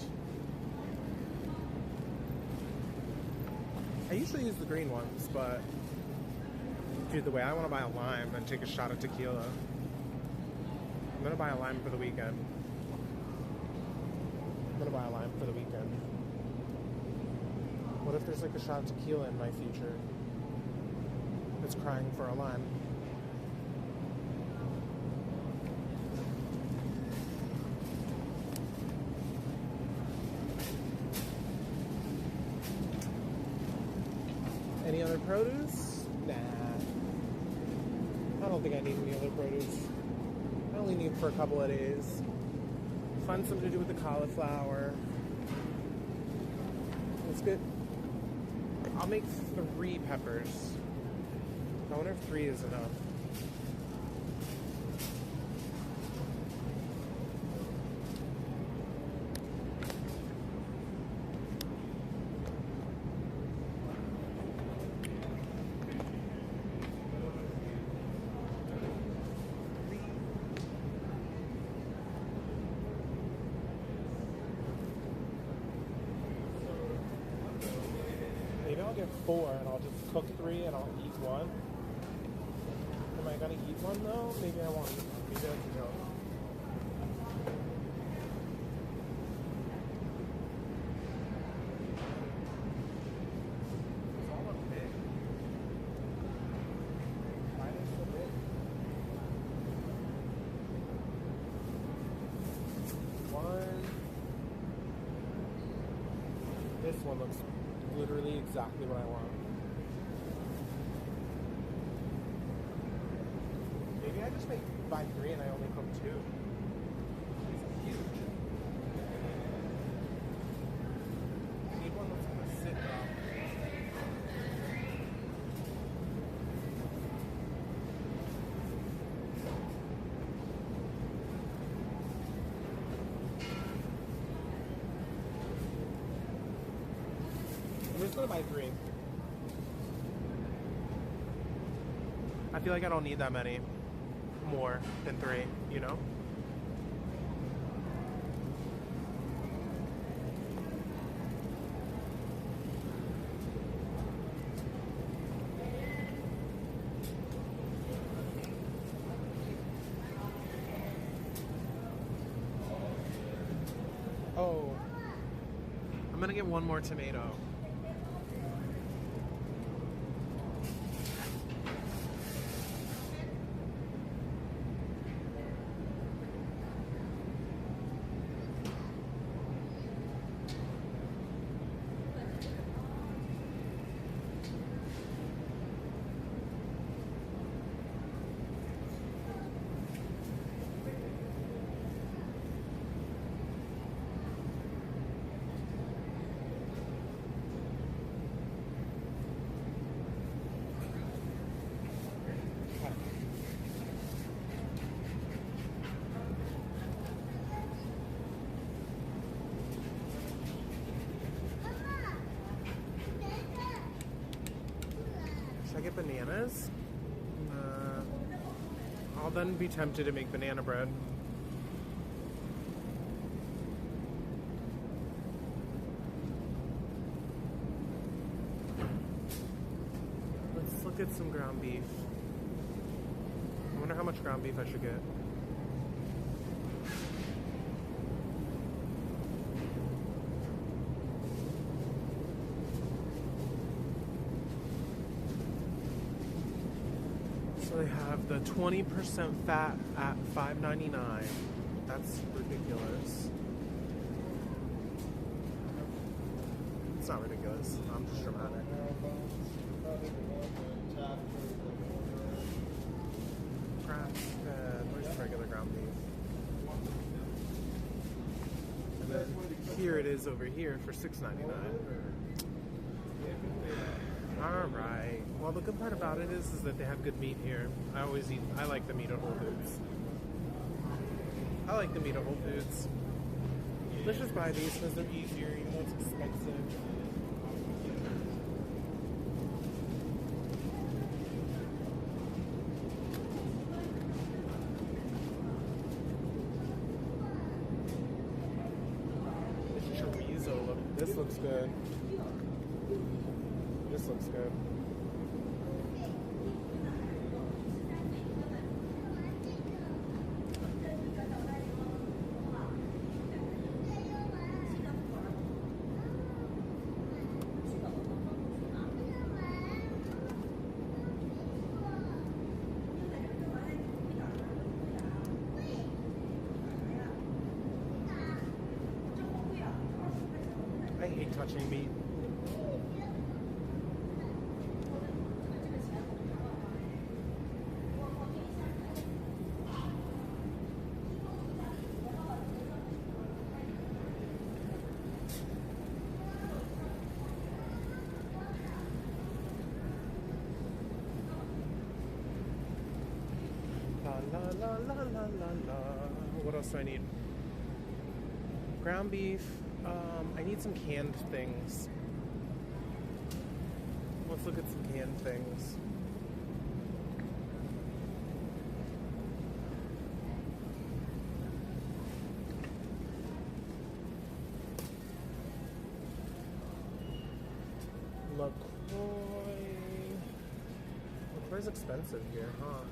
I usually use the green ones, but dude, the way I want to buy a lime and take a shot of tequila. I'm gonna buy a lime for the weekend. What if there's like a shot of tequila in my future? It's crying for a lime. Any other produce? Nah. I don't think I need any other produce. I only need for a couple of days. Find something to do with the cauliflower. That's good. I'll make 3 peppers. I wonder if 3 is enough. Maybe I'll get 4 and I'll just cook 3 and I'll eat 1. Am I gonna eat 1 though? Maybe I won't eat 1. Maybe that's a joke. This one looks literally exactly what I want. Maybe I just buy 3 and I only cook 2. These are huge. I need one that's gonna sit down. I'm just gonna buy 3. I feel like I don't need that many more than 3, you know? Oh, I'm gonna get one more tomato. Should I get bananas? I'll then be tempted to make banana bread. Let's look at some ground beef. I wonder how much ground beef I should get. So they have the 20% fat at $5.99. That's ridiculous. It's not ridiculous. I'm just dramatic. Grass-fed. Where's regular ground beef? And then here it is over here for $6.99. Alright. Well, the good part about it is that they have good meat here. I like the meat at Whole Foods. I like the meat at Whole Foods. Let's just buy these because they're easier, even though it's expensive. This chorizo, this looks good. This looks good. I hate touching meat. La la la la la la. What else do I need? Ground beef. I need some canned things. Let's look at some canned things. LaCroix's expensive here, huh?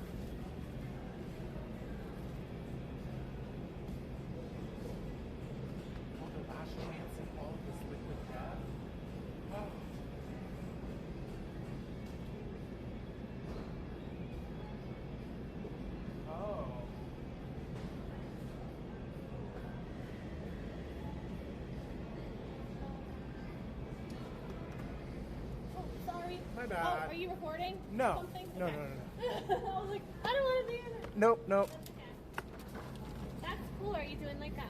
My Oh, bad. are you recording? No. Something? No, Okay. no, no, I was like, I don't want to be in it. Nope, nope. That's cool. Are you doing like a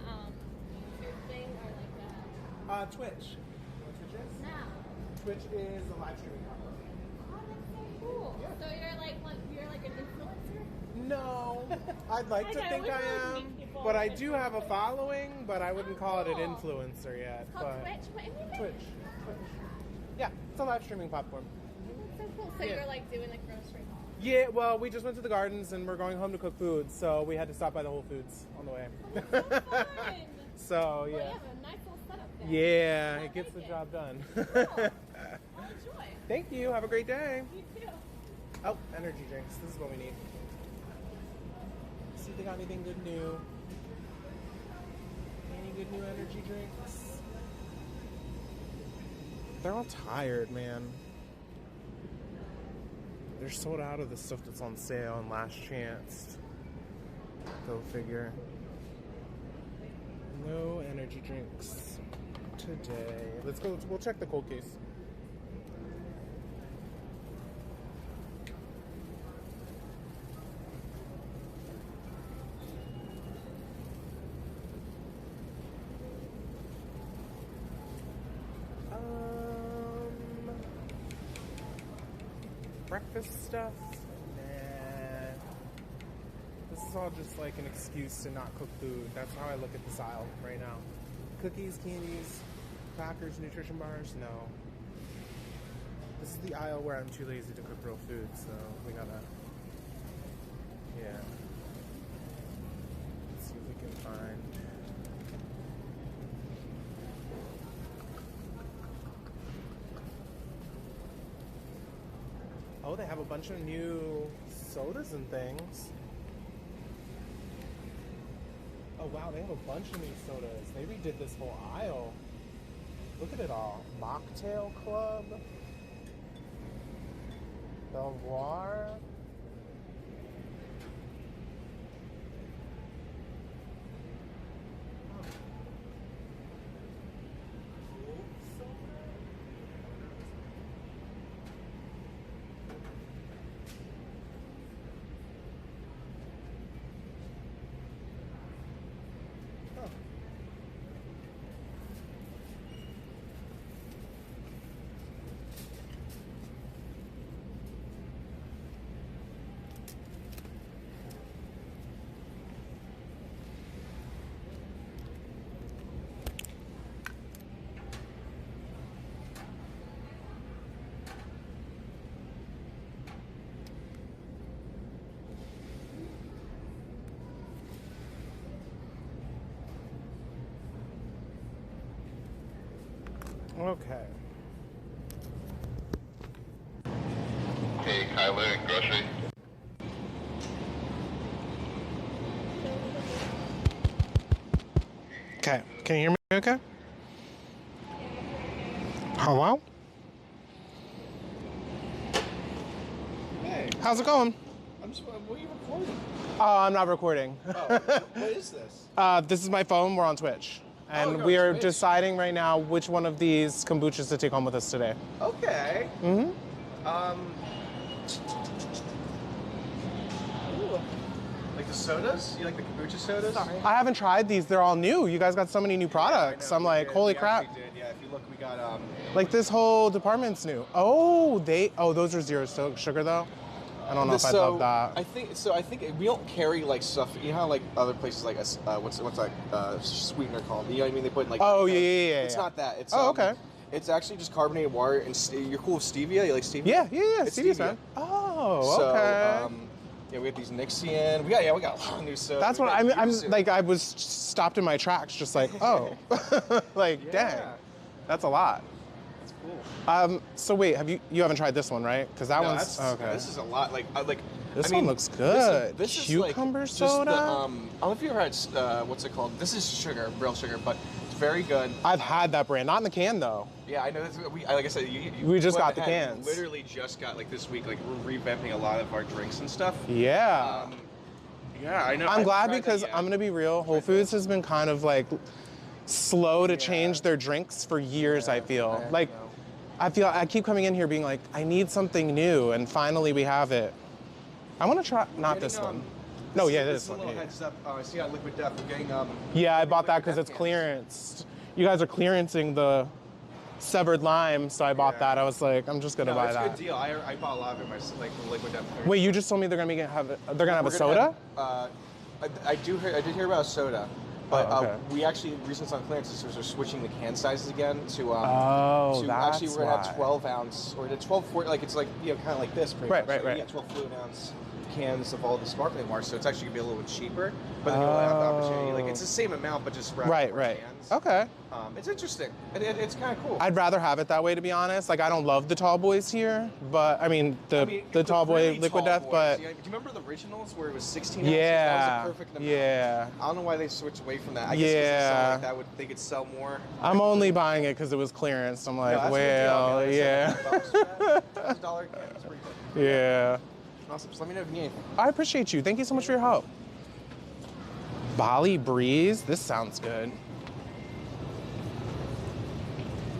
YouTube thing or like a? Twitch. You know what Twitch is? No. Twitch is a live streaming platform. Oh, that's so cool. So you're like an influencer? No, I'd like to Okay, think we I really am, meet people. but I do have a following, but I wouldn't call it an Cool. influencer yet. It's called But Twitch. What is it? Twitch. Yeah, it's a live streaming platform. That's so cool. So Yeah. you're like doing like grocery haul. Yeah, well, we just went to the gardens and we're going home to cook food, so we had to stop by the Whole Foods on the way. So fun. So, Well, yeah. you have a nice little setup there. Yeah, I it gets the like job done. Cool. Well, enjoy. Thank you. Have a great day. You too. Oh, energy drinks. This is what we need. See if they got anything good new. Any good new energy drinks? They're all tired, man. They're sold out of the stuff that's on sale and last chance. Go figure. No energy drinks today. Let's go. We'll check the cold case. Breakfast stuff? Nah. This is all just like an excuse to not cook food. That's how I look at this aisle right now. Cookies, candies, crackers, nutrition bars? No. This is the aisle where I'm too lazy to cook real food, so we gotta, yeah. Let's see if we can find. Oh, they have a bunch of new sodas and things. Oh wow, they have a bunch of new sodas. They redid this whole aisle. Look at it all. Mocktail Club. Belvoir. Okay. Hey, Kyler, grocery. Okay. Can you hear me okay? Hello? Hey. How's it going? I'm just, what are you recording? Oh, I'm not recording. Oh, what is this? This is my phone. We're on Twitch. And you're we on are Twitch. deciding right now which one of these kombuchas to take home with us today. Okay. Mm-hmm. Ooh. Like the sodas? You like the kombucha sodas? Sorry. I haven't tried these. They're all new. You guys got so many new products. I'm like, holy crap. We did. Yeah, if you look, we got Like this whole department's new. Oh, those are zero sugar though. I don't know if I love that. I think we don't carry like stuff. You know how like other places like what's that sweetener called? You know what I mean? They put like. Oh yeah. It's not that. It's okay. It's actually just carbonated water and you're cool with stevia. You like stevia? Yeah. It's Stevia's fine. Oh, okay. So, yeah, we have these Nixian. We got a lot of new sodas. That's what I'm like. I was stopped in my tracks, just like, oh, like dang, that's a lot. That's cool. So wait, you haven't tried this one, right? Because that one's okay. This is a lot. This one looks good. This Cucumber is soda. Just the, I don't know if you ever had what's it called? This is sugar, real sugar, but it's very good. I've had that brand, not in the can though. Yeah, I know. Like I said, we just got the cans. Literally just got like this week. Like we're revamping a lot of our drinks and stuff. Yeah. Yeah, I know. I'm glad because I'm gonna be real. Whole Foods has been kind of like slow to change their drinks for years. I feel like I keep coming in here being like, I need something new, and finally we have it. I want to try, not this one. No, yeah, this is a one. little Yeah, heads up. I see on Liquid Death, we're getting yeah, I bought that because it's clearance. You guys are clearancing the severed lime, so I bought that. I was like, I'm just gonna buy that. It's a good deal. I bought a lot of it myself, like the Liquid Death. Wait, you just told me they're gonna have a soda? I did hear about a soda. But okay. We actually, the reason it's on clearance is because we're switching the can sizes again to that's actually we're gonna have 12 ounce or the 12 40, like it's like, you know, kind of like this pretty much. Right. Yeah, 12 fluid ounce cans of all the sparkling water, so it's actually gonna be a little bit cheaper. But then you'll have the opportunity, like it's the same amount, but just wrapped in cans. Okay. It's interesting. It's kind of cool. I'd rather have it that way, to be honest. Like, I don't love the tall boys here, but the tall boy really Liquid tall Death, boys. but Yeah, do you remember the originals where it was 16 ounces? yeah, That was the perfect amount. yeah. I don't know why they switched away from that. I guess 'cause they saw like that they could sell more. I'm only buying it because it was clearance. I'm like, No, well, yeah. That's $1 can. That's pretty good. Yeah. Awesome. Just let me know if you need anything. I appreciate you. Thank you so much for your help. Bali Breeze. This sounds good.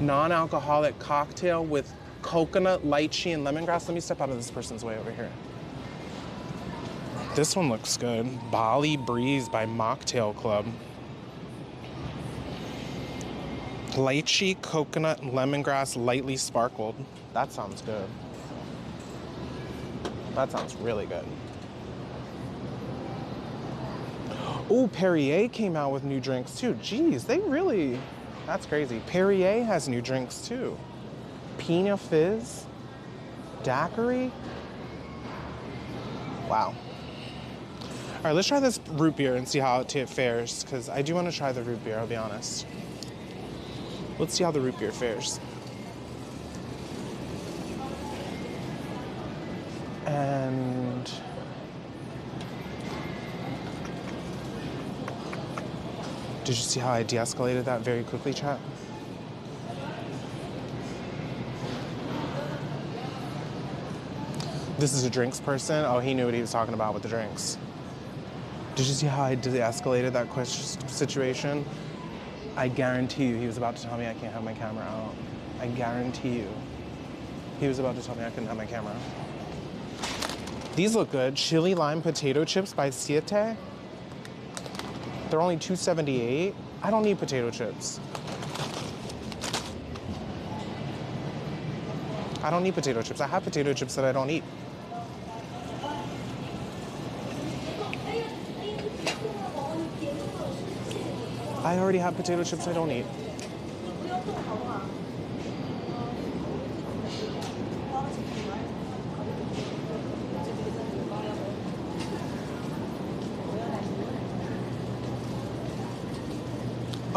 Non-alcoholic cocktail with coconut, lychee, and lemongrass. Let me step out of this person's way over here. This one looks good. Bali Breeze by Mocktail Club. Lychee, coconut, and lemongrass, lightly sparkled. That sounds good. That sounds really good. Oh, Perrier came out with new drinks too. Jeez, that's crazy. Perrier has new drinks too. Pina Fizz, Daiquiri. Wow. All right, let's try this root beer and see how it fares, because I do want to try the root beer, I'll be honest. Let's see how the root beer fares. And did you see how I de-escalated that very quickly, chat? This is a drinks person. Oh, he knew what he was talking about with the drinks. Did you see how I de-escalated that situation? I guarantee you he was about to tell me I can't have my camera out. I guarantee you. He was about to tell me I couldn't have my camera out. These look good. Chili lime potato chips by Siete. They're only $2.78. I don't need potato chips. I don't need potato chips. I have potato chips that I don't eat. I already have potato chips I don't eat.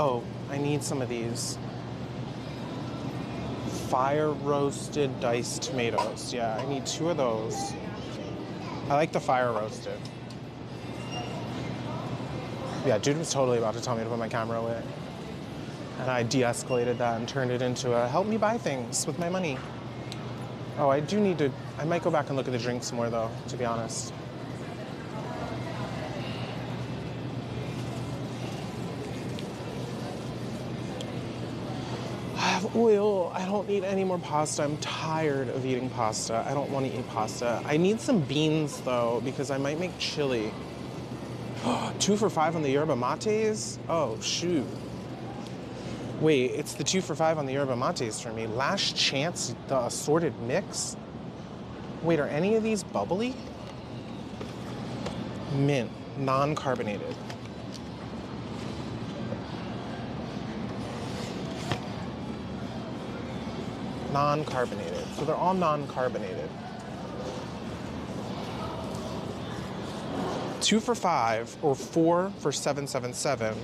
Oh, I need some of these. Fire roasted diced tomatoes. Yeah, I need 2 of those. I like the fire roasted. Yeah, dude was totally about to tell me to put my camera away. And I de-escalated that and turned it into a help me buy things with my money. Oh, I do need to, I might go back and look at the drinks more though, to be honest. I have oil. I don't need any more pasta. I'm tired of eating pasta. I don't want to eat pasta. I need some beans though, because I might make chili. 2 for $5 on the yerba mates? Oh, shoot. Wait, it's the 2 for $5 on the yerba mates for me. Last Chance, the assorted mix? Wait, are any of these bubbly? Mint, non-carbonated. Non-carbonated. So they're all non-carbonated. 2 for $5 or 4 for $7.77.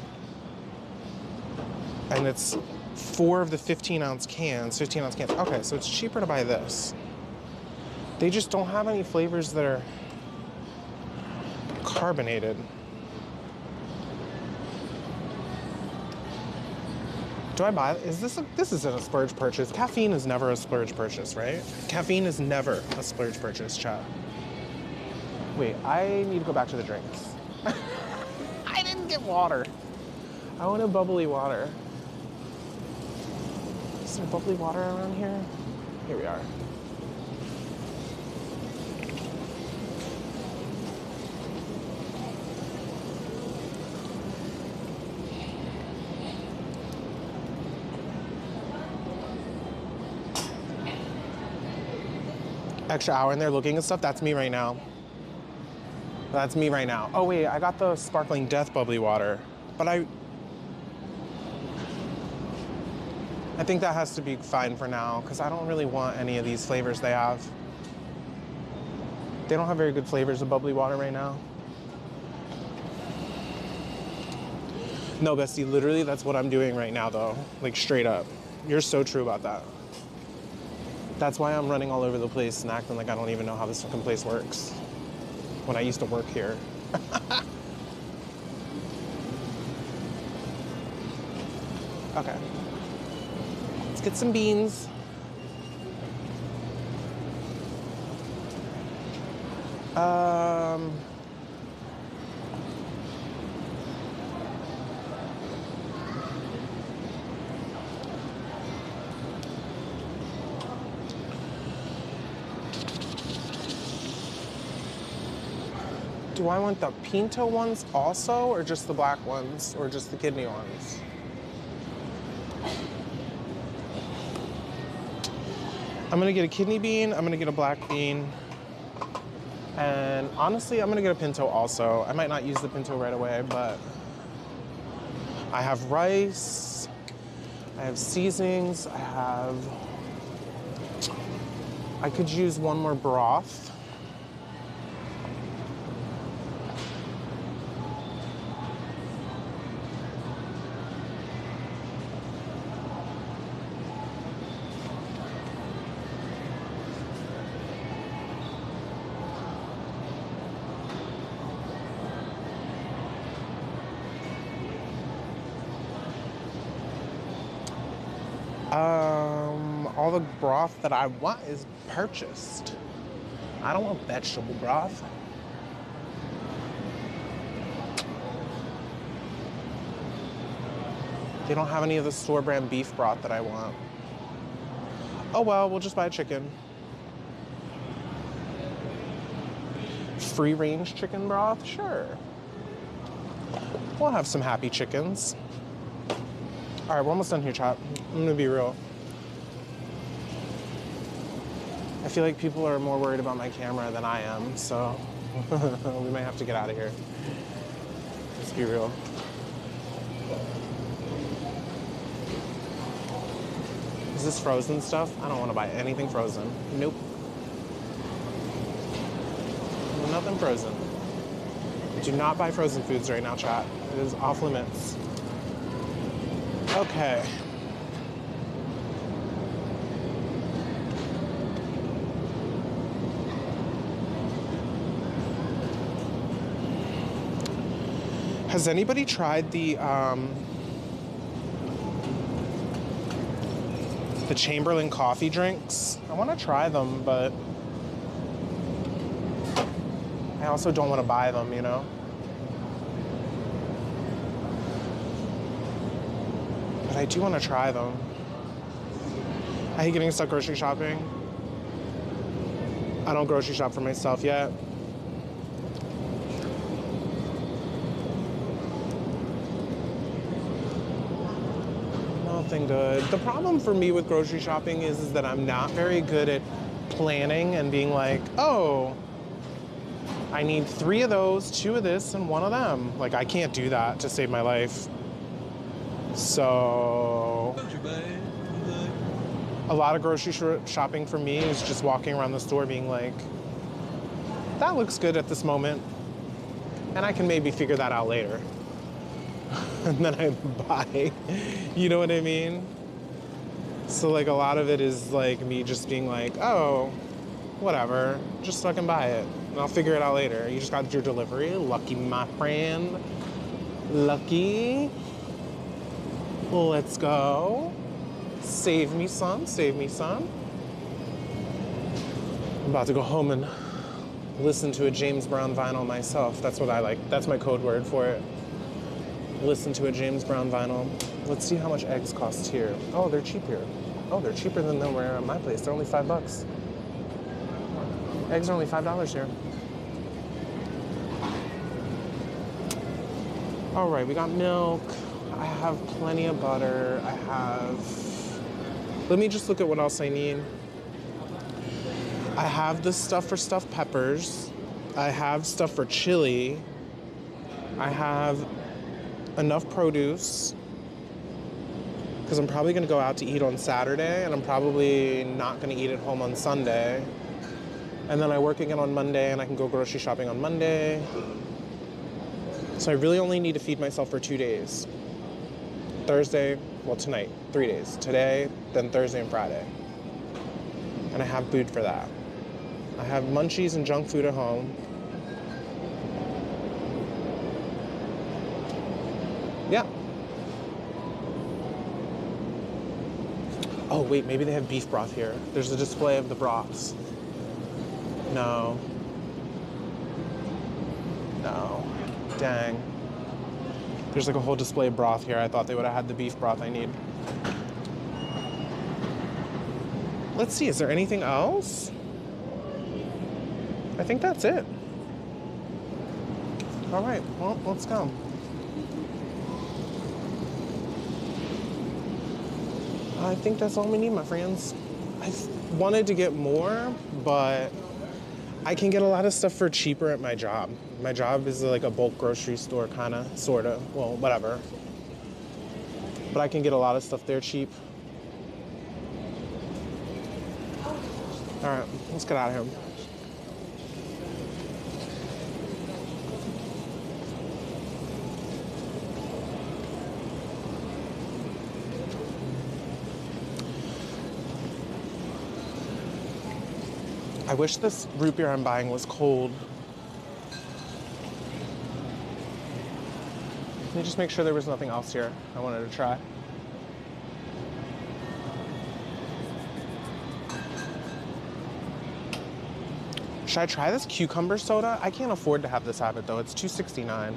And it's 4 of the 15-ounce cans, 15-ounce cans. Okay, so it's cheaper to buy this. They just don't have any flavors that are carbonated. Do I buy, this isn't a splurge purchase. Caffeine is never a splurge purchase, right? Caffeine is never a splurge purchase, chat. Wait, I need to go back to the drinks. I didn't get water. I want a bubbly water. Is there bubbly water around here? Here we are. Extra hour in there looking at stuff. That's me right now. That's me right now. Oh wait, I got the sparkling death bubbly water, but I think that has to be fine for now because I don't really want any of these flavors they have. They don't have very good flavors of bubbly water right now. No, bestie, literally that's what I'm doing right now though. Like straight up. You're so true about that. That's why I'm running all over the place and acting like I don't even know how this fucking place works. When I used to work here. Okay. Let's get some beans. Do I want the pinto ones also, or just the black ones, or just the kidney ones? I'm gonna get a kidney bean, I'm gonna get a black bean, and honestly, I'm gonna get a pinto also. I might not use the pinto right away, but I have rice, I have seasonings, I could use one more broth. All the broth that I want is purchased. I don't want vegetable broth. They don't have any of the store brand beef broth that I want. Oh well, we'll just buy chicken. Free range chicken broth? Sure. We'll have some happy chickens. All right, we're almost done here, chat. I'm gonna be real. I feel like people are more worried about my camera than I am, so we might have to get out of here. Let's be real. Is this frozen stuff? I don't want to buy anything frozen. Nope. Nothing frozen. Do not buy frozen foods right now, chat. It is off limits. Okay. Has anybody tried the Chamberlain coffee drinks? I want to try them, but I also don't want to buy them, you know? But I do want to try them. I hate getting stuck grocery shopping. I don't grocery shop for myself yet. Nothing good. The problem for me with grocery shopping is that I'm not very good at planning and being like, oh, I need 3 of those, 2 of this, and 1 of them. Like, I can't do that to save my life. So a lot of grocery shopping for me is just walking around the store being like, that looks good at this moment, and I can maybe figure that out later. And then I buy, you know what I mean? So like a lot of it is like me just being like, oh, whatever, just fucking buy it. And I'll figure it out later. You just got your delivery. Lucky, my friend. Lucky. Let's go. Save me some, save me some. I'm about to go home and listen to a James Brown vinyl myself. That's what I like. That's my code word for it. listen to a James Brown vinyl. Let's see how much eggs cost here. Oh, they're cheap here. Oh, they're cheaper than they were at my place. They're only $5. Eggs are only $5 here. All right, we got milk. I have plenty of butter. I have... Let me just look at what else I need. I have the stuff for stuffed peppers. I have stuff for chili. I have enough produce because I'm probably going to go out to eat on Saturday, and I'm probably not going to eat at home on Sunday. And then I work again on Monday, and I can go grocery shopping on Monday. So I really only need to feed myself for 2 days. Thursday, well, tonight, 3 days. Today, then Thursday and Friday. And I have food for that. I have munchies and junk food at home. Yeah. Oh, wait, maybe they have beef broth here. There's a display of the broths. No. No. Dang. There's like a whole display of broth here. I thought they would have had the beef broth I need. Let's see, is there anything else? I think that's it. All right, well, let's go. I think that's all we need, my friends. I wanted to get more, but I can get a lot of stuff for cheaper at my job. My job is like a bulk grocery store, kind of, sort of. Well, whatever. But I can get a lot of stuff there cheap. All right, let's get out of here. I wish this root beer I'm buying was cold. Let me just make sure there was nothing else here I wanted to try. Should I try this cucumber soda? I can't afford to have this habit though. It's $2.69.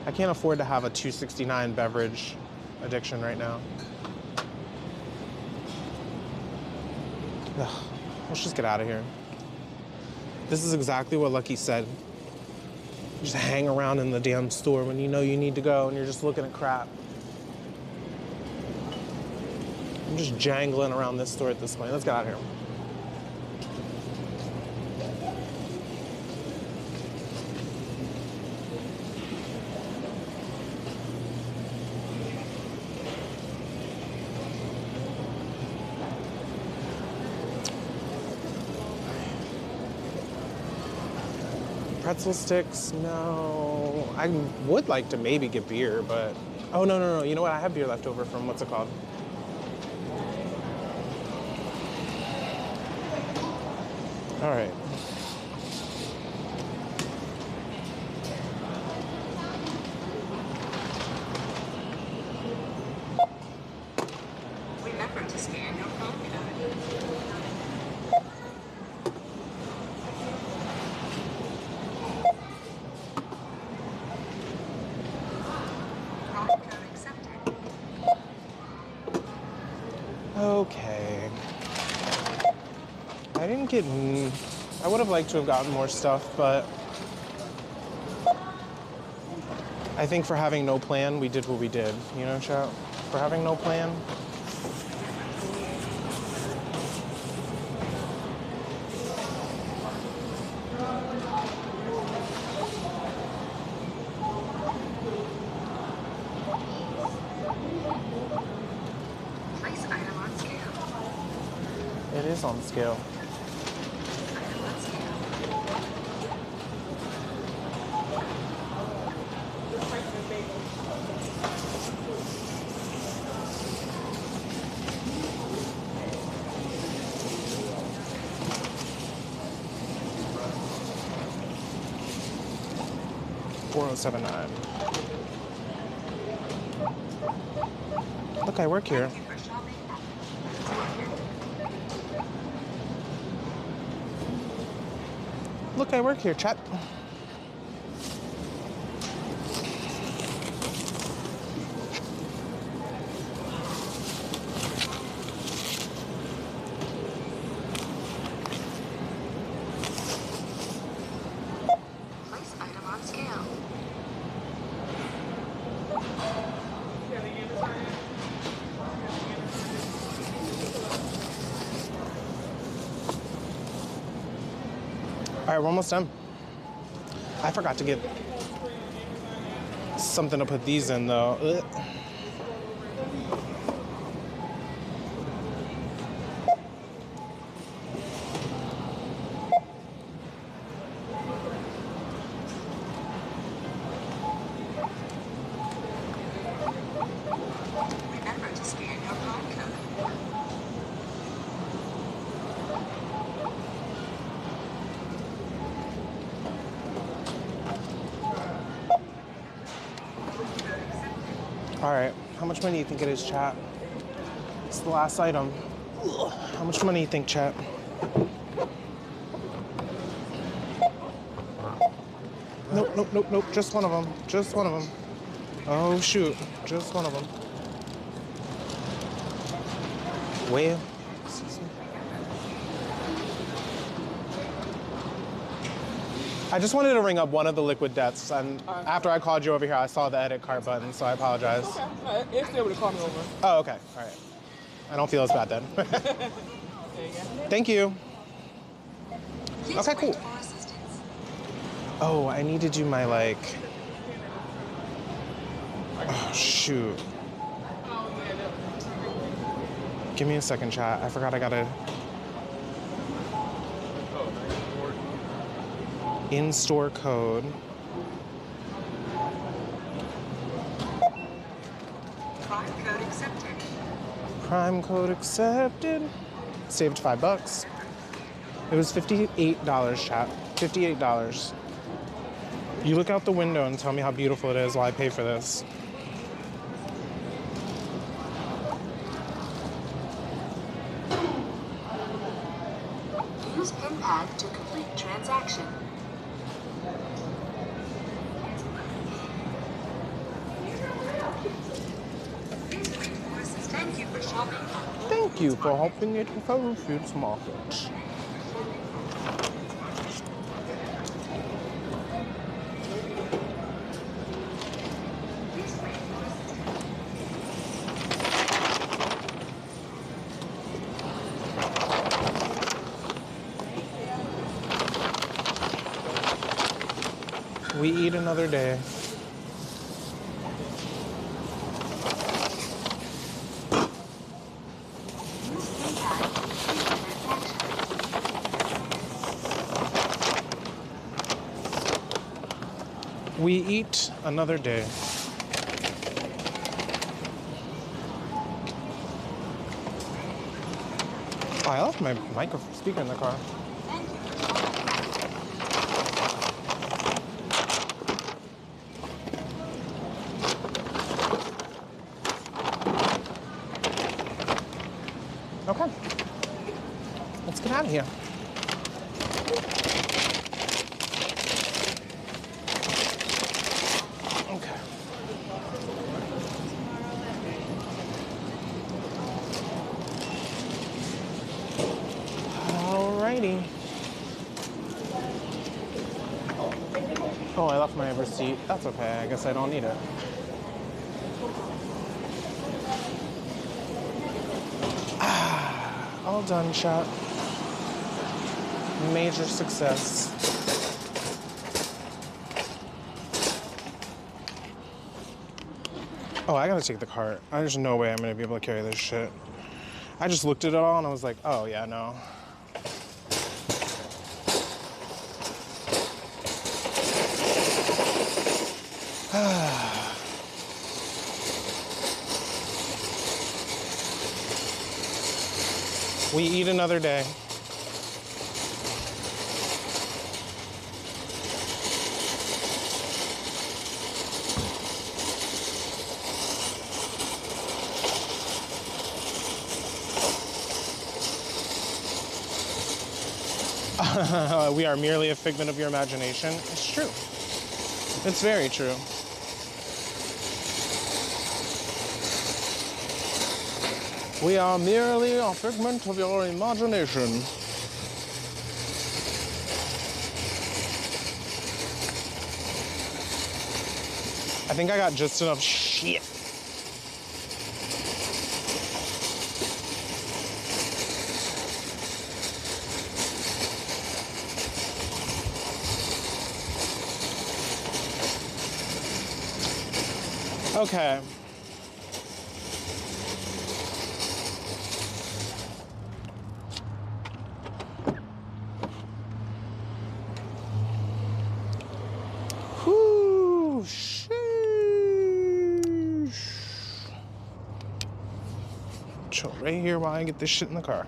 I can't afford to have a $2.69 beverage addiction right now. Ugh. Let's just get out of here. This is exactly what Lucky said. Just hang around in the damn store when you know you need to go and you're just looking at crap. I'm just jangling around this store at this point. Let's get out of here. Pretzel sticks, no. I would like to maybe get beer, but... Oh, no. You know what? I have beer left over from, what's it called? All right. Remember to scan your phone code. Okay. I didn't get... I would have liked to have gotten more stuff, but... I think for having no plan, we did what we did. You know, chat? For having no plan. Place item on scale. It is on scale. Item on scale. 4079. Look, I work here. Look, I work here, chat. All right, we're almost done. I forgot to get something to put these in though. Ugh. Remember to scan your barcode. All right, how much money do you think it is, chat? It's the last item. Ugh. How much money do you think, chat? Nope, nope, nope, nope. Just one of them. Just one of them. Oh, shoot. Just one of them. Well, excuse me. I just wanted to ring up one of the liquid deaths, and after I called you over here, I saw the edit card button, so I apologize. Okay. It's able to call me over. Oh, okay. All right. I don't feel as bad then. Thank you. Okay, cool. Oh, I need to do my, like... Oh, shoot. Give me a second, chat. I forgot I gotta... In-store code. Prime code accepted. Prime code accepted. Saved $5. It was $58, chat. $58. You look out the window and tell me how beautiful it is while I pay for this. Use PIN pad to complete transaction. Thank you for shopping. Thank you for helping it with our fruits market. We eat another day. We eat another day. Oh, I left my microphone speaker in the car. Okay. Let's get out of here. Okay. Alrighty. Oh, I left my receipt. That's okay. I guess I don't need it. All done, chat. Major success. Oh, I gotta take the cart. There's no way I'm gonna be able to carry this shit. I just looked at it all and I was like, oh yeah, no. We eat another day. We are merely a figment of your imagination. It's true. It's very true. We are merely a figment of your imagination. I think I got just enough shit. Okay. Whoo, sheesh. Chill right here while I get this shit in the car.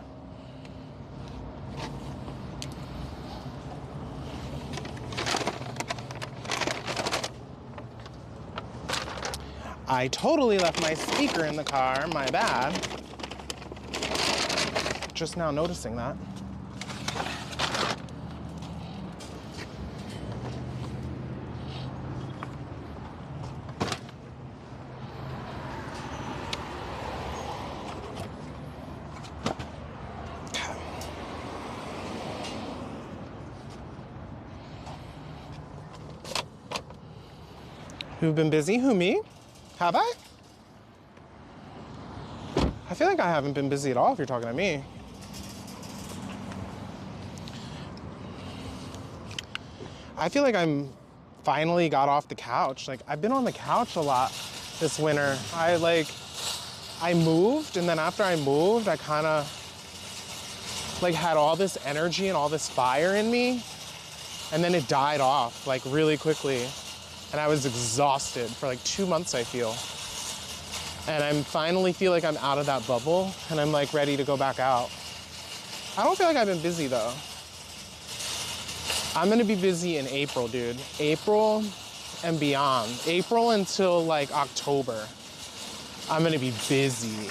I totally left my speaker in the car, my bad. Just now noticing that. Who've been busy? Who, me? Have I? I feel like I haven't been busy at all if you're talking to me. I feel like I'm finally got off the couch. Like, I've been on the couch a lot this winter. I moved, and then after I moved, I kind of like had all this energy and all this fire in me, and then it died off like really quickly. And I was exhausted for like 2 months, I feel. And I finally feel like I'm out of that bubble and I'm like ready to go back out. I don't feel like I've been busy though. I'm gonna be busy in April, dude. April and beyond. April until like October. I'm gonna be busy.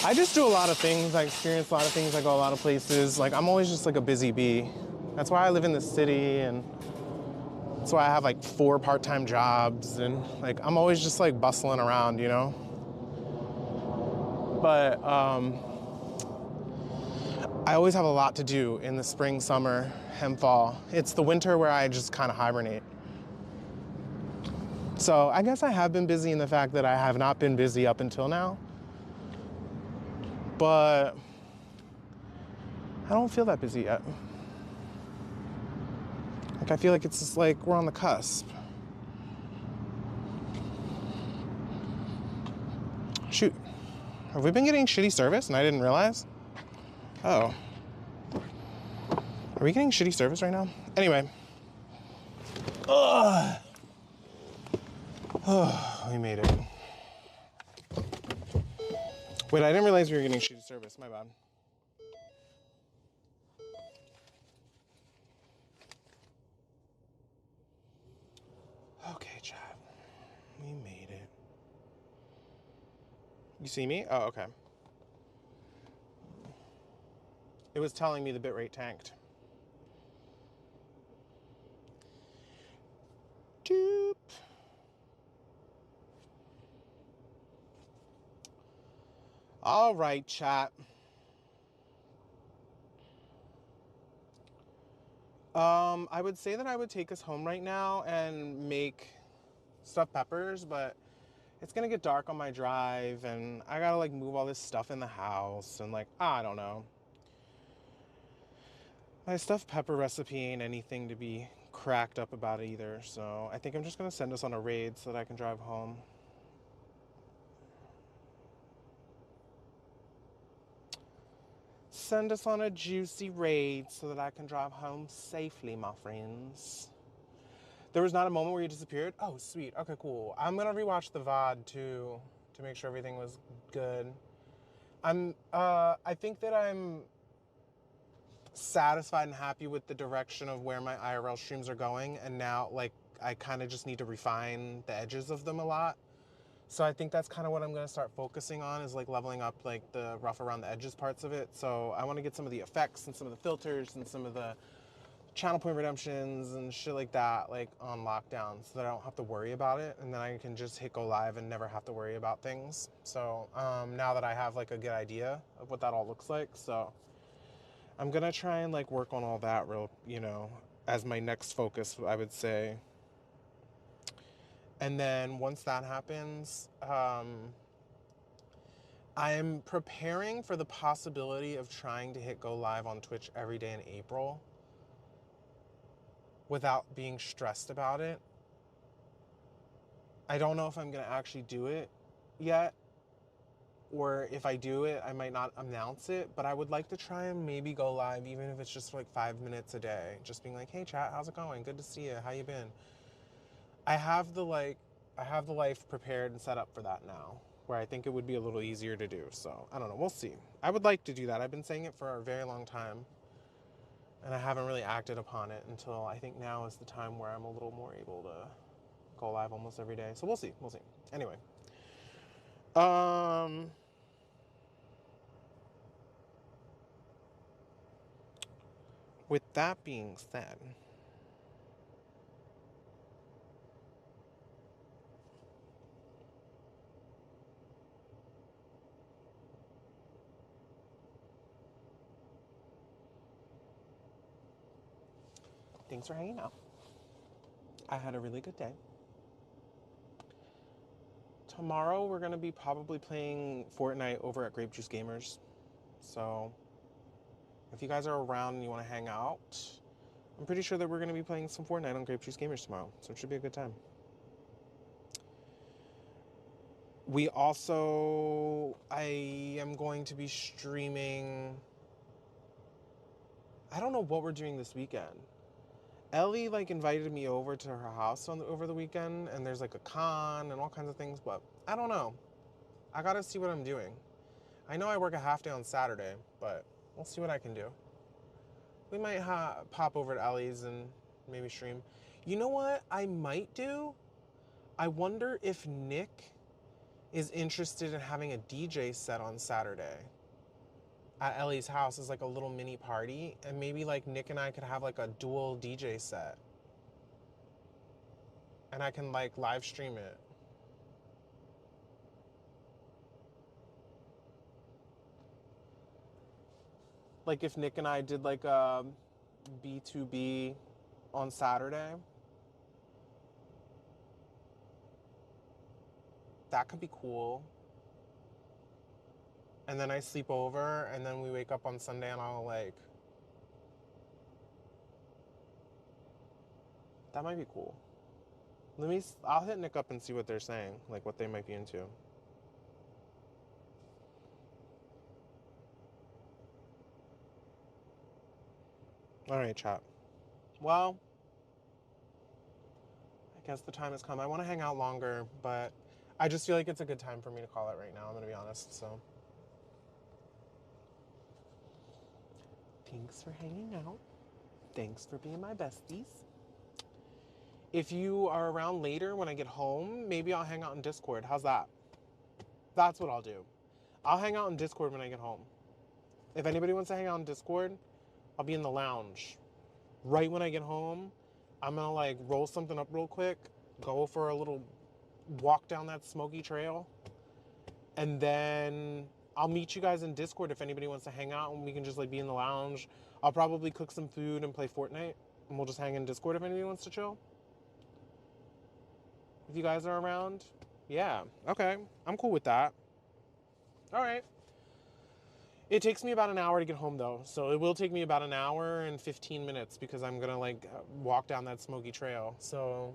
I just do a lot of things. I experience a lot of things. I go a lot of places. Like, I'm always just like a busy bee. That's why I live in the city, and that's why I have like 4 part-time jobs, and like I'm always just like bustling around, you know? But I always have a lot to do in the spring, summer, and fall. It's the winter where I just kind of hibernate. So I guess I have been busy in the fact that I have not been busy up until now. But I don't feel that busy yet. Like, I feel like it's just like we're on the cusp. Shoot, have we been getting shitty service and I didn't realize? Oh. Are we getting shitty service right now? Anyway. Ugh. Oh, we made it. Wait, I didn't realize we were getting shitty service, my bad. Okay, chat. We made it. You see me? Oh, okay. It was telling me the bitrate tanked. Doop. All right, chat. I would say that I would take us home right now and make stuffed peppers, but it's gonna get dark on my drive and I gotta like move all this stuff in the house and like, I don't know. My stuffed pepper recipe ain't anything to be cracked up about either, so I think I'm just gonna send us on a raid so that I can drive home. Send us on a juicy raid so that I can drive home safely, my friends. There was not a moment where you disappeared? Oh, sweet. Okay, cool. I'm gonna rewatch the VOD too to make sure everything was good. I think that I'm satisfied and happy with the direction of where my IRL streams are going, and now like I kind of just need to refine the edges of them a lot. So I think that's kind of what I'm gonna start focusing on, is like leveling up like the rough around the edges parts of it. So I want to get some of the effects and some of the filters and some of the channel point redemptions and shit like that like on lockdown, so that I don't have to worry about it, and then I can just hit go live and never have to worry about things. So now that I have like a good idea of what that all looks like, so I'm gonna try and like work on all that real, you know, as my next focus, I would say. And then once that happens, I'm preparing for the possibility of trying to hit go live on Twitch every day in April without being stressed about it. I don't know if I'm going to actually do it yet, or if I do it, I might not announce it, but I would like to try and maybe go live, even if it's just for like 5 minutes a day. Just being like, hey chat, how's it going? Good to see you. How you been? I have the life prepared and set up for that now, where I think it would be a little easier to do. So I don't know. We'll see. I would like to do that. I've been saying it for a very long time, and I haven't really acted upon it until I think now is the time where I'm a little more able to go live almost every day. So we'll see. We'll see. Anyway. With that being said, thanks for hanging out. I had a really good day. Tomorrow we're going to be probably playing Fortnite over at Grape Juice Gamers. So if you guys are around and you want to hang out, I'm pretty sure that we're going to be playing some Fortnite on Grape Juice Gamers tomorrow. So it should be a good time. I am going to be streaming. I don't know what we're doing this weekend. Ellie invited me over to her house over the weekend, and there's a con and all kinds of things, but I don't know. I gotta see what I'm doing. I know I work a half day on Saturday, but we'll see what I can do. We might pop over to Ellie's and maybe stream. You know what I might do? I wonder if Nick is interested in having a DJ set on Saturday at Ellie's house as a little mini party, and maybe Nick and I could have a dual DJ set, and I can live stream it. If Nick and I did a B2B on Saturday, that could be cool. And then I sleep over, and then we wake up on Sunday, and that might be cool. I'll hit Nick up and see what they're saying, what they might be into. All right, chat. Well, I guess the time has come. I want to hang out longer, but I just feel like it's a good time for me to call it right now, I'm going to be honest, so. Thanks for hanging out. Thanks for being my besties. If you are around later when I get home, maybe I'll hang out in Discord. How's that? That's what I'll do. I'll hang out in Discord when I get home. If anybody wants to hang out in Discord, I'll be in the lounge. Right when I get home, I'm gonna roll something up real quick, go for a little walk down that smoky trail, and then I'll meet you guys in Discord if anybody wants to hang out, and we can just be in the lounge. I'll probably cook some food and play Fortnite, and we'll just hang in Discord if anybody wants to chill. If you guys are around, yeah, okay, I'm cool with that. All right. It takes me about an hour to get home though, so it will take me about an hour and 15 minutes because I'm gonna walk down that smoky trail. So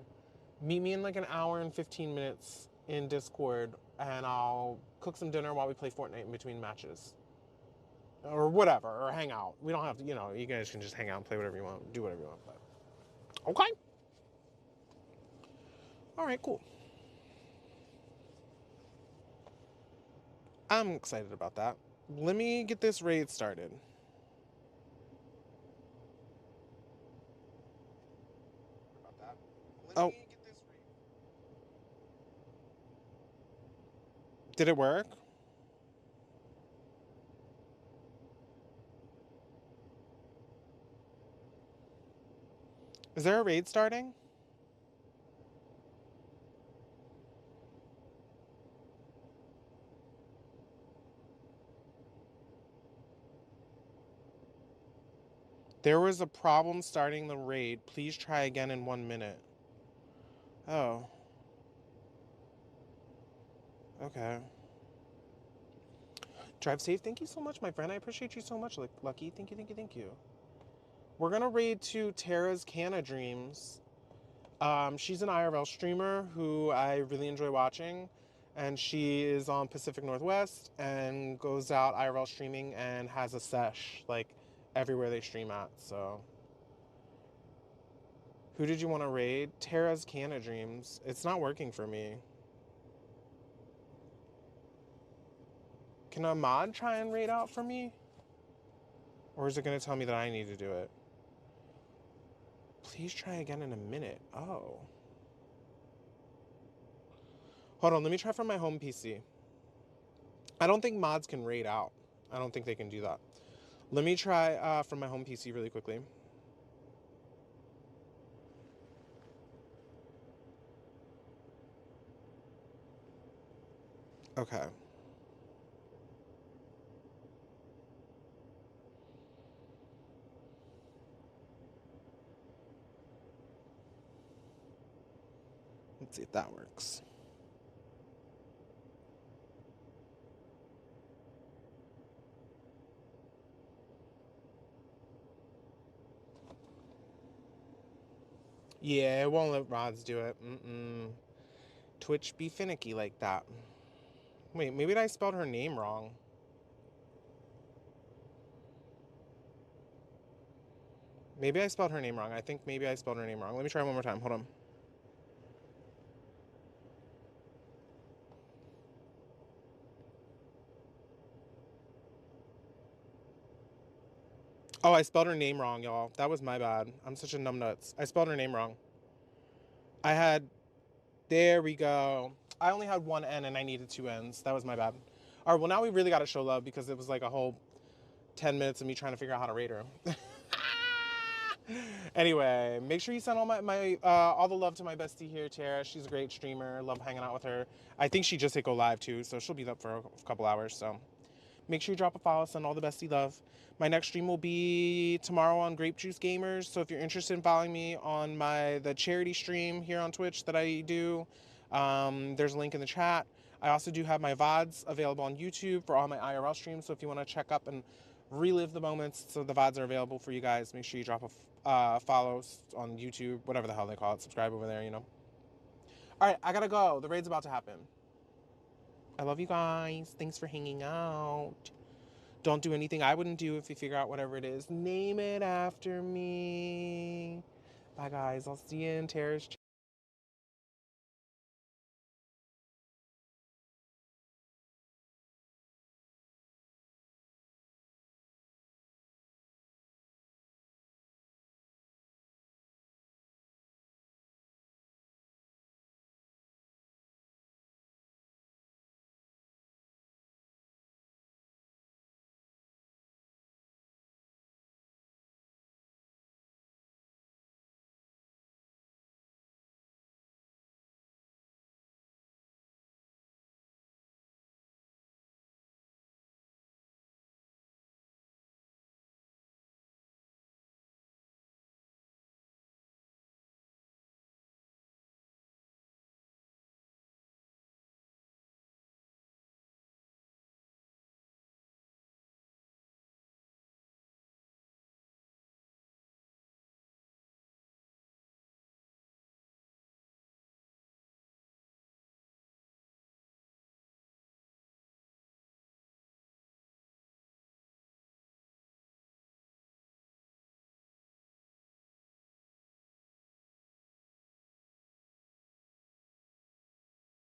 meet me in an hour and 15 minutes in Discord, and I'll cook some dinner while we play Fortnite in between matches. Or whatever, or hang out. We don't have to, you guys can just hang out and play whatever you want, do whatever you want, but okay. All right, cool. I'm excited about that. Let me get this raid started. Oh. Did it work? Is there a raid starting? There was a problem starting the raid. Please try again in 1 minute. Oh. Okay. Drive safe. Thank you so much, my friend. I appreciate you so much, Lucky. Thank you, thank you, thank you. We're going to raid to Tara's Canna Dreams. She's an IRL streamer who I really enjoy watching, and she is on Pacific Northwest and goes out IRL streaming and has a sesh like everywhere they stream at. So, who did you want to raid? Tara's Canna Dreams. It's not working for me. Can a mod try and raid out for me? Or is it going to tell me that I need to do it? Please try again in a minute. Oh. Hold on, let me try from my home PC. I don't think mods can raid out. I don't think they can do that. Let me try from my home PC really quickly. Okay. Let's see if that works. Yeah, it won't let mods do it. Twitch be finicky like that. Wait, maybe I spelled her name wrong. Maybe I spelled her name wrong. I think maybe I spelled her name wrong. Let me try one more time. Hold on. Oh, I spelled her name wrong, y'all. That was my bad. I'm such a numbnuts. I spelled her name wrong. There we go. I only had one N and I needed two N's. That was my bad. All right, well, now we really got to show love because it was like a whole 10 minutes of me trying to figure out how to rate her. Anyway, make sure you send all the love to my bestie here, Tara. She's a great streamer. Love hanging out with her. I think she just hit go live too, so she'll be up for a couple hours. So make sure you drop a follow, send all the bestie love. My next stream will be tomorrow on Grape Juice Gamers. So if you're interested in following me on the charity stream here on Twitch that I do, there's a link in the chat. I also do have my VODs available on YouTube for all my IRL streams. So if you want to check up and relive the moments, so the VODs are available for you guys, make sure you drop a follow on YouTube, whatever the hell they call it. Subscribe over there, you know. All right, I gotta go. The raid's about to happen. I love you guys. Thanks for hanging out. Don't do anything I wouldn't do if you figure out whatever it is. Name it after me. Bye, guys. I'll see you in Tara's